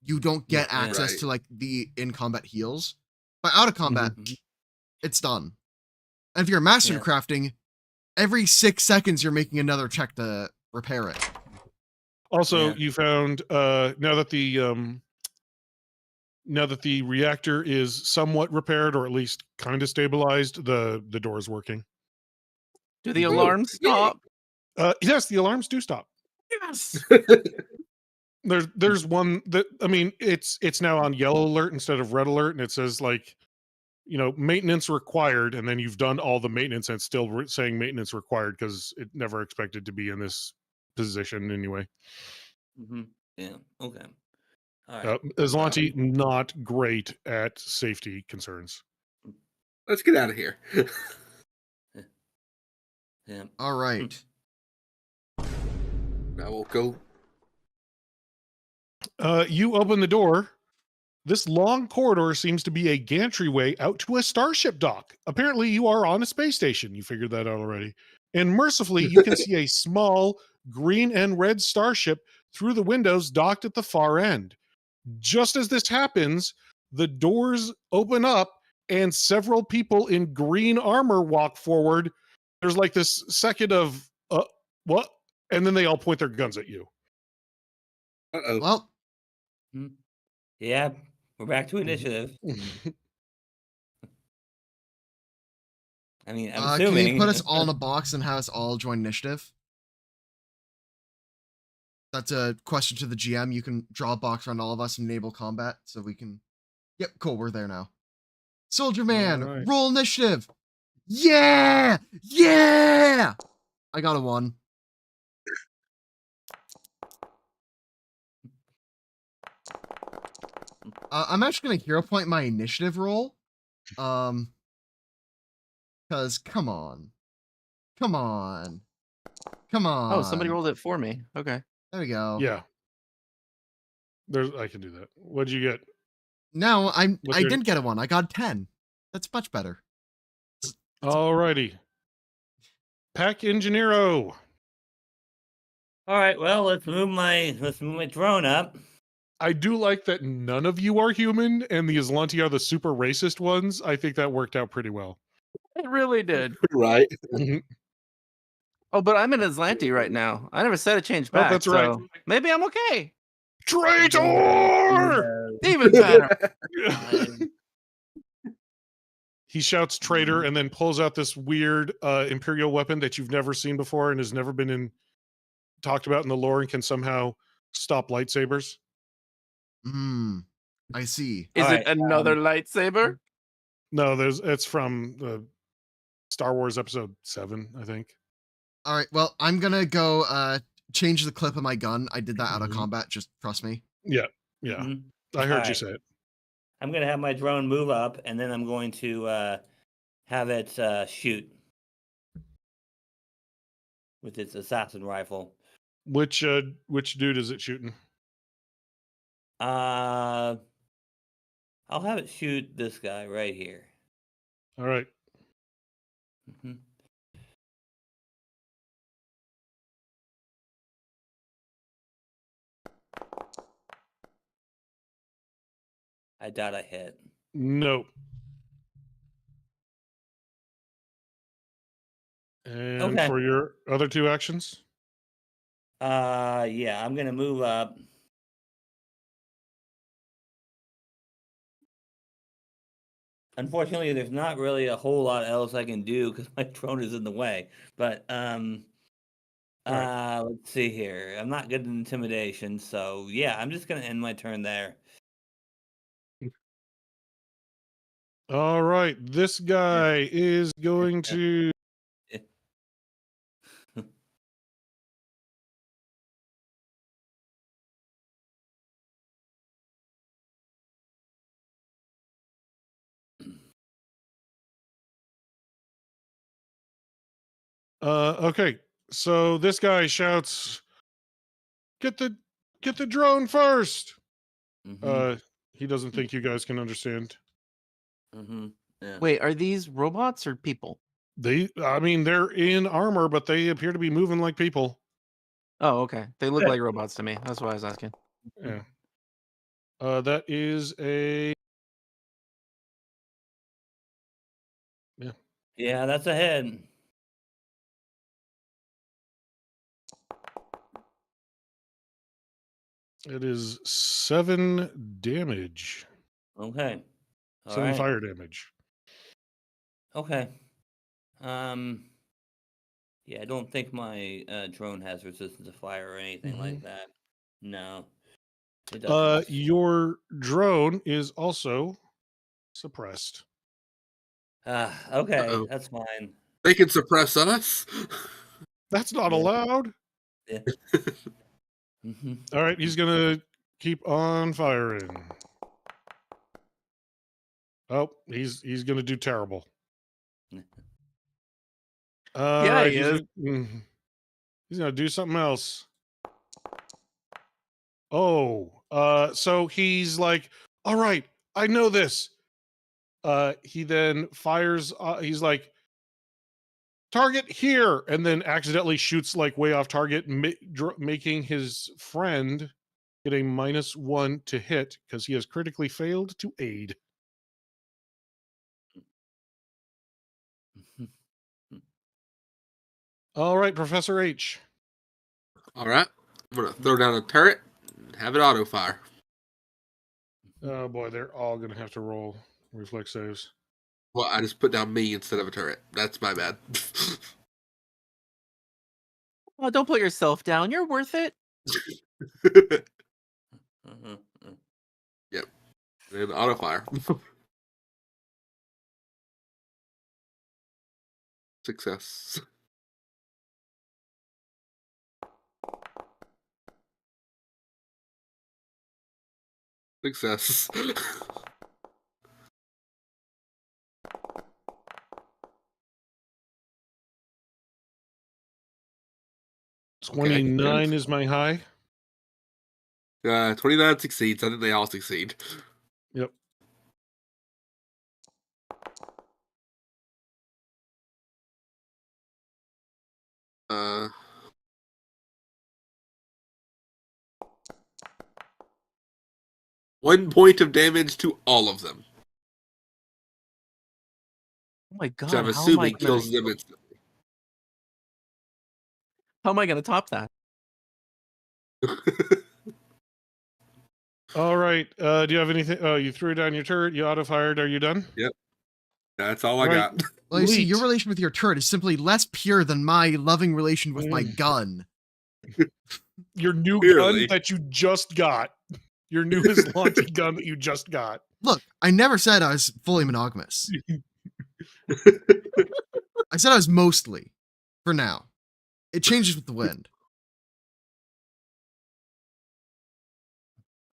[SPEAKER 1] You don't get
[SPEAKER 2] Yeah.
[SPEAKER 1] access
[SPEAKER 5] Right.
[SPEAKER 1] to like the in combat heals. But out of combat,
[SPEAKER 4] Mhm.
[SPEAKER 1] it's done. And if you're a master
[SPEAKER 4] Yeah.
[SPEAKER 1] crafting, every 6 seconds you're making another check to repair it.
[SPEAKER 2] Also,
[SPEAKER 4] Yeah.
[SPEAKER 2] you found now that the reactor is somewhat repaired or at least kind of stabilized, the door is working.
[SPEAKER 6] Do the
[SPEAKER 5] Oh,
[SPEAKER 6] alarms
[SPEAKER 5] yay.
[SPEAKER 6] stop?
[SPEAKER 2] Yes, the alarms do stop.
[SPEAKER 6] Yes.
[SPEAKER 2] There's one that I mean it's now on yellow alert instead of red alert, and it says like maintenance required, and then you've done all the maintenance and it's still saying maintenance required because it never expected to be in this position anyway.
[SPEAKER 4] Mm-hmm. Yeah. Okay. All right.
[SPEAKER 2] Aslanti not great at safety concerns.
[SPEAKER 5] Let's get out of here.
[SPEAKER 4] Yeah.
[SPEAKER 1] All right.
[SPEAKER 5] Now we'll go.
[SPEAKER 2] You open the door. This long corridor seems to be a gantry-way out to a starship dock. Apparently, you are on a space station. You figured that out already. And mercifully, you can see a small green and red starship through the windows docked at the far end. Just as this happens, the doors open up and several people in green armor walk forward. There's like this second of, what? And then they all point their guns at you.
[SPEAKER 5] Uh-oh.
[SPEAKER 1] Well,
[SPEAKER 4] Yeah. We're back to initiative. I mean, I'm
[SPEAKER 1] can
[SPEAKER 4] assuming.
[SPEAKER 1] you put us all in a box and have us all join initiative? That's a question to the GM. You can draw a box around all of us and enable combat so we can. Yep, cool. We're there now. Soldier Man,
[SPEAKER 2] All right.
[SPEAKER 1] roll initiative. Yeah! Yeah! I got a 1. I'm actually going to hero point my initiative roll. Because come on. Come on. Come on.
[SPEAKER 6] Oh, somebody rolled it for me. Okay.
[SPEAKER 1] There we go.
[SPEAKER 2] Yeah. I can do that. What'd you get?
[SPEAKER 1] No, I
[SPEAKER 2] What's your-
[SPEAKER 1] didn't get a 1. I got 10. That's much better.
[SPEAKER 2] Alrighty. Pack Engineero.
[SPEAKER 4] All right, well, let's move my drone up.
[SPEAKER 2] I do like that none of you are human and the Aslanti are the super racist ones. I think that worked out pretty well.
[SPEAKER 6] It really did.
[SPEAKER 5] Right.
[SPEAKER 6] Oh, but I'm in Aslanti right now. I never said it changed
[SPEAKER 2] Oh,
[SPEAKER 6] back.
[SPEAKER 2] that's right.
[SPEAKER 6] So maybe I'm okay.
[SPEAKER 2] Traitor!
[SPEAKER 6] Even better.
[SPEAKER 2] He shouts traitor and then pulls out this weird Imperial weapon that you've never seen before and has never been talked about in the lore and can somehow stop lightsabers.
[SPEAKER 1] I see.
[SPEAKER 6] Is
[SPEAKER 4] All
[SPEAKER 6] it
[SPEAKER 4] right,
[SPEAKER 6] another lightsaber?
[SPEAKER 2] No, it's from Star Wars Episode 7, I think.
[SPEAKER 1] All right, well, I'm gonna go change the clip of my gun. I did that out of
[SPEAKER 2] Mhm.
[SPEAKER 1] combat. Just trust me.
[SPEAKER 2] Yeah.
[SPEAKER 4] Mhm.
[SPEAKER 2] I heard you
[SPEAKER 4] Alright.
[SPEAKER 2] say it.
[SPEAKER 4] I'm gonna have my drone move up, and then I'm going to have it shoot with its assassin rifle.
[SPEAKER 2] Which dude is it shooting?
[SPEAKER 4] I'll have it shoot this guy right here.
[SPEAKER 2] All right.
[SPEAKER 4] Mhm. I doubt I hit.
[SPEAKER 2] Nope. And
[SPEAKER 4] Okay.
[SPEAKER 2] for your other two actions?
[SPEAKER 4] Yeah, I'm gonna move up. Unfortunately, there's not really a whole lot else I can do because my drone is in the way. But
[SPEAKER 2] Right.
[SPEAKER 4] let's see here. I'm not good at intimidation, so yeah, I'm just gonna end my turn there.
[SPEAKER 2] All right. This guy is going to okay. So this guy shouts, Get the drone first."
[SPEAKER 4] Mm-hmm.
[SPEAKER 2] He doesn't think you guys can understand.
[SPEAKER 4] Mm-hmm. Yeah.
[SPEAKER 6] Wait, are these robots or people?
[SPEAKER 2] I mean, they're in armor, but they appear to be moving like people.
[SPEAKER 6] Oh, okay. They look like robots to me. That's why I was asking.
[SPEAKER 2] Yeah. That is a
[SPEAKER 4] Yeah, that's a hit.
[SPEAKER 2] It is 7 damage.
[SPEAKER 4] Okay. All
[SPEAKER 2] 7
[SPEAKER 4] right.
[SPEAKER 2] fire damage.
[SPEAKER 4] Okay. Yeah, I don't think my drone has resistance to fire or anything like that. No, it doesn't.
[SPEAKER 2] Your drone is also suppressed.
[SPEAKER 4] Okay,
[SPEAKER 5] Uh-oh.
[SPEAKER 4] that's fine.
[SPEAKER 5] They can suppress us.
[SPEAKER 2] That's not
[SPEAKER 4] Yeah.
[SPEAKER 2] allowed.
[SPEAKER 4] Yeah. Mm-hmm.
[SPEAKER 2] All right, he's gonna keep on firing. Oh, he's gonna do terrible. All
[SPEAKER 6] Yeah,
[SPEAKER 2] right,
[SPEAKER 6] he is.
[SPEAKER 2] he's gonna do something else. Oh, so he's like, all right, I know this. He then fires. He's like, target here, and then accidentally shoots like way off target, making his friend get a -1 to hit because he has critically failed to aid. All right, Professor H.
[SPEAKER 5] All right. I'm going to throw down a turret and have it auto fire.
[SPEAKER 2] Oh boy, they're all gonna have to roll reflex saves.
[SPEAKER 5] Well, I just put down me instead of a turret. That's my bad.
[SPEAKER 6] Oh, don't put yourself down. You're worth it.
[SPEAKER 5] Yep. And auto fire. Success. Success.
[SPEAKER 2] 29 is my high.
[SPEAKER 5] 29 succeeds. I think they all succeed.
[SPEAKER 2] Yep.
[SPEAKER 5] Uh, one point of damage to all of them,
[SPEAKER 6] Oh my
[SPEAKER 5] which
[SPEAKER 6] god,
[SPEAKER 5] I'm
[SPEAKER 6] how am I
[SPEAKER 5] assuming
[SPEAKER 6] gonna
[SPEAKER 5] kills them instantly.
[SPEAKER 6] top that?
[SPEAKER 2] All right. Do you have anything? Oh, you threw down your turret. You auto-fired. Are you done?
[SPEAKER 5] Yep. That's all I
[SPEAKER 2] All right.
[SPEAKER 5] got.
[SPEAKER 1] Well, you see, your
[SPEAKER 2] Leet.
[SPEAKER 1] relation with your turret is simply less pure than my loving relation with my gun.
[SPEAKER 2] Your new
[SPEAKER 5] Clearly.
[SPEAKER 2] gun that you just got. Your newest launching gun that you just got.
[SPEAKER 1] Look, I never said I was fully monogamous. I said I was mostly, for now. It changes with the wind.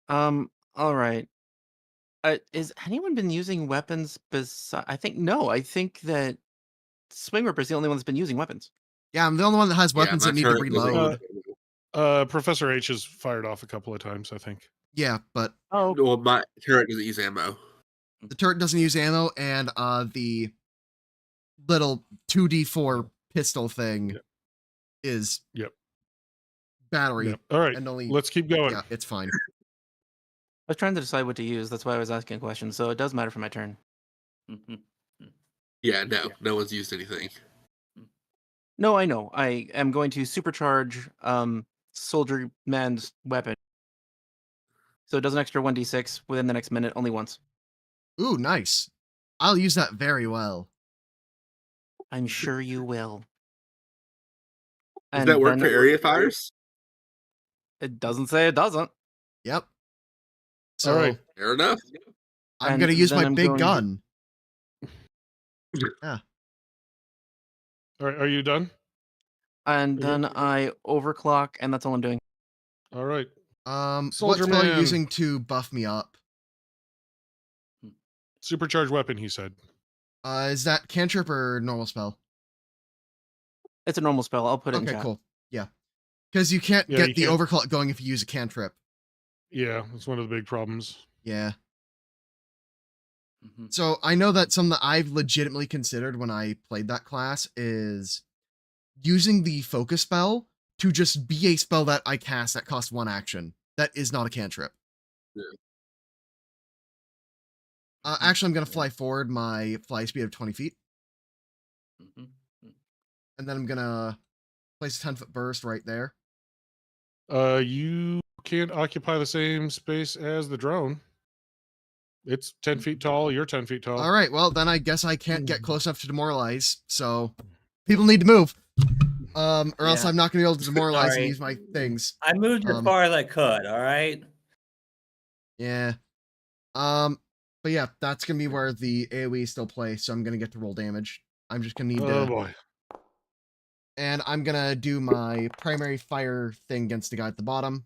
[SPEAKER 6] All right. Is anyone been using weapons besides? I think no. I think that Swing Ripper's the only one that's been using weapons.
[SPEAKER 1] Yeah, I'm the only one that has
[SPEAKER 5] Yeah,
[SPEAKER 1] weapons
[SPEAKER 5] my
[SPEAKER 1] that need to
[SPEAKER 5] turret doesn't
[SPEAKER 1] reload.
[SPEAKER 2] Professor H has fired off a couple of times, I think.
[SPEAKER 1] Yeah, but
[SPEAKER 6] Oh,
[SPEAKER 5] Well, my turret doesn't use ammo.
[SPEAKER 1] the turret doesn't use ammo, and the little 2d4 pistol thing
[SPEAKER 2] Yep.
[SPEAKER 1] is
[SPEAKER 2] Yep.
[SPEAKER 1] battery.
[SPEAKER 2] Yep. All right.
[SPEAKER 1] And only
[SPEAKER 2] Let's keep going.
[SPEAKER 1] yeah, it's fine.
[SPEAKER 6] I was trying to decide what to use. That's why I was asking a question. So it does matter for my turn.
[SPEAKER 5] Yeah, no one's used anything.
[SPEAKER 6] No, I know. I am going to supercharge Soldier Man's weapon. So it does an extra 1d6 within the next minute, only once.
[SPEAKER 1] Ooh, nice. I'll use that very well.
[SPEAKER 6] I'm sure you will.
[SPEAKER 5] Does that work
[SPEAKER 6] then
[SPEAKER 5] for area fires?
[SPEAKER 6] It doesn't say it doesn't.
[SPEAKER 1] Yep. So
[SPEAKER 2] All right.
[SPEAKER 5] Fair enough.
[SPEAKER 1] I'm
[SPEAKER 6] And
[SPEAKER 1] gonna use
[SPEAKER 6] then
[SPEAKER 1] my
[SPEAKER 6] I'm
[SPEAKER 1] big
[SPEAKER 6] going-
[SPEAKER 1] gun.
[SPEAKER 2] All right. Are you done?
[SPEAKER 6] And then I overclock, and that's all I'm doing.
[SPEAKER 2] All right.
[SPEAKER 1] What
[SPEAKER 2] Soldier
[SPEAKER 1] spell are you
[SPEAKER 2] Man.
[SPEAKER 1] using to buff me up?
[SPEAKER 2] Supercharged weapon, he said.
[SPEAKER 1] Is that cantrip or normal spell?
[SPEAKER 6] It's a normal spell. I'll put it in
[SPEAKER 1] Okay,
[SPEAKER 6] chat.
[SPEAKER 1] cool. Yeah. Because you can't
[SPEAKER 2] Yeah,
[SPEAKER 1] get
[SPEAKER 2] you
[SPEAKER 1] the
[SPEAKER 2] can't-
[SPEAKER 1] overclock going if you use a cantrip.
[SPEAKER 2] Yeah, that's one of the big problems.
[SPEAKER 1] Yeah. So I know that something that I've legitimately considered when I played that class is using the focus spell to just be a spell that I cast that costs one action. That is not a cantrip.
[SPEAKER 5] Yeah.
[SPEAKER 1] Actually, I'm going to fly forward my fly speed of 20 feet. And then I'm going to place a 10-foot burst right there.
[SPEAKER 2] You can't occupy the same space as the drone. It's 10 feet tall. You're 10 feet tall.
[SPEAKER 1] All right, well, then I guess I can't get close enough to demoralize. So people need to move. Or else
[SPEAKER 4] Yeah.
[SPEAKER 1] I'm not going to be able to demoralize
[SPEAKER 4] Sorry.
[SPEAKER 1] and use my things.
[SPEAKER 4] I moved as far as I could. All right.
[SPEAKER 1] Yeah. But yeah, that's gonna be where the AoE still play, so I'm gonna get to roll damage. I'm just gonna need
[SPEAKER 2] Oh
[SPEAKER 1] to,
[SPEAKER 2] boy.
[SPEAKER 1] and I'm gonna do my primary fire thing against the guy at the bottom.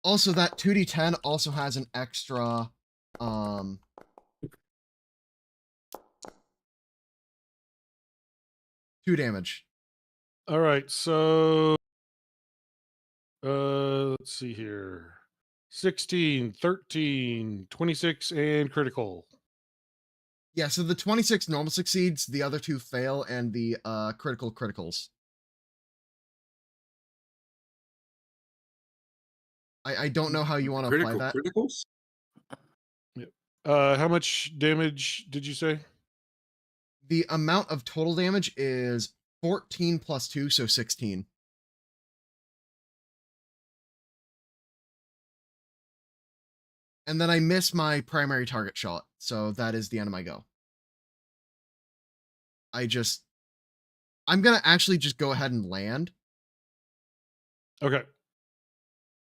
[SPEAKER 1] Also, that 2d10 also has an extra, 2 damage.
[SPEAKER 2] All right. So, let's see here. 16, 13, 26, and critical.
[SPEAKER 1] Yeah, so the 26 normal succeeds, the other 2 fail, and the critical criticals. I don't know how you want to apply
[SPEAKER 5] Critical
[SPEAKER 1] that.
[SPEAKER 5] criticals?
[SPEAKER 2] How much damage did you say?
[SPEAKER 1] The amount of total damage is 14 plus 2, so 16. And then I miss my primary target shot, so that is the end of my go. I'm gonna actually just go ahead and land.
[SPEAKER 2] Okay.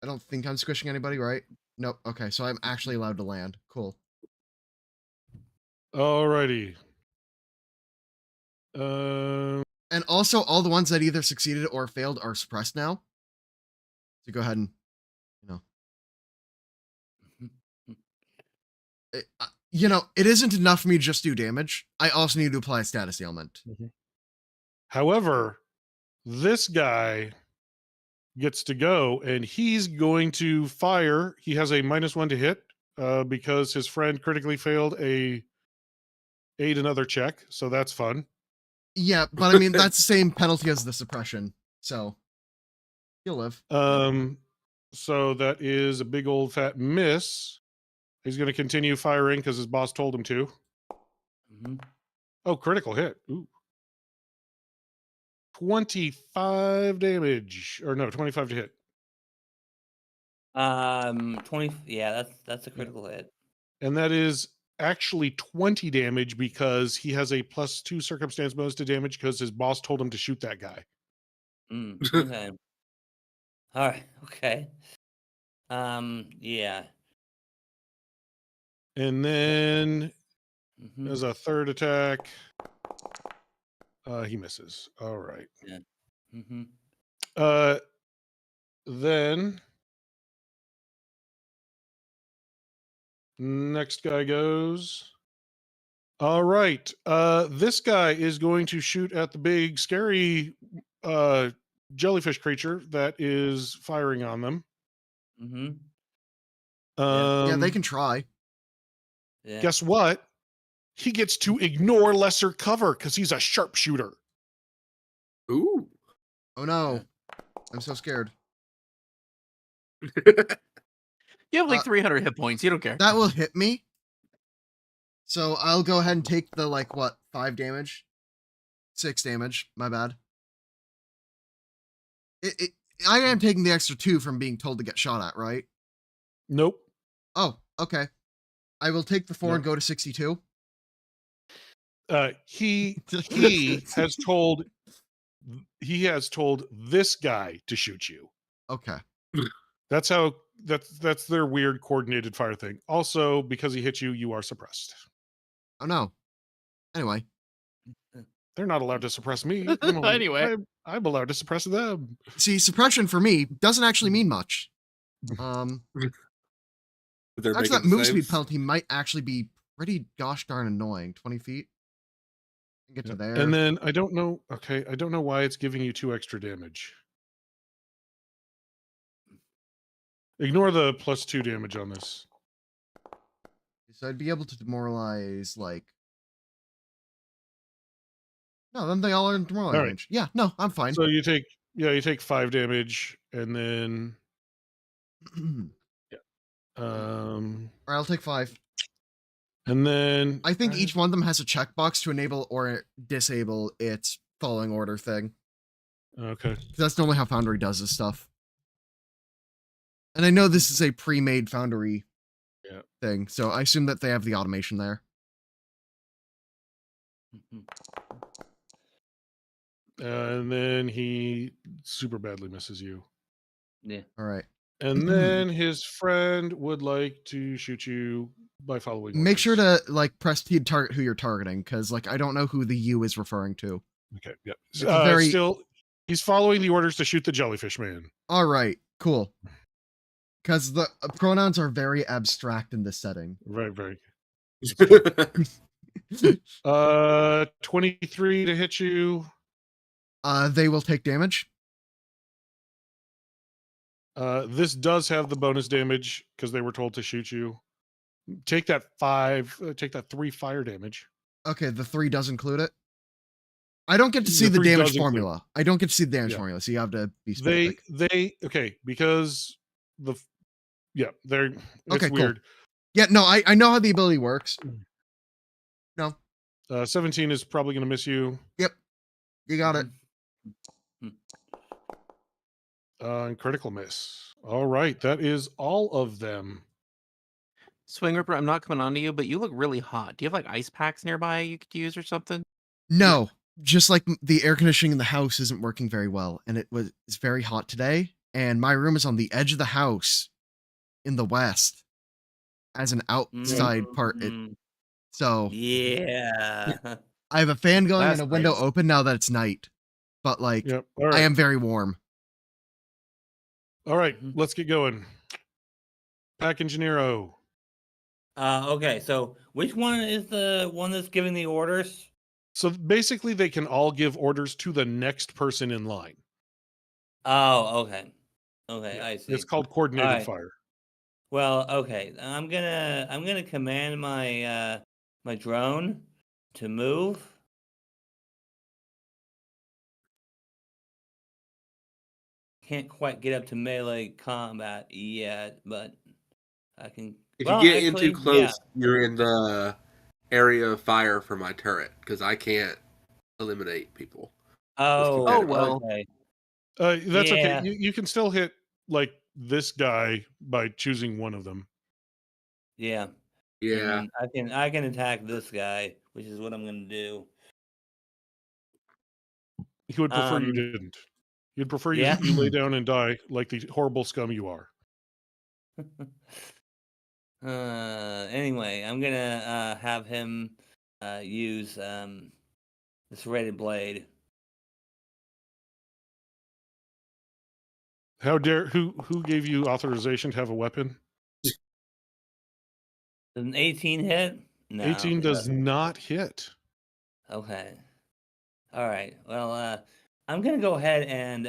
[SPEAKER 1] I don't think I'm squishing anybody, right? Nope. Okay, so I'm actually allowed to land. Cool.
[SPEAKER 2] Alrighty.
[SPEAKER 1] And also, all the ones that either succeeded or failed are suppressed now. So go ahead and, it isn't enough for me to just do damage. I also need to apply a status ailment.
[SPEAKER 2] However, this guy gets to go, and he's going to fire. He has a -1 to hit because his friend critically failed a aid another check, so that's fun.
[SPEAKER 1] Yeah, but I mean that's the same penalty as the suppression, so you'll live.
[SPEAKER 2] So that is a big old fat miss. He's going to continue firing because his boss told him to.
[SPEAKER 4] Mhm.
[SPEAKER 2] Oh, critical hit. Ooh. 25 damage. Or no, 25 to hit.
[SPEAKER 4] 20. Yeah, that's a critical hit.
[SPEAKER 2] And that is actually 20 damage because he has a +2 circumstance bonus to damage because his boss told him to shoot that guy.
[SPEAKER 4] Okay. All right. Okay. Yeah.
[SPEAKER 2] And then
[SPEAKER 4] Mhm.
[SPEAKER 2] as a third attack, he misses. All right.
[SPEAKER 4] Yeah. Mhm.
[SPEAKER 2] Then next guy goes. All right. This guy is going to shoot at the big scary jellyfish creature that is firing on them.
[SPEAKER 4] Mhm.
[SPEAKER 1] Yeah, they
[SPEAKER 2] Um,
[SPEAKER 1] can try.
[SPEAKER 4] Yeah.
[SPEAKER 2] Guess what? He gets to ignore lesser cover because he's a sharpshooter.
[SPEAKER 5] Ooh.
[SPEAKER 1] Oh no. I'm so scared.
[SPEAKER 6] You have like
[SPEAKER 1] Uh,
[SPEAKER 6] 300 hit points. You don't care.
[SPEAKER 1] That will hit me. So I'll go ahead and take the 5 damage. 6 damage, my bad. I am taking the extra 2 from being told to get shot at, right?
[SPEAKER 2] Nope.
[SPEAKER 1] Oh, okay. I will take the 4 and
[SPEAKER 2] No.
[SPEAKER 1] go to 62.
[SPEAKER 2] He has told this guy to shoot you.
[SPEAKER 1] Okay.
[SPEAKER 2] That's their weird coordinated fire thing. Also, because he hit you, you are suppressed.
[SPEAKER 1] Oh no. Anyway.
[SPEAKER 2] They're not allowed to suppress me.
[SPEAKER 6] Anyway.
[SPEAKER 2] I'm allowed to suppress them.
[SPEAKER 1] See, suppression for me doesn't actually mean much.
[SPEAKER 5] They're
[SPEAKER 1] Actually,
[SPEAKER 5] making
[SPEAKER 1] that
[SPEAKER 5] the
[SPEAKER 1] move speed
[SPEAKER 5] saves.
[SPEAKER 1] penalty might actually be pretty gosh darn annoying. 20 feet. Get to there.
[SPEAKER 2] And then I don't know. Okay, I don't know why it's giving you 2 extra damage. Ignore the +2 damage on this.
[SPEAKER 1] So I'd be able to demoralize No, then they all are in demoralize
[SPEAKER 2] All
[SPEAKER 1] range. Yeah, no, I'm fine.
[SPEAKER 2] So you take 5 damage, and then
[SPEAKER 1] Alright, I'll take 5.
[SPEAKER 2] and then
[SPEAKER 1] I think each one of them has a checkbox to enable or disable its following order thing.
[SPEAKER 2] Okay.
[SPEAKER 1] That's normally how Foundry does this stuff. And I know this is a pre-made Foundry thing, so I assume that they have the automation there.
[SPEAKER 2] And then he super badly misses you.
[SPEAKER 4] Yeah.
[SPEAKER 1] All right.
[SPEAKER 2] And then his friend would like to shoot you by following
[SPEAKER 1] Make sure
[SPEAKER 2] orders.
[SPEAKER 1] to press T to target who you're targeting, because I don't know who the U is referring to.
[SPEAKER 2] Okay. Yeah.
[SPEAKER 1] It's a very
[SPEAKER 2] Still, he's following the orders to shoot the jellyfish man.
[SPEAKER 1] all right, cool. Because the pronouns are very abstract in this setting.
[SPEAKER 2] Right. Very. 23 to hit you.
[SPEAKER 1] They will take damage.
[SPEAKER 2] This does have the bonus damage because they were told to shoot you. Take that 3 fire damage.
[SPEAKER 1] Okay, the 3 does include it. I don't get to see the
[SPEAKER 2] 3
[SPEAKER 1] damage
[SPEAKER 2] does include
[SPEAKER 1] formula. I don't get to see the damage
[SPEAKER 2] Yeah.
[SPEAKER 1] formula, so you have to be specific.
[SPEAKER 2] Because they're it's
[SPEAKER 1] Okay, cool.
[SPEAKER 2] weird.
[SPEAKER 1] Yeah, no, I know how the ability works. No.
[SPEAKER 2] 17 is probably going to miss you.
[SPEAKER 1] Yep. You got it.
[SPEAKER 2] And critical miss. All right, that is all of them.
[SPEAKER 6] Swing Ripper, I'm not coming on to you, but you look really hot. Do you have ice packs nearby you could use or something?
[SPEAKER 1] No, just the air conditioning in the house isn't working very well, and it's very hot today, and my room is on the edge of the house in the west as an outside part. So
[SPEAKER 4] Yeah.
[SPEAKER 1] I have a fan going
[SPEAKER 6] That's
[SPEAKER 1] and a window
[SPEAKER 6] nice.
[SPEAKER 1] open now that it's night, but
[SPEAKER 2] Yep. All right.
[SPEAKER 1] I am very warm.
[SPEAKER 2] All right, let's get going. Pack Engineero.
[SPEAKER 4] Okay, so which one is the one that's giving the orders?
[SPEAKER 2] So basically, they can all give orders to the next person in line.
[SPEAKER 4] Oh, okay. Okay,
[SPEAKER 2] Yeah.
[SPEAKER 4] I see.
[SPEAKER 2] It's called coordinated
[SPEAKER 4] Alright.
[SPEAKER 2] fire.
[SPEAKER 4] Well, okay. I'm gonna command my my drone to move. Can't quite get up to melee combat yet, but I can.
[SPEAKER 5] If you
[SPEAKER 4] Well,
[SPEAKER 5] get in too
[SPEAKER 4] actually,
[SPEAKER 5] close, you're in the area of fire for my turret because I can't eliminate people.
[SPEAKER 4] Oh,
[SPEAKER 6] Oh, well.
[SPEAKER 4] okay.
[SPEAKER 2] That's okay.
[SPEAKER 4] Yeah.
[SPEAKER 2] You can still hit like this guy by choosing one of them.
[SPEAKER 4] Yeah.
[SPEAKER 5] Yeah.
[SPEAKER 4] And I can attack this guy, which is what I'm gonna do.
[SPEAKER 2] He would prefer you
[SPEAKER 4] Um,
[SPEAKER 2] didn't. You'd prefer
[SPEAKER 4] yeah.
[SPEAKER 2] you lay down and die like the horrible scum you are.
[SPEAKER 4] Anyway, I'm gonna have him use this rated blade.
[SPEAKER 2] How dare who gave you authorization to have a weapon?
[SPEAKER 4] Does an 18 hit? No.
[SPEAKER 2] 18
[SPEAKER 4] it
[SPEAKER 2] does
[SPEAKER 4] doesn't.
[SPEAKER 2] not hit.
[SPEAKER 4] Okay. All right. Well, I'm gonna go ahead and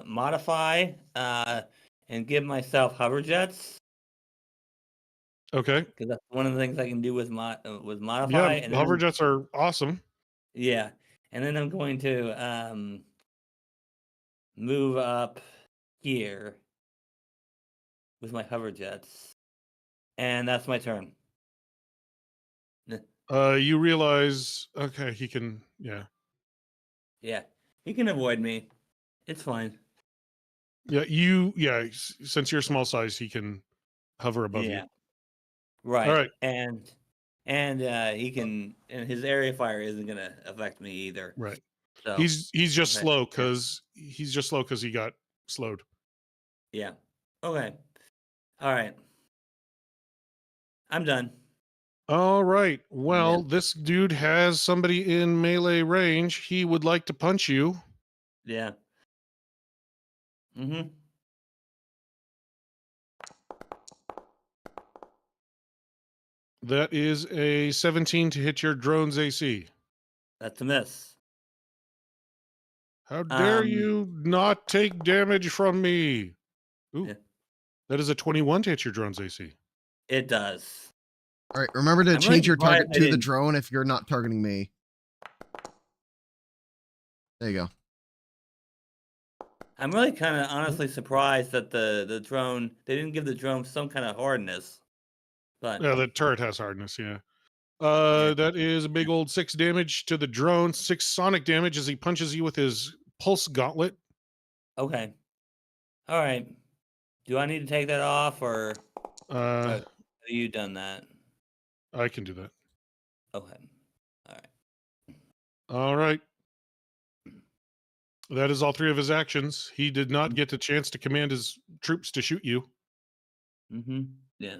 [SPEAKER 4] modify and give myself hover jets
[SPEAKER 2] Okay.
[SPEAKER 4] because that's one of the things I can do with
[SPEAKER 2] Yeah,
[SPEAKER 4] modify. And then
[SPEAKER 2] hover jets are awesome.
[SPEAKER 4] yeah, and then I'm going to move up here with my hover jets, and that's my turn.
[SPEAKER 2] You realize okay, he can yeah.
[SPEAKER 4] Yeah, he can avoid me. It's fine.
[SPEAKER 2] Yeah, since you're small size, he can hover above
[SPEAKER 4] Yeah.
[SPEAKER 2] you.
[SPEAKER 4] Right.
[SPEAKER 2] All right.
[SPEAKER 4] And he can, and his area fire isn't gonna affect me either.
[SPEAKER 2] Right.
[SPEAKER 4] So
[SPEAKER 2] He's just
[SPEAKER 4] okay.
[SPEAKER 2] slow because he got slowed.
[SPEAKER 4] Yeah. Okay. All right. I'm done.
[SPEAKER 2] All right. Well,
[SPEAKER 4] Yeah.
[SPEAKER 2] this dude has somebody in melee range. He would like to punch you.
[SPEAKER 4] Yeah. Mm-hmm.
[SPEAKER 2] That is a 17 to hit your drone's AC.
[SPEAKER 4] That's a miss.
[SPEAKER 2] How dare
[SPEAKER 4] Um,
[SPEAKER 2] you not take damage from me? Ooh.
[SPEAKER 4] Yeah.
[SPEAKER 2] That is a 21 to hit your drone's AC.
[SPEAKER 4] It does.
[SPEAKER 1] All right, remember to
[SPEAKER 4] I'm really
[SPEAKER 1] change your
[SPEAKER 4] surprised
[SPEAKER 1] target
[SPEAKER 4] I
[SPEAKER 1] to the
[SPEAKER 4] didn't-
[SPEAKER 1] drone if you're not targeting me. There you go.
[SPEAKER 4] I'm really kind of honestly surprised that the drone, they didn't give the drone some kind of hardness. But
[SPEAKER 2] Yeah, the turret has hardness, yeah.
[SPEAKER 4] Yeah.
[SPEAKER 2] That is a big old 6 damage to the drone, 6 sonic damage as he punches you with his pulse gauntlet.
[SPEAKER 4] okay. All right. Do I need to take that off or have you done that?
[SPEAKER 2] I can do that.
[SPEAKER 4] Okay. All right.
[SPEAKER 2] All right. That is all 3 of his actions. He did not get the chance to command his troops to shoot you.
[SPEAKER 4] Mm-hmm. Yeah.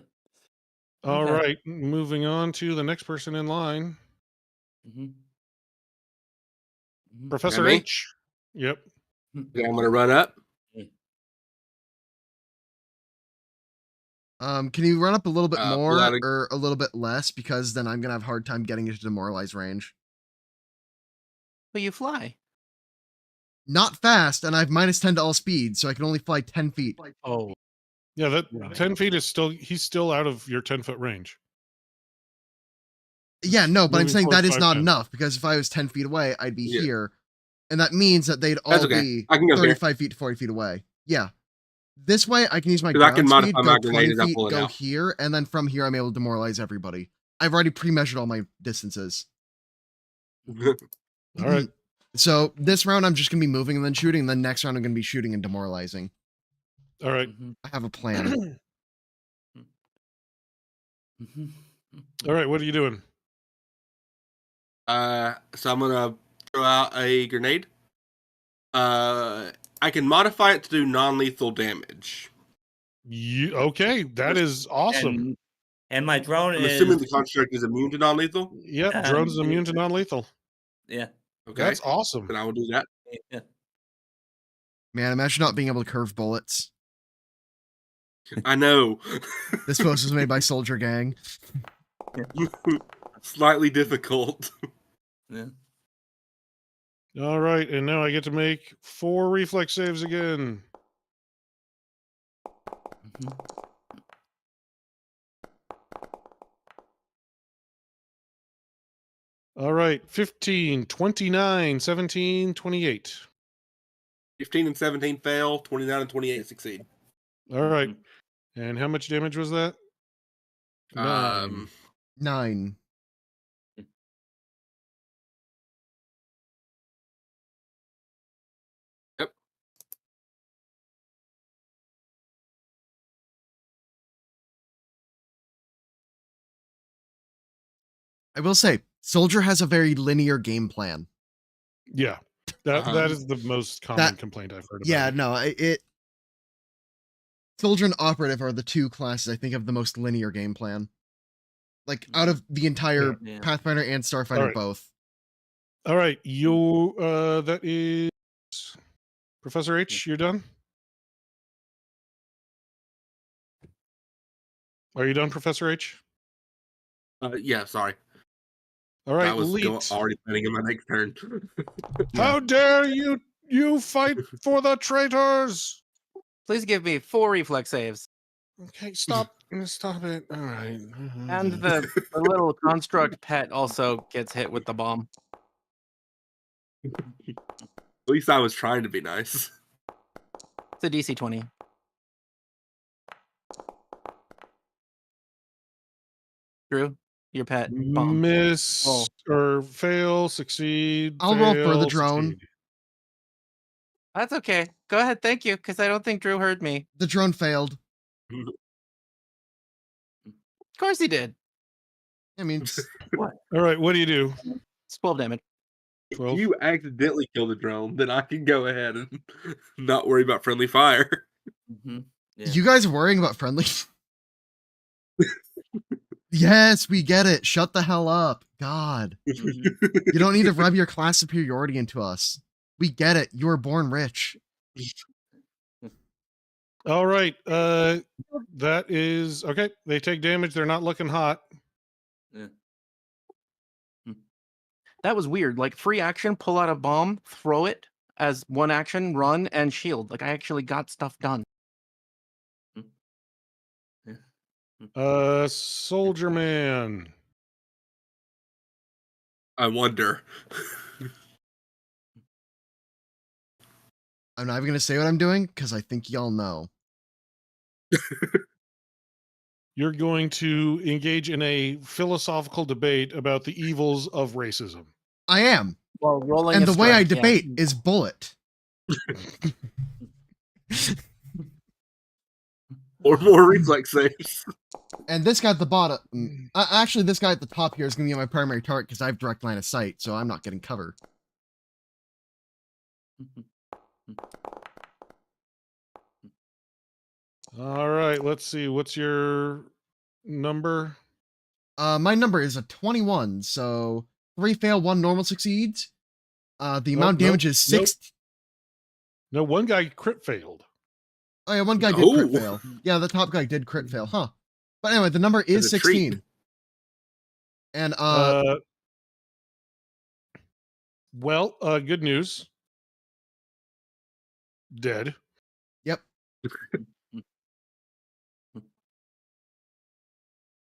[SPEAKER 2] All
[SPEAKER 4] Okay.
[SPEAKER 2] right, moving on to the next person in line.
[SPEAKER 4] Mm-hmm. Mm-hmm.
[SPEAKER 2] Professor
[SPEAKER 5] me?
[SPEAKER 2] H. Yep.
[SPEAKER 5] Okay, I'm gonna run up.
[SPEAKER 1] Can you run up a little bit
[SPEAKER 5] pull
[SPEAKER 1] more
[SPEAKER 5] out
[SPEAKER 1] or a little bit less? Because then I'm gonna have a hard time getting into demoralize range.
[SPEAKER 6] But you fly.
[SPEAKER 1] Not fast, and I have -10 to all speed, so I can only fly 10 feet.
[SPEAKER 6] Oh.
[SPEAKER 2] Yeah, that
[SPEAKER 6] Right.
[SPEAKER 2] 10 feet is still, he's still out of your 10-foot range.
[SPEAKER 1] Yeah, no, but I'm
[SPEAKER 2] Moving
[SPEAKER 1] saying
[SPEAKER 2] forward
[SPEAKER 1] that is not
[SPEAKER 2] 5'10".
[SPEAKER 1] enough because if I was 10 feet away, I'd be
[SPEAKER 5] Yeah.
[SPEAKER 1] here, and that means that they'd
[SPEAKER 5] That's
[SPEAKER 1] all
[SPEAKER 5] okay.
[SPEAKER 1] be
[SPEAKER 5] I can go here.
[SPEAKER 1] 35 feet to 40 feet away. Yeah. This way, I can use my
[SPEAKER 5] 'Cause I can
[SPEAKER 1] ground speed,
[SPEAKER 5] modify
[SPEAKER 1] go
[SPEAKER 5] my grenade
[SPEAKER 1] 20
[SPEAKER 5] as I
[SPEAKER 1] feet,
[SPEAKER 5] pull it
[SPEAKER 1] go
[SPEAKER 5] out.
[SPEAKER 1] here, and then from here, I'm able to demoralize everybody. I've already pre-measured all my distances.
[SPEAKER 2] All right.
[SPEAKER 1] So this round, I'm just gonna be moving and then shooting. And then next round, I'm gonna be shooting and demoralizing.
[SPEAKER 2] All right.
[SPEAKER 4] Mm-hmm.
[SPEAKER 1] I have a plan.
[SPEAKER 4] Mm-hmm.
[SPEAKER 2] All right, what are you doing?
[SPEAKER 5] So I'm gonna throw out a grenade. I can modify it to do non-lethal damage.
[SPEAKER 2] Okay, that is awesome.
[SPEAKER 4] And my drone
[SPEAKER 5] I'm
[SPEAKER 4] is
[SPEAKER 5] assuming the construct is immune to non-lethal.
[SPEAKER 2] Yep, drone's immune to non-lethal.
[SPEAKER 4] yeah.
[SPEAKER 5] Okay,
[SPEAKER 2] That's awesome.
[SPEAKER 5] then I will do that.
[SPEAKER 4] Yeah.
[SPEAKER 1] Man, imagine not being able to curve bullets.
[SPEAKER 5] I know.
[SPEAKER 1] This post was made by Soldier Gang.
[SPEAKER 5] Slightly difficult.
[SPEAKER 4] Yeah.
[SPEAKER 2] All right, and now I get to make 4 reflex saves again.
[SPEAKER 4] Mhm.
[SPEAKER 2] All right, 15, 29, 17, 28.
[SPEAKER 5] 15 and 17 fail. 29 and 28 succeed.
[SPEAKER 2] All right.
[SPEAKER 4] Mhm.
[SPEAKER 2] And how much damage was that? 9.
[SPEAKER 1] 9.
[SPEAKER 5] Yep.
[SPEAKER 1] I will say, Soldier has a very linear game plan.
[SPEAKER 2] Yeah. That
[SPEAKER 5] Uh-huh.
[SPEAKER 2] that is the most common complaint I've heard about.
[SPEAKER 1] Yeah,
[SPEAKER 2] it.
[SPEAKER 1] no, it. Soldier and Operative are the two classes I think have the most linear game plan. Like out of the entire
[SPEAKER 4] Yeah.
[SPEAKER 1] Pathfinder and Starfinder,
[SPEAKER 2] Alright.
[SPEAKER 1] both.
[SPEAKER 2] All right, you that is Professor H, you're done? Are you done, Professor H?
[SPEAKER 5] Yeah, sorry.
[SPEAKER 2] All right,
[SPEAKER 5] I was
[SPEAKER 2] Leet.
[SPEAKER 5] already planning on my next turn.
[SPEAKER 2] How dare you fight for the traitors?
[SPEAKER 6] Please give me 4 reflex saves.
[SPEAKER 2] Okay, stop it. All right.
[SPEAKER 6] And the little construct pet also gets hit with the bomb.
[SPEAKER 5] At least I was trying to be nice.
[SPEAKER 6] It's a DC 20. Drew, your pet bomb.
[SPEAKER 2] Miss
[SPEAKER 6] Roll.
[SPEAKER 2] or fail, succeed.
[SPEAKER 1] I'll roll for the
[SPEAKER 2] fail,
[SPEAKER 1] drone.
[SPEAKER 2] succeed.
[SPEAKER 6] That's okay. Go ahead. Thank you, because I don't think Drew heard me.
[SPEAKER 1] The drone failed.
[SPEAKER 6] Of course he did.
[SPEAKER 1] I mean, it's,
[SPEAKER 2] All right, what do you do?
[SPEAKER 6] It's 12 damage.
[SPEAKER 5] If
[SPEAKER 2] 12.
[SPEAKER 5] you accidentally kill the drone, then I can go ahead and not worry about friendly fire.
[SPEAKER 4] Mhm. Yeah.
[SPEAKER 1] you guys worrying about friendly? Yes, we get it. Shut the hell up. God.
[SPEAKER 4] Mhm.
[SPEAKER 1] You don't need to rub your class superiority into us. We get it. You were born rich.
[SPEAKER 2] All right. That is okay. They take damage. They're not looking hot.
[SPEAKER 4] Yeah.
[SPEAKER 6] That was weird. Like free action, pull out a bomb, throw it as one action, run and shield. Like I actually got stuff done.
[SPEAKER 2] Soldier Man.
[SPEAKER 5] I wonder.
[SPEAKER 1] I'm not even going to say what I'm doing because I think y'all know.
[SPEAKER 2] You're going to engage in a philosophical debate about the evils of racism.
[SPEAKER 1] I am.
[SPEAKER 6] Well, rolling
[SPEAKER 1] And
[SPEAKER 6] a
[SPEAKER 1] the way I
[SPEAKER 6] strike, yeah.
[SPEAKER 1] debate is bullet.
[SPEAKER 5] Or more reflex saves.
[SPEAKER 1] And this guy at the bottom, actually, this guy at the top here is going to be my primary target because I have direct line of sight, so I'm not getting cover.
[SPEAKER 2] All right, let's see. What's your number?
[SPEAKER 1] My number is a 21, so 3 fail, 1 normal succeeds. The amount of damage is 6.
[SPEAKER 2] No, one guy crit failed.
[SPEAKER 1] Oh yeah, one guy did crit
[SPEAKER 5] Oh.
[SPEAKER 1] fail. Yeah, the top guy did crit fail, huh? But anyway, the number is
[SPEAKER 5] As a treat.
[SPEAKER 1] 16. And
[SPEAKER 2] Well, good news. Dead.
[SPEAKER 1] Yep.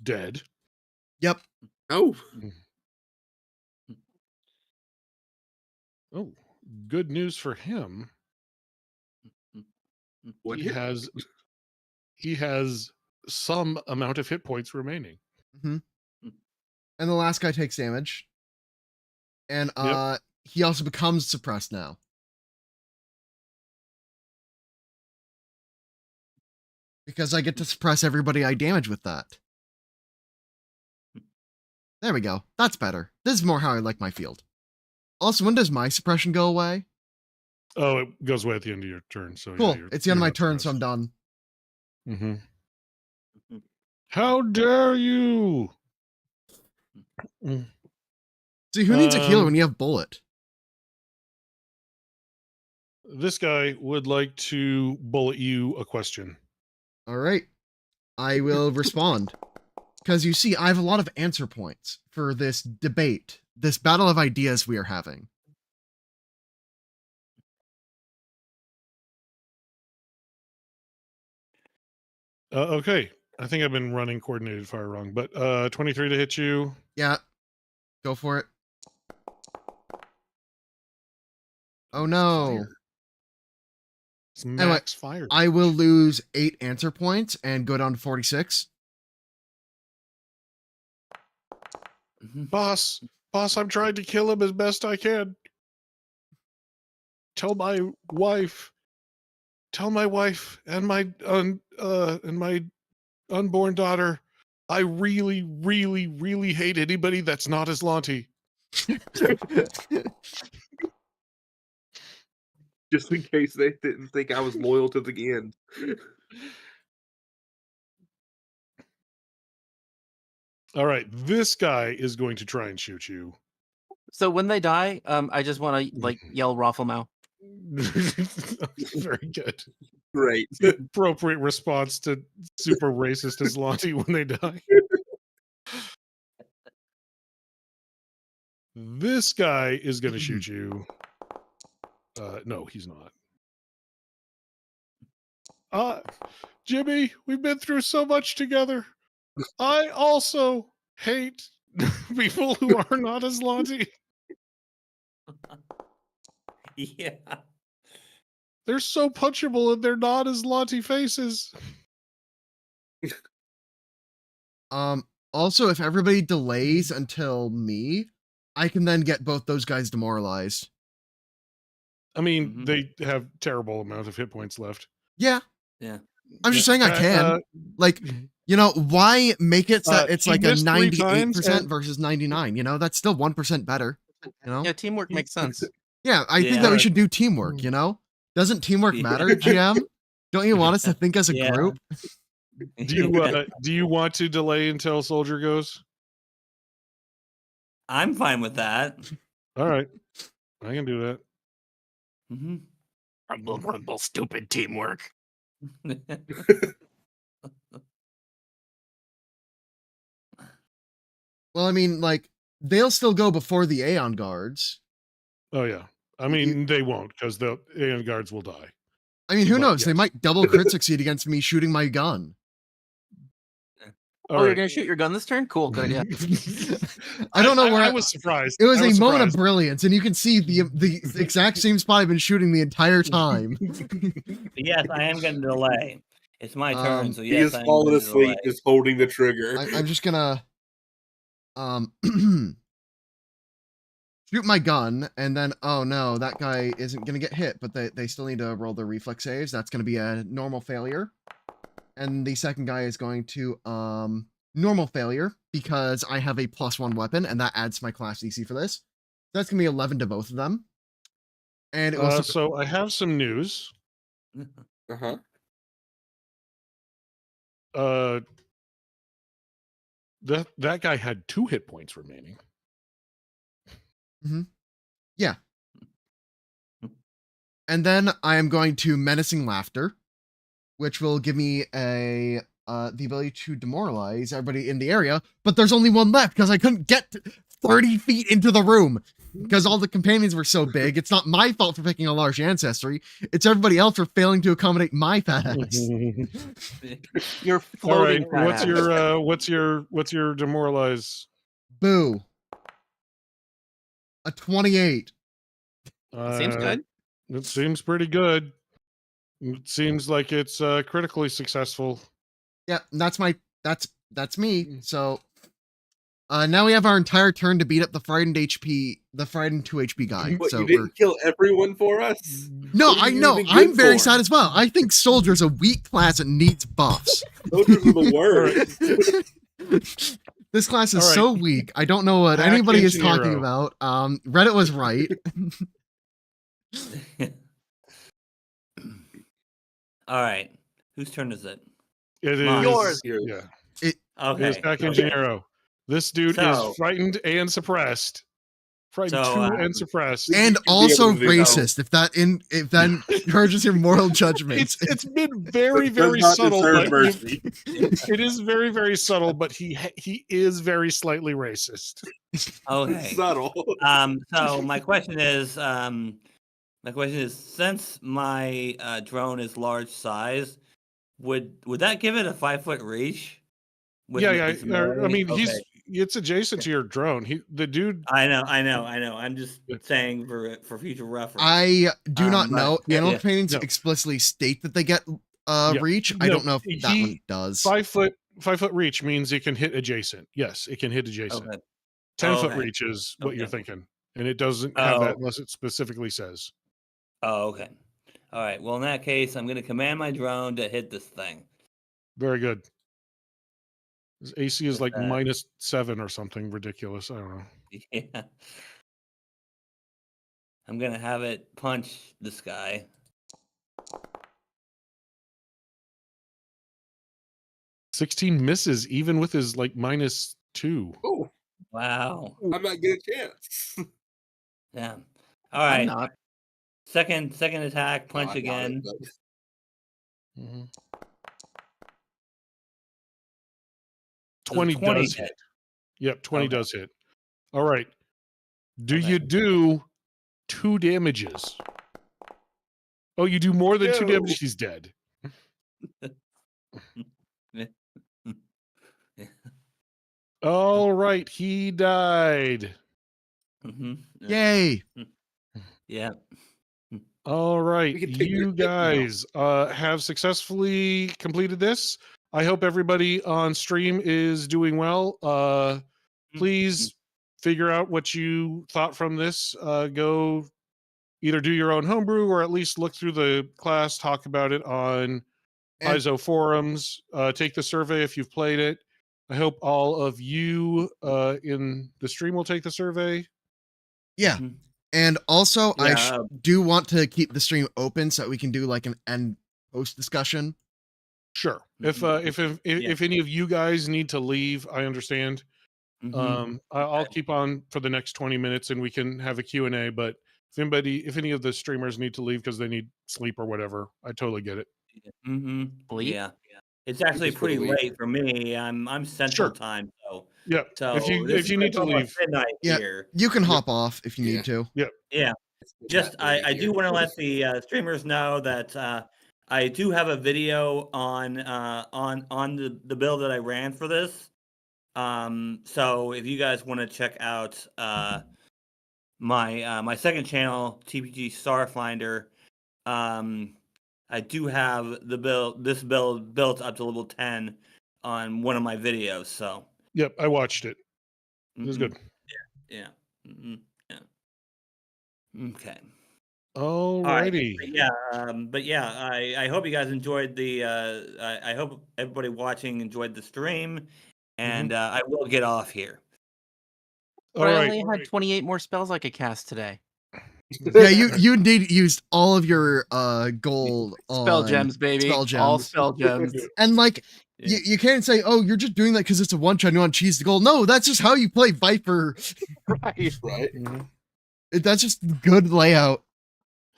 [SPEAKER 2] Dead.
[SPEAKER 1] Yep.
[SPEAKER 5] Oh.
[SPEAKER 2] Oh, good news for him.
[SPEAKER 5] What
[SPEAKER 2] He
[SPEAKER 5] hit?
[SPEAKER 2] has some amount of hit points remaining.
[SPEAKER 1] And the last guy takes damage. And
[SPEAKER 2] Yep.
[SPEAKER 1] he also becomes suppressed now. Because I get to suppress everybody I damage with that. There we go. That's better. This is more how I like my field. Also, when does my suppression go away?
[SPEAKER 2] Oh, it goes away at the end of your turn. So
[SPEAKER 1] Cool.
[SPEAKER 2] Yeah,
[SPEAKER 1] It's the end of my turn, so I'm done.
[SPEAKER 2] Mm-hmm. How dare you?
[SPEAKER 1] See, who needs a healer when you have bullet?
[SPEAKER 2] This guy would like to bullet you a question.
[SPEAKER 1] All right. I will respond. Because you see, I have a lot of answer points for this debate, this battle of ideas we are having.
[SPEAKER 2] Okay. I think I've been running coordinated fire wrong, but 23 to hit you.
[SPEAKER 1] Yeah, go for it. Oh no.
[SPEAKER 2] Fire. It's
[SPEAKER 1] Anyway,
[SPEAKER 2] max fire.
[SPEAKER 1] I will lose 8 answer points and go down to 46.
[SPEAKER 2] Boss, I'm trying to kill him as best I can. Tell my wife and my unborn daughter, I really, really, really hate anybody that's not Aslanti.
[SPEAKER 5] Just in case they didn't think I was loyal to the end.
[SPEAKER 2] All right, this guy is going to try and shoot you.
[SPEAKER 6] So when they die, I just want to like yell Rafflemau.
[SPEAKER 2] Very good.
[SPEAKER 5] Great.
[SPEAKER 2] Appropriate response to super racist Aslanti when they die. This guy is going to shoot you. No, he's not. Jimmy, we've been through so much together. I also hate people who are not Aslanti.
[SPEAKER 4] Yeah.
[SPEAKER 2] They're so punchable and they're not Aslanti faces.
[SPEAKER 1] Also, if everybody delays until me, I can then get both those guys demoralized.
[SPEAKER 2] I mean, they have terrible amount of hit points left.
[SPEAKER 1] Yeah.
[SPEAKER 4] Yeah.
[SPEAKER 1] I'm just saying I can. Like, you know, why make it so that it's
[SPEAKER 2] he
[SPEAKER 1] like a
[SPEAKER 2] missed 3 times
[SPEAKER 1] 98%
[SPEAKER 2] and-
[SPEAKER 1] versus 99? You know, that's still 1% better. You know?
[SPEAKER 6] Yeah, teamwork makes sense.
[SPEAKER 1] Yeah, I think
[SPEAKER 4] Yeah.
[SPEAKER 1] that we should do teamwork, you know? Doesn't teamwork matter, GM? Don't you want us to think as a
[SPEAKER 4] Yeah.
[SPEAKER 1] group?
[SPEAKER 2] Do you want to delay until Soldier goes?
[SPEAKER 4] I'm fine with that.
[SPEAKER 2] All right, I can do that.
[SPEAKER 4] Mhm.
[SPEAKER 6] Rumble, stupid teamwork.
[SPEAKER 1] Well, I mean, like, they'll still go before the Aeon guards.
[SPEAKER 2] Oh yeah, I mean they won't because the Aeon guards will die.
[SPEAKER 1] I mean, who
[SPEAKER 2] But
[SPEAKER 1] knows? They
[SPEAKER 2] yes.
[SPEAKER 1] might double crit succeed against me shooting my gun.
[SPEAKER 2] All
[SPEAKER 6] You're
[SPEAKER 2] right.
[SPEAKER 6] gonna shoot your gun this turn? Cool, good, yeah.
[SPEAKER 1] I don't know where
[SPEAKER 2] I was surprised.
[SPEAKER 1] It was
[SPEAKER 2] I
[SPEAKER 1] a moment of
[SPEAKER 2] surprised.
[SPEAKER 1] brilliance, and you can see the exact same spot I've been shooting the entire time.
[SPEAKER 4] Yes, I am going to delay. It's my turn, so
[SPEAKER 5] He
[SPEAKER 4] yes,
[SPEAKER 5] has
[SPEAKER 4] I'm
[SPEAKER 5] fallen
[SPEAKER 4] going to
[SPEAKER 5] asleep,
[SPEAKER 4] delay.
[SPEAKER 5] just holding the trigger.
[SPEAKER 1] I'm just gonna shoot my gun, and then oh no, that guy isn't gonna get hit, but they still need to roll their reflex saves. That's gonna be a normal failure. And the second guy is going to normal failure because I have a +1 weapon, and that adds to my class DC for this. That's gonna be 11 to both of them. And it will
[SPEAKER 2] So I have some news.
[SPEAKER 5] Uh-huh.
[SPEAKER 2] That guy had 2 hit points remaining.
[SPEAKER 1] yeah. And then I am going to menacing laughter, which will give me a the ability to demoralize everybody in the area. But there's only one left because I couldn't get 30 feet into the room because all the companions were so big. It's not my fault for picking a large ancestry. It's everybody else for failing to accommodate my fat ass.
[SPEAKER 6] You're
[SPEAKER 2] All right,
[SPEAKER 6] floating. fat
[SPEAKER 2] what's your demoralize?
[SPEAKER 1] Boo. A 28.
[SPEAKER 6] ass. Seems good.
[SPEAKER 2] It seems pretty good. It seems like it's critically successful.
[SPEAKER 1] Yeah, that's me. So now we have our entire turn to beat up the frightened 2 HP guy.
[SPEAKER 5] What,
[SPEAKER 1] So
[SPEAKER 5] you didn't kill everyone for us?
[SPEAKER 1] no,
[SPEAKER 5] What are
[SPEAKER 1] I
[SPEAKER 5] you
[SPEAKER 1] know.
[SPEAKER 5] even
[SPEAKER 1] I'm
[SPEAKER 5] good
[SPEAKER 1] very
[SPEAKER 5] for?
[SPEAKER 1] sad as well. I think Soldier's a weak class that needs buffs.
[SPEAKER 5] Soldiers are the worst.
[SPEAKER 1] This class is
[SPEAKER 2] All right.
[SPEAKER 1] so weak. I don't know what
[SPEAKER 2] Hack
[SPEAKER 1] anybody is talking
[SPEAKER 2] Engineero.
[SPEAKER 1] about. Reddit was right.
[SPEAKER 4] All right. Whose turn is it?
[SPEAKER 2] It is
[SPEAKER 4] Mine.
[SPEAKER 6] Yours.
[SPEAKER 2] Yeah.
[SPEAKER 1] It,
[SPEAKER 2] It is
[SPEAKER 4] Okay.
[SPEAKER 2] Hack Engineero. This dude
[SPEAKER 4] So-
[SPEAKER 2] is frightened and suppressed. Frightened
[SPEAKER 4] So,
[SPEAKER 2] and suppressed.
[SPEAKER 5] We
[SPEAKER 1] and
[SPEAKER 5] should be
[SPEAKER 1] also
[SPEAKER 5] able to do that.
[SPEAKER 1] racist. If that encourages your moral judgments.
[SPEAKER 2] It's been very,
[SPEAKER 5] Does
[SPEAKER 2] very
[SPEAKER 5] not
[SPEAKER 2] subtle,
[SPEAKER 5] deserve
[SPEAKER 2] but
[SPEAKER 5] mercy.
[SPEAKER 2] it is very, very subtle, but he is very slightly racist.
[SPEAKER 4] Okay.
[SPEAKER 5] Subtle.
[SPEAKER 4] So my question is, since my drone is large size, would that give it a 5-foot reach?
[SPEAKER 2] Yeah, yeah.
[SPEAKER 4] its
[SPEAKER 2] I mean,
[SPEAKER 4] okay.
[SPEAKER 2] it's adjacent to your drone. The dude.
[SPEAKER 4] I know. I'm just
[SPEAKER 2] Yeah.
[SPEAKER 4] saying for future reference.
[SPEAKER 1] I do not
[SPEAKER 4] but-
[SPEAKER 1] know.
[SPEAKER 2] yeah,
[SPEAKER 1] Animal
[SPEAKER 4] yeah.
[SPEAKER 1] paintings
[SPEAKER 2] No.
[SPEAKER 1] explicitly state that they get
[SPEAKER 2] Yeah.
[SPEAKER 1] reach. I
[SPEAKER 2] No,
[SPEAKER 1] don't know if that one does.
[SPEAKER 2] 5-foot reach means it can hit adjacent. Yes, it can hit adjacent.
[SPEAKER 4] Okay.
[SPEAKER 2] 10-foot
[SPEAKER 4] okay.
[SPEAKER 2] reach is what you're
[SPEAKER 4] Okay.
[SPEAKER 2] thinking, and it doesn't have that
[SPEAKER 4] Oh.
[SPEAKER 2] unless it specifically says.
[SPEAKER 4] Oh, okay. All right. Well, in that case, I'm going to command my drone to hit this thing.
[SPEAKER 2] Very good. His AC is
[SPEAKER 4] With
[SPEAKER 2] like
[SPEAKER 4] that.
[SPEAKER 2] -7 or something ridiculous. I don't know.
[SPEAKER 4] Yeah. I'm going to have it punch this guy.
[SPEAKER 2] 16 misses even with his like -2.
[SPEAKER 5] Oh,
[SPEAKER 4] Wow.
[SPEAKER 5] I might get a chance.
[SPEAKER 4] Yeah. All
[SPEAKER 6] I'm
[SPEAKER 4] right.
[SPEAKER 6] not.
[SPEAKER 4] Second attack,
[SPEAKER 5] No,
[SPEAKER 4] punch
[SPEAKER 5] I doubt it,
[SPEAKER 4] again.
[SPEAKER 5] but-
[SPEAKER 2] Mhm.
[SPEAKER 4] Does
[SPEAKER 2] 20
[SPEAKER 4] 20
[SPEAKER 2] does
[SPEAKER 4] hit?
[SPEAKER 2] hit. Yep, 20
[SPEAKER 4] Okay.
[SPEAKER 2] does hit. All right. Do
[SPEAKER 4] Okay.
[SPEAKER 2] you do 2 damages? Oh, you do more than 2
[SPEAKER 5] No.
[SPEAKER 2] damage. He's dead. All right, he died.
[SPEAKER 4] Mm-hmm.
[SPEAKER 1] Yay!
[SPEAKER 4] Yeah.
[SPEAKER 2] All right,
[SPEAKER 5] We can take your
[SPEAKER 2] you
[SPEAKER 5] tip now.
[SPEAKER 2] guys have successfully completed this. I hope everybody on stream is doing well. Please figure out what you thought from this. Go either do your own homebrew or at least look through the class, talk about it on
[SPEAKER 1] And-
[SPEAKER 2] Paizo forums, take the survey if you've played it. I hope all of you in the stream will take the survey.
[SPEAKER 1] Yeah.
[SPEAKER 4] Mhm.
[SPEAKER 1] And also, I
[SPEAKER 4] Yeah,
[SPEAKER 1] do want to keep the stream open so that we can do like an end post discussion.
[SPEAKER 2] Sure.
[SPEAKER 4] Mhm.
[SPEAKER 2] If any of you guys need to leave, I understand.
[SPEAKER 4] Mhm.
[SPEAKER 2] I'll
[SPEAKER 4] Okay.
[SPEAKER 2] keep on for the next 20 minutes and we can have a Q&A, but if any of the streamers need to leave because they need sleep or whatever, I totally get it.
[SPEAKER 4] Mm-hmm.
[SPEAKER 6] Sleep?
[SPEAKER 4] Yeah. It's actually
[SPEAKER 5] just go to
[SPEAKER 4] pretty
[SPEAKER 5] leave.
[SPEAKER 4] late for me. I'm Central
[SPEAKER 2] Sure.
[SPEAKER 4] Time, so
[SPEAKER 2] Yeah. If you
[SPEAKER 4] this is
[SPEAKER 2] need
[SPEAKER 4] like
[SPEAKER 2] to
[SPEAKER 4] almost
[SPEAKER 2] leave,
[SPEAKER 4] midnight
[SPEAKER 1] Yeah.
[SPEAKER 4] here.
[SPEAKER 1] You can
[SPEAKER 2] Yep.
[SPEAKER 1] hop off if you
[SPEAKER 5] Yeah.
[SPEAKER 1] need to.
[SPEAKER 4] Yeah.
[SPEAKER 5] The
[SPEAKER 4] Just
[SPEAKER 5] chat building
[SPEAKER 4] I do
[SPEAKER 5] here.
[SPEAKER 4] want to let the streamers know that I do have a video on the build that I ran for this. So if you guys want to check out my second channel, TPG Starfinder, I do have this build built up to level 10 on one of my videos. So
[SPEAKER 2] yep, I watched it. It was
[SPEAKER 4] mhm.
[SPEAKER 2] good.
[SPEAKER 4] Yeah. Mhm. Yeah. Okay.
[SPEAKER 2] All
[SPEAKER 4] All right.
[SPEAKER 2] righty.
[SPEAKER 4] But yeah, I hope you guys enjoyed the. I hope everybody watching enjoyed the stream, and I will get off here.
[SPEAKER 2] All
[SPEAKER 6] But I
[SPEAKER 2] right.
[SPEAKER 6] only had 28 more spells I could cast today.
[SPEAKER 1] Yeah, you indeed used all of your gold
[SPEAKER 6] Spell
[SPEAKER 1] on
[SPEAKER 6] gems, baby.
[SPEAKER 1] spell
[SPEAKER 6] All
[SPEAKER 1] gems.
[SPEAKER 6] spell gems.
[SPEAKER 1] And like
[SPEAKER 4] Yeah.
[SPEAKER 1] you can't say, oh, you're just doing that because it's a one shot and you want to cheese the gold. No, that's just how you play Viper.
[SPEAKER 6] Right.
[SPEAKER 5] Right?
[SPEAKER 1] That's just good layout.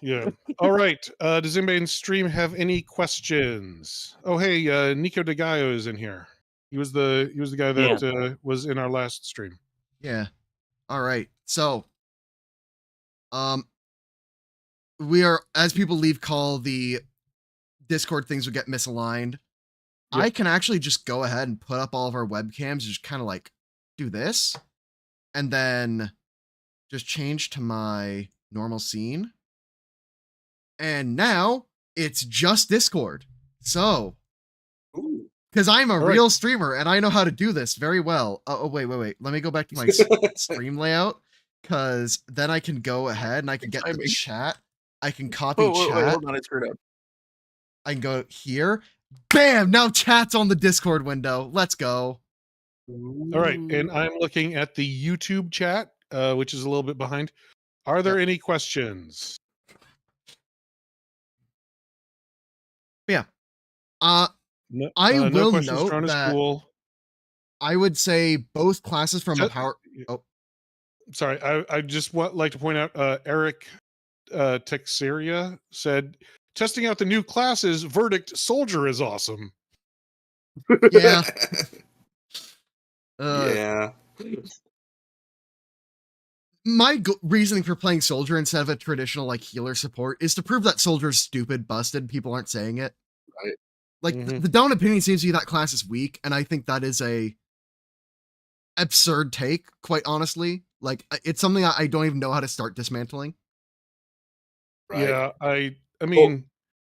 [SPEAKER 2] Yeah. All right. Does anybody in stream have any questions? Oh, hey, Nico De Gallo is in here. He was the guy that was in our last stream.
[SPEAKER 1] Yeah. All right. So, we are, as people leave call, the Discord things would get misaligned.
[SPEAKER 2] Yep.
[SPEAKER 1] I can actually just go ahead and put up all of our webcams and just kind of like do this and then just change to my normal scene. And now it's just Discord. So,
[SPEAKER 5] Ooh.
[SPEAKER 1] because I'm a
[SPEAKER 2] All right.
[SPEAKER 1] real streamer and I know how to do this very well. Oh, wait. Let me go back to my stream layout because then I can go ahead and I can get the
[SPEAKER 5] Timing.
[SPEAKER 1] chat. I can copy
[SPEAKER 6] Wait,
[SPEAKER 1] chat.
[SPEAKER 6] hold on, I screwed up.
[SPEAKER 1] I can go here. Bam! Now chat's on the Discord window. Let's go.
[SPEAKER 2] All right. And I'm looking at the YouTube chat, which is a little bit behind. Are there any questions?
[SPEAKER 1] Yeah.
[SPEAKER 2] No,
[SPEAKER 1] I
[SPEAKER 2] no
[SPEAKER 1] will
[SPEAKER 2] questions.
[SPEAKER 1] note
[SPEAKER 2] Drone is
[SPEAKER 1] that
[SPEAKER 2] cool.
[SPEAKER 1] I would say both classes from a
[SPEAKER 2] Just-
[SPEAKER 1] power. Oh,
[SPEAKER 2] Sorry, I just like to point out Eric Texeria said, testing out the new classes, verdict soldier is awesome.
[SPEAKER 1] yeah.
[SPEAKER 5] Yeah.
[SPEAKER 1] My reasoning for playing soldier instead of a traditional like healer support is to prove that soldier's stupid, busted. People aren't saying it.
[SPEAKER 5] Right.
[SPEAKER 1] Like
[SPEAKER 2] Mhm.
[SPEAKER 1] the dominant opinion seems to be that class is weak, and I think that is a absurd take, quite honestly. Like it's something I don't even know how to start dismantling.
[SPEAKER 5] Right.
[SPEAKER 2] Yeah, I mean,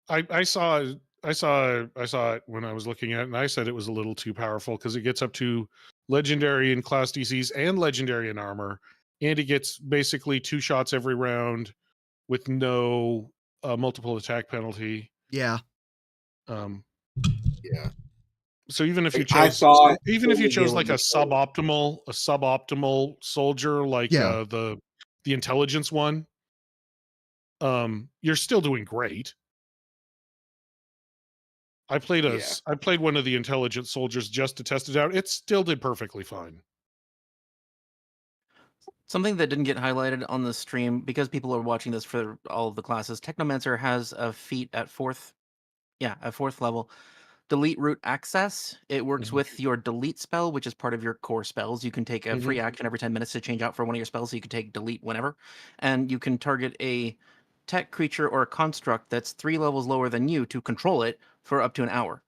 [SPEAKER 2] I saw it when I was looking at it, and I said it was a little too powerful because it gets up to legendary in class DCs and legendary in armor, and it gets basically 2 shots every round with no multiple attack penalty.
[SPEAKER 1] Yeah.
[SPEAKER 2] Um,
[SPEAKER 5] Yeah.
[SPEAKER 2] so even if you
[SPEAKER 5] Like, I
[SPEAKER 2] chose,
[SPEAKER 5] saw it
[SPEAKER 2] even if you
[SPEAKER 5] only
[SPEAKER 2] chose
[SPEAKER 5] dealing
[SPEAKER 2] like a
[SPEAKER 5] with four.
[SPEAKER 2] suboptimal soldier, like
[SPEAKER 1] Yeah.
[SPEAKER 2] the intelligence one, you're still doing great. I played
[SPEAKER 5] Yeah.
[SPEAKER 2] I played one of the intelligent soldiers just to test it out. It still did perfectly fine.
[SPEAKER 6] Something that didn't get highlighted on the stream because people are watching this for all of the classes. Technomancer has a feat at fourth level. Delete root access. It works
[SPEAKER 2] Mhm.
[SPEAKER 6] with your delete spell, which is part of your core spells. You can take a free
[SPEAKER 2] Mhm.
[SPEAKER 6] action every 10 minutes to change out for one of your spells. So you can take delete whenever. And you can target a tech creature or a construct that's 3 levels lower than you to control it for up to an hour.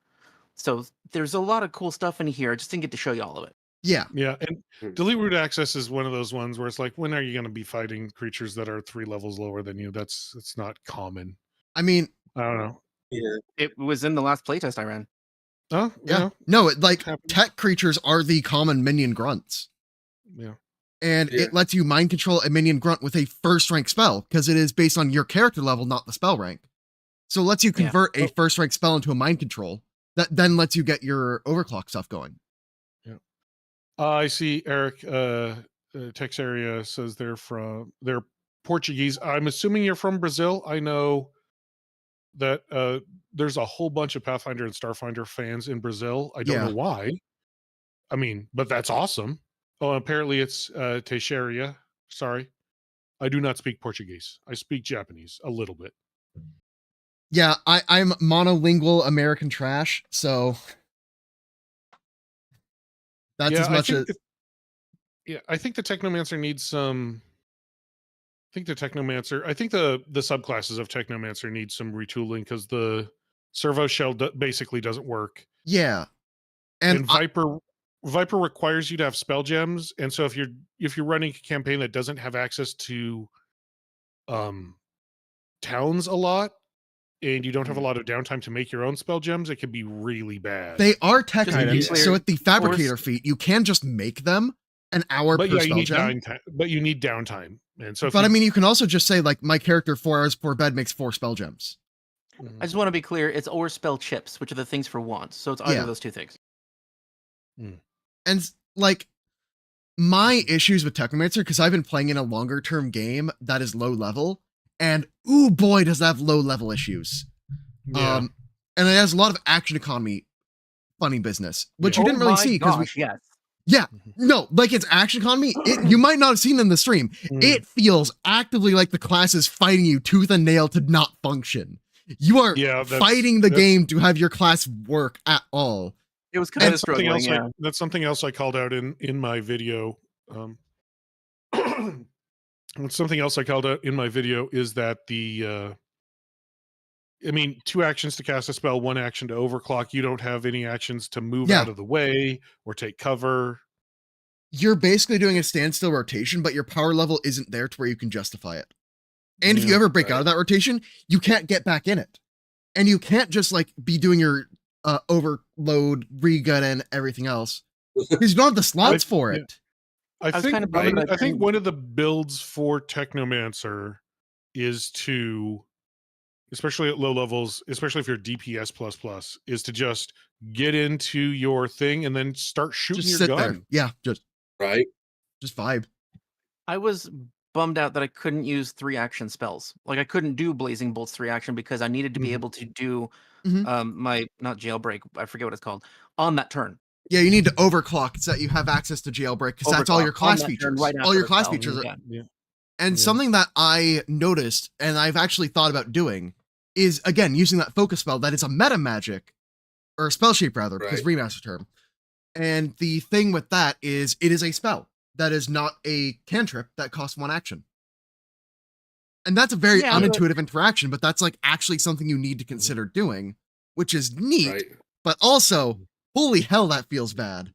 [SPEAKER 6] So there's a lot of cool stuff in here. I just didn't get to show you all of it.
[SPEAKER 1] Yeah.
[SPEAKER 2] Yeah, and
[SPEAKER 5] Hmm.
[SPEAKER 2] delete root access is one of those ones where it's like, when are you going to be fighting creatures that are 3 levels lower than you? It's not common.
[SPEAKER 1] I mean,
[SPEAKER 2] I don't know.
[SPEAKER 5] Yeah.
[SPEAKER 6] It was in the last playtest I ran.
[SPEAKER 2] Oh,
[SPEAKER 1] yeah. No, it, like
[SPEAKER 2] happens.
[SPEAKER 1] tech creatures are the common minion grunts.
[SPEAKER 2] Yeah.
[SPEAKER 1] And
[SPEAKER 5] Yeah.
[SPEAKER 1] it lets you mind control a minion grunt with a first rank spell because it is based on your character level, not the spell rank. So it lets you
[SPEAKER 6] Yeah.
[SPEAKER 1] convert a first rank spell into a mind control that then lets you get your overclock stuff going.
[SPEAKER 2] I see Eric text area says they're Portuguese. I'm assuming you're from Brazil. I know that there's a whole bunch of Pathfinder and Starfinder fans in Brazil. I don't
[SPEAKER 1] Yeah.
[SPEAKER 2] know why. I mean, but that's awesome. Oh, apparently it's Teixeira. Sorry. I do not speak Portuguese. I speak Japanese a little bit.
[SPEAKER 1] Yeah, I'm monolingual American trash, so that's as much as
[SPEAKER 2] I think the Technomancer needs some. I think the subclasses of Technomancer need some retooling because the servo shell basically doesn't work.
[SPEAKER 1] yeah.
[SPEAKER 2] And Viper requires you to have spell gems, and so if you're running a campaign that doesn't have access to towns a lot, and you don't have a lot of downtime to make your own spell gems, it can be really bad.
[SPEAKER 1] They are tech
[SPEAKER 6] Just to be
[SPEAKER 1] items,
[SPEAKER 6] clear,
[SPEAKER 1] so at the fabricator
[SPEAKER 6] Force-
[SPEAKER 1] feet, you can just make them an hour
[SPEAKER 2] But
[SPEAKER 1] per
[SPEAKER 2] yeah, you
[SPEAKER 1] spell
[SPEAKER 2] need
[SPEAKER 1] gem.
[SPEAKER 2] downtime. But you need downtime, and so.
[SPEAKER 1] But I mean, you can also just say like my character 4 hours before bed makes 4 spell gems.
[SPEAKER 6] I just want to be clear. It's or spell chips, which are the things for wands. So it's either
[SPEAKER 1] Yeah.
[SPEAKER 6] of those two things.
[SPEAKER 1] And like my issues with Technomancer, because I've been playing in a longer term game that is low level, and ooh boy, does that have low level issues.
[SPEAKER 2] Yeah.
[SPEAKER 1] And it has a lot of action economy funny business, which you
[SPEAKER 6] Oh
[SPEAKER 1] didn't really
[SPEAKER 6] my
[SPEAKER 1] see because
[SPEAKER 6] gosh, yes.
[SPEAKER 1] yeah, no, like it's action economy. You might not have seen in the stream. It feels actively like the class is fighting you tooth and nail to not function. You are fighting the game to have your class work at all.
[SPEAKER 6] It was kind of
[SPEAKER 2] something
[SPEAKER 6] struggling.
[SPEAKER 2] else. That's something else I called out in my video. Something else I called out in my video is that I mean, 2 actions to cast a spell, 1 action to overclock. You don't have any actions to move out of the way or take cover.
[SPEAKER 1] You're basically doing a standstill rotation, but your power level isn't there to where you can justify it. And if you ever break out of that rotation, you can't get back in it. And you can't just like be doing your overload, regun, and everything else because you don't have the slots for it.
[SPEAKER 2] I think one of the builds for Technomancer is to, especially at low levels, especially if you're DPS++, is to just get into your thing and then start shooting
[SPEAKER 1] Just
[SPEAKER 2] your
[SPEAKER 1] sit
[SPEAKER 2] gun.
[SPEAKER 1] there. Yeah, just vibe.
[SPEAKER 6] I was bummed out that I couldn't use 3 action spells. Like I couldn't do Blazing Bolts 3 action because I needed to be able to do my not jailbreak, I forget what it's called, on that turn.
[SPEAKER 1] Yeah, you need to overclock so that you have access to jailbreak because that's all your class features. All your class features are. And something that I noticed and I've actually thought about doing is again using that focus spell that is a meta magic or a spell shape rather, because remaster term. And the thing with that is it is a spell that is not a cantrip that costs 1 action. And that's a very unintuitive interaction, but that's like actually something you need to consider doing. which is neat,
[SPEAKER 5] Right.
[SPEAKER 1] but also, holy hell, that feels bad.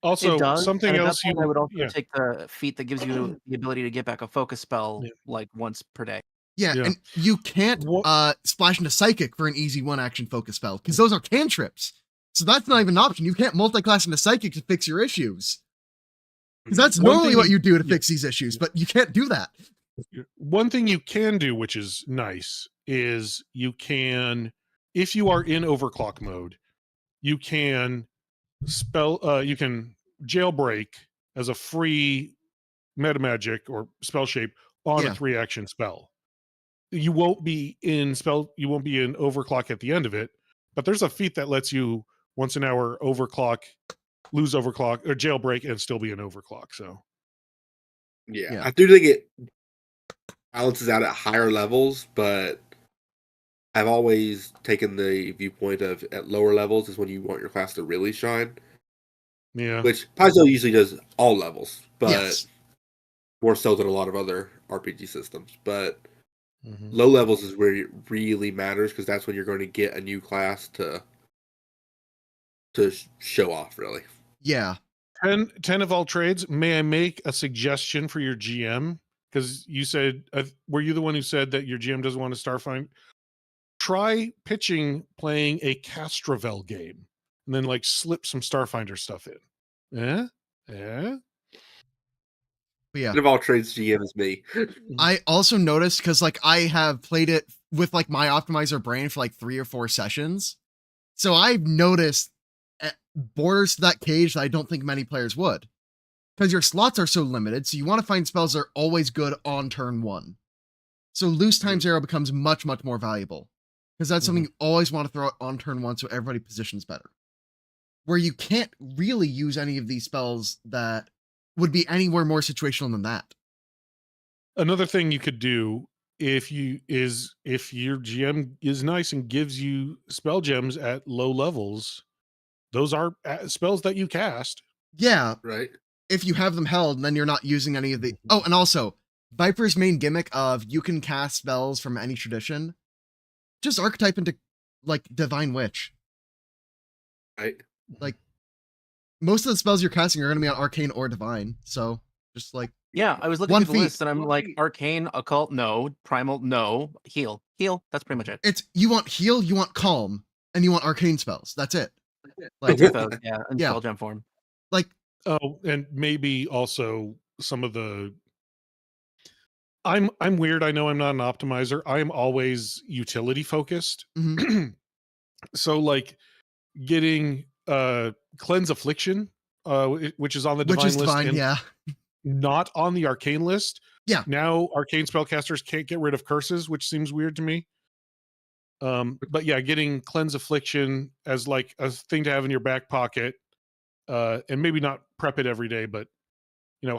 [SPEAKER 2] Also,
[SPEAKER 6] It does.
[SPEAKER 2] something
[SPEAKER 6] And at
[SPEAKER 2] else
[SPEAKER 6] that point, I would also
[SPEAKER 2] yeah.
[SPEAKER 6] take the feat that gives you the ability to get back a focus spell
[SPEAKER 2] Yeah.
[SPEAKER 6] like once per day.
[SPEAKER 1] Yeah,
[SPEAKER 2] Yeah.
[SPEAKER 1] and you can't
[SPEAKER 2] What-
[SPEAKER 1] splash into Psychic for an easy one-action focus spell, because those are cantrips. So that's not even an option. You can't multi-class into Psychic to fix your issues. Because that's
[SPEAKER 2] One
[SPEAKER 1] normally
[SPEAKER 2] thing
[SPEAKER 1] what
[SPEAKER 2] you-
[SPEAKER 1] you do to
[SPEAKER 2] yeah.
[SPEAKER 1] fix these issues, but you can't do that.
[SPEAKER 2] One thing you can do, which is nice, is you can, if you are in overclock mode, you can you can jailbreak as a free meta magic or spell shape on a
[SPEAKER 1] Yeah.
[SPEAKER 2] 3-action spell. You won't be in overclock at the end of it, but there's a feat that lets you once an hour overclock, lose overclock, or jailbreak and still be in overclock. So
[SPEAKER 5] Yeah.
[SPEAKER 1] Yeah.
[SPEAKER 5] I do think it balances out at higher levels, but I've always taken the viewpoint of at lower levels is when you want your class to really shine,
[SPEAKER 2] yeah.
[SPEAKER 5] which Paizo usually does all levels, but
[SPEAKER 1] Yes.
[SPEAKER 5] more so than a lot of other RPG systems. But
[SPEAKER 2] Mhm.
[SPEAKER 5] low levels is where it really matters because that's when you're going to get a new class to show off, really.
[SPEAKER 1] Yeah.
[SPEAKER 2] 10 of all trades. May I make a suggestion for your GM? Because you said, were you the one who said that your GM doesn't want to Starfinder? Try playing a Castrovel game, and then like slip some Starfinder stuff in. Yeah.
[SPEAKER 1] But yeah.
[SPEAKER 5] 10 of all trades GM is me.
[SPEAKER 1] I also noticed, because like I have played it with like my optimizer brain for like 3 or 4 sessions. So I've noticed borders to that cage that I don't think many players would. Because your slots are so limited, so you want to find spells that are always good on turn 1. So loose time 0 becomes much, much more valuable. Because that's something you always want to throw out on turn 1 so everybody positions better. Where you can't really use any of these spells that would be anywhere more situational than that.
[SPEAKER 2] Another thing you could do if your GM is nice and gives you spell gems at low levels, those are spells that you cast.
[SPEAKER 1] Yeah,
[SPEAKER 5] Right.
[SPEAKER 1] if you have them held, then you're not using any of the. Oh, and also, Viper's main gimmick of you can cast spells from any tradition, just archetype into like Divine Witch.
[SPEAKER 5] Right.
[SPEAKER 1] Like most of the spells you're casting are going to be on Arcane or Divine, so just like
[SPEAKER 6] Yeah, I was looking
[SPEAKER 1] One
[SPEAKER 6] through the
[SPEAKER 1] feat.
[SPEAKER 6] list and I'm like, arcane, occult, no, primal, no, heal. That's pretty much it.
[SPEAKER 1] it's you want heal, you want calm, and you want arcane spells. That's it.
[SPEAKER 6] I'll
[SPEAKER 1] Like
[SPEAKER 6] take those, yeah, in
[SPEAKER 1] Yeah.
[SPEAKER 6] spell gem form.
[SPEAKER 1] like
[SPEAKER 2] Oh, and maybe also some of the. I'm weird. I know I'm not an optimizer. I'm always utility focused. So like getting cleanse affliction, which is on the
[SPEAKER 1] which
[SPEAKER 2] divine
[SPEAKER 1] is
[SPEAKER 2] list
[SPEAKER 1] divine,
[SPEAKER 2] and
[SPEAKER 1] yeah.
[SPEAKER 2] not on the arcane list.
[SPEAKER 1] Yeah.
[SPEAKER 2] Now arcane spellcasters can't get rid of curses, which seems weird to me. But yeah, getting cleanse affliction as like a thing to have in your back pocket, and maybe not prep it every day, but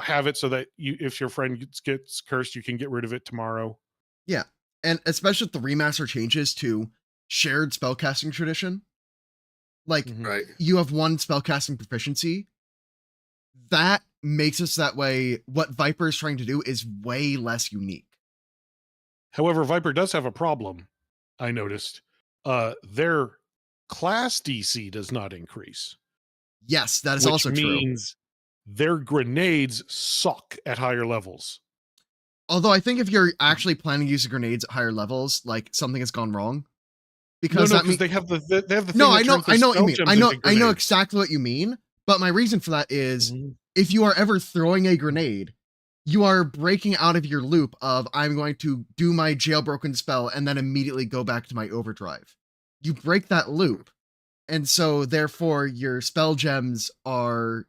[SPEAKER 2] have it so that if your friend gets cursed, you can get rid of it tomorrow.
[SPEAKER 1] Yeah. And especially with the remaster changes to shared spellcasting tradition. Like
[SPEAKER 5] Right.
[SPEAKER 1] you have one spellcasting proficiency. That makes us that way. What Viper is trying to do is way less unique.
[SPEAKER 2] However, Viper does have a problem. I noticed their class DC does not increase.
[SPEAKER 1] Yes, that is
[SPEAKER 2] which
[SPEAKER 1] also true.
[SPEAKER 2] means their grenades suck at higher levels.
[SPEAKER 1] Although I think if you're actually planning to use grenades at higher levels, like something has gone wrong. Because
[SPEAKER 2] they have the thing
[SPEAKER 1] no,
[SPEAKER 2] that turns the
[SPEAKER 1] I know what you
[SPEAKER 2] spell
[SPEAKER 1] mean.
[SPEAKER 2] gems
[SPEAKER 1] I
[SPEAKER 2] into
[SPEAKER 1] know
[SPEAKER 2] grenades.
[SPEAKER 1] exactly what you mean. But my reason for that is
[SPEAKER 2] Mhm.
[SPEAKER 1] if you are ever throwing a grenade, you are breaking out of your loop of I'm going to do my jailbroken spell and then immediately go back to my overdrive. You break that loop. And so therefore your spell gems are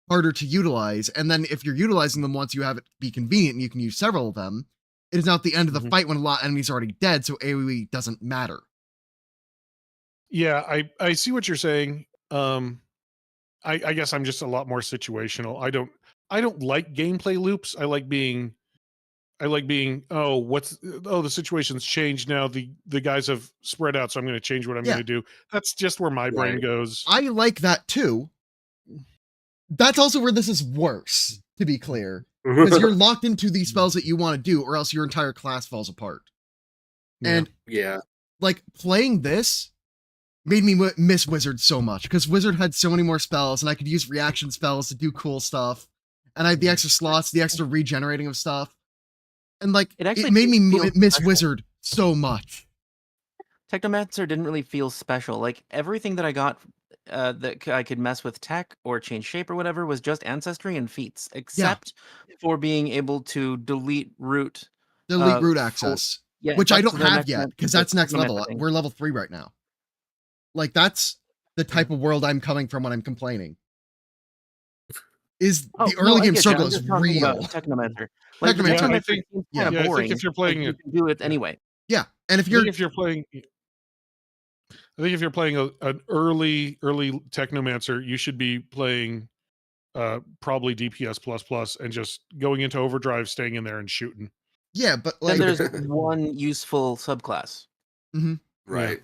[SPEAKER 1] harder to utilize. And then if you're utilizing them once you have it be convenient and you can use several of them, it is now at the end of the
[SPEAKER 2] Mhm.
[SPEAKER 1] fight when a lot of enemies are already dead, so AoE doesn't matter.
[SPEAKER 2] Yeah, I see what you're saying. I guess I'm just a lot more situational. I don't like gameplay loops. I like being the situation's changed now. The guys have spread out, so I'm going to change what I'm
[SPEAKER 1] Yeah.
[SPEAKER 2] going to do. That's just where my brain
[SPEAKER 5] Right.
[SPEAKER 2] goes.
[SPEAKER 1] I like that too. That's also where this is worse, to be clear. Because you're locked into these spells that you want to do, or else your entire class falls apart.
[SPEAKER 2] Yeah.
[SPEAKER 1] And
[SPEAKER 5] Yeah.
[SPEAKER 1] like playing this made me miss Wizard so much because Wizard had so many more spells and I could use reaction spells to do cool stuff. And I had the extra slots, the extra regenerating of stuff. And like,
[SPEAKER 6] It actually
[SPEAKER 1] it made me
[SPEAKER 6] didn't feel
[SPEAKER 1] miss
[SPEAKER 6] special.
[SPEAKER 1] Wizard so much.
[SPEAKER 6] Technomancer didn't really feel special. Like everything that I got that I could mess with tech or change shape or whatever was just ancestry and feats, except for being able to delete root.
[SPEAKER 1] Delete root
[SPEAKER 6] for-
[SPEAKER 1] access,
[SPEAKER 6] Yeah,
[SPEAKER 1] which I
[SPEAKER 6] that's
[SPEAKER 1] don't
[SPEAKER 6] the
[SPEAKER 1] have
[SPEAKER 6] next
[SPEAKER 1] yet because
[SPEAKER 6] the
[SPEAKER 1] that's next
[SPEAKER 6] Technomancer
[SPEAKER 1] level.
[SPEAKER 6] thing.
[SPEAKER 1] We're level 3 right now. Like that's the type of world I'm coming from when I'm complaining. Is
[SPEAKER 6] Oh,
[SPEAKER 1] the early
[SPEAKER 6] no, I
[SPEAKER 1] game
[SPEAKER 6] get you.
[SPEAKER 1] struggle
[SPEAKER 6] I'm
[SPEAKER 1] is
[SPEAKER 6] just talking
[SPEAKER 1] real.
[SPEAKER 6] about Technomancer. Like the
[SPEAKER 1] Technomancer,
[SPEAKER 2] I
[SPEAKER 6] Technomancer
[SPEAKER 2] think-
[SPEAKER 6] seems
[SPEAKER 1] yeah.
[SPEAKER 6] kind of
[SPEAKER 2] Yeah, I
[SPEAKER 6] boring.
[SPEAKER 2] think if you're
[SPEAKER 6] but
[SPEAKER 2] playing
[SPEAKER 6] you
[SPEAKER 2] it,
[SPEAKER 6] can do it anyway.
[SPEAKER 1] Yeah, and if
[SPEAKER 2] I
[SPEAKER 1] you're
[SPEAKER 2] think if you're playing an early Technomancer, you should be playing probably DPS plus and just going into overdrive, staying in there and shooting.
[SPEAKER 1] yeah, but
[SPEAKER 6] Then
[SPEAKER 1] like,
[SPEAKER 6] there's one useful subclass.
[SPEAKER 5] Right.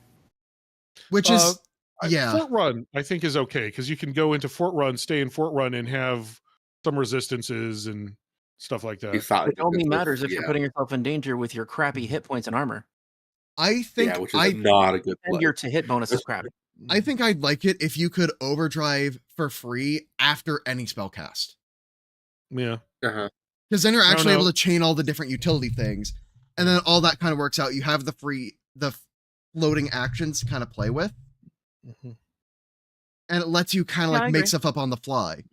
[SPEAKER 1] which is yeah,
[SPEAKER 2] Fort Run, I think, is okay because you can go into Fort Run, stay in Fort Run, and have some resistances and stuff like that.
[SPEAKER 5] Besides
[SPEAKER 6] It only
[SPEAKER 5] defensive,
[SPEAKER 6] matters if you're
[SPEAKER 5] yeah.
[SPEAKER 6] putting yourself in danger with your crappy hit points and armor.
[SPEAKER 1] I think
[SPEAKER 5] Yeah, which is not a good
[SPEAKER 6] And
[SPEAKER 5] play.
[SPEAKER 6] your to hit bonus is crap.
[SPEAKER 1] I think I'd like it if you could overdrive for free after any spell cast.
[SPEAKER 2] Yeah.
[SPEAKER 5] Uh-huh.
[SPEAKER 1] Because then you're
[SPEAKER 2] I don't
[SPEAKER 1] actually able
[SPEAKER 2] know.
[SPEAKER 1] to chain all the different utility things. And then all that kind of works out. You have the floating actions to kind of play with.
[SPEAKER 2] Mhm.
[SPEAKER 1] And it lets you kind of
[SPEAKER 6] Yeah,
[SPEAKER 1] like
[SPEAKER 6] I
[SPEAKER 1] make
[SPEAKER 6] agree.
[SPEAKER 1] stuff up on the fly.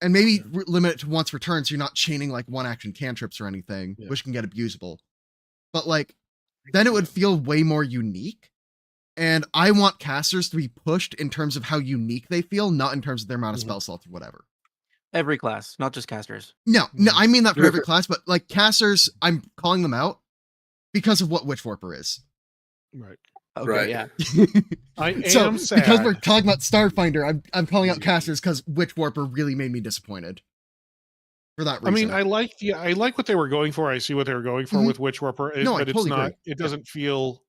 [SPEAKER 1] And maybe limit it to once per turn so you're not chaining like one action cantrips or anything,
[SPEAKER 2] Yeah.
[SPEAKER 1] which can get abusable. But like, then it would feel way more unique. And I want casters to be pushed in terms of how unique they feel, not in terms of their amount of
[SPEAKER 2] Mhm.
[SPEAKER 1] spell slots or whatever.
[SPEAKER 6] Every class, not just casters.
[SPEAKER 1] No, I mean that for every class, but like casters, I'm calling them out because of what Witch Warper is.
[SPEAKER 2] Right.
[SPEAKER 6] Okay,
[SPEAKER 5] Right.
[SPEAKER 6] yeah.
[SPEAKER 2] I am
[SPEAKER 1] So
[SPEAKER 2] sad.
[SPEAKER 1] because we're talking about Starfinder, I'm calling out casters because Witch Warper really made me disappointed. For that
[SPEAKER 2] I
[SPEAKER 1] reason.
[SPEAKER 2] mean, I like what they were going for. I see what they were going for
[SPEAKER 1] Mhm.
[SPEAKER 2] with Witch Warper,
[SPEAKER 1] No, I
[SPEAKER 2] but it's
[SPEAKER 1] totally
[SPEAKER 2] not.
[SPEAKER 1] agree.
[SPEAKER 2] It doesn't feel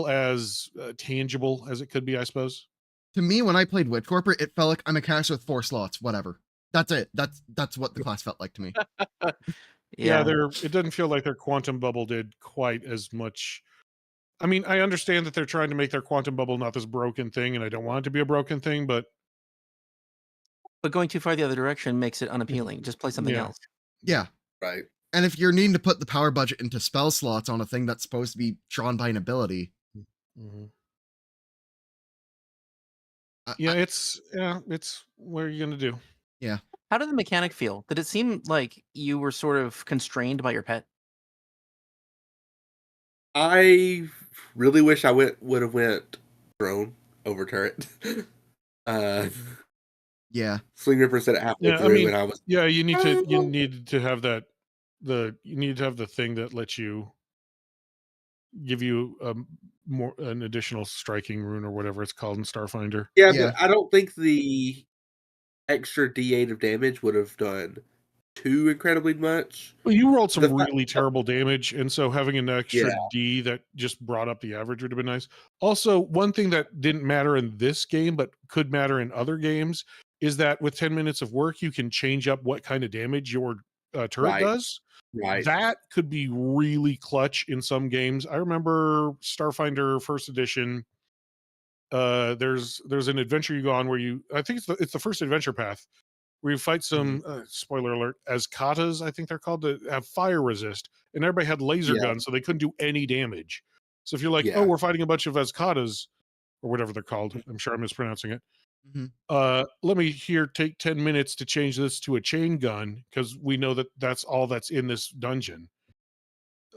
[SPEAKER 2] as tangible as it could be, I suppose.
[SPEAKER 1] To me, when I played Witch Warper, it felt like I'm a caster with 4 slots, whatever. That's it. That's what the class felt like to me.
[SPEAKER 2] Yeah, it doesn't feel like their quantum bubble did quite as much. I mean, I understand that they're trying to make their quantum bubble not this broken thing, and I don't want it to be a broken thing, but
[SPEAKER 6] But going too far the other direction makes it unappealing. Just play something
[SPEAKER 2] Yeah.
[SPEAKER 6] else.
[SPEAKER 1] Yeah.
[SPEAKER 5] Right.
[SPEAKER 1] And if you're needing to put the power budget into spell slots on a thing that's supposed to be drawn by an ability,
[SPEAKER 2] yeah, it's what are you gonna do?
[SPEAKER 6] How did the mechanic feel? Did it seem like you were sort of constrained by your pet?
[SPEAKER 5] I really wish I would have went drone over turret.
[SPEAKER 1] yeah.
[SPEAKER 5] Swing Ripper said it halfway
[SPEAKER 2] Yeah, I
[SPEAKER 5] through,
[SPEAKER 2] mean,
[SPEAKER 5] and I was
[SPEAKER 2] yeah, you need to have that you need to have the thing that lets you give you an additional striking rune or whatever it's called in Starfinder.
[SPEAKER 5] yeah,
[SPEAKER 1] Yeah.
[SPEAKER 5] but I don't think the extra D8 of damage would have done too incredibly much.
[SPEAKER 2] Well, you rolled some
[SPEAKER 5] The fact-
[SPEAKER 2] really terrible damage, and so having an extra D that just brought up the average would have been nice. Also, one thing that didn't matter in this game but could matter in other games is that with 10 minutes of work, you can change up what kind of damage your turret does.
[SPEAKER 5] Right.
[SPEAKER 2] That could be really clutch in some games. I remember Starfinder First Edition. There's an adventure you go on where I think it's the first adventure path where you fight some spoiler alert as katas, I think they're called, to have fire resist, and everybody had laser guns, so they couldn't do any damage. So if you're like, oh, we're fighting a bunch of Azkatas or whatever they're called, I'm sure I'm mispronouncing it. Let me take 10 minutes to change this to a chain gun because we know that that's all that's in this dungeon.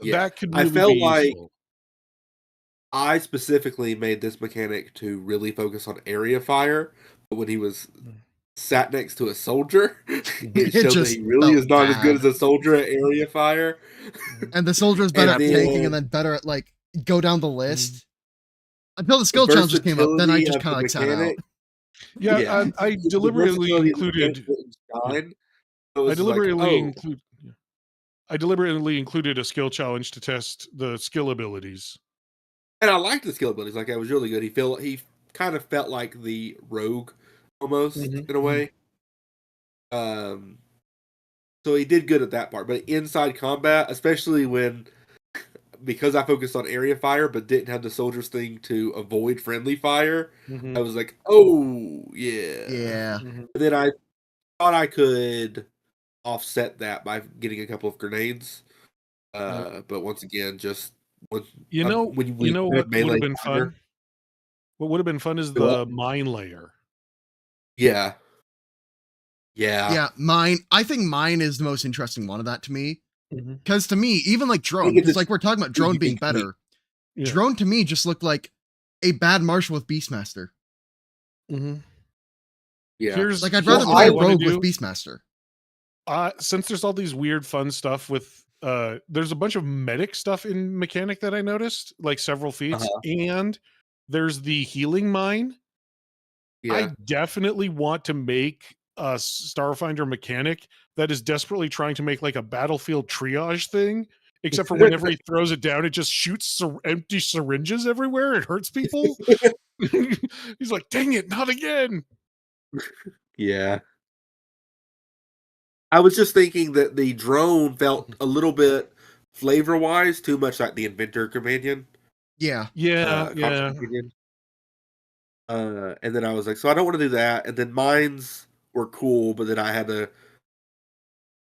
[SPEAKER 2] That could really
[SPEAKER 5] I felt
[SPEAKER 2] be
[SPEAKER 5] like
[SPEAKER 2] useful.
[SPEAKER 5] I specifically made this mechanic to really focus on area fire, but when he was sat next to a soldier, it showed that
[SPEAKER 1] just
[SPEAKER 5] he really
[SPEAKER 1] felt
[SPEAKER 5] is not as good
[SPEAKER 1] bad.
[SPEAKER 5] as a soldier at area fire.
[SPEAKER 1] And the soldier is better
[SPEAKER 5] And
[SPEAKER 1] at
[SPEAKER 5] then-
[SPEAKER 1] tanking and then better at like go down the list. Until the skill challenges came up, then I
[SPEAKER 5] versatility
[SPEAKER 1] just
[SPEAKER 5] of
[SPEAKER 1] kind of
[SPEAKER 5] the
[SPEAKER 1] like sat out.
[SPEAKER 5] mechanic-
[SPEAKER 2] Yeah, I
[SPEAKER 5] the
[SPEAKER 2] deliberately
[SPEAKER 5] versatility of the
[SPEAKER 2] included.
[SPEAKER 5] mechanic didn't shine. So
[SPEAKER 2] I
[SPEAKER 5] it's like,
[SPEAKER 2] deliberately included a skill challenge to test the skill abilities.
[SPEAKER 5] and I liked the skill abilities. Like, it was really good. He kind of felt like the rogue almost in a way. So he did good at that part. But inside combat, especially when because I focused on area fire but didn't have the soldiers thing to avoid friendly fire,
[SPEAKER 2] Mhm.
[SPEAKER 5] I was like, oh yeah.
[SPEAKER 1] Yeah.
[SPEAKER 2] Mhm.
[SPEAKER 5] And then I thought I could offset that by getting a couple of grenades. But once again, just when
[SPEAKER 2] You know
[SPEAKER 5] when you
[SPEAKER 2] what
[SPEAKER 5] have
[SPEAKER 2] would have
[SPEAKER 5] melee
[SPEAKER 2] been
[SPEAKER 5] fire,
[SPEAKER 2] fun? What would have been fun is
[SPEAKER 5] Do what?
[SPEAKER 2] the mine layer.
[SPEAKER 5] yeah, yeah.
[SPEAKER 1] Yeah, mine. I think mine is the most interesting one of that to me.
[SPEAKER 2] Mhm.
[SPEAKER 1] Because to me, even like
[SPEAKER 5] I
[SPEAKER 1] drone,
[SPEAKER 5] think it's
[SPEAKER 1] because
[SPEAKER 5] a
[SPEAKER 1] like we're talking about
[SPEAKER 5] pretty
[SPEAKER 1] drone being
[SPEAKER 5] unique thing.
[SPEAKER 1] better.
[SPEAKER 2] Yeah.
[SPEAKER 1] Drone to me just looked like a bad Marshal with Beastmaster.
[SPEAKER 2] Mhm.
[SPEAKER 5] Yeah.
[SPEAKER 2] Here's
[SPEAKER 1] Like I'd
[SPEAKER 2] here's
[SPEAKER 1] rather
[SPEAKER 2] what
[SPEAKER 1] play
[SPEAKER 2] I
[SPEAKER 1] a
[SPEAKER 2] wanna
[SPEAKER 1] rogue with
[SPEAKER 2] do.
[SPEAKER 1] Beastmaster.
[SPEAKER 2] Since there's all these weird fun stuff with there's a bunch of medic stuff in mechanic that I noticed, like several feats,
[SPEAKER 5] Uh-huh.
[SPEAKER 2] and there's the healing mine. I
[SPEAKER 5] Yeah.
[SPEAKER 2] definitely want to make a Starfinder mechanic that is desperately trying to make like a battlefield triage thing, except for whenever he throws it down, it just shoots empty syringes everywhere. It hurts people. He's like, dang it, not again.
[SPEAKER 5] Yeah. I was just thinking that the drone felt a little bit flavor wise too much like the Inventor Companion,
[SPEAKER 1] Yeah.
[SPEAKER 2] Yeah,
[SPEAKER 5] Combat
[SPEAKER 2] yeah.
[SPEAKER 5] Companion. And then I was like, so I don't want to do that. And then mines were cool, but then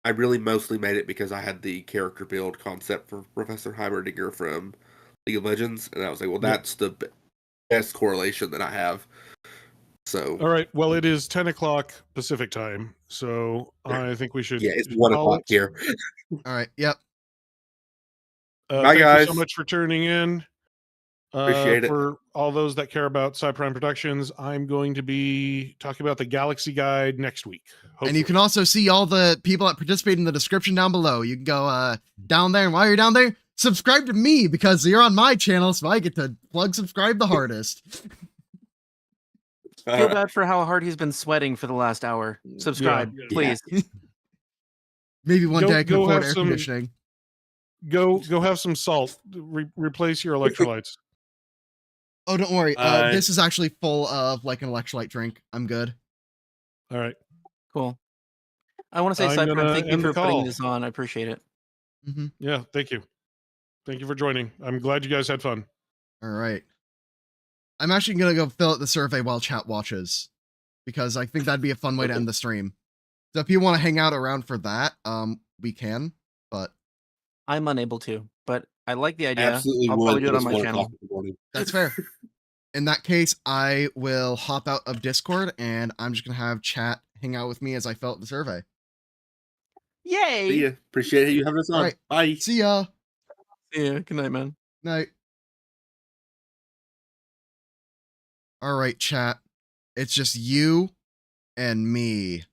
[SPEAKER 5] I really mostly made it because I had the character build concept for Professor Heimerdinger from League of Legends, and I was like, well,
[SPEAKER 2] Yep.
[SPEAKER 5] that's the best correlation that I have. So
[SPEAKER 2] All right. Well, it is 10 o'clock Pacific time, so I think we should
[SPEAKER 5] yeah, it's 1 o'clock
[SPEAKER 2] call it.
[SPEAKER 5] here.
[SPEAKER 1] All right. Yep.
[SPEAKER 5] Bye,
[SPEAKER 2] Thank you so
[SPEAKER 5] guys.
[SPEAKER 2] much for tuning in.
[SPEAKER 5] Appreciate it.
[SPEAKER 2] For all those that care about PsiPrime Productions, I'm going to be talking about the Galaxy Guide next week.
[SPEAKER 1] And you can
[SPEAKER 2] hopefully.
[SPEAKER 1] also see all the people that participate in the description down below. You can go down there, and while you're down there, subscribe to me because you're on my channel, so I get to plug subscribe the hardest.
[SPEAKER 6] Feel bad for how hard he's been sweating for the last hour. Subscribe,
[SPEAKER 2] Yeah.
[SPEAKER 6] please.
[SPEAKER 1] Maybe one day I can
[SPEAKER 2] Go
[SPEAKER 1] afford
[SPEAKER 2] have
[SPEAKER 1] air
[SPEAKER 2] some
[SPEAKER 1] conditioning.
[SPEAKER 2] go have some salt. Replace your electrolytes.
[SPEAKER 1] Oh, don't worry.
[SPEAKER 5] Bye.
[SPEAKER 1] This is actually full of like an electrolyte drink. I'm good.
[SPEAKER 2] All right.
[SPEAKER 6] Cool. I want to say,
[SPEAKER 2] I'm
[SPEAKER 6] PsiPrime,
[SPEAKER 2] gonna
[SPEAKER 6] thank you
[SPEAKER 2] end the
[SPEAKER 6] for putting
[SPEAKER 2] call.
[SPEAKER 6] this on. I appreciate it.
[SPEAKER 1] Mm-hmm.
[SPEAKER 2] Yeah, thank you. Thank you for joining. I'm glad you guys had fun.
[SPEAKER 1] All right. I'm actually gonna go fill out the survey while chat watches because I think that'd be a fun way to
[SPEAKER 5] Okay.
[SPEAKER 1] end the stream. So if you want to hang out around for that, we can. But
[SPEAKER 6] I'm unable to, but I like the idea.
[SPEAKER 5] Absolutely
[SPEAKER 6] I'll
[SPEAKER 5] would,
[SPEAKER 6] probably do
[SPEAKER 5] but
[SPEAKER 6] it on
[SPEAKER 5] it's
[SPEAKER 6] my
[SPEAKER 5] 1 o'clock
[SPEAKER 6] channel.
[SPEAKER 5] in the morning.
[SPEAKER 1] that's fair. In that case, I will hop out of Discord and I'm just gonna have chat hang out with me as I fill out the survey.
[SPEAKER 6] Yay!
[SPEAKER 5] See ya. Appreciate you having us
[SPEAKER 1] All
[SPEAKER 5] on.
[SPEAKER 1] right.
[SPEAKER 5] Bye.
[SPEAKER 1] See ya.
[SPEAKER 6] Yeah, good night, man.
[SPEAKER 1] Night. All right, chat. It's just you and me.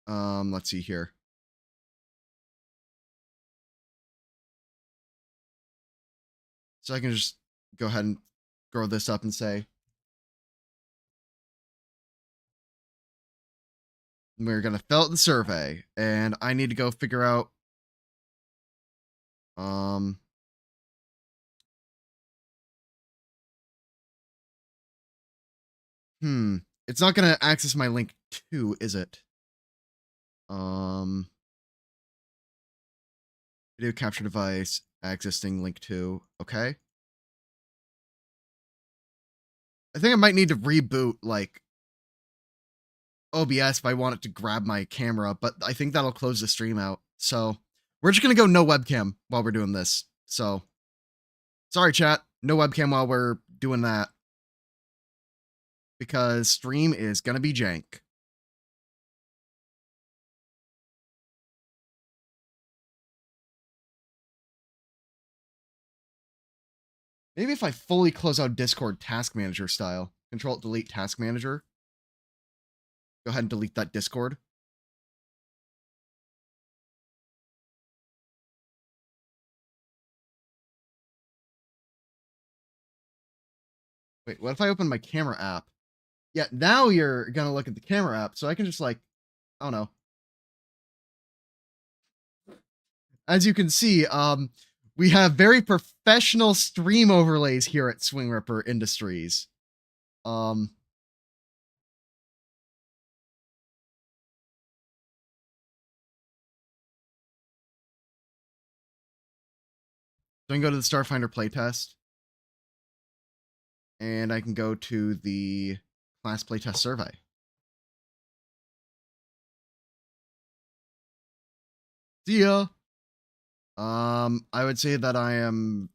[SPEAKER 1] Let's see here. So I can just go ahead and grow this up and say we're gonna fill out the survey, and I need to go figure out um it's not gonna access my link 2, is it? Um Video capture device, accessing link 2. Okay. I think I might need to reboot like OBS if I want it to grab my camera, but I think that'll close the stream out. So we're just gonna go no webcam while we're doing this. So sorry, chat, no webcam while we're doing that because stream is gonna be jank. Maybe if I fully close out Discord task manager style, control delete task manager. Go ahead and delete that Discord. Wait, what if I open my camera app? Yeah, now you're gonna look at the camera app, so I can just like, I don't know. As you can see, we have very professional stream overlays here at Swing Ripper Industries. Um, So I can go to the Starfinder playtest. And I can go to the class playtest survey. See ya. I would say that I am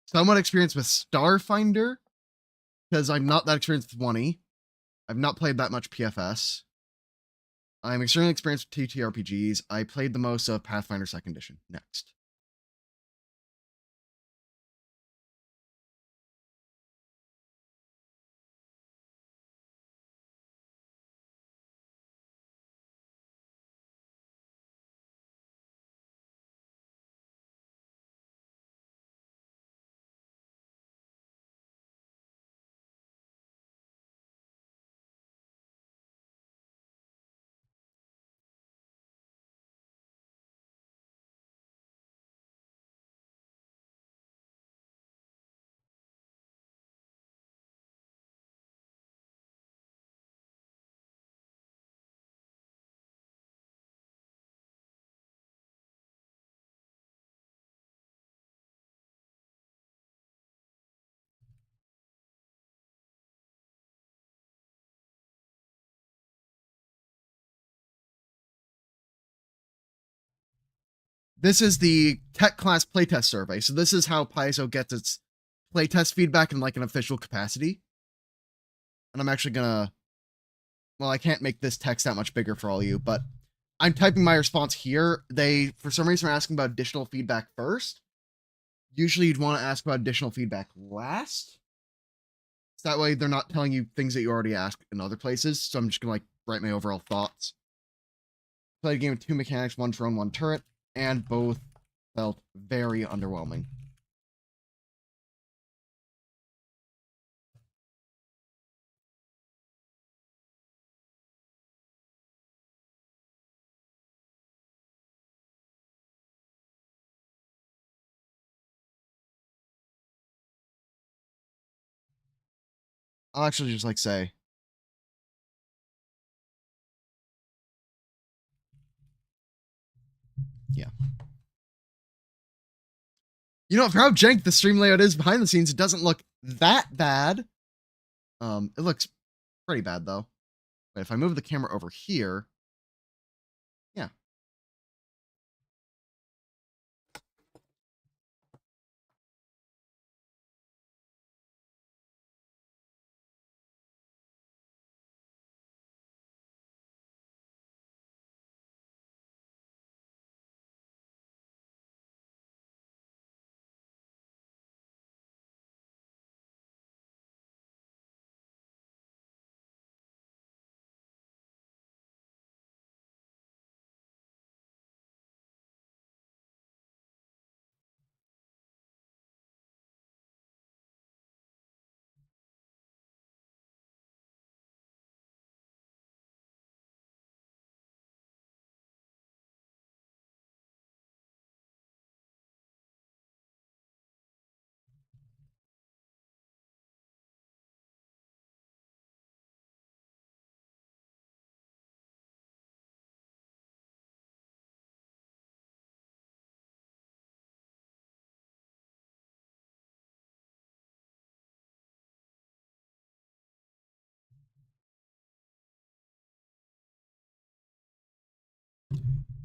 [SPEAKER 1] somewhat experienced with Starfinder because I'm not that experienced with 1E. I've not played that much PFS. I'm extremely experienced with TTRPGs. I played the most of Pathfinder 2nd Edition. Next. This is the tech class playtest survey. So this is how Paizo gets its playtest feedback in like an official capacity. And I'm actually gonna, well, I can't make this text that much bigger for all of you, but I'm typing my response here. They, for some reason, are asking about additional feedback first. Usually you'd want to ask about additional feedback last. So that way they're not telling you things that you already asked in other places. So I'm just gonna like write my overall thoughts. Played a game with 2 mechanics, 1 drone, 1 turret, and both felt very underwhelming. I'll actually just like say, yeah. You know, for how jank the stream layout is behind the scenes, it doesn't look that bad. It looks pretty bad though. But if I move the camera over here, yeah.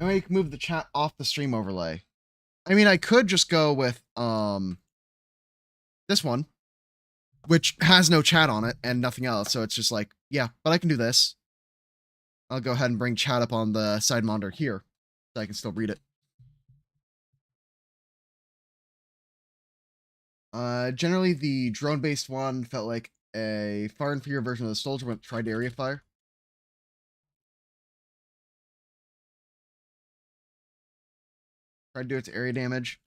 [SPEAKER 1] And you can move the chat off the stream overlay. I mean, I could just go with this one, which has no chat on it and nothing else. So it's just like, yeah, but I can do this. I'll go ahead and bring chat up on the side monitor here so I can still read it. Generally, the drone-based one felt like a far inferior version of the soldier when it tried to area fire. Tried to do its area damage.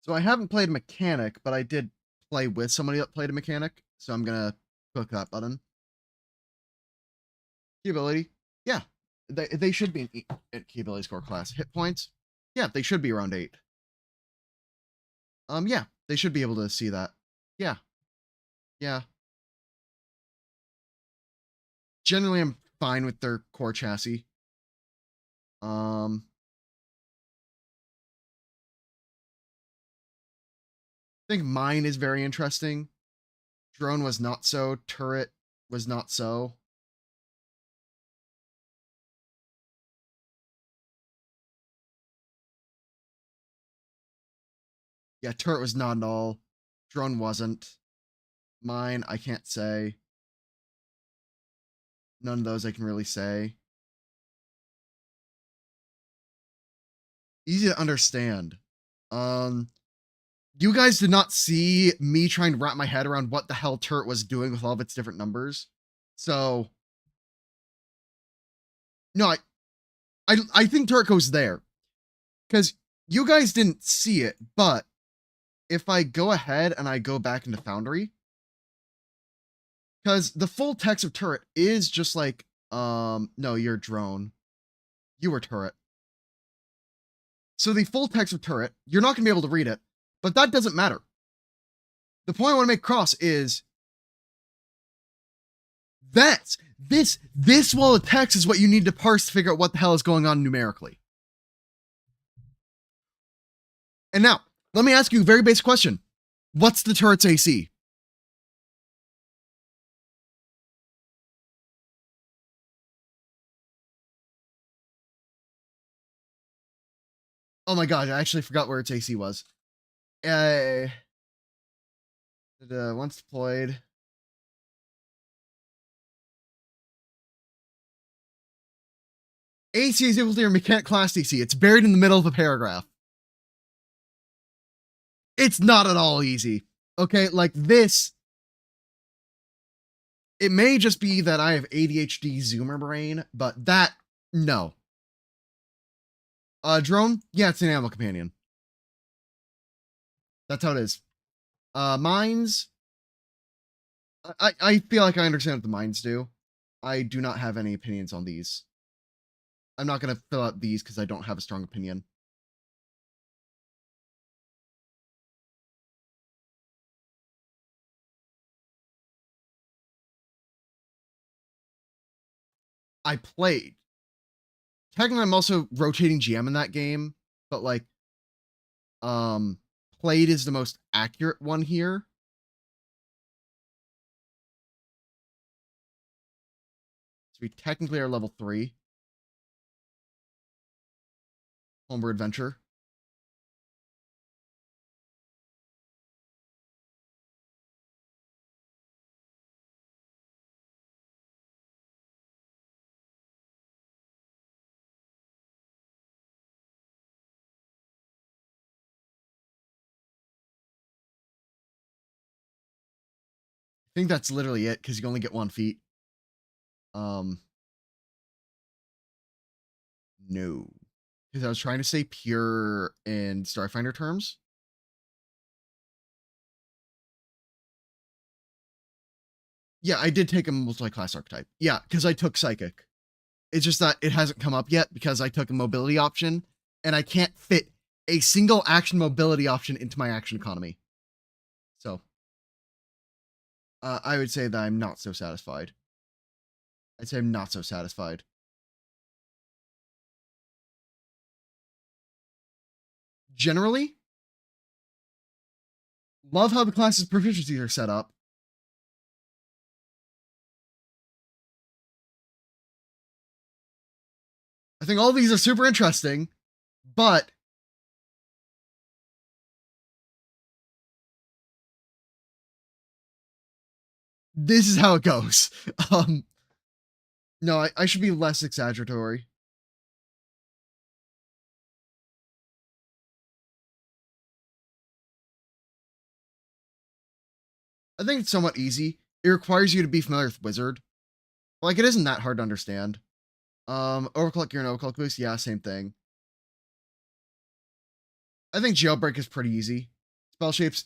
[SPEAKER 1] So I haven't played mechanic, but I did play with somebody that played a mechanic. So I'm gonna click that button. Key ability, yeah, they should be in key ability score class. Hit points, yeah, they should be around 8. Yeah, they should be able to see that. Yeah, yeah. Generally, I'm fine with their core chassis. I think mine is very interesting. Drone was not so. Turret was not so. Yeah, turret was not at all. Drone wasn't. Mine, I can't say. None of those I can really say. Easy to understand. You guys did not see me trying to wrap my head around what the hell turret was doing with all of its different numbers. So, no, I think turret goes there. Because you guys didn't see it, but if I go ahead and I go back into Foundry, because the full text of turret is just like, no, you're drone. You were turret. So the full text of turret, you're not gonna be able to read it, but that doesn't matter. The point I want to make across is that this wall of text is what you need to parse to figure out what the hell is going on numerically. And now, let me ask you a very basic question. What's the turret's AC? Oh my god, I actually forgot where its AC was. Once deployed. AC is equal to your mechanic class DC. It's buried in the middle of a paragraph. It's not at all easy. Okay, like this. It may just be that I have ADHD zoomer brain, but that, no. Drone? Yeah, it's an animal companion. That's how it is. Mines? I feel like I understand what the mines do. I do not have any opinions on these. I'm not going to fill out these because I don't have a strong opinion. I played. Technically, I'm also rotating GM in that game, but like, played is the most accurate one here. So we technically are level 3. Homebrew Adventure. I think that's literally it because you only get 1 feat. No. Because I was trying to say pure in Starfinder terms. Yeah, I did take a multi-class archetype. Yeah, because I took Psychic. It's just that it hasn't come up yet because I took a mobility option, and I can't fit a single action mobility option into my action economy. So, I would say that I'm not so satisfied. I'd say I'm not so satisfied. Generally, love how the class's proficiencies are set up. I think all these are super interesting, but this is how it goes. No, I should be less exaggeratory. I think it's somewhat easy. It requires you to be familiar with Wizard. Like, it isn't that hard to understand. Overclock gear and overclock boost, yeah, same thing. I think Jailbreak is pretty easy. spell shapes,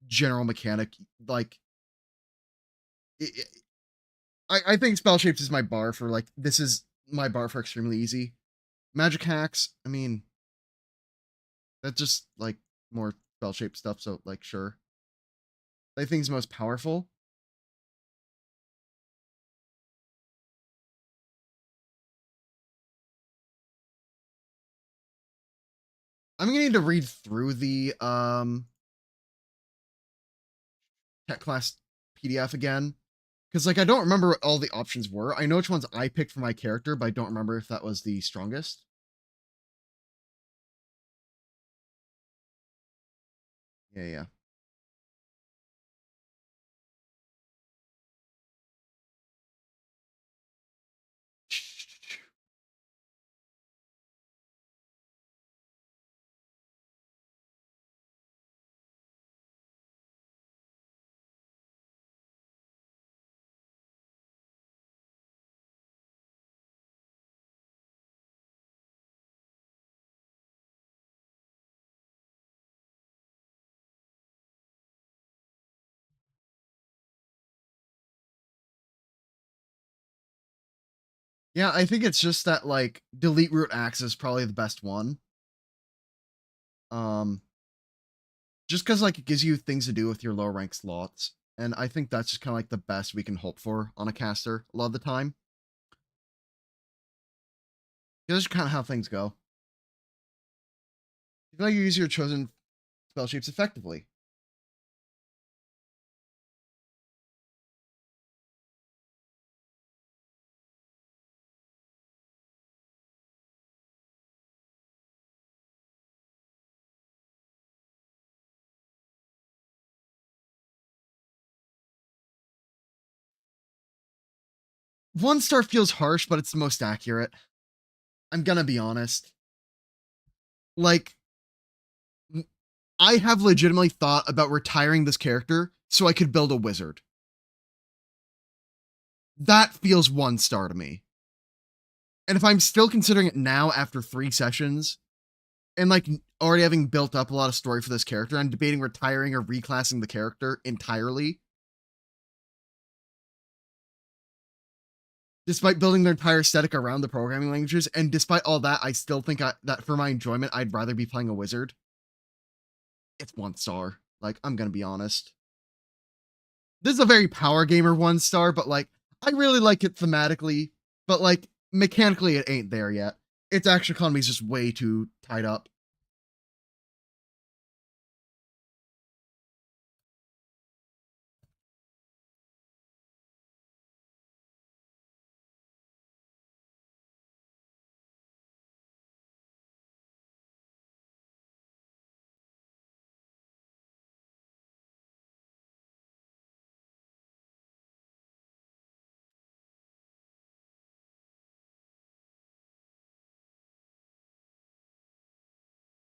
[SPEAKER 1] general mechanic, like I think spell shapes is my bar for like this is my bar for extremely easy. Magic hacks, I mean, that's just like more spell shape stuff. So like, sure, I think it's most powerful. I'm gonna need to read through the tech class PDF again. Because, like, I don't remember what all the options were. I know which ones I picked for my character, but I don't remember if that was the strongest. Yeah. Yeah, I think it's just that, like, delete root axe is probably the best one. Just because, like, it gives you things to do with your lower rank slots. And I think that's just kind of like the best we can hope for on a caster a lot of the time. That's just kind of how things go. You feel like you use your chosen spell shapes effectively. One star feels harsh, but it's the most accurate. I'm gonna be honest. Like, I have legitimately thought about retiring this character so I could build a wizard. That feels 1 star to me. And if I'm still considering it now after 3 sessions, and like already having built up a lot of story for this character, I'm debating retiring or reclassing the character entirely. Despite building their entire aesthetic around the programming languages, and despite all that, I still think that for my enjoyment, I'd rather be playing a wizard. It's 1 star. Like, I'm gonna be honest. This is a very power gamer 1 star, but like, I really like it thematically, but like, mechanically, it ain't there yet. Its action economy is just way too tied up.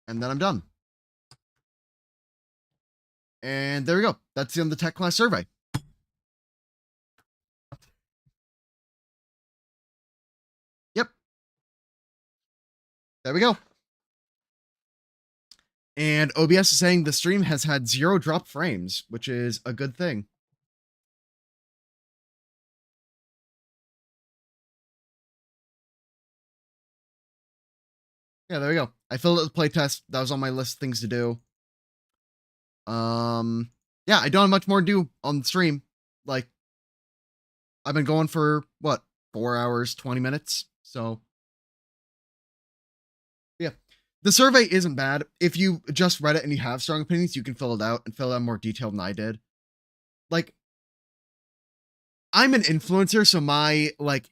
[SPEAKER 1] And then I'm done. And there we go. That's the end of the tech class survey. Yep. There we go. And OBS is saying the stream has had 0 drop frames, which is a good thing. Yeah, there we go. I filled out the playtest. That was on my list of things to do. Yeah, I don't have much more to do on the stream. Like, I've been going for what, 4 hours, 20 minutes. So, yeah, the survey isn't bad. If you just read it and you have strong opinions, you can fill it out and fill it out more detailed than I did. Like, I'm an influencer, so my like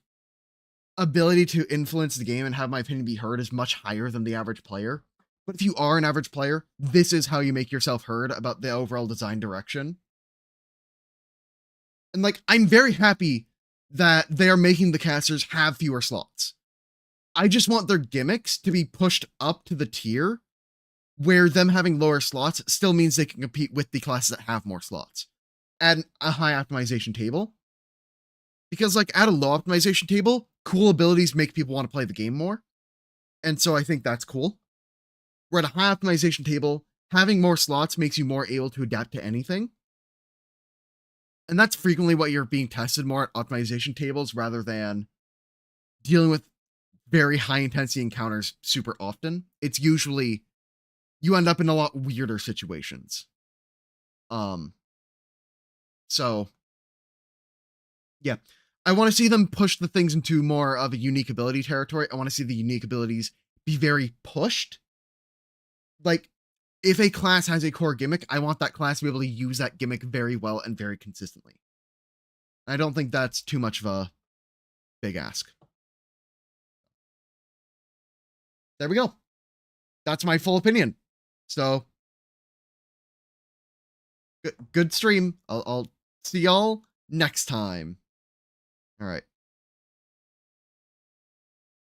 [SPEAKER 1] ability to influence the game and have my opinion be heard is much higher than the average player. But if you are an average player, this is how you make yourself heard about the overall design direction. And like, I'm very happy that they are making the casters have fewer slots. I just want their gimmicks to be pushed up to the tier where them having lower slots still means they can compete with the classes that have more slots. Add a high optimization table. Because like at a low optimization table, cool abilities make people want to play the game more. And so I think that's cool. We're at a high optimization table. having more slots makes you more able to adapt to anything. And that's frequently what you're being tested more at optimization tables rather than dealing with very high intensity encounters super often. It's usually you end up in a lot weirder situations. So yeah, I want to see them push the things into more of a unique ability territory. I want to see the unique abilities be very pushed. Like, if a class has a core gimmick, I want that class to be able to use that gimmick very well and very consistently. I don't think that's too much of a big ask. There we go. That's my full opinion. So, good stream. I'll see y'all next time. All right.